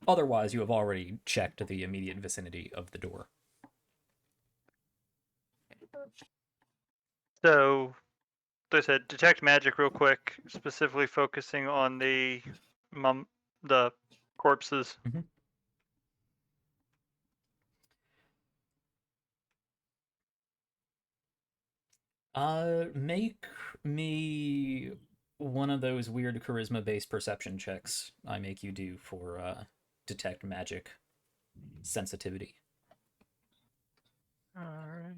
Otherwise, you have already checked the immediate vicinity of the door. So, like I said, detect magic real quick, specifically focusing on the corpses. Mhm. Make me one of those weird charisma-based perception checks I make you do for detect magic sensitivity. All right.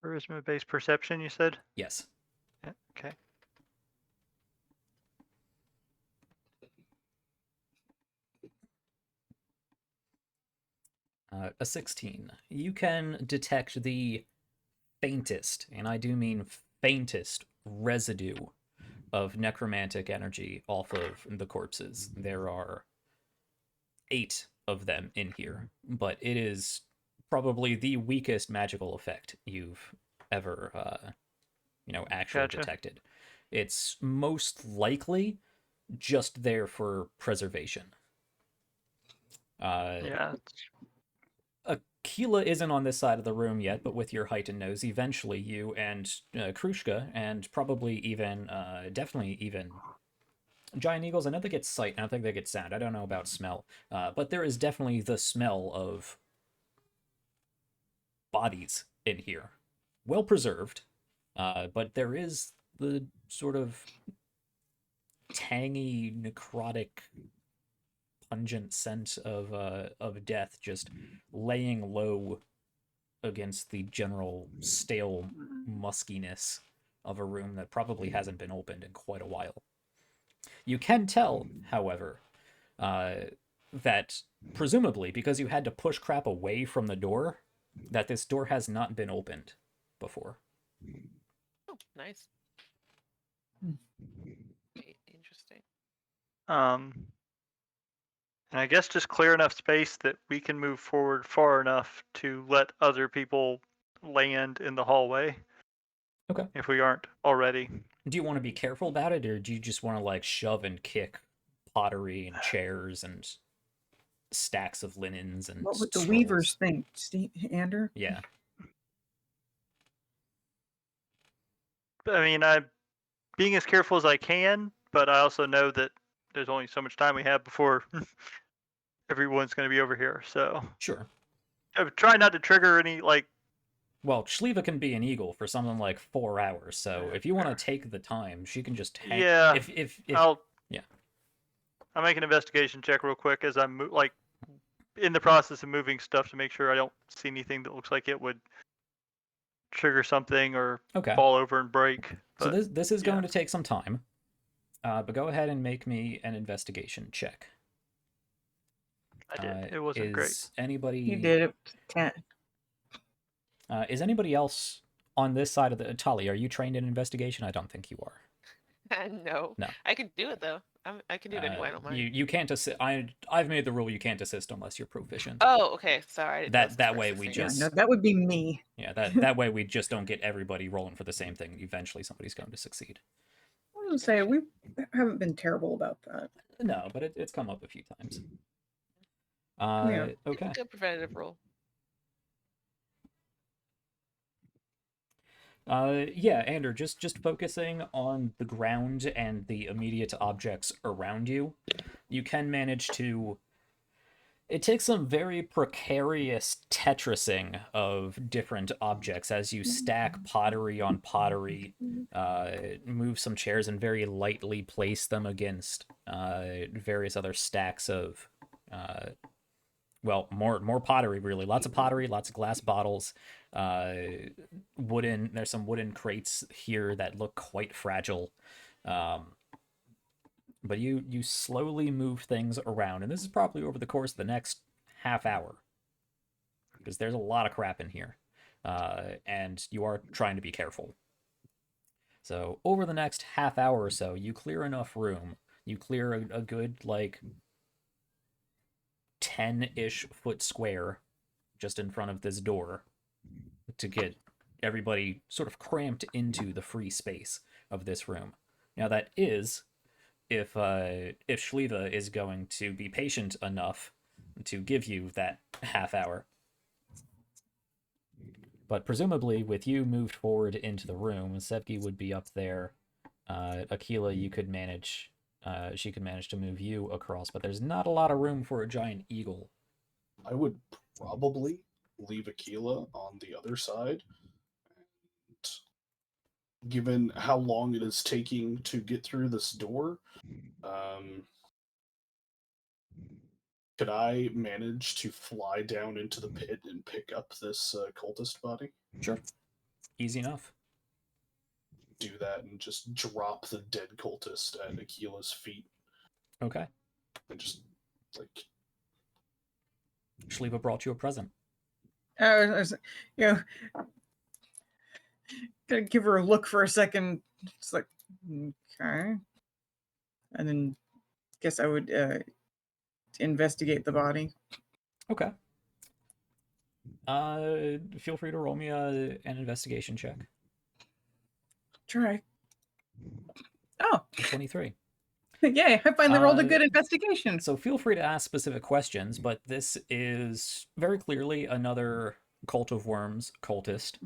Charisma-based perception, you said? Yes. Yeah, okay. A 16. You can detect the faintest, and I do mean faintest, residue of necromantic energy off of the corpses. There are 8 of them in here, but it is probably the weakest magical effect you've ever, actually Gotcha. detected. It's most likely just there for preservation. Yeah. Keela isn't on this side of the room yet, but with your height and nose, eventually you and Krushka, and probably even, definitely even Giant Eagles, I know they get sight, I don't think they get sound. I don't know about smell. But there is definitely the smell of bodies in here. Well preserved, but there is the sort of tangy, necrotic, pungent scent of death just laying low against the general stale muskiness of a room that probably hasn't been opened in quite a while. You can tell, however, that presumably because you had to push crap away from the door, that this door has not been opened before. Oh, nice. Interesting. And I guess just clear enough space that we can move forward far enough to let other people land in the hallway. Okay. If we aren't already. Do you want to be careful about it, or do you just want to like shove and kick pottery and chairs and stacks of linens and What would the scrolls. weavers think, Ander? Yeah. I mean, I'm being as careful as I can, but I also know that there's only so much time we have before everyone's going to be over here. So Sure. I'm trying not to trigger any like. Well, Shliva can be an eagle for something like 4 hours, so if you want to take the time, she can just hang. Yeah, If I'll make an investigation check real quick as I'm like in the process of moving stuff to make sure I don't see anything that looks like it would trigger something or okay. fall over and break. So But this is yeah. going to take some time, but go ahead and make me an investigation check. I did. It wasn't great. Anybody? You did it. 10. Is anybody else on this side of the Tali? Are you trained in investigation? I don't think you are. No. No. I can do it though. I can do it anyway. I don't mind. You can't assist. I've made the rule you can't assist unless you're proficient. Oh, okay. Sorry. I didn't know it was That the way first we thing. Yeah, just no, that would be me. yeah that way we just don't get everybody rolling for the same thing. Eventually somebody's going to succeed. I was gonna say we haven't been terrible about that. No, but it's come up a few times. Yeah. Okay. Good preventative role. Yeah, Ander, just focusing on the ground and the immediate objects around you, you can manage to. It takes some very precarious Tetrising of different objects as you stack pottery on pottery, move some chairs and very lightly place them against various other stacks of. Well, more pottery, really. Lots of pottery, lots of glass bottles, wooden. There's some wooden crates here that look quite fragile. But you slowly move things around, and this is probably over the course of the next half hour, because there's a lot of crap in here, and you are trying to be careful. So over the next half hour or so, you clear enough room. You clear a good like 10-ish foot square just in front of this door to get everybody sort of cramped into the free space of this room. Now that is if Shliva is going to be patient enough to give you that half hour. But presumably with you moved forward into the room, Sevgi would be up there. Aquila, you could manage she could manage to move you across, but there's not a lot of room for a giant eagle. I would probably leave Aquila on the other side. And given how long it is taking to get through this door, could I manage to fly down into the pit and pick up this cultist body? Sure. Easy enough. Do that and just drop the dead cultist at Aquila's feet. Okay. And just, like... Shliva brought you a present. I was gonna give her a look for a second. It's like, okay. And then guess I would investigate the body. Okay. Feel free to roll me an investigation check. Try. Oh, 23. yay! I finally rolled a good investigation. So feel free to ask specific questions, but this is very clearly another Cult of Worms cultist.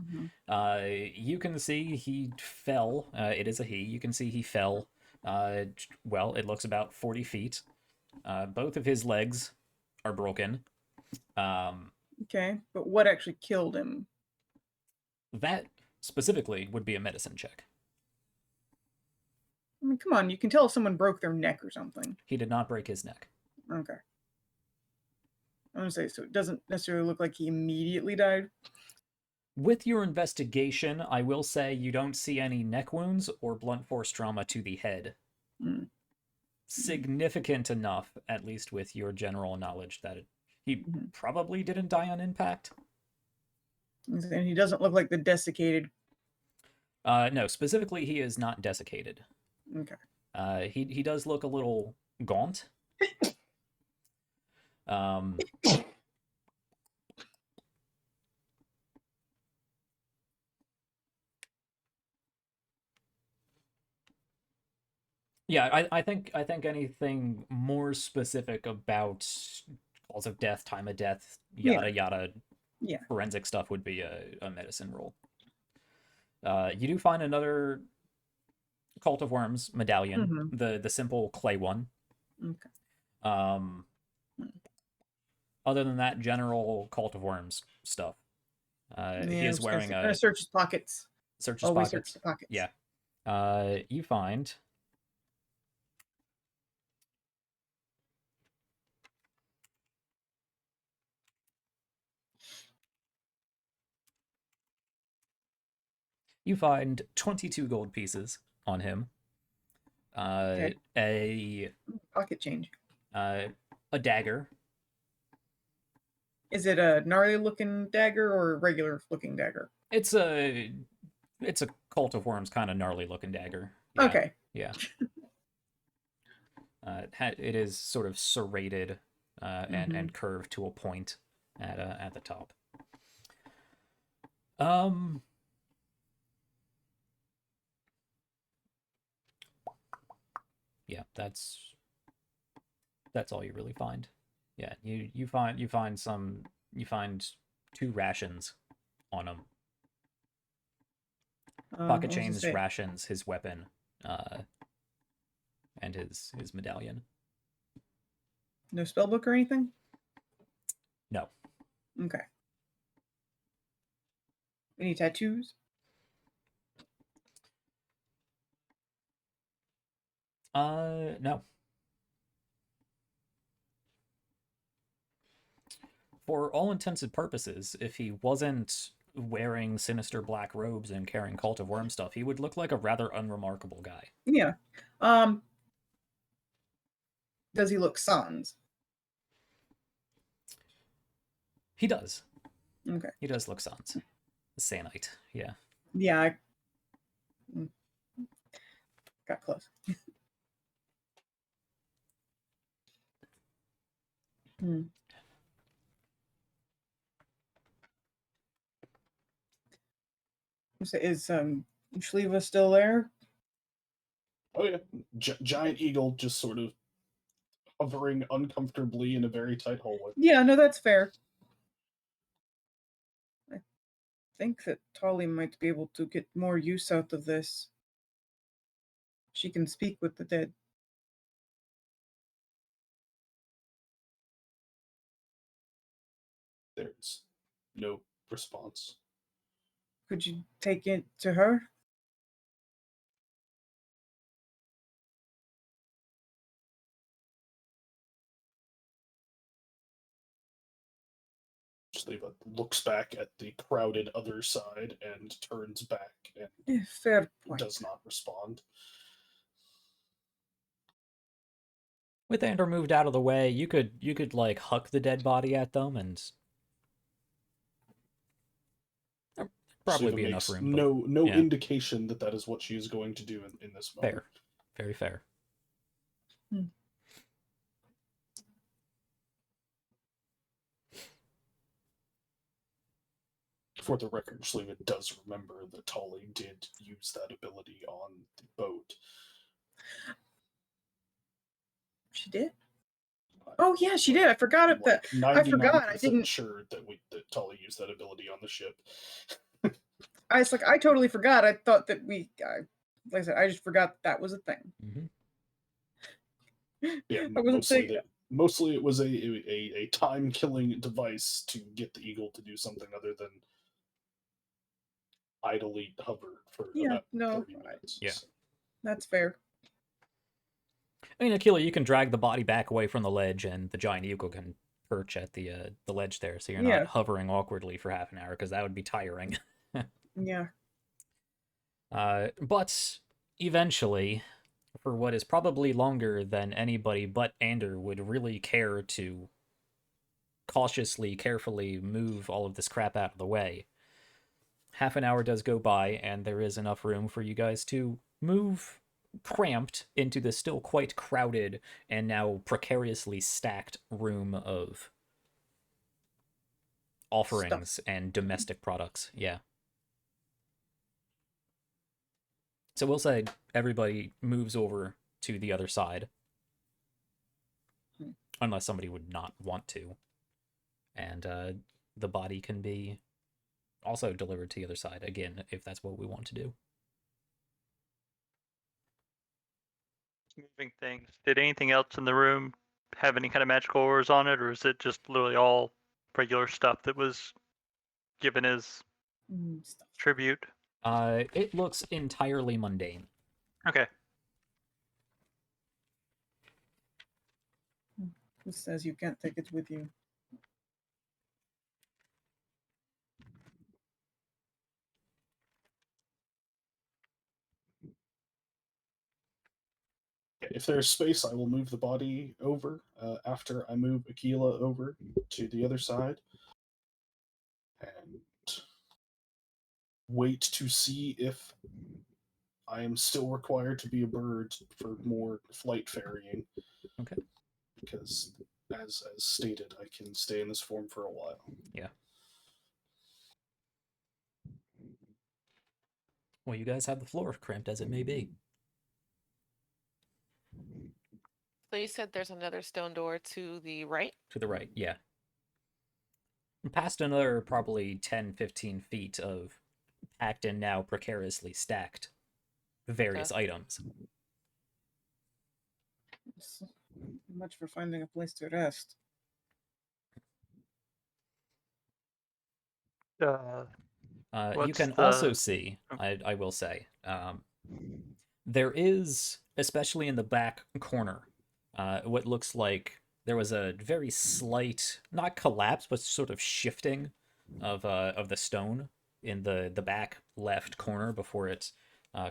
You can see he fell. It is a he. You can see he fell. Well, it looks about 40 feet. Both of his legs are broken. Okay, but what actually killed him? That specifically would be a medicine check. I mean, come on, you can tell if someone broke their neck or something. He did not break his neck. Okay. I'm gonna say, so it doesn't necessarily look like he immediately died. With your investigation, I will say you don't see any neck wounds or blunt force trauma to the head. Significant enough, at least with your general knowledge, that he probably didn't die on impact. And he doesn't look like the desiccated. No, specifically, he is not desiccated. Okay. He does look a little gaunt. Yeah, I think anything more specific about cause of death, time of death, yada yada, Yeah. forensic stuff would be a medicine roll. You do find another Cult of Worms medallion, the simple clay one. Okay. Other than that, general Cult of Worms stuff. He Yeah, is wearing I'm gonna search his pockets. search his Always pockets. search the pockets. Yeah. You find you find 22 gold pieces on him. Okay. A Pocket change. a dagger. Is it a gnarly looking dagger or a regular looking dagger? It's a Cult of Worms kind of gnarly looking dagger. Yeah. Okay. Yeah. It is sort of serrated and curved to a point at the top. Yeah, that's all you really find. Yeah, you find 2 rations on him. Pocket chains, rations, his weapon, and his medallion. No spellbook or anything? No. Okay. Any tattoos? No. For all intents and purposes, if he wasn't wearing sinister black robes and carrying Cult of Worm stuff, he would look like a rather unremarkable guy. Yeah. Does he look sans? He does. Okay. He does look sans. Sannite, yeah. Yeah, I got close. Is Shliva still there? Oh yeah, giant eagle just sort of hovering uncomfortably in a very tight hallway. Yeah, no, that's fair. I think that Tali might be able to get more use out of this. She can speak with the dead. There's no response. Could you take it to her? Shliva looks back at the crowded other side and turns back and Fair point. does not respond. With Ander moved out of the way, you could like huck the dead body at them and there'd probably Shliva be enough makes room. No indication that is what she is going to do in this moment. Fair. Very fair. For the record, Shliva does remember that Tali did use that ability on the boat. She did? Oh yeah, she did. I forgot it. That I forgot. I didn't. Sure that Tali used that ability on the ship. I was like, I totally forgot. I thought that like I said, I just forgot that was a thing. Yeah, I wasn't saying that. Mostly it was a time-killing device to get the eagle to do something other than idly hover for about 30 minutes. Yeah. That's fair. I mean, Akila, you can drag the body back away from the ledge, and the giant eagle can perch at the ledge there, so you're not hovering awkwardly for half an hour, because that would be tiring. Yeah. But eventually, for what is probably longer than anybody but Ander would really care to cautiously, carefully move all of this crap out of the way, half an hour does go by, and there is enough room for you guys to move cramped into the still quite crowded and now precariously stacked room of offerings and domestic products. Yeah. So we'll say everybody moves over to the other side. Hmm. Unless somebody would not want to. And the body can be also delivered to the other side, again, if that's what we want to do. Moving things. Did anything else in the room have any kind of magical auras on it, or is it just literally all regular stuff that was given as Stuff. tribute? It looks entirely mundane. Okay. Who says you can't take it with you? If there's space, I will move the body over after I move Aquila over to the other side and wait to see if I am still required to be a bird for more flight ferrying. Okay. Because, as stated, I can stay in this form for a while. Yeah. Well, you guys have the floor, cramped as it may be. So you said there's another stone door to the right? To the right, yeah. Past another probably 10, 15 feet of packed and now precariously stacked various items. So much for finding a place to rest. You What's can also the- see, Oh. I will say, there is, especially in the back corner, what looks like there was a very slight, not collapse, but sort of shifting of the stone in the back left corner before it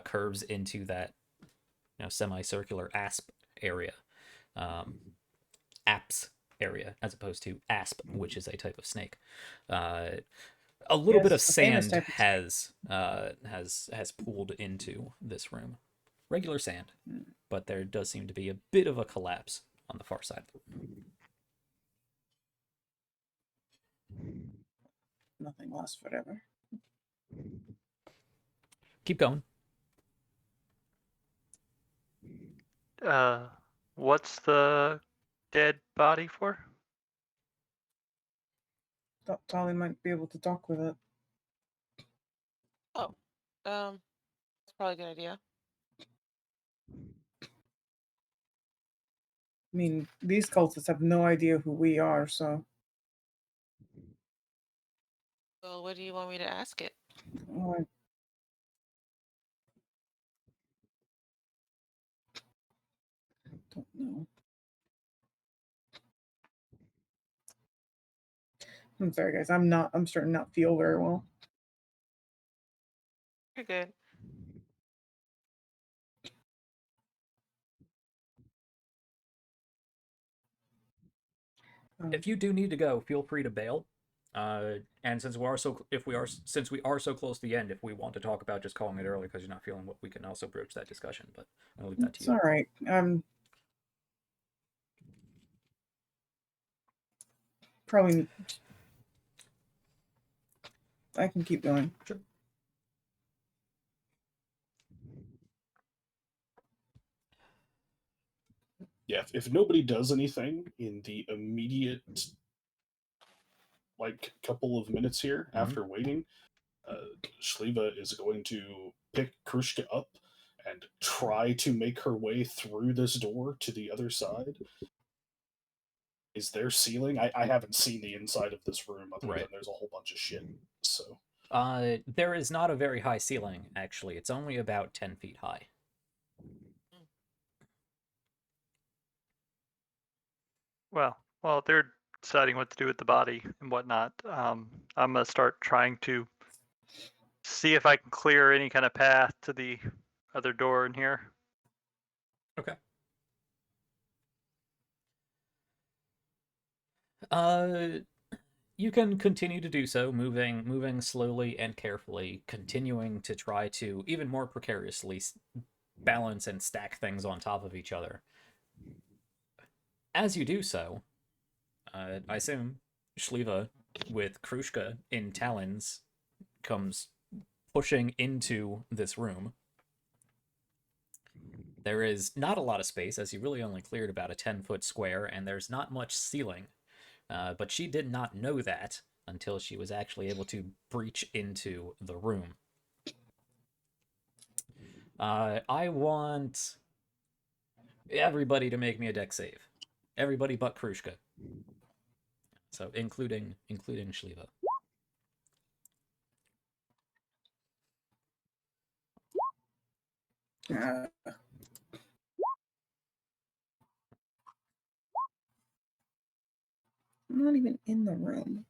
curves into that semicircular asp area, apse area, as opposed to asp, which is a type of snake. A little bit of Yes, a famous sand type of has pooled into this room. Regular sand, Hmm. but there does seem to be a bit of a collapse on the far side. Nothing lasts forever. Keep going. What's the dead body for? Thought Tali might be able to talk with it. That's probably a good idea. I mean, these cultists have no idea who we are, so Well, what do you want me to ask it? oh, I don't know. I'm sorry, guys. I'm starting to not feel very well. You're good. If you do need to go, feel free to bail. And since we are so close to the end, if we want to talk about just calling it early because you're not feeling what, we can also broach that discussion. But I'll leave that to It's you. all right. Probably I can keep going. Sure. Yeah, if nobody does anything in the immediate couple of minutes here after waiting, Shliva is going to pick Krushka up and try to make her way through this door to the other side. Is there ceiling? I haven't seen the inside of this room other than there's a whole bunch of shit. So there is not a very high ceiling, actually. It's only about 10 feet high. Well, while they're deciding what to do with the body and whatnot, I'm gonna start trying to see if I can clear any kind of path to the other door in here. Okay. You can continue to do so, moving slowly and carefully, continuing to try to even more precariously balance and stack things on top of each other. As you do so, I assume Shliva, with Krushka in talons, comes pushing into this room. There is not a lot of space, as you really only cleared about a 10-foot square, and there's not much ceiling. But she did not know that until she was actually able to breach into the room. I want everybody to make me a deck save. Everybody but Krushka. So including Shliva. I'm not even in the room.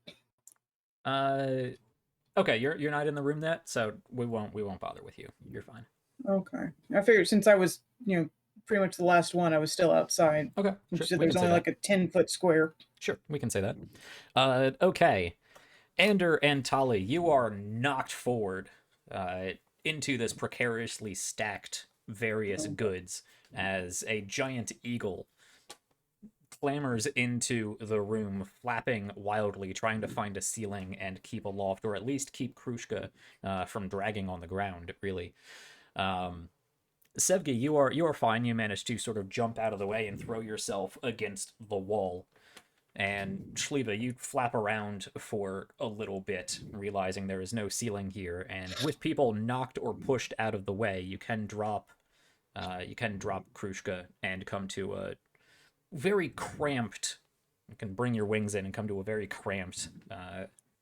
Okay, you're not in the room yet, so we won't bother with you. You're fine. Okay. I figured since I was, pretty much the last one, I was still outside. Okay, You sure, said we there's can say only that. like a 10-foot square. Sure, we can say that. Okay. Ander and Tali, you are knocked forward into this precariously stacked various goods as a giant eagle clambers into the room, flapping wildly, trying to find a ceiling and keep aloft, or at least keep Krushka from dragging on the ground, really. Sevgi, you are fine. You managed to sort of jump out of the way and throw yourself against the wall. And Shliva, you flap around for a little bit, realizing there is no ceiling here. And with people knocked or pushed out of the way, you can drop Krushka and come to a very cramped. You can bring your wings in and come to a very cramped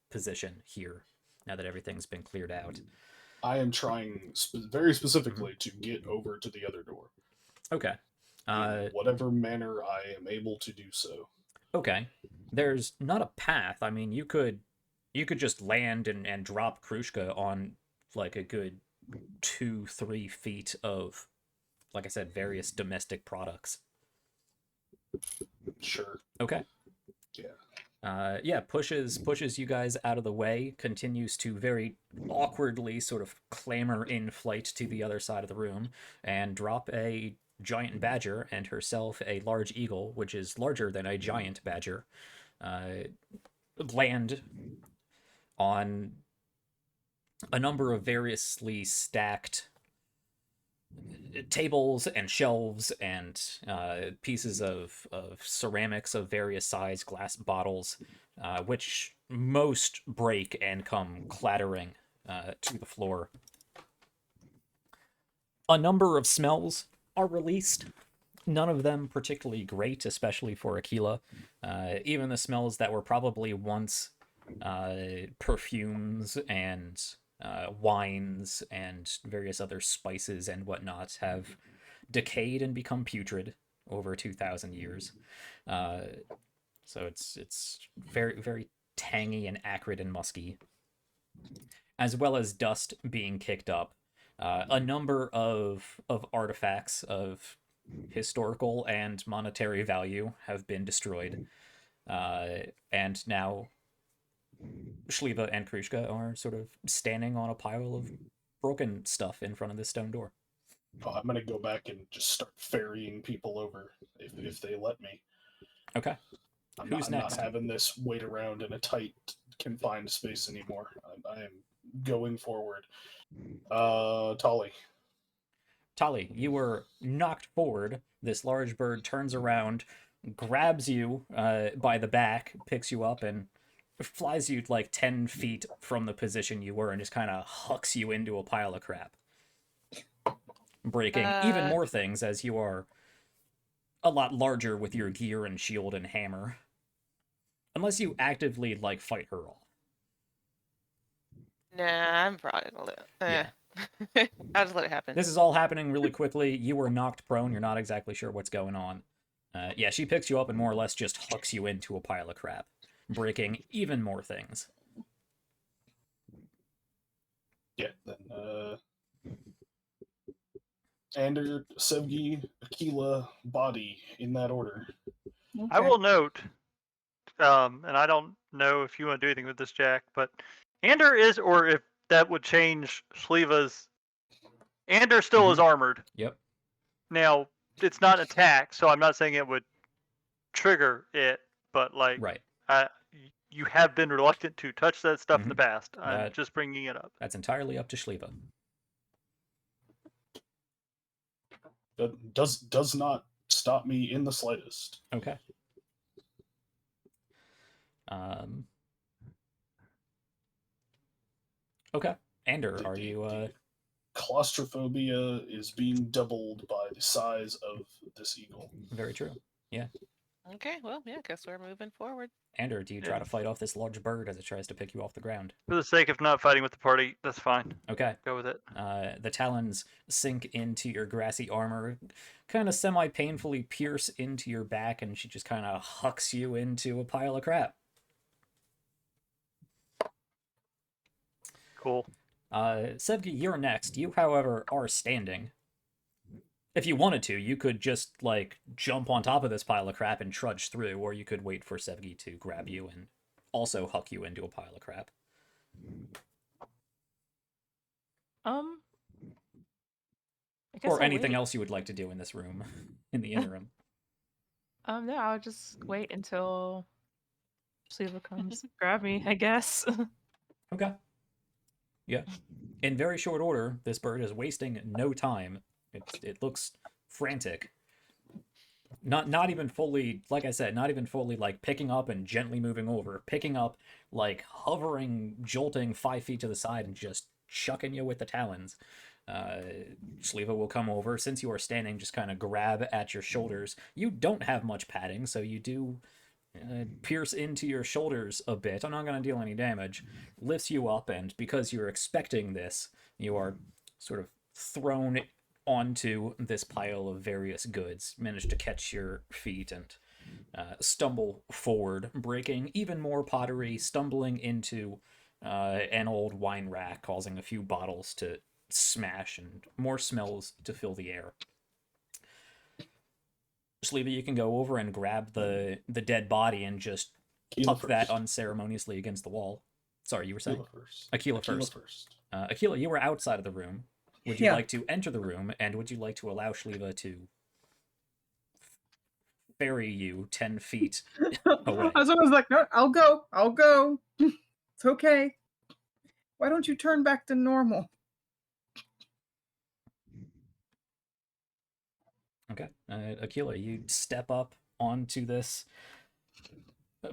position here. Now that everything's been cleared out. I am trying very specifically to get over to the other door. Okay. In whatever manner I am able to do so. Okay. There's not a path. I mean, you could just land and drop Krushka on like a good 2-3 feet of, like I said, various domestic products. Sure. Okay. Yeah. Pushes you guys out of the way, continues to very awkwardly sort of clamber in flight to the other side of the room, and drop a giant badger and herself a large eagle, which is larger than a giant badger, land on a number of variously stacked tables and shelves and pieces of ceramics of various size, glass bottles, which most break and come clattering to the floor. A number of smells are released. None of them particularly great, especially for Aquila. Even the smells that were probably once perfumes and wines and various other spices and whatnot have decayed and become putrid over 2,000 years. So it's very, very tangy and acrid and musky, as well as dust being kicked up. A number of artifacts of historical and monetary value have been destroyed. And now Shliva and Krushka are sort of standing on a pile of broken stuff in front of this stone door. Oh, I'm gonna go back and just start ferrying people over if they let me. Okay. I'm Who's not next? having this wait around in a tight, confined space anymore. I am going forward. Tali. Tali, you were knocked forward. This large bird turns around, grabs you by the back, picks you up, and flies you like 10 feet from the position you were and just kind of hucks you into a pile of crap. Breaking even more things as you are a lot larger with your gear and shield and hammer. Unless you actively, like, fight her off. Nah, I'm probably gonna Yeah. I'll just let it happen. This is all happening really quickly. You were knocked prone. You're not exactly sure what's going on. Yeah, she picks you up and more or less just hucks you into a pile of crap, breaking even more things. Yeah, then, Ander, Sevgi, Aquila, Body, in that order. Okay. I will note, and I don't know if you want to do anything with this, Jack, but Ander is, or if that would change Shliva's. Ander still is armored. Yep. Now, it's not an attack, so I'm not saying it would trigger it, but like, Right. You have been reluctant to touch that stuff in the past. I'm That- just bringing it up. That's entirely up to Shliva. does not stop me in the slightest. Okay. Okay. Ander, are you Claustrophobia is being doubled by the size of this eagle. very true. Yeah. Okay, well, yeah, guess we're moving forward. Ander, do you try Yeah. to fight off this large bird as it tries to pick you off the ground? For the sake of not fighting with the party, that's fine. Okay. Go with it. The talons sink into your grassy armor, kind of semi-painfully pierce into your back, and she just kind of hucks you into a pile of crap. Cool. Sevgi, you're next. You, however, are standing. If you wanted to, you could just, like, jump on top of this pile of crap and trudge through, or you could wait for Sevgi to grab you and also huck you into a pile of crap. I guess Or I'll anything wait. else you would like to do in this room in the interim. No, I'll just wait until Sleeva comes grab me, I guess. Okay. Yeah. In very short order, this bird is wasting no time. It looks frantic. Not even fully, like I said, not even fully like picking up and gently moving over. Picking up, like hovering, jolting 5 feet to the side and just chucking you with the talons. Sleeva will come over. Since you are standing, just kind of grab at your shoulders. You don't have much padding, so you do pierce into your shoulders a bit. I'm not going to deal any damage. Lifts you up, and because you're expecting this, you are sort of thrown onto this pile of various goods. Manage to catch your feet and stumble forward, breaking even more pottery, stumbling into an old wine rack, causing a few bottles to smash and more smells to fill the air. Sleeva, you can go over and grab the dead body and just Aquila tuck that first. unceremoniously against the wall. Sorry, you were saying? Aquila first. Aquila first. Aquila, you were outside of the room. Would you Yeah. like to enter the room, and would you like to allow Sleeva to ferry you 10 feet away? I was always like, no, I'll go. It's okay. Why don't you turn back to normal? Okay. Aquila, you step up onto this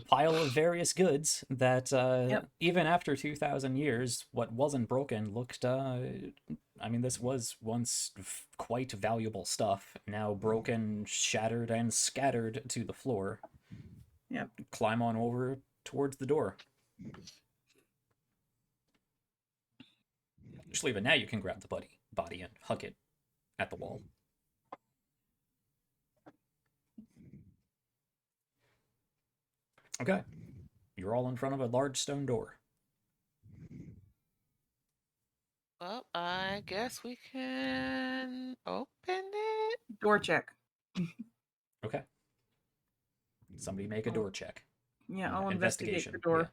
pile of various goods that, Yep. even after 2,000 years, what wasn't broken looked, I mean, this was once quite valuable stuff, now broken, shattered, and scattered to the floor. Yep. Climb on over towards the door. Sleeva, now you can grab the body and hug it at the wall. Okay. You're all in front of a large stone door. Well, I guess we can open it. Door check. Okay. Somebody make a door check. Yeah, I'll investigate the Investigation, door.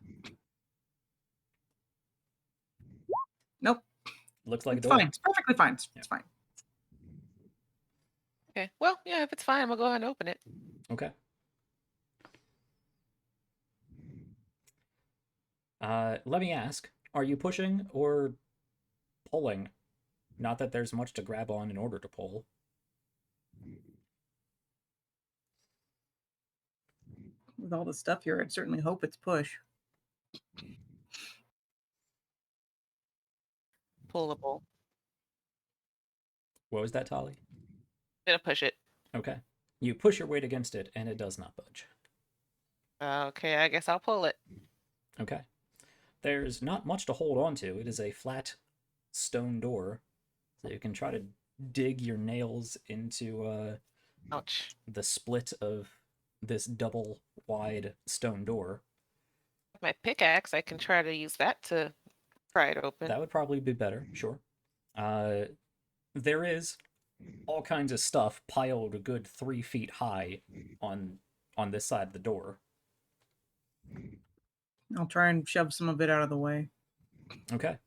Nope. Looks like It's a door. fine. It's perfectly fine. It's fine. Okay. Well, yeah, if it's fine, we'll go ahead and open it. Okay. Let me ask, are you pushing or pulling? Not that there's much to grab on in order to pull. With all the stuff here, I'd certainly hope it's push. Pullable. What was that, Tali? I'm gonna push it. Okay. You push your weight against it, and it does not budge. Okay, I guess I'll pull it. Okay. There's not much to hold on to. It is a flat stone door, so you can try to dig your nails into Ouch. the split of this double wide stone door. My pickaxe, I can try to use that to pry it open. That would probably be better, sure. There is all kinds of stuff piled a good 3 feet high on this side of the door. I'll try and shove some of it out of the way. Okay.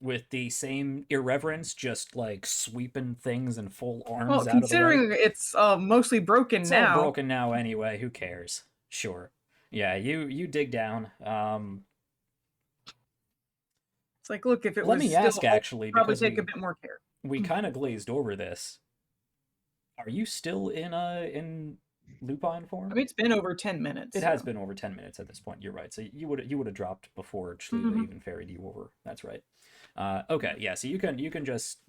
With the same irreverence, just like sweeping things in full arms Well, out of the way. considering it's mostly broken It's now. all broken now anyway. Who cares? Sure. Yeah, you dig down. It's like, look, if it Let was me still ask open, actually, probably because take a bit more care. we kind of glazed over this. Are you still in lupine form? I mean, it's been over 10 minutes. It has so- been over 10 minutes at this point. You're right. So you would have dropped before Schlieva Mhm. even ferried you over. That's right. Okay, yeah. So you can just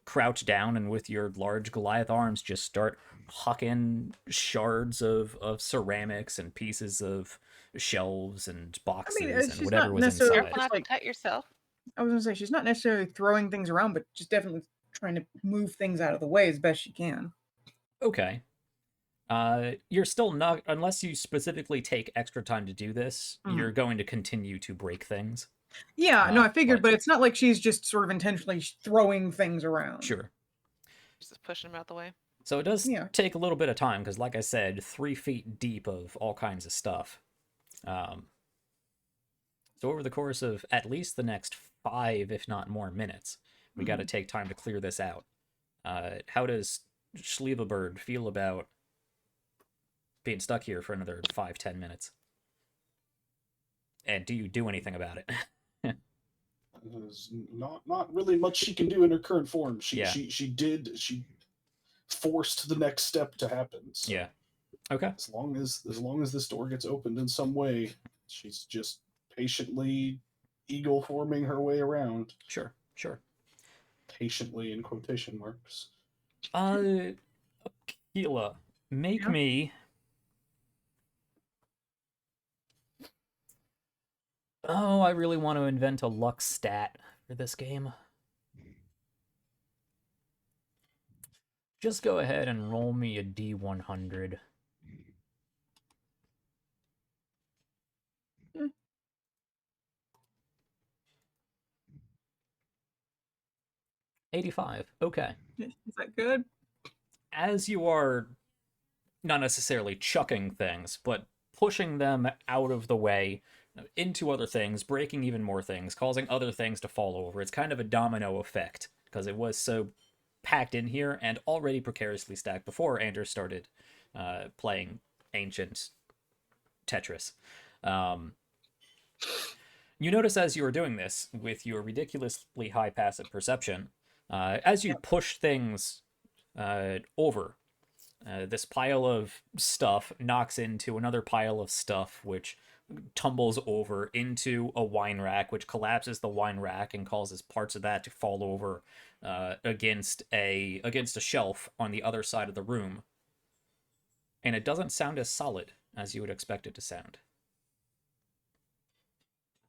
crouch down and with your large Goliath arms just start hucking shards of ceramics and pieces of shelves and boxes and she's whatever not was necessarily inside. Careful just not to like cut yourself. I was gonna say she's not necessarily throwing things around, but just definitely trying to move things out of the way as best she can. Okay. You're still not, unless you specifically take extra time to do this, Mhm. you're going to continue to break things. Yeah, no, I figured, but- but it's not like she's just sort of intentionally throwing things around. Sure. Just pushing them out the way. So it does Yeah. take a little bit of time because, like I said, 3 feet deep of all kinds of stuff. So over the course of at least the next 5, if not more minutes, we got to take time to clear this out. How does Schlieva Bird feel about being stuck here for another 5-10 minutes? And do you do anything about it? There's not really much she can do in her current form. Yeah. She forced the next step to happen. So Yeah. Okay. As long as this door gets opened in some way, she's just patiently eagle forming her way around. Sure. Patiently in quotation marks. Keela, make Yeah? me. Oh, I really want to invent a luck stat for this game. Just go ahead and roll me a D100. Hmm. 85. Okay. Is that good? As you are not necessarily chucking things, but pushing them out of the way into other things, breaking even more things, causing other things to fall over. It's kind of a domino effect because it was so packed in here and already precariously stacked before Anders started playing ancient Tetris. You notice as you are doing this with your ridiculously high passive perception, as you push things over, this pile of stuff knocks into another pile of stuff, which tumbles over into a wine rack, which collapses the wine rack and causes parts of that to fall over against a shelf on the other side of the room. And it doesn't sound as solid as you would expect it to sound.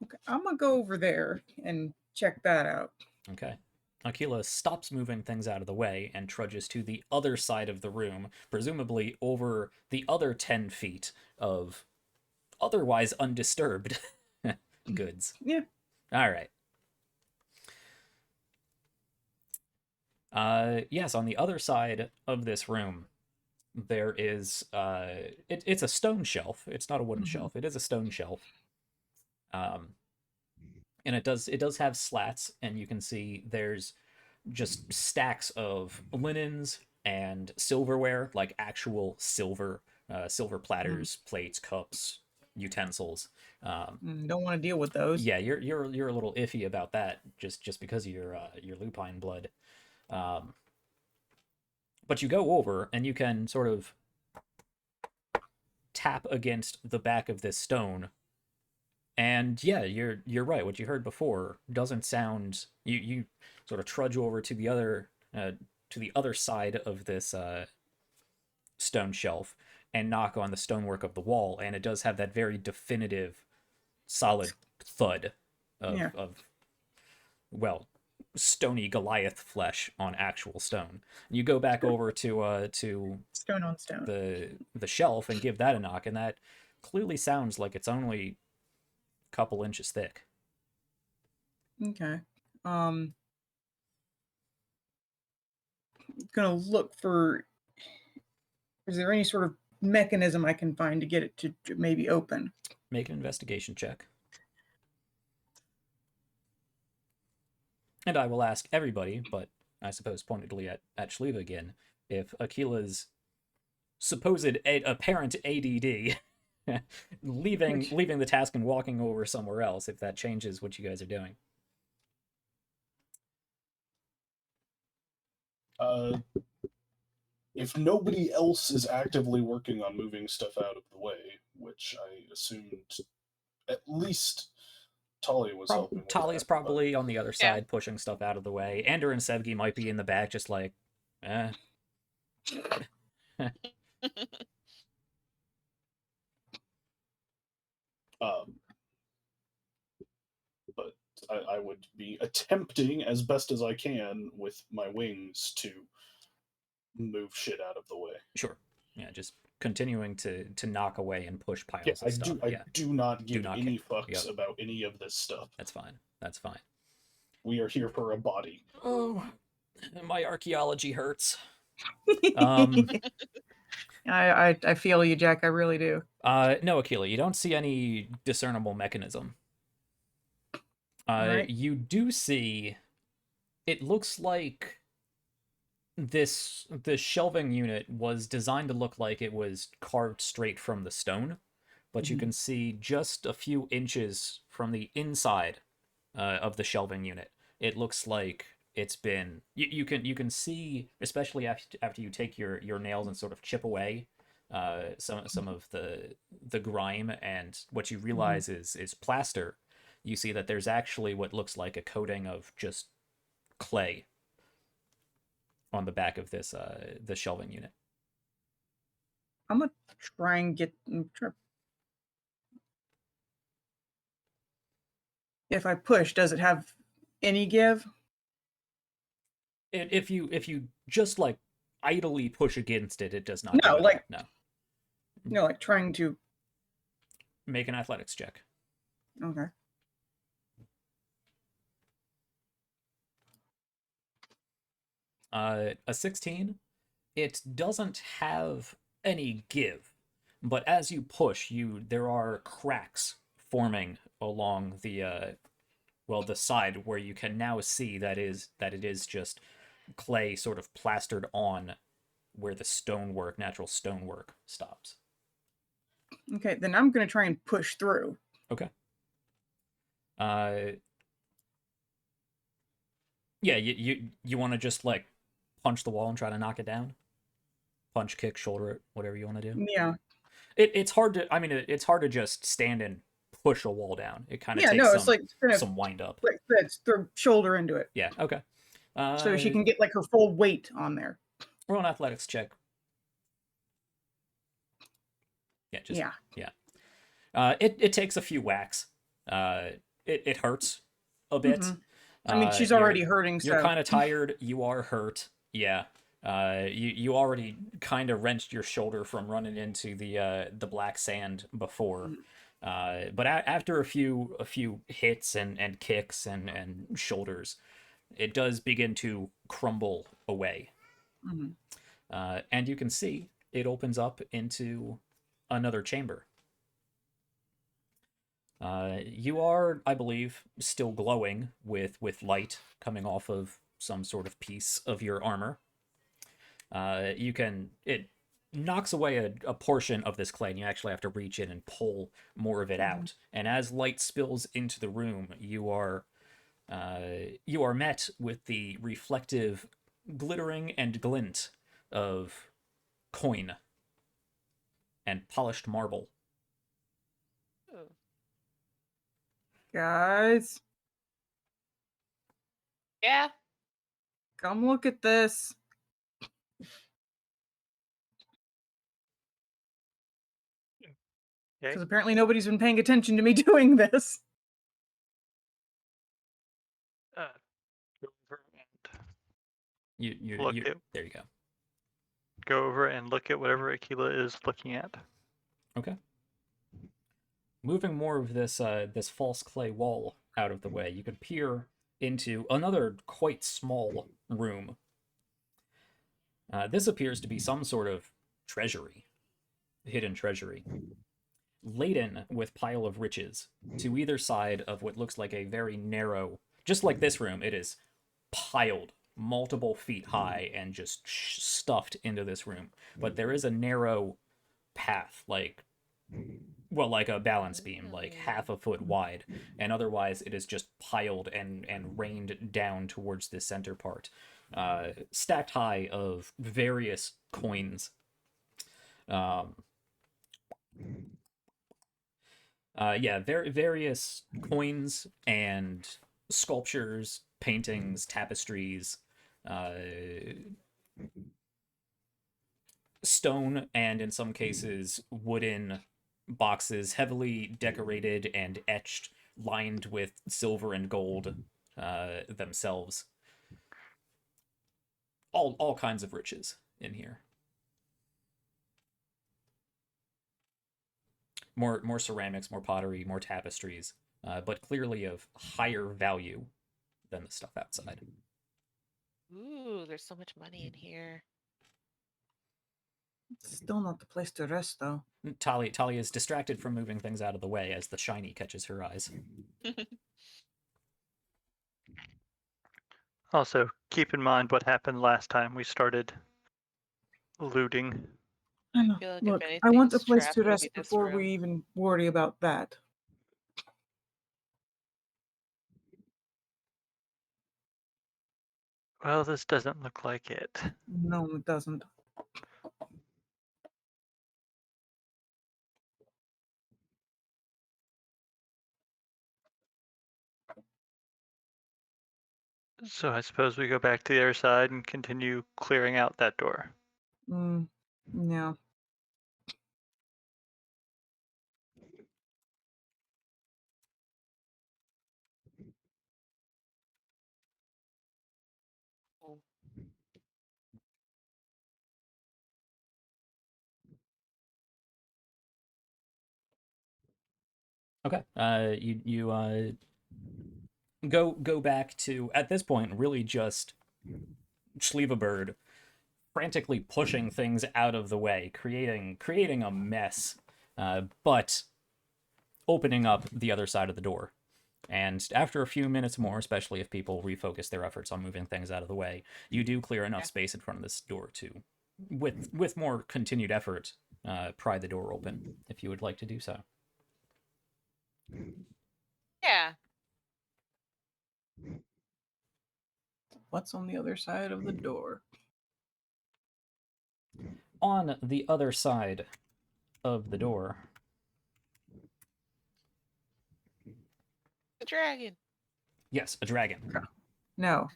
Okay, I'm gonna go over there and check that out. Okay. Aquila stops moving things out of the way and trudges to the other side of the room, presumably over the other 10 feet of otherwise undisturbed goods. Yeah. All right. Yes, on the other side of this room, there is it's a stone shelf. It's not a wooden Mhm. shelf. It is a stone shelf. And it does have slats, and you can see there's just stacks of linens and silverware, like actual silver platters, plates, cups, utensils. Don't want to deal with those. Yeah, you're a little iffy about that just because of your lupine blood. But you go over and you can sort of tap against the back of this stone. And yeah, you're right. What you heard before doesn't sound. You sort of trudge over to the other side of this stone shelf and knock on the stonework of the wall, and it does have that very definitive, solid thud of well, stony Goliath flesh on actual stone. You go back over to Stone on stone. the shelf and give that a knock, and that clearly sounds like it's only a couple inches thick. Okay. Gonna look for. Is there any sort of mechanism I can find to get it to maybe open? Make an investigation check. And I will ask everybody, but I suppose pointedly at Schlieva again, if Aquila's supposed apparent ADD leaving the task and walking over somewhere else, if that changes what you guys are doing. if nobody else is actively working on moving stuff out of the way, which I assumed at least Tali was helping with Tali's that, probably on the other Yeah. side pushing stuff out of the way. Ander and Sevgi might be in the back just like, eh. But I would be attempting as best as I can with my wings to move shit out of the way. Sure. Yeah, just continuing to knock away and push piles Yeah, of stuff. I do not give not any care. fucks Yep. about any of this stuff. That's fine. That's fine. We are here for a body. Oh, my archaeology hurts. I feel you, Jack. I really do. No, Akila, you don't see any discernible mechanism. Right. You do see. It looks like this shelving unit was designed to look like it was carved straight from the stone, but you Mhm. can see just a few inches from the inside of the shelving unit. It looks like it's been. You can see, especially after you take your nails and sort of chip away some of the grime, and what you realize is plaster. You see that there's actually what looks like a coating of just clay on the back of this the shelving unit. I'm gonna try and get. If I push, does it have any give? If you just like idly push against it, it does not. No, give at all. like- No. No, like trying to. Make an athletics check. Okay. A 16. It doesn't have any give, but as you push, there are cracks forming along the the side where you can now see that it is just clay sort of plastered on where the stonework, natural stonework, stops. Okay, then I'm gonna try and push through. Okay. Yeah, you want to just like punch the wall and try to knock it down? Punch, kick, shoulder it, whatever you want to do. Yeah. It's hard to. I mean, it's hard to just stand and push a wall down. It kind of Yeah. takes No, it's like kind of some wind up. like let's throw shoulder into it, Yeah. Okay. so she can get like her full weight on there. roll an athletics check. Yeah. Just Yeah. It takes a few whacks. It hurts a bit. Mhm. I mean, she's You're- already hurting, so You're kind of tired. You are hurt. Yeah. You already kind of wrenched your shoulder from running into the black sand before. But after a few hits and kicks and shoulders, it does begin to crumble away. Mhm. And you can see it opens up into another chamber. You are, I believe, still glowing with light coming off of some sort of piece of your armor. It knocks away a portion of this clay, and you actually have to reach in and pull more of it out. And as light spills into the room, you are met with the reflective glittering and glint of coin and polished marble. Guys, Yeah. come look at this. Okay. Because apparently nobody's been paying attention to me doing this. Go over and You Look at- there you go. go over and look at whatever Aquila is looking at. Okay. Moving more of this false clay wall out of the way, you can peer into another quite small room. This appears to be some sort of treasury, hidden treasury, laden with pile of riches to either side of what looks like a very narrow, just like this room, it is piled multiple feet high and just stuffed into this room. But there is a narrow path, like a balance beam, like half a foot wide, and otherwise it is just piled and rained down towards the center part. stacked high of various coins. Various coins and sculptures, paintings, tapestries, uh, stone, and in some cases wooden boxes, heavily decorated and etched, lined with silver and gold themselves. All kinds of riches in here. More ceramics, more pottery, more tapestries, but clearly of higher value than the stuff outside. Ooh, there's so much money in here. Still not the place to rest, though. Talia is distracted from moving things out of the way as the shiny catches her eyes. Also, keep in mind what happened last time we started looting. I know. Feel like Look, if I want a anything's place trapped, to it'll rest be this before room. we even worry about that. Well, this doesn't look like it. No, it doesn't. So I suppose we go back to the other side and continue clearing out that door. Yeah. Okay. You go back to, at this point, really just Bird frantically pushing things out of the way, creating a mess, but opening up the other side of the door. And after a few minutes more, especially if people refocus their efforts on moving things out of the way, you do clear enough space in front of this door to, with more continued effort, pry the door open, if you would like to do so. Yeah. What's on the other side of the door? On the other side of the door, The dragon. yes, a dragon. No,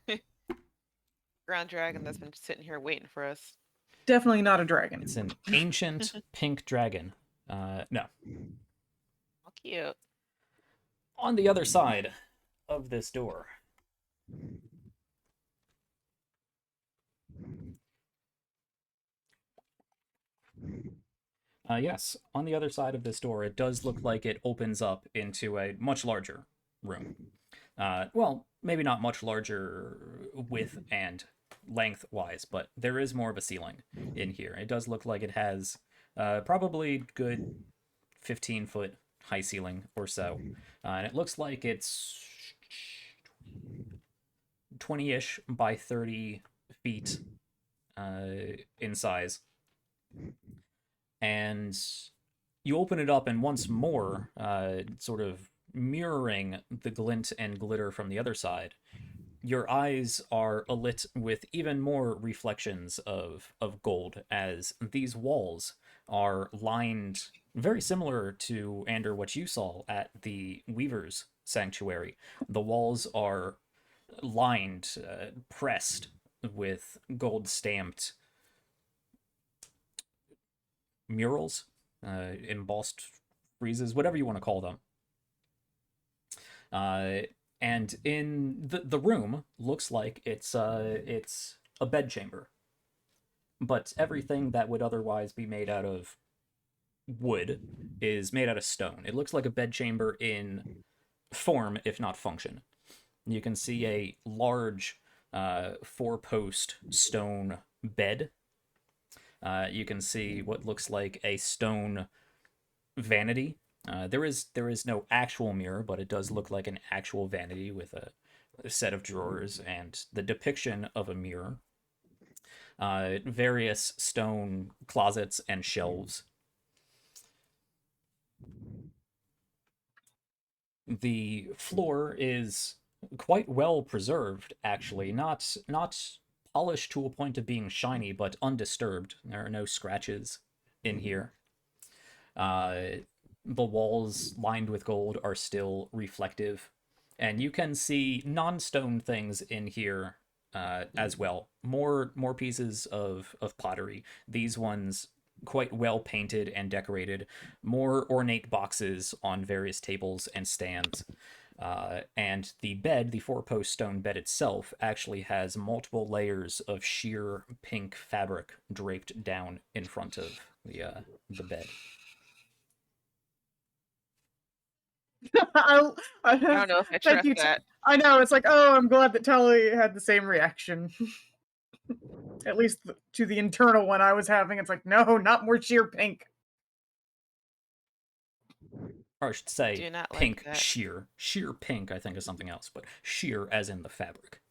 Ground dragon that's been sitting here waiting for us. definitely not a dragon. It's an ancient pink dragon. No. How cute. On the other side of this door, yes, on the other side of this door, it does look like it opens up into a much larger room. Well, maybe not much larger width and length-wise, but there is more of a ceiling in here. It does look like it has probably good 15-foot high ceiling or so. And it looks like it's 20-ish by 30 feet in size. And you open it up, and once more, sort of mirroring the glint and glitter from the other side, your eyes are alit with even more reflections of gold, as these walls are lined very similar to, Ander, what you saw at the Weaver's Sanctuary. The walls are lined, pressed with gold stamped murals, embossed friezes, whatever you want to call them. And in the room looks like it's a bedchamber, but everything that would otherwise be made out of wood is made out of stone. It looks like a bedchamber in form, if not function. You can see a large 4-post stone bed. You can see what looks like a stone vanity. There is no actual mirror, but it does look like an actual vanity with a set of drawers and the depiction of a mirror. Various stone closets and shelves. The floor is quite well preserved, actually. Not polished to a point of being shiny, but undisturbed. There are no scratches in here. The walls lined with gold are still reflective, and you can see non-stone things in here as well. More pieces of pottery. These ones quite well painted and decorated. More ornate boxes on various tables and stands. And the bed, the four-post stone bed itself, actually has multiple layers of sheer pink fabric draped down in front of the bed. I don't know if I Thank trust you. that. I know, it's like, oh, I'm glad that Tully had the same reaction. At least to the internal one I was having. It's like, no, not more sheer pink. Or I should say Do not like pink that. sheer. Sheer pink, I think, is something else, but sheer as in the fabric.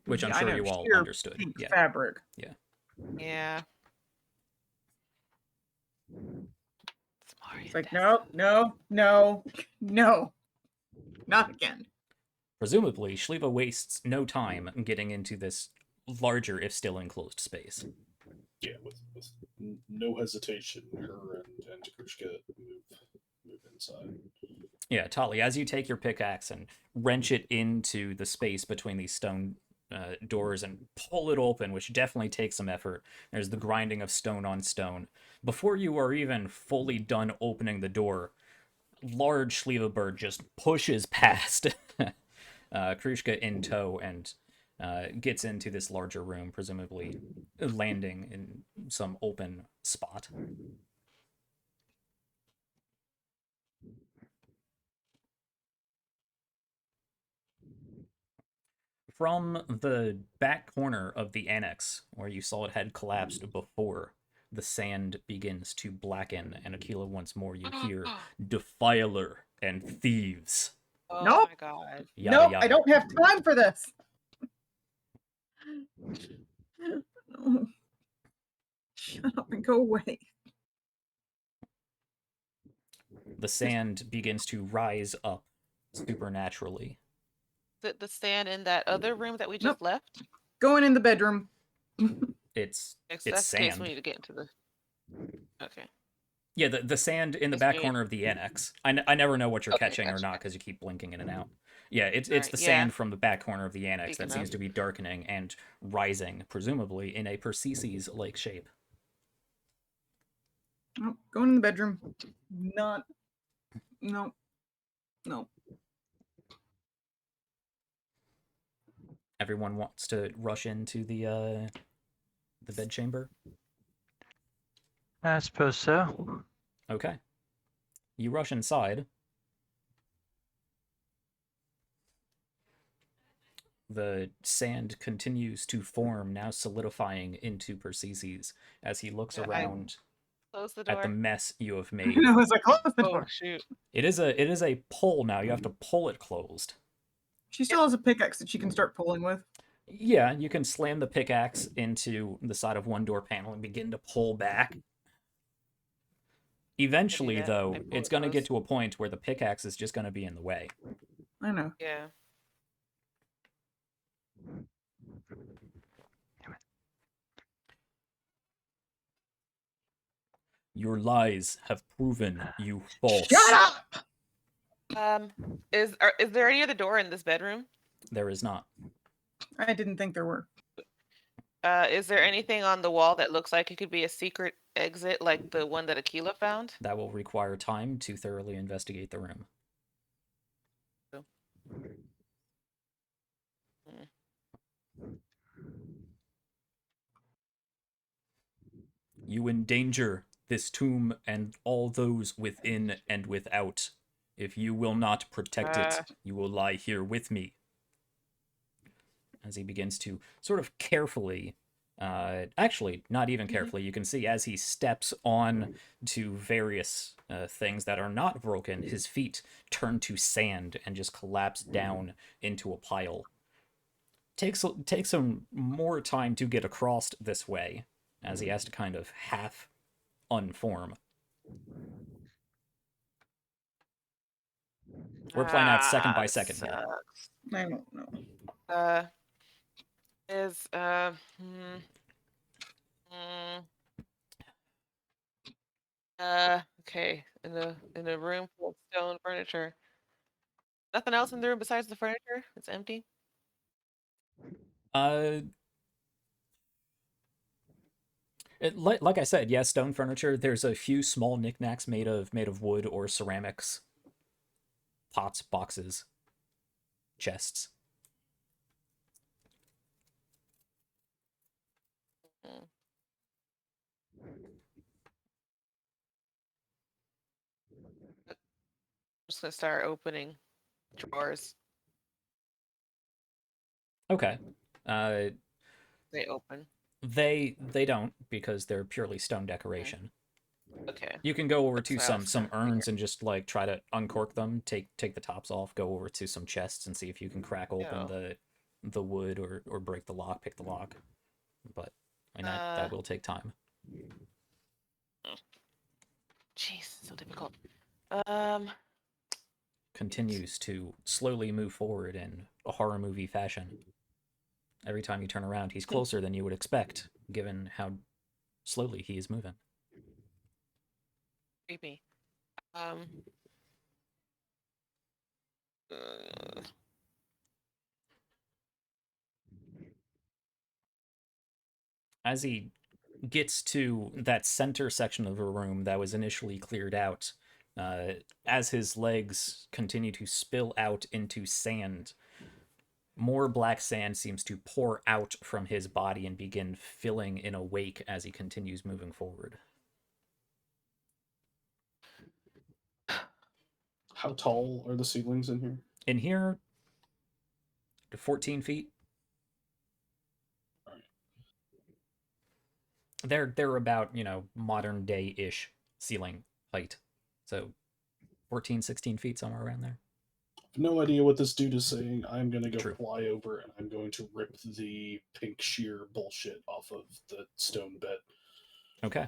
Which I'm Yeah, I sure know, you all sheer understood. pink Yeah. fabric. Yeah. It's like, no, no, no, no. Not again. Presumably, Shliva wastes no time getting into this larger, if still enclosed space. Yeah, with no hesitation, her and Takrushka move inside. Yeah, Tali, as you take your pickaxe and wrench it into the space between these stone doors and pull it open, which definitely takes some effort. There's the grinding of stone on stone. Before you are even fully done opening the door, large Shliva bird just pushes past Krushka in tow and gets into this larger room, presumably landing in some open spot. From the back corner of the annex, where you saw it had collapsed before, the sand begins to blacken, and Aquila, once more, you hear Defiler and Thieves. Oh Nope. my god. Yada, Nope, yada. I don't have time for this. No. Shut up and go away. The sand begins to rise up supernaturally. The stand in that other room that we just Nope. left? Going in the bedroom. It's That's it's the case we sand. need to get into the... Okay. Yeah, the sand in the Yes, back we- corner of the annex. I never know what you're Okay, catching or gotcha. not because you keep blinking in and out. Yeah, it's Alright, the yeah. sand from the back corner of the annex that Speaking seems of. to be darkening and rising, presumably in a Persicus-like shape. Nope, going in the bedroom. Not. No. No. Everyone wants to rush into the bedchamber. I suppose so. Okay. You rush inside. The sand continues to form, now solidifying into Persicus as he looks Yeah, around Close the at the door. mess you have made. I was like, close the Oh door. shoot. It is a pull now. You have to pull it closed. She still has a pickaxe that she can start pulling with. Yeah, you can slam the pickaxe into the side of one door panel and begin to pull back. Eventually, that. though, I pull it's it going to get close. to a point where the pickaxe is just going to be in the way. I know. Yeah. Your lies have proven you false. Shut up! Is there any other door in this bedroom? There is not. I didn't think there were. Is there anything on the wall that looks like it could be a secret exit, like the one that Aquila found? That will require time to thoroughly investigate the room. You endanger this tomb and all those within and without. If you will not protect it, you will lie here with me. As he begins to sort of carefully, actually, not even carefully, you can see as he steps on to various things that are not broken, his feet turn to sand and just collapse down into a pile. Takes some more time to get across this way, as he has to kind of half unform. We're playing out second by second here. Sucks. I don't know. is okay, in the room full of stone furniture. Nothing else in the room besides the furniture? It's empty. Like I said, yeah, stone furniture. There's a few small knickknacks made of wood or ceramics, pots, boxes, chests. Mm. I'm just gonna start opening drawers. Okay. They open. They don't, because they're purely stone decoration. Okay. You can go over That's to what I was some trying to urns and just like try to uncork them, take the tops off, go over to some chests and see if you can crack open Oh. the wood or break the lock, pick the lock. But I mean that will take time. Jeez, so difficult. Continues to slowly move forward in a horror movie fashion. Every time you turn around, he's closer than you would expect, given how slowly he is moving. Creepy. As he gets to that center section of the room that was initially cleared out, as his legs continue to spill out into sand, more black sand seems to pour out from his body and begin filling in a wake as he continues moving forward. How tall are the ceilings in here? In here, 14 feet. All right. They're about, modern day-ish ceiling height. So 14, 16 feet, somewhere around there. No idea what this dude is saying. I'm gonna go True. fly over and I'm going to rip the pink sheer bullshit off of the stone bed. Okay.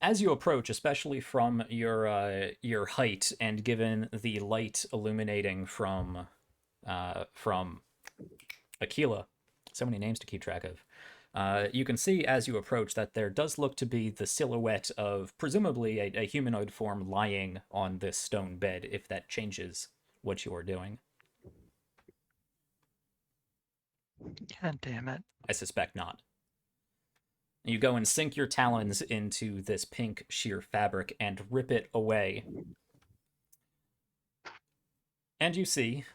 As you approach, especially from your height, and given the light illuminating from Aquila, so many names to keep track of, you can see as you approach that there does look to be the silhouette of presumably a humanoid form lying on this stone bed, if that changes what you are doing. God damn it. I suspect not. You go and sink your talons into this pink sheer fabric and rip it away. And you see,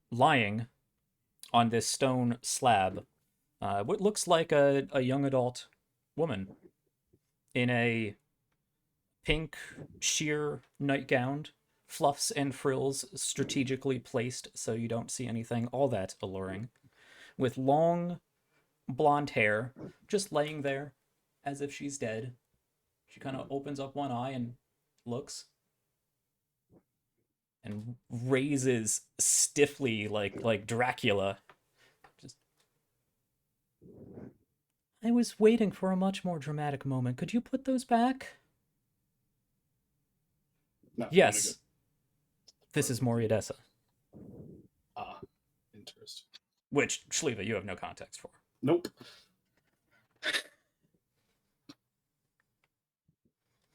lying on this stone slab, what looks like a young adult woman in a pink sheer nightgown, fluffs and frills strategically placed so you don't see anything all that alluring, with long blonde hair, just laying there as if she's dead. She kind of opens up one eye and looks, and raises stiffly like Dracula. Just, I was waiting for a much more dramatic moment. Could you put those back? No, Yes. This is Moriadessa. Ah, interesting. Which, Shliva, you have no context for. Nope.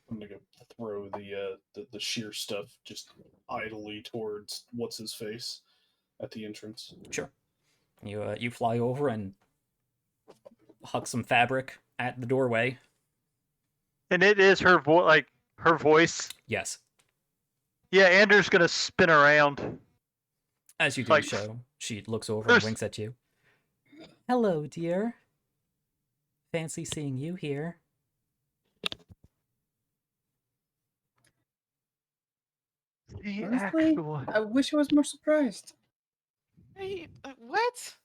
I'm gonna go throw the sheer stuff just idly towards what's his face at the entrance. Sure. You fly over and huck some fabric at the doorway. And it is her her voice. Yes. Yeah, Andrew's gonna spin around. As you do Like, so, she looks over and first- winks at you. Hello, dear. Fancy seeing you here. Honestly, I wish I was more surprised. Hey, what?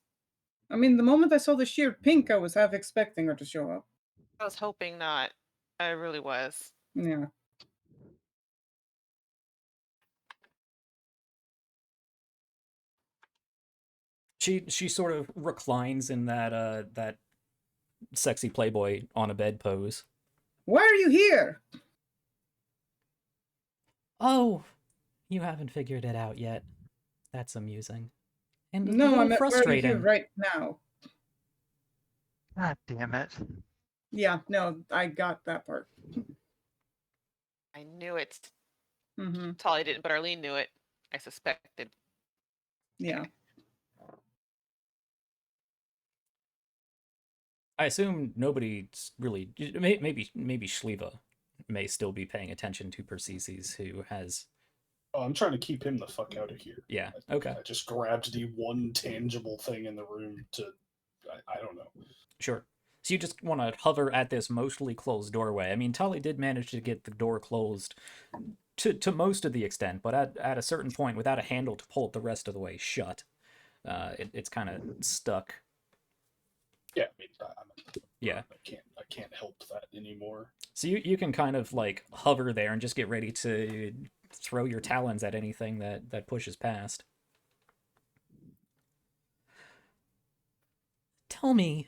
I mean, the moment I saw the sheer pink, I was half expecting her to show up. I was hoping not. I really was. Yeah. She sort of reclines in that sexy Playboy on a bed pose. Why are you here? Oh, you haven't figured it out yet. That's amusing. And a No, little I meant where are you frustrating. right now? God damn it. Yeah, no, I got that part. I knew it. Mm-hmm. Tolly didn't, but Arlene knew it. I suspected. Yeah. I assume nobody's really. Maybe Shliva may still be paying attention to Persicus, who has. Oh, I'm trying to keep him the fuck out of here. Yeah. Okay. I just grabbed the one tangible thing in the room to. I don't know. Sure. So you just want to hover at this mostly closed doorway. I mean, Tali did manage to get the door closed to most of the extent, but at a certain point, without a handle to pull it the rest of the way shut, it's kind of stuck. Yeah, I mean, Yeah. I can't help that anymore. So you can kind of like hover there and just get ready to throw your talons at anything that pushes past. Tell me,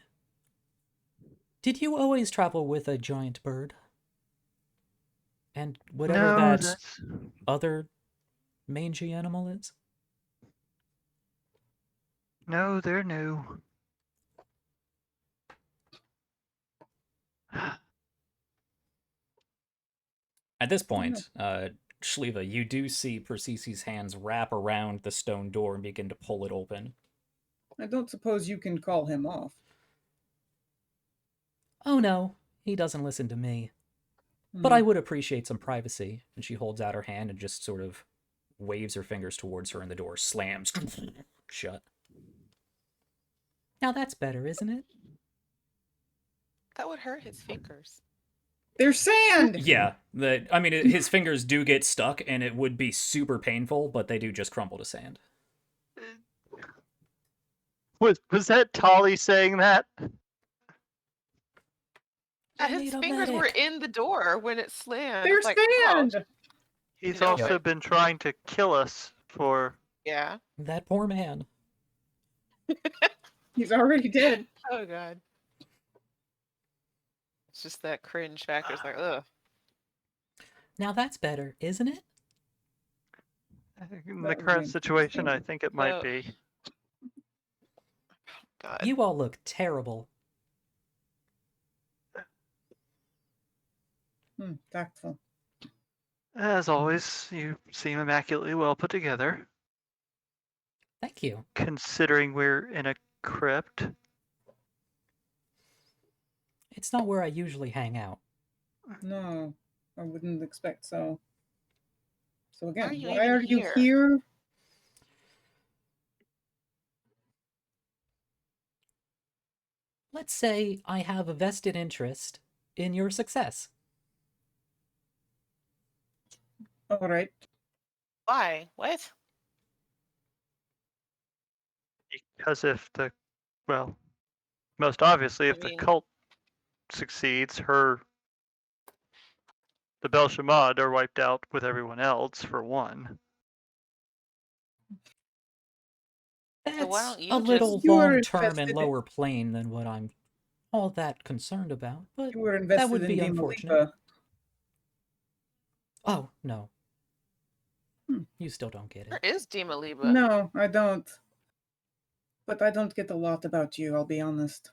did you always travel with a giant bird? And whatever No, that that's other mangy animal is? no, they're new. At this point, Shliva, you do see Persicus' hands wrap around the stone door and begin to pull it open. I don't suppose you can call him off. Oh no, he doesn't listen to me. But I would appreciate some privacy. And she holds out her hand and just sort of waves her fingers towards her, and the door slams shut. Now that's better, isn't it? That would hurt his fingers. There's sand! Yeah, I mean, his fingers do get stuck, and it would be super painful, but they do just crumble to sand. Was that Tolly saying that? I His need a fingers were medic. in the door when it slammed. There's It's like, oh, sand! He's know, also been trying to kill us for. yeah. That poor man. He's already dead. Oh god. It's just that cringe factor. It's like, ugh. Now that's better, isn't it? In That the would current be situation, I interesting. think it might So- be. God. You all look terrible. Tactful. As always, you seem immaculately well put together, Thank you. considering we're in a crypt. It's not where I usually hang out. No, I wouldn't expect so. So Why again, are you why even are you here? here? Let's say I have a vested interest in your success. All right. Why? What? Because well, most obviously, if I the mean- cult succeeds, the Bel-Shamad are wiped out with everyone else, for one. That's why don't you a little You were long-term and invested- lower plane than what I'm all that concerned about, but You were that invested would in be Dima unfortunate. Lipa. Oh, no. Hmm. You still don't get Where it. is Dima Liba? No, I don't. But I don't get a lot about you, I'll be honest.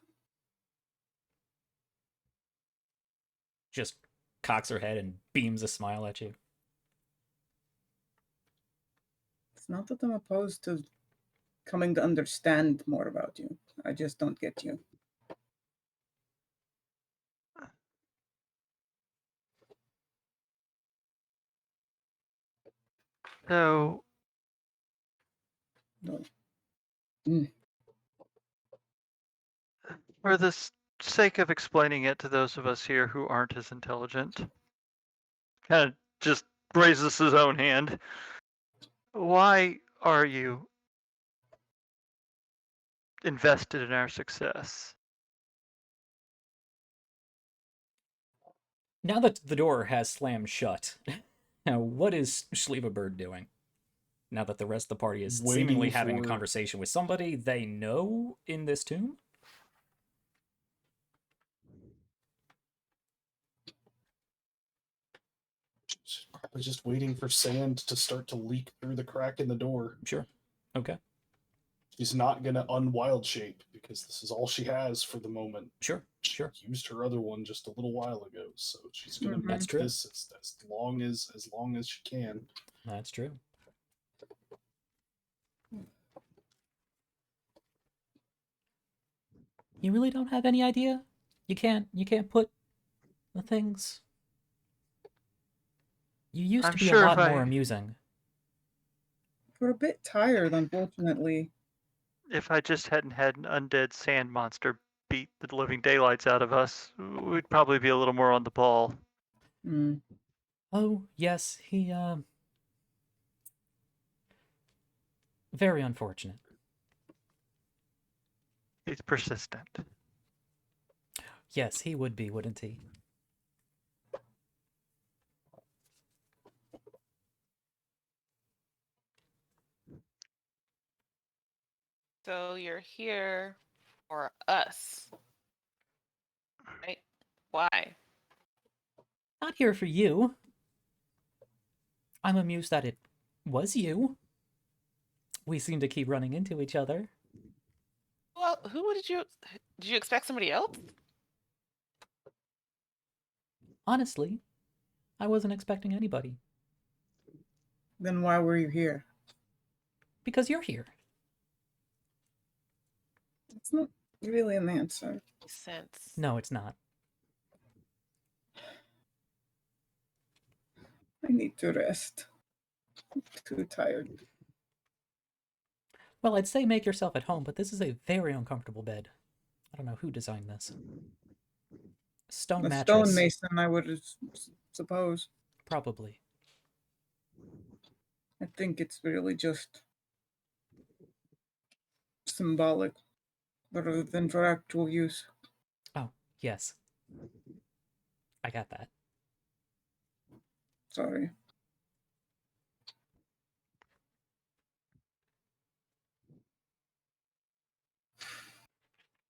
Just cocks her head and beams a smile at you. It's not that I'm opposed to coming to understand more about you. I just don't get you. So, No. for the sake of explaining it to those of us here who aren't as intelligent, kind of just raises his own hand. Why are you invested in our success? Now that the door has slammed shut, now what is Shliva Bird doing? Now that the rest of the party is Waiting seemingly having a for- conversation with somebody they know in this tomb? She's probably just waiting for sand to start to leak through the crack in the door. Sure. Okay. She's not gonna unwild shape because this is all she has for the moment. Sure, She sure. used her other one just a little while ago, so she's gonna Mhm. That's milk true. this as long as she can. That's true. You really don't have any idea? You can't put the things. You used I'm to be a sure if lot more I amusing. We're a bit tired, unfortunately. if I just hadn't had an undead sand monster beat the living daylights out of us, we'd probably be a little more on the ball. Hmm. Oh, yes, he very unfortunate. He's persistent. Yes, he would be, wouldn't he? So you're here for us, right? Why? Not here for you. I'm amused that it was you. We seem to keep running into each other. Well, who did you expect somebody else? Honestly, I wasn't expecting anybody. Then why were you here? Because you're here. It's not really an answer. Makes sense. No, it's not. I need to rest. I'm too tired. Well, I'd say make yourself at home, but this is a very uncomfortable bed. I don't know who designed this. Stone A mattress. stonemason, I would suppose. Probably. I think it's really just symbolic rather than for actual use. Oh, yes. I got that. Sorry.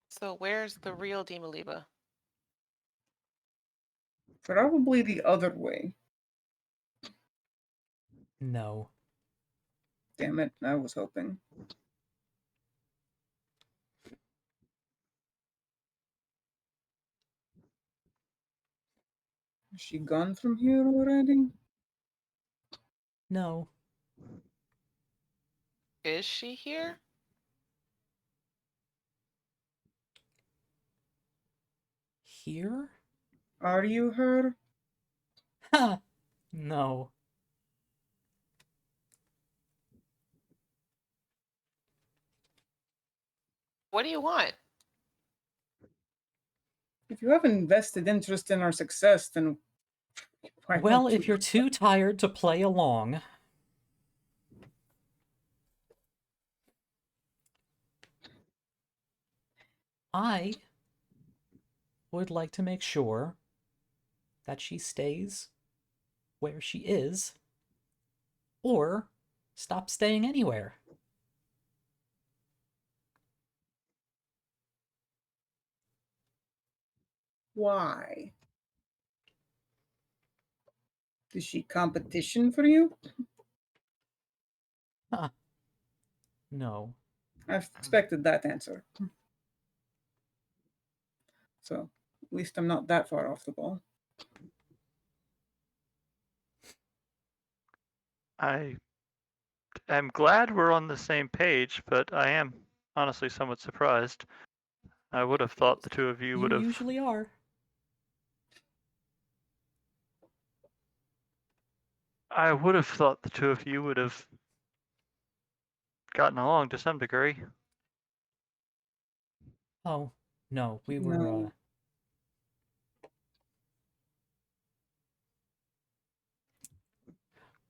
So where's the real Demoliba? Probably the other way. No. Damn it, I was hoping. Is she gone from here already? No. Is she here? Here? Are you her? Ha! No. What do you want? If you have an invested interest in our success, then why Well, won't if you? you're too tired to play along, I would like to make sure that she stays where she is, or stops staying anywhere. Why? Is she competition for you? Huh. No. I've expected that answer. So, at least I'm not that far off the ball. I am glad we're on the same page, but I am honestly somewhat surprised. I would have thought the two of you would You have. usually are. I would have thought the two of you would have gotten along to some degree. Oh, no, we were, No.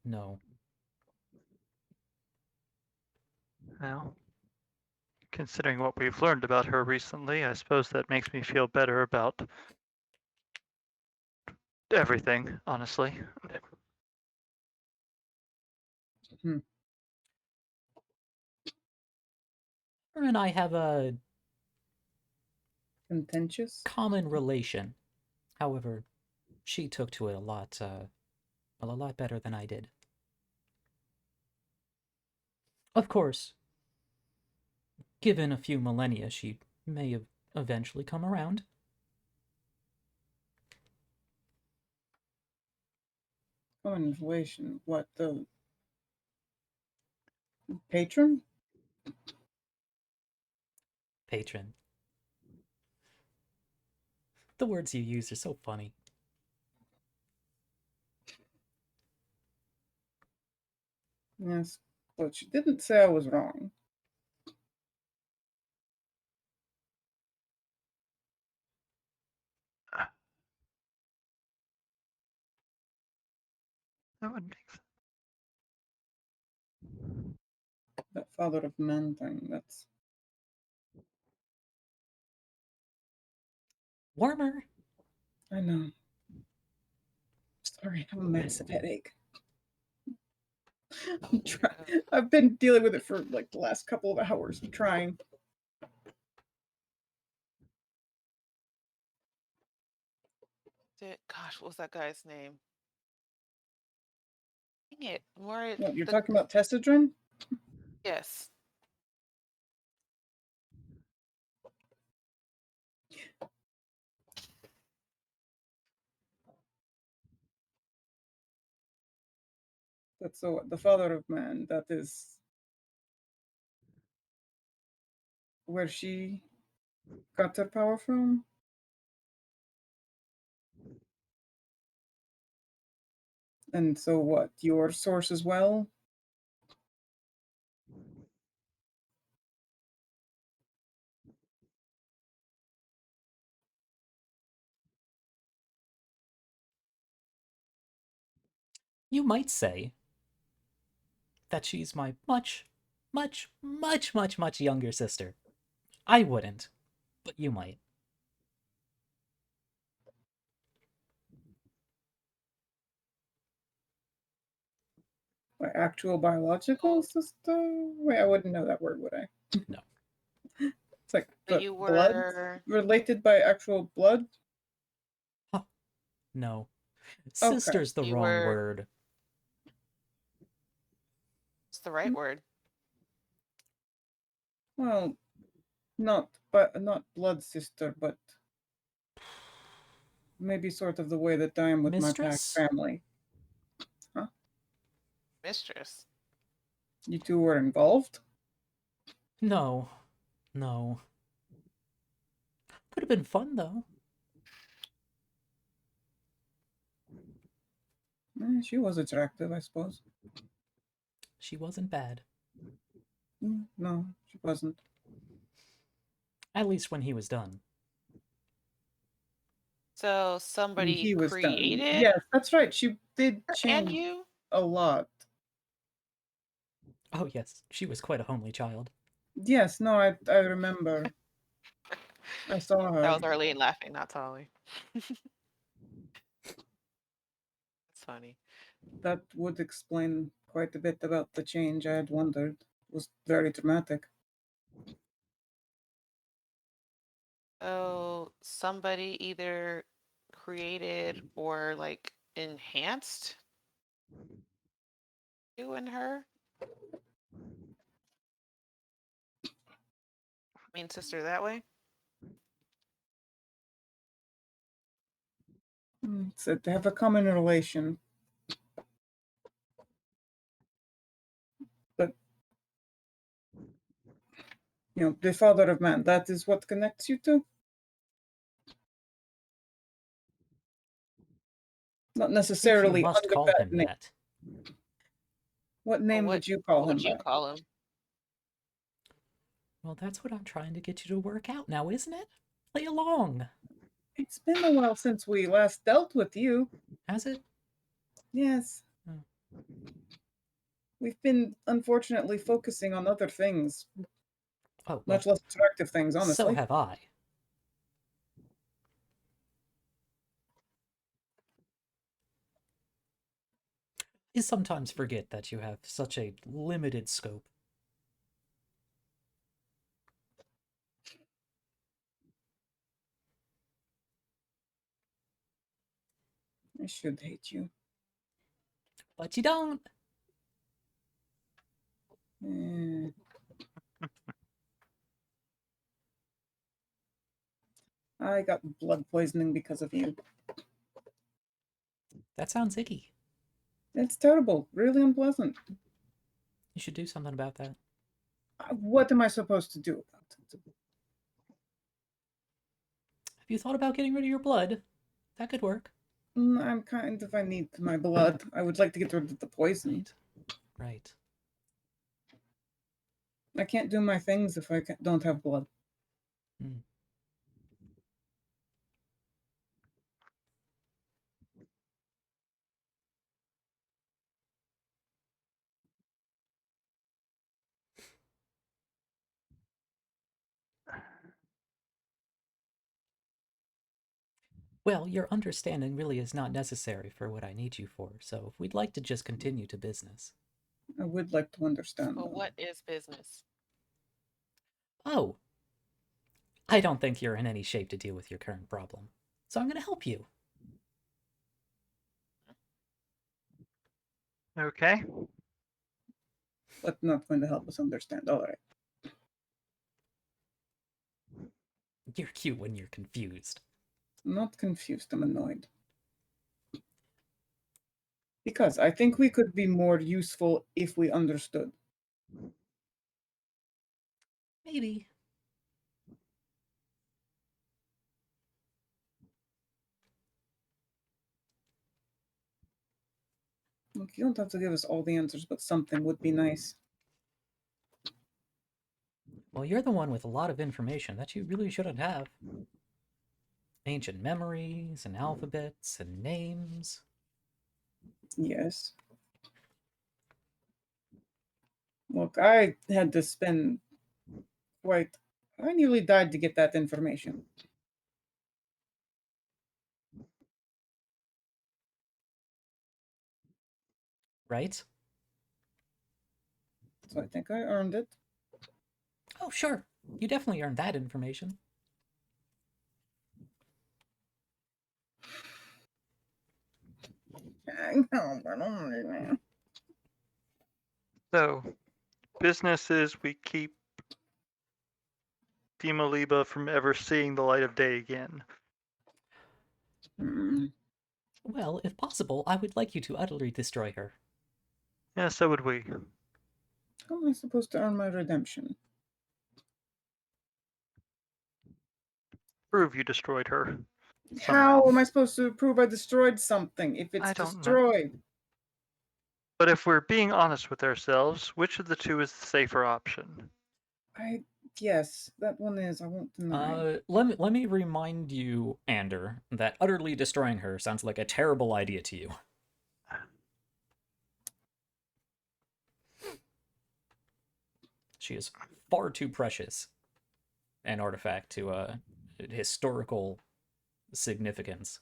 no. Well, considering what we've learned about her recently, I suppose that makes me feel better about everything, honestly. Her and I have a Contentious? common relation. However, she took to it a lot better than I did. Of course, Given a few millennia, she may have eventually come around. Common relation. What, the patron? Patron. The words you use are so funny. Yes, but she didn't say I was wrong. That would make sense. That father of men thing, that's... Warmer. I know. Sorry, I have a massive headache. I've been dealing with it for like the last couple of hours. I'm trying. Gosh, what was that guy's name? Dang it. Where What, you're the- talking about Testadrin? Yes. That's the father of man. That is where she got her power from. And so what? Your source as well? You might say that she's my much, much, much, much, much younger sister. I wouldn't, but you might. My actual biological sister? Wait, I wouldn't know that word, would I? No. It's like So the you blood? were Related by actual blood? No. Okay. Sister's the You wrong were- word. It's the right word. Well, not blood sister, but maybe sort of the way that I am with my pack Mistress? family. Mistress. You two were involved? No. No. Could have been fun, though. She was attractive, I suppose. She wasn't bad. No, she wasn't. At least when he was done. So somebody He was done. created Yes, that's right. She did her and change you? a lot. Oh, yes. She was quite a homely child. Yes, no, I remember. I saw her. That was Arlene laughing, not Tolly. That's funny. That would explain quite a bit about the change. I had wondered. It was very dramatic. So somebody either created or like enhanced you and her? I mean, sister that way? Said to have a common relation. But, the father of man, that is what connects you two? Not If you necessarily must under call that him name. that. What name what would you call what him would you by? call him? Well, that's what I'm trying to get you to work out now, isn't it? Play along. It's been a while since we last dealt with you. Has it? Yes. Oh. We've been, unfortunately, focusing on other things. Oh, well, Much less attractive things, honestly. so have I. I sometimes forget that you have such a limited scope. I should hate you. But you don't. Eh. I got blood poisoning because of you. That sounds icky. It's terrible. Really unpleasant. You should do something about that. What am I supposed to do about it? Have you thought about getting rid of your blood? That could work. I'm kind of, I need my blood. I would like to get rid of the poison. Right. I can't do my things if I don't have blood. Hmm. Well, your understanding really is not necessary for what I need you for, so if we'd like to just continue to business. I would like to understand. Well, them. what is business? Oh, I don't think you're in any shape to deal with your current problem, so I'm going to help you. Okay. But not going to help us understand. All right. You're cute when you're confused. I'm not confused. I'm annoyed. Because I think we could be more useful if we understood. Maybe. Look, you don't have to give us all the answers, but something would be nice. Well, you're the one with a lot of information that you really shouldn't have. Ancient memories, and alphabets, and names. Yes. Look, I had to spend quite... I nearly died to get that information. Right? So I think I earned it. Oh, sure. You definitely earned that information. So, business is we keep Demoliba from ever seeing the light of day again. Hmm. Well, if possible, I would like you to utterly destroy her. Yeah, so would we. How am I supposed to earn my redemption? Prove you destroyed her. How Somehow. am I supposed to prove I destroyed something if it's I don't know. destroyed? But if we're being honest with ourselves, which of the two is the safer option? Yes, that one is. I won't deny. Let me remind you, Ander, that utterly destroying her sounds like a terrible idea to you. She is far too precious an artifact to historical significance.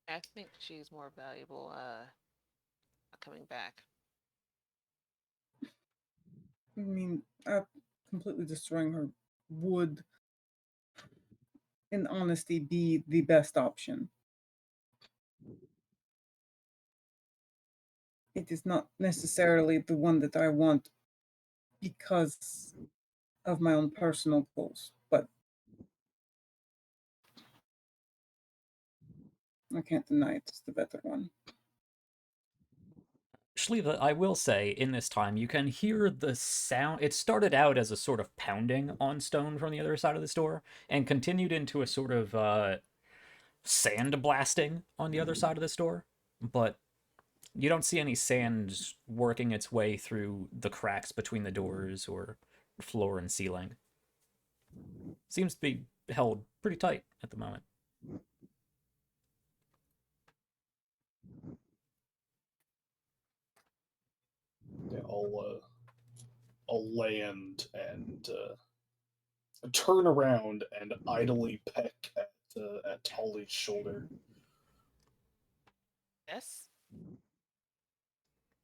I think she's more valuable coming back. I mean, completely destroying her would, in honesty, be the best option. It is not necessarily the one that I want because of my own personal goals, but I can't deny it's the better one. Shliva, I will say, in this time, you can hear the sound. It started out as a sort of pounding on stone from the other side of this door, and continued into a sort of sand blasting on the other side of this door. But you don't see any sand working its way through the cracks between the doors or floor and ceiling. Seems to be held pretty tight at the moment. Yeah, I'll land and turn around and idly peck at Tolly's shoulder, Yes.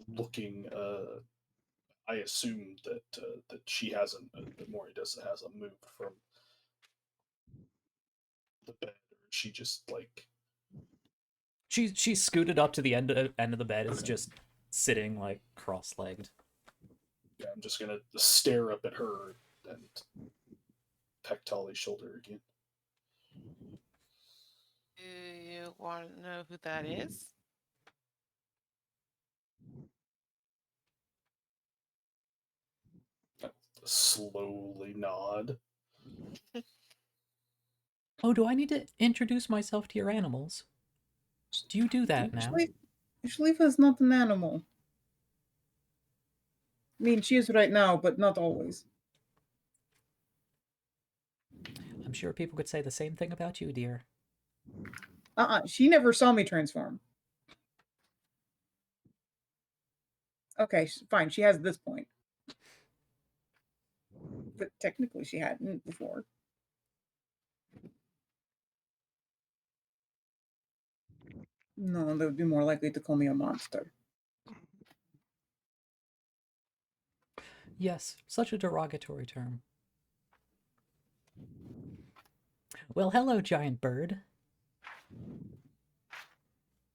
looking. I assume that she hasn't, that Moridessa hasn't moved from the bed, or she just like She's scooted up to the end of the bed, is Okay. just sitting like cross-legged. Yeah, I'm just gonna stare up at her and peck Tolly's shoulder again. Do you want to know who that is? Slowly nod. Oh, do I need to introduce myself to your animals? Do you do that now? Shalifa's not an animal. I mean, she is right now, but not always. I'm sure people could say the same thing about you, dear. She never saw me transform. Okay, fine. She has at this point. But technically she hadn't before. No, they would be more likely to call me a monster. Yes, such a derogatory term. Well, hello, giant bird.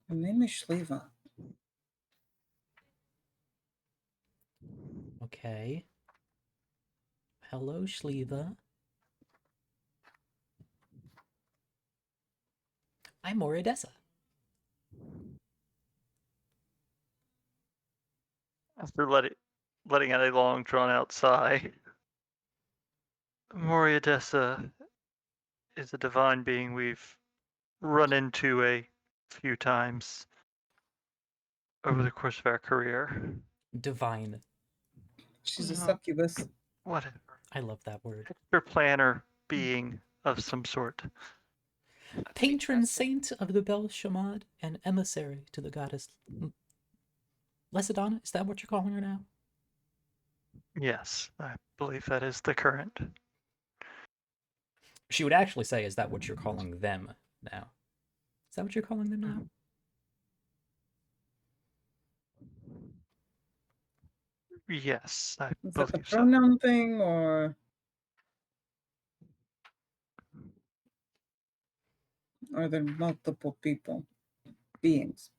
Her name is Shaliva. Okay. Hello, Shliva. I'm Moridessa. After letting out a long, drawn-out sigh, Moriadessa is a divine being we've run into a few times over the course of our career. Divine. She's a No. succubus. Whatever. I love that word. Extra planner being of some sort. Patron Interesting. saint of the Bel Shamad and emissary to the goddess Lesidana? Is that what you're calling her now? Yes, I believe that is the current. She would actually say, is that what you're calling them now? Is that what you're calling them now? Yes, I Is that the believe so. pronoun thing, or are there multiple beings?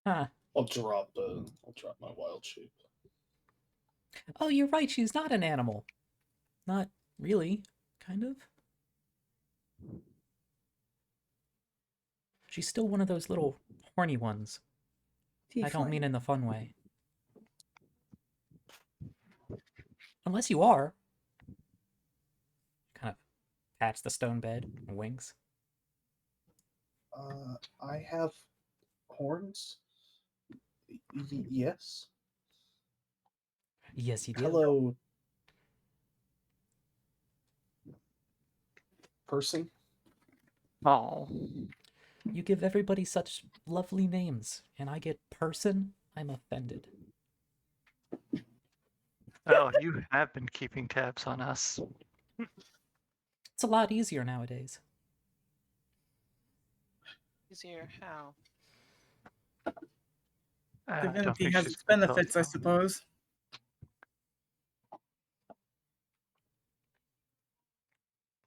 Huh. I'll drop my wild shape. Oh, you're right, she's not an animal. Not really, kind of. She's still one of those little horny ones. I don't mean in the fun way. Unless you are. Kind of pats the stone bed and winks. I have horns. Yes. Yes, you do. Hello, person. Oh, You give everybody such lovely names, and I get person? I'm offended. oh, you have been keeping tabs on us. It's a lot easier nowadays. Easier how? I don't Divinity think has she's its gonna tell benefits, I you. suppose.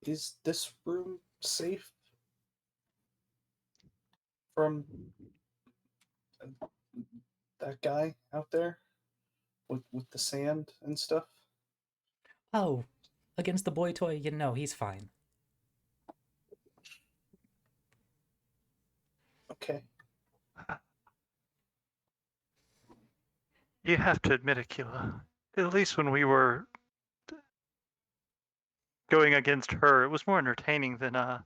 Is this room safe from that guy out there with the sand and stuff? Oh, against the boy toy, you know, he's fine. Okay. You have to admit, Aquila, at least when we were going against her, it was more entertaining than not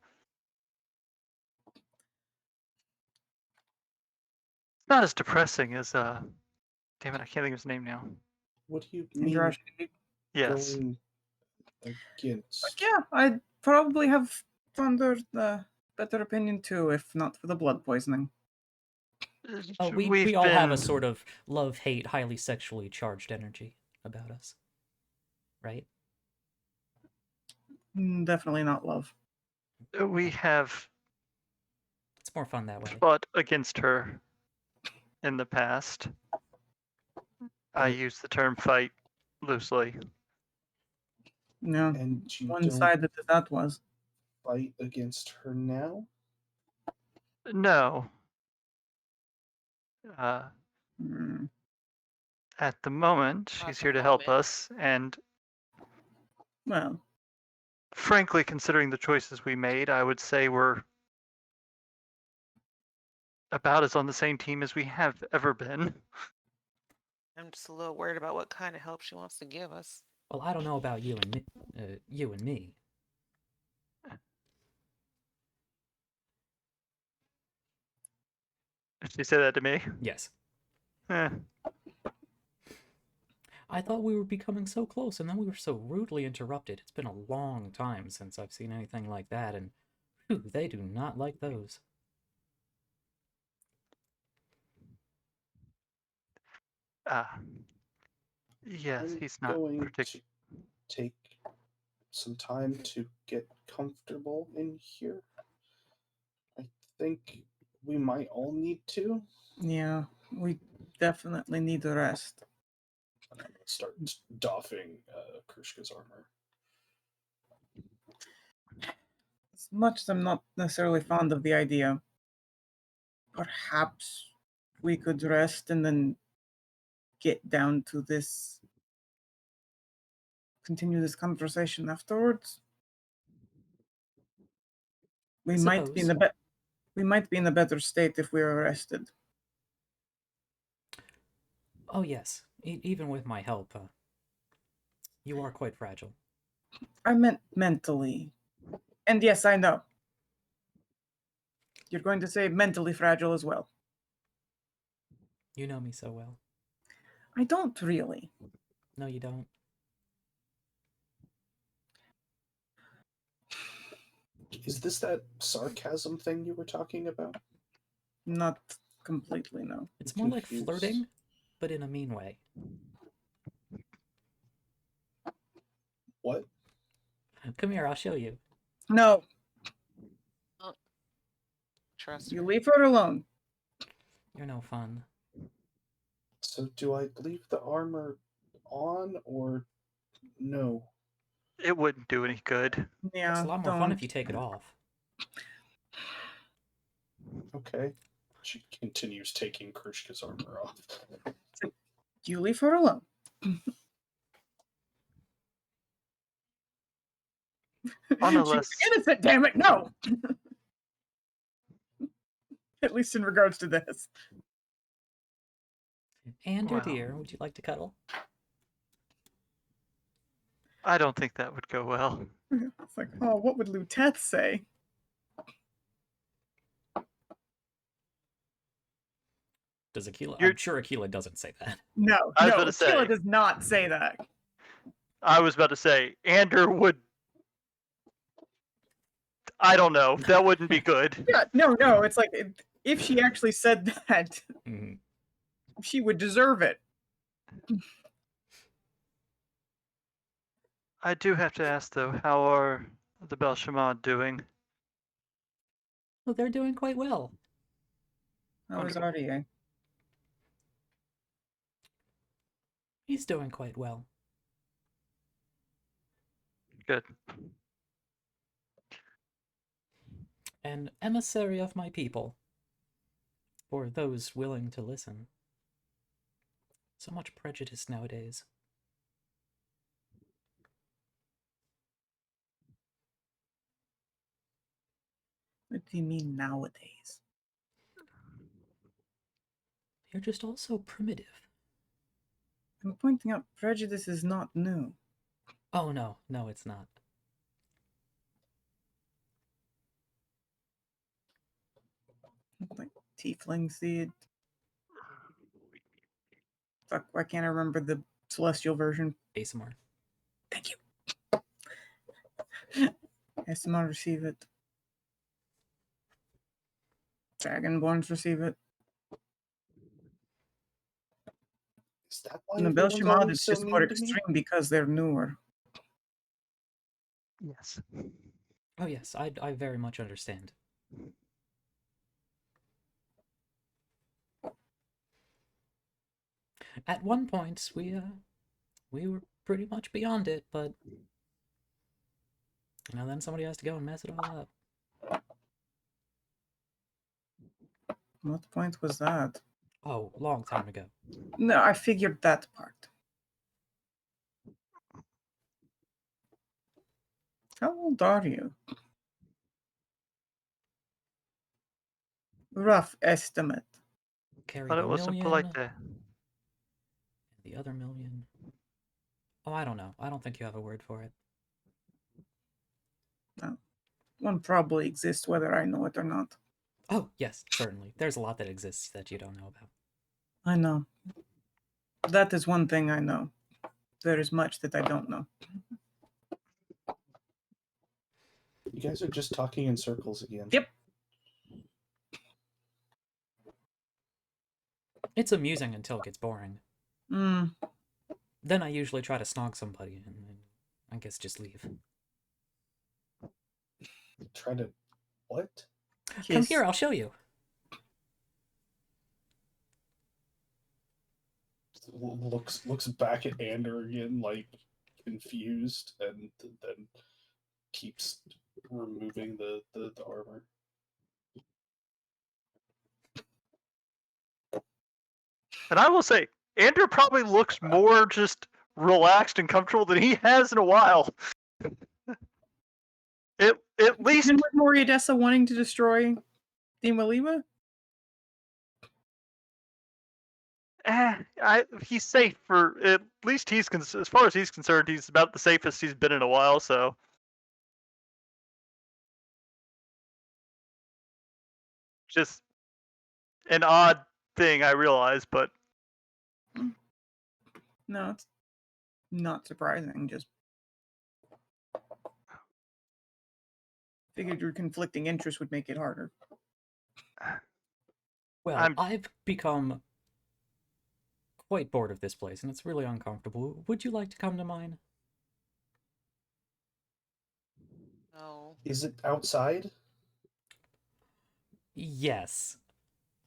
as depressing as damn it, I can't think of his name now. What do you mean Josh, Yes. going against? yeah, I'd probably have thundered the better opinion too, if not for the blood poisoning. Oh, we We've all have a been- sort of love-hate, highly sexually charged energy about us. Right? Definitely not love. We have It's more fun that way. fought against her in the past. I use the term fight loosely. No, And you don't one-sided that was. fight against her now? No. Hmm. At the moment, Not she's the here to help moment. us, and Well, frankly, considering the choices we made, I would say we're about as on the same team as we have ever been. I'm just a little worried about what kind of help she wants to give us. Well, I don't know about you and me. Did she say that to me? Yes. Eh. I thought we were becoming so close, and then we were so rudely interrupted. It's been a long time since I've seen anything like that, and whew, they do not like those. Ah. Yes, I'm he's not going particular. to take some time to get comfortable in here. I think we might all need to. yeah, we definitely need the rest. I'm going to start doffing Krishka's armor. As much as I'm not necessarily fond of the idea, perhaps we could rest and then get down to this, continue this conversation afterwards. We might be in Suppose. we might be in a better state if we are arrested. Oh yes, even with my help, you are quite fragile. I meant mentally. And yes, I know. You're going to say mentally fragile as well. You know me so well. I don't really. No, you don't. Is this that sarcasm thing you were talking about? Not completely, no. It's I'm more like confused. flirting, but in a mean way. What? Come here, I'll show you. No, Trust you her. leave her alone. You're no fun. So do I leave the armor on or no? It wouldn't do any good. Yeah, It's a lot more don't. fun if you take it off. Okay. She continues taking Krishka's armor off. You leave her alone. On a She was less- innocent, damn it, no! At least in regards to this. Andrew, Wow. dear, would you like to cuddle? I don't think that would go well. It's like, oh, what would Luteth say? Does Aquila? You're- I'm sure Aquila doesn't say that. No, I was no, about to Aquila say- does not say that. I was about to say, Ander would. I don't know. That wouldn't be good. Yeah, no, it's like, if she actually said that, Mhm. she would deserve it. I do have to ask, though, how are the Belshamad doing? Well, they're doing quite well. How is Wonderful. RDA? He's doing quite well. Good. An emissary of my people. For those willing to listen. So much prejudice nowadays. What do you mean nowadays? You're just all so primitive. I'm pointing out prejudice is not new. Oh no, no, it's not. Like tieflings did. Fuck, why can't I remember the celestial version? ASMR. Thank you. SMR receive it. Dragonborns receive it. Is that why And the everyone's Belshamad always is so just mean more to me? extreme because they're newer. Yes. Oh yes, I very much understand. At one point, we were pretty much beyond it, but then somebody has to go and mess it all up. What point was that? Oh, long time ago. No, I figured that part. How old are you? Rough estimate. Carry Thought the it was million, impolite to. the other million. Oh, I don't know. I don't think you have a word for it. One probably exists whether I know it or not. Oh, yes, certainly. There's a lot that exists that you don't know about. I know. That is one thing I know. There is much that I don't know. You guys are just talking in circles again. Yep. It's amusing until it gets boring. Mm, Then I usually try to snog somebody and I guess just leave. Try to what? Come kiss. here, I'll show you. Looks back at Ander again, like confused, and then keeps removing the armor. And I will say, Andrew probably looks more just relaxed and comfortable than he has in a while. At least And with Moriadessa wanting to destroy Thimalima? he's safe for at least as far as he's concerned, he's about the safest he's been in a while. So just an odd thing, I realize, but No, it's not surprising. Just figured your conflicting interests would make it harder. Well, I've become quite bored of this place, and it's really uncomfortable. Would you like to come to mine? No. Is it outside? Yes.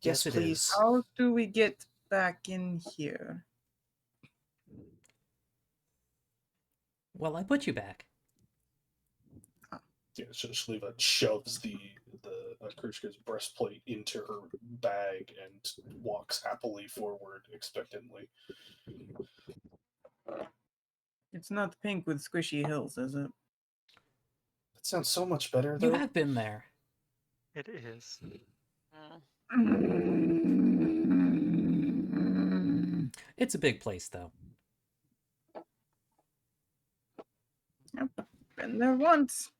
Yes, Yes, it please. is. How do we get back in here? Well, I put you back. Yeah, Shaliva shoves the Krushka's breastplate into her bag and walks happily forward, expectantly. It's not pink with squishy hills, is it? That sounds so much better, though. You have been there. it is. It's a big place, though. Yep, been there once.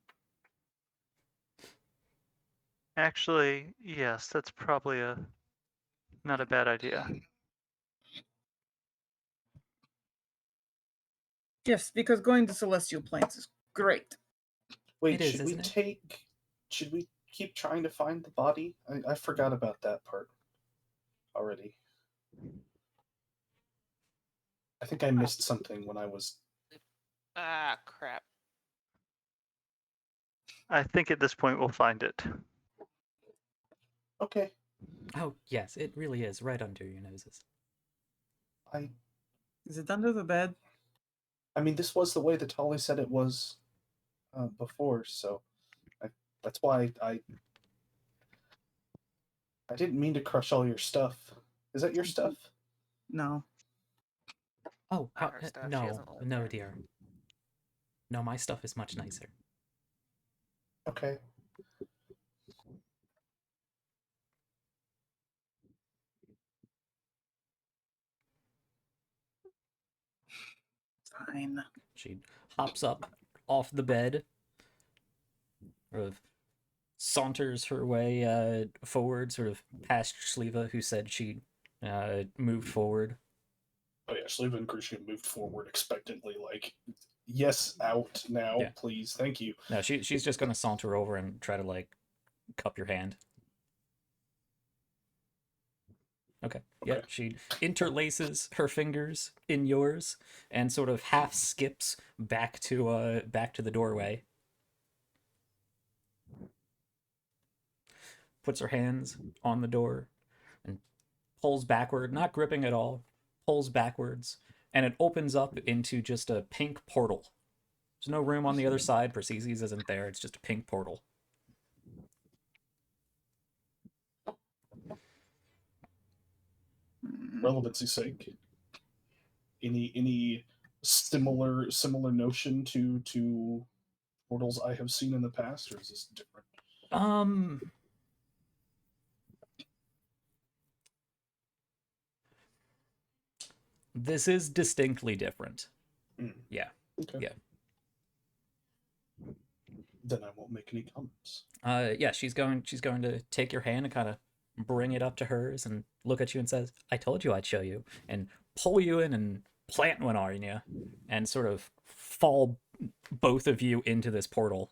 Actually, yes, that's probably not a bad idea. Yes, because going to Celestial Plains is great. Wait, It is, should we isn't it? Should we keep trying to find the body? I forgot about that part already. I think I missed something when I was. Ah, crap. I think at this point we'll find it. Okay. Oh, yes, it really is, right under your noses. Is it under the bed? I mean, this was the way that Tolly said it was before, so that's why I didn't mean to crush all your stuff. Is that your stuff? No. Oh, Not her stuff, she no, doesn't live no, there. dear. No, my stuff is much nicer. Okay. Fine. She hops up off the bed, sort of saunters her way forward, sort of past Shliva, who said she moved forward. Oh yeah, Shaliva and Krushka moved forward expectantly, like, yes, out now, Yeah. please, thank you. No, she's just gonna saunter over and try to, like, cup your hand. Okay. Yeah, Okay. she interlaces her fingers in yours and sort of half skips back to the doorway. Puts her hands on the door and pulls backward, not gripping at all, pulls backwards, and it opens up into just a pink portal. There's no room on the other side. Persicus isn't there. It's just a pink portal. relevancy's sake, any similar notion to portals I have seen in the past, or is this different? This is distinctly different. Yeah. Okay. Yeah. Then I won't make any comments. Yeah, she's going to take your hand and kind of bring it up to hers and look at you and says, "I told you I'd show you," and pull you in and plant one on you and sort of fall both of you into this portal.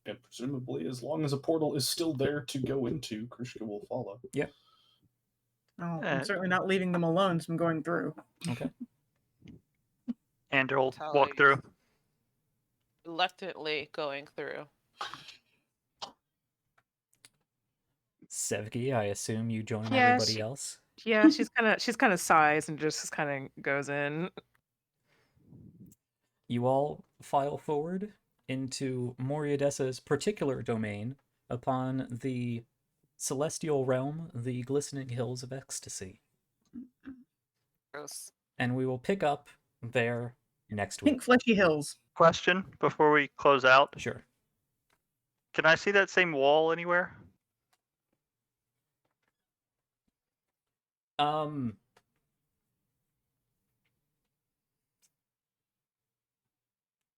And presumably, as long as a portal is still there to go into, Krishka will follow. Yeah. Oh, I'm certainly not leaving them alone, so I'm going through. Okay. Ander will Totally. walk through. Reluctantly going through. Sevgi, I assume you join Yeah, everybody else. Yeah, she's kind of sighs and just kind of goes in. You all file forward into Moriadessa's particular domain upon the celestial realm, the glistening hills of ecstasy. Gross. And we will pick up there next week. Pink fleshy hills. Question before we close out. Sure. Can I see that same wall anywhere?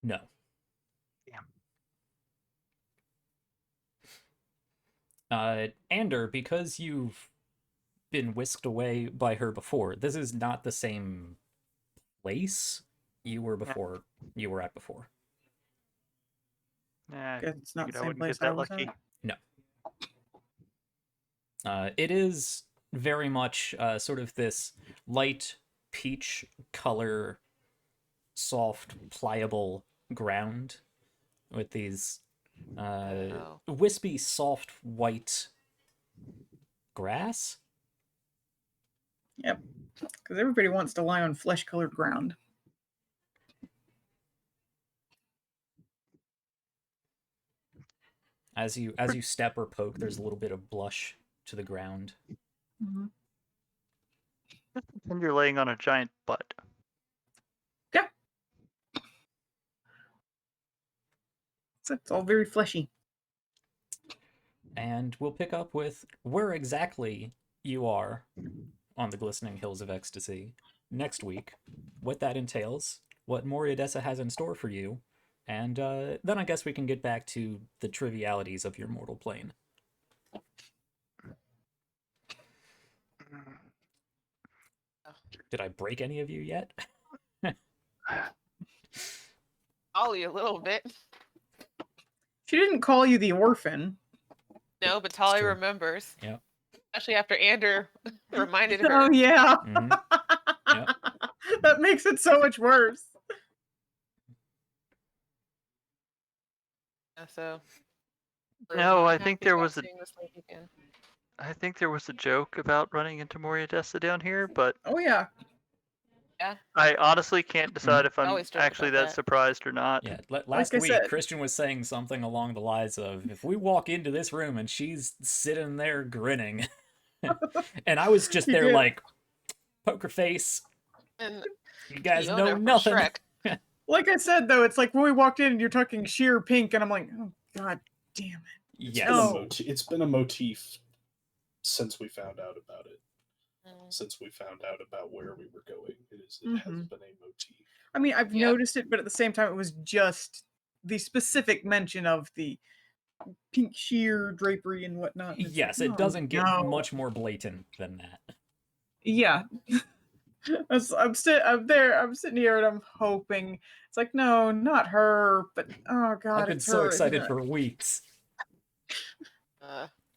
No. Damn. Ander, because you've been whisked away by her before, this is not the same place you were before. You were at before. Nah, Guess it's not figured the I same wouldn't place get I that was lucky. at. It is very much sort of this light peach color, soft, pliable ground with these wispy, soft white grass. Yep. Because everybody wants to lie on flesh-colored ground. As you step or poke, there's a little bit of blush to the ground. Mm-hmm. And you're laying on a giant butt. Yeah. So it's all very fleshy. And we'll pick up with where exactly you are on the glistening hills of ecstasy next week, what that entails, what Moriadessa has in store for you, and then I guess we can get back to the trivialities of your mortal plane. Did I break any of you yet? Ollie a little bit. She didn't call you the orphan. No, but Tali true. remembers. Yep. Especially after Ander reminded her. Oh, yeah. Mhm. Yep. That makes it so much worse. So. No, I Happy think there about was a seeing this lady again. I think there was a joke about running into Moriadessa down here, but Oh, yeah. Yeah. I honestly can't decide if I'm Always joke actually about that that. surprised or not. Yeah, last I week, said. Christian was saying something along the lines of, if we walk into this room and she's sitting there grinning, and I was just You there did. like, poker face, And you guys Fiona know from nothing. Shrek. Like I said, though, it's like when we walked in and you're talking sheer pink, and I'm like, oh, God damn it. Yes. No. It's been a motif since we found out about it. Mm. Since we found out about where we were going, it has Mhm. been a motif. I mean, I've Yep. noticed it, but at the same time, it was just the specific mention of the pink sheer drapery and whatnot. and it's Yes, like, it oh, doesn't get no. much more blatant than that. Yeah. I'm sitting here and I'm hoping. It's like, no, not her, but oh God, I've been it's so her. excited isn't it? for weeks.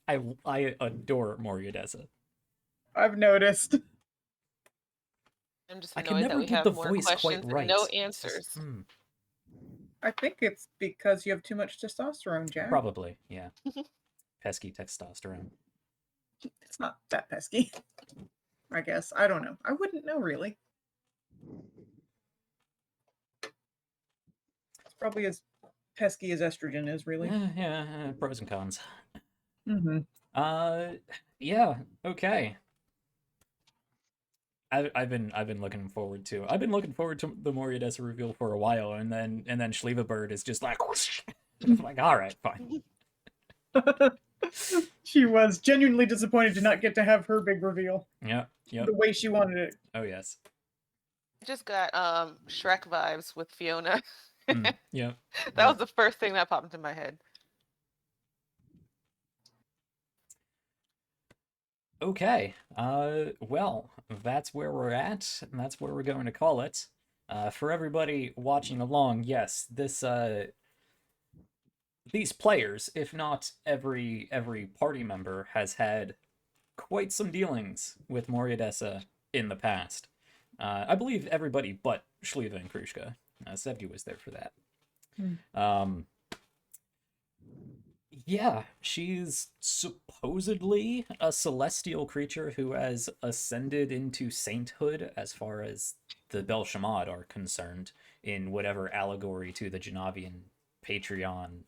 I adore Moriadessa. I've noticed. I'm just I annoyed can that never we get have the more voice quite questions right. and no Just, answers. I think it's because you have too much testosterone, Jack. Probably, yeah. Pesky testosterone. It's not that pesky. I guess. I don't know. I wouldn't know, really. It's probably as pesky as estrogen is, really. Yeah, pros and cons. Mm-hmm. Yeah, okay. I've been looking forward to the Moriadessa reveal for a while, and then Schlieva Bird is just like, whoosh. I'm like, all right, fine. She was genuinely disappointed to not get to have her big reveal Yeah, yep. the way she wanted it. Oh yes. Just got Shrek vibes with Fiona. Yeah. That was the first thing that popped into my head. Okay. Well, that's where we're at, and that's where we're going to call it. For everybody watching along, yes, these players, if not every party member, has had quite some dealings with Moriadessa in the past. I believe everybody but Schlieva and Krushka. Sevgi was there for that. Yeah, she's supposedly a celestial creature who has ascended into sainthood as far as the Bel-Shamad are concerned, in whatever allegory to the Janavian pantheon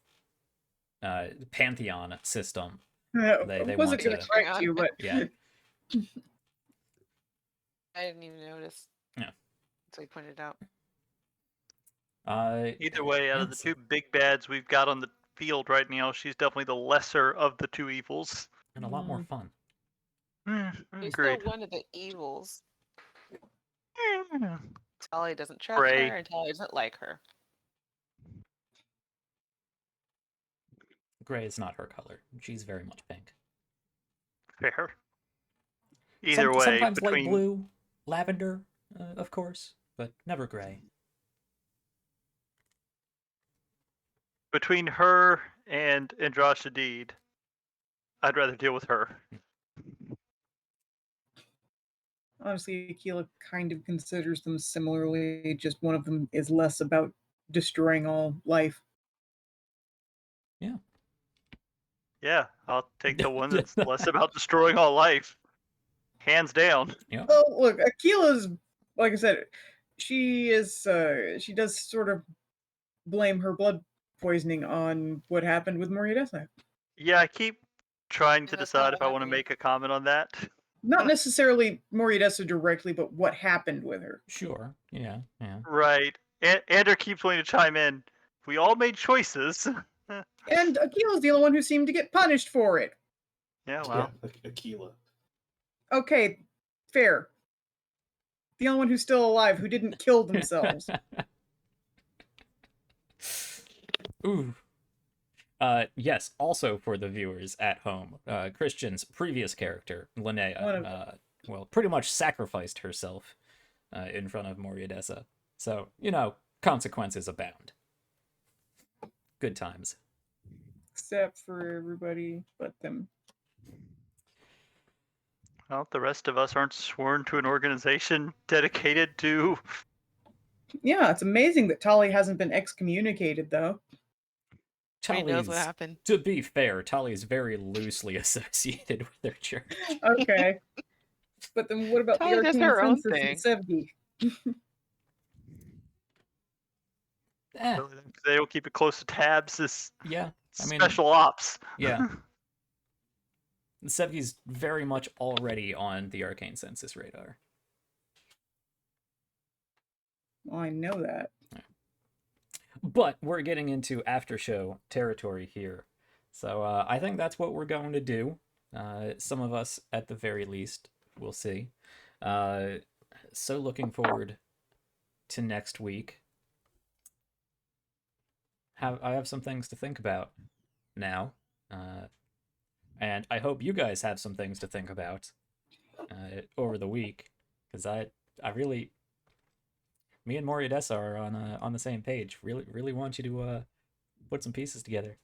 system. They wasn't want going to to correct you, but yeah. I didn't even notice. Yeah. So he pointed out. Either way, out of the two big bads we've got on the field right now, she's definitely the lesser of the two evils. And a lot more fun. She's Great. still one of the evils. Yeah. Tali doesn't trust Gray. her, and Tali doesn't like her. Gray is not her color. She's very much pink. Fair. Either way, sometimes between light blue, lavender, of course, but never gray. between her and Andrash Hadid, I'd rather deal with her. Honestly, Aquila kind of considers them similarly, just one of them is less about destroying all life. Yeah. Yeah, I'll take the one that's less about destroying all life. Hands down. Yeah. Well, look, Aquila's, like I said, she does sort of blame her blood poisoning on what happened with Moriadessa. Yeah, I keep trying to That's decide not if I want to happening. make a comment on that. Not necessarily Moriadessa directly, but what happened with her. Sure. Yeah. Yeah. Right. Ander keeps wanting to chime in. We all made choices. And Aquila's the only one who seemed to get punished for it. Yeah, well. Yeah, Aquila. Okay, fair. The only one who's still alive who didn't kill themselves. Ooh. Yes, also for the viewers at home, Christian's previous character, Linnea, pretty much sacrificed herself in front of Moriadessa. So, consequences abound. Good times. Except for everybody but them. Well, the rest of us aren't sworn to an organization dedicated to... Yeah, it's amazing that Tali hasn't been excommunicated, though. He knows what happened. To be fair, Tali is very loosely associated with their church. Okay. But then what about Tali the does Arcane her own Census and Sevgi? They don't keep it close to tabs. This Yeah. special ops. Yeah. Sevgi's very much already on the Arcane Census radar. Well, I know that. But we're getting into after show territory here. So I think that's what we're going to do. Some of us, at the very least, we'll see. So looking forward to next week. I have some things to think about now. And I hope you guys have some things to think about over the week. Because I really... Me and Moriadessa are on the same page. Really want you to put some pieces together.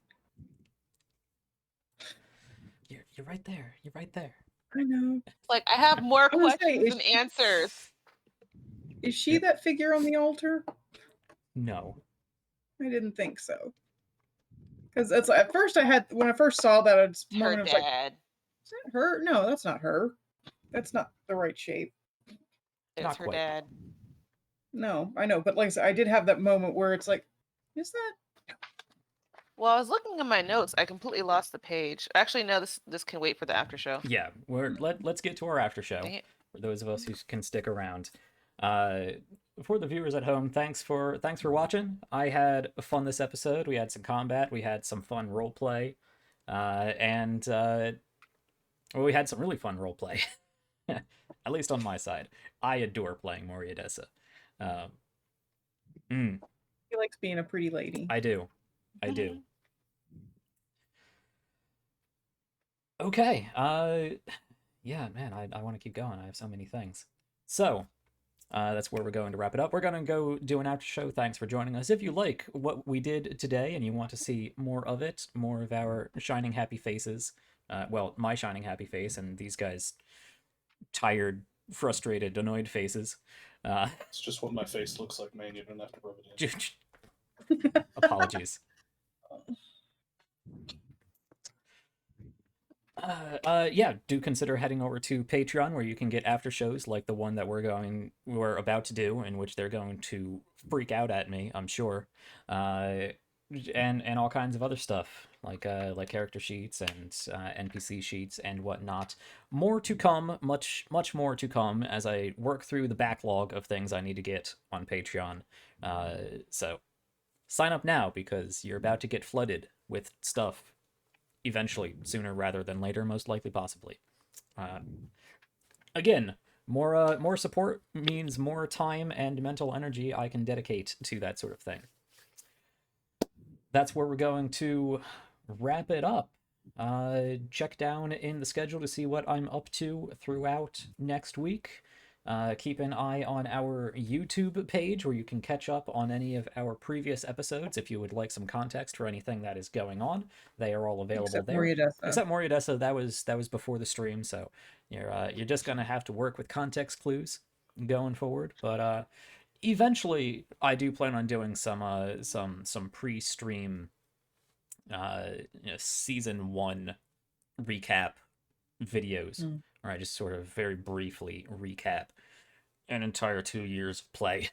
You're right there. You're right there. I know. Like, I have more I was gonna say, questions than answers. Is she that figure on the altar? No. I didn't think so. Because that's at first when I first saw that, it's Her moment I was like, dad. is that her? No, that's not her. That's not the right shape. It's Not her quite. dad. No, I know, but like I said, I did have that moment where it's like, is that? Well, I was looking at my notes. I completely lost the page. Actually, no. This can wait for the after show. Yeah, let's get to our after show. Dang it. For those of us who can stick around. For the viewers at home, thanks for watching. I had fun this episode. We had some combat. We had some fun role play, and well, we had some really fun role play. At least on my side, I adore playing Moriadessa. He likes being a pretty lady. I do. Okay. Yeah, man, I want to keep going. I have so many things. So, that's where we're going to wrap it up. We're going to go do an after show. Thanks for joining us. If you like what we did today and you want to see more of it, more of our shining happy faces, well, my shining happy face and these guys' tired, frustrated, annoyed faces. It's just what my face looks like, man. You don't have to rub it in. Apologies. Yeah, do consider heading over to Patreon where you can get after shows like the one that we're about to do, in which they're going to freak out at me, I'm sure, and all kinds of other stuff like character sheets and NPC sheets and whatnot. More to come, much more to come as I work through the backlog of things I need to get on Patreon. So sign up now because you're about to get flooded with stuff. Eventually, sooner rather than later, most likely, possibly. Again, more support means more time and mental energy I can dedicate to that sort of thing. That's where we're going to wrap it up. Check down in the schedule to see what I'm up to throughout next week. Keep an eye on our YouTube page where you can catch up on any of our previous episodes if you would like some context for anything that is going on. They are all available Except there. Moriadessa. Except Moriadessa, that was before the stream, so you're just gonna have to work with context clues going forward. But eventually, I do plan on doing some pre-stream season 1 recap videos. Where I just sort of very briefly recap an entire 2 years of play.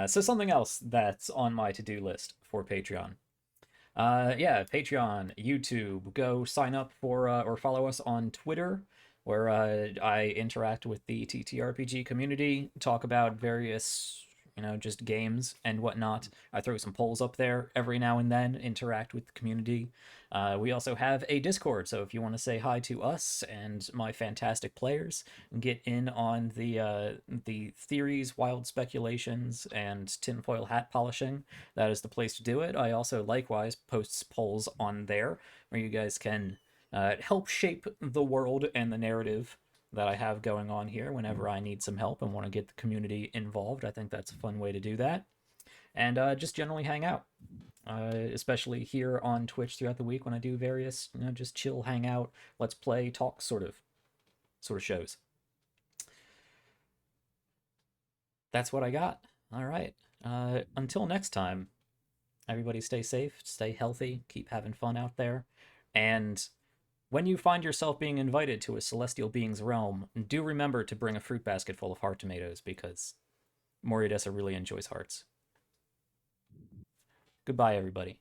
So something else that's on my to-do list for Patreon. Yeah, Patreon, YouTube, go sign up for or follow us on Twitter, where I interact with the TTRPG community, talk about various just games and whatnot. I throw some polls up there every now and then, interact with the community. We also have a Discord, so if you want to say hi to us and my fantastic players, get in on the theories, wild speculations, and tinfoil hat polishing, that is the place to do it. I also likewise post polls on there, where you guys can help shape the world and the narrative that I have going on here whenever I need some help and want to get the community involved. I think that's a fun way to do that. And just generally hang out. Especially here on Twitch throughout the week when I do various, just chill, hang out, let's play, talk sort of shows. That's what I got. All right. Until next time, everybody stay safe, stay healthy, keep having fun out there, and when you find yourself being invited to a celestial being's realm, do remember to bring a fruit basket full of heart tomatoes, because Moriadessa really enjoys hearts. Goodbye, everybody.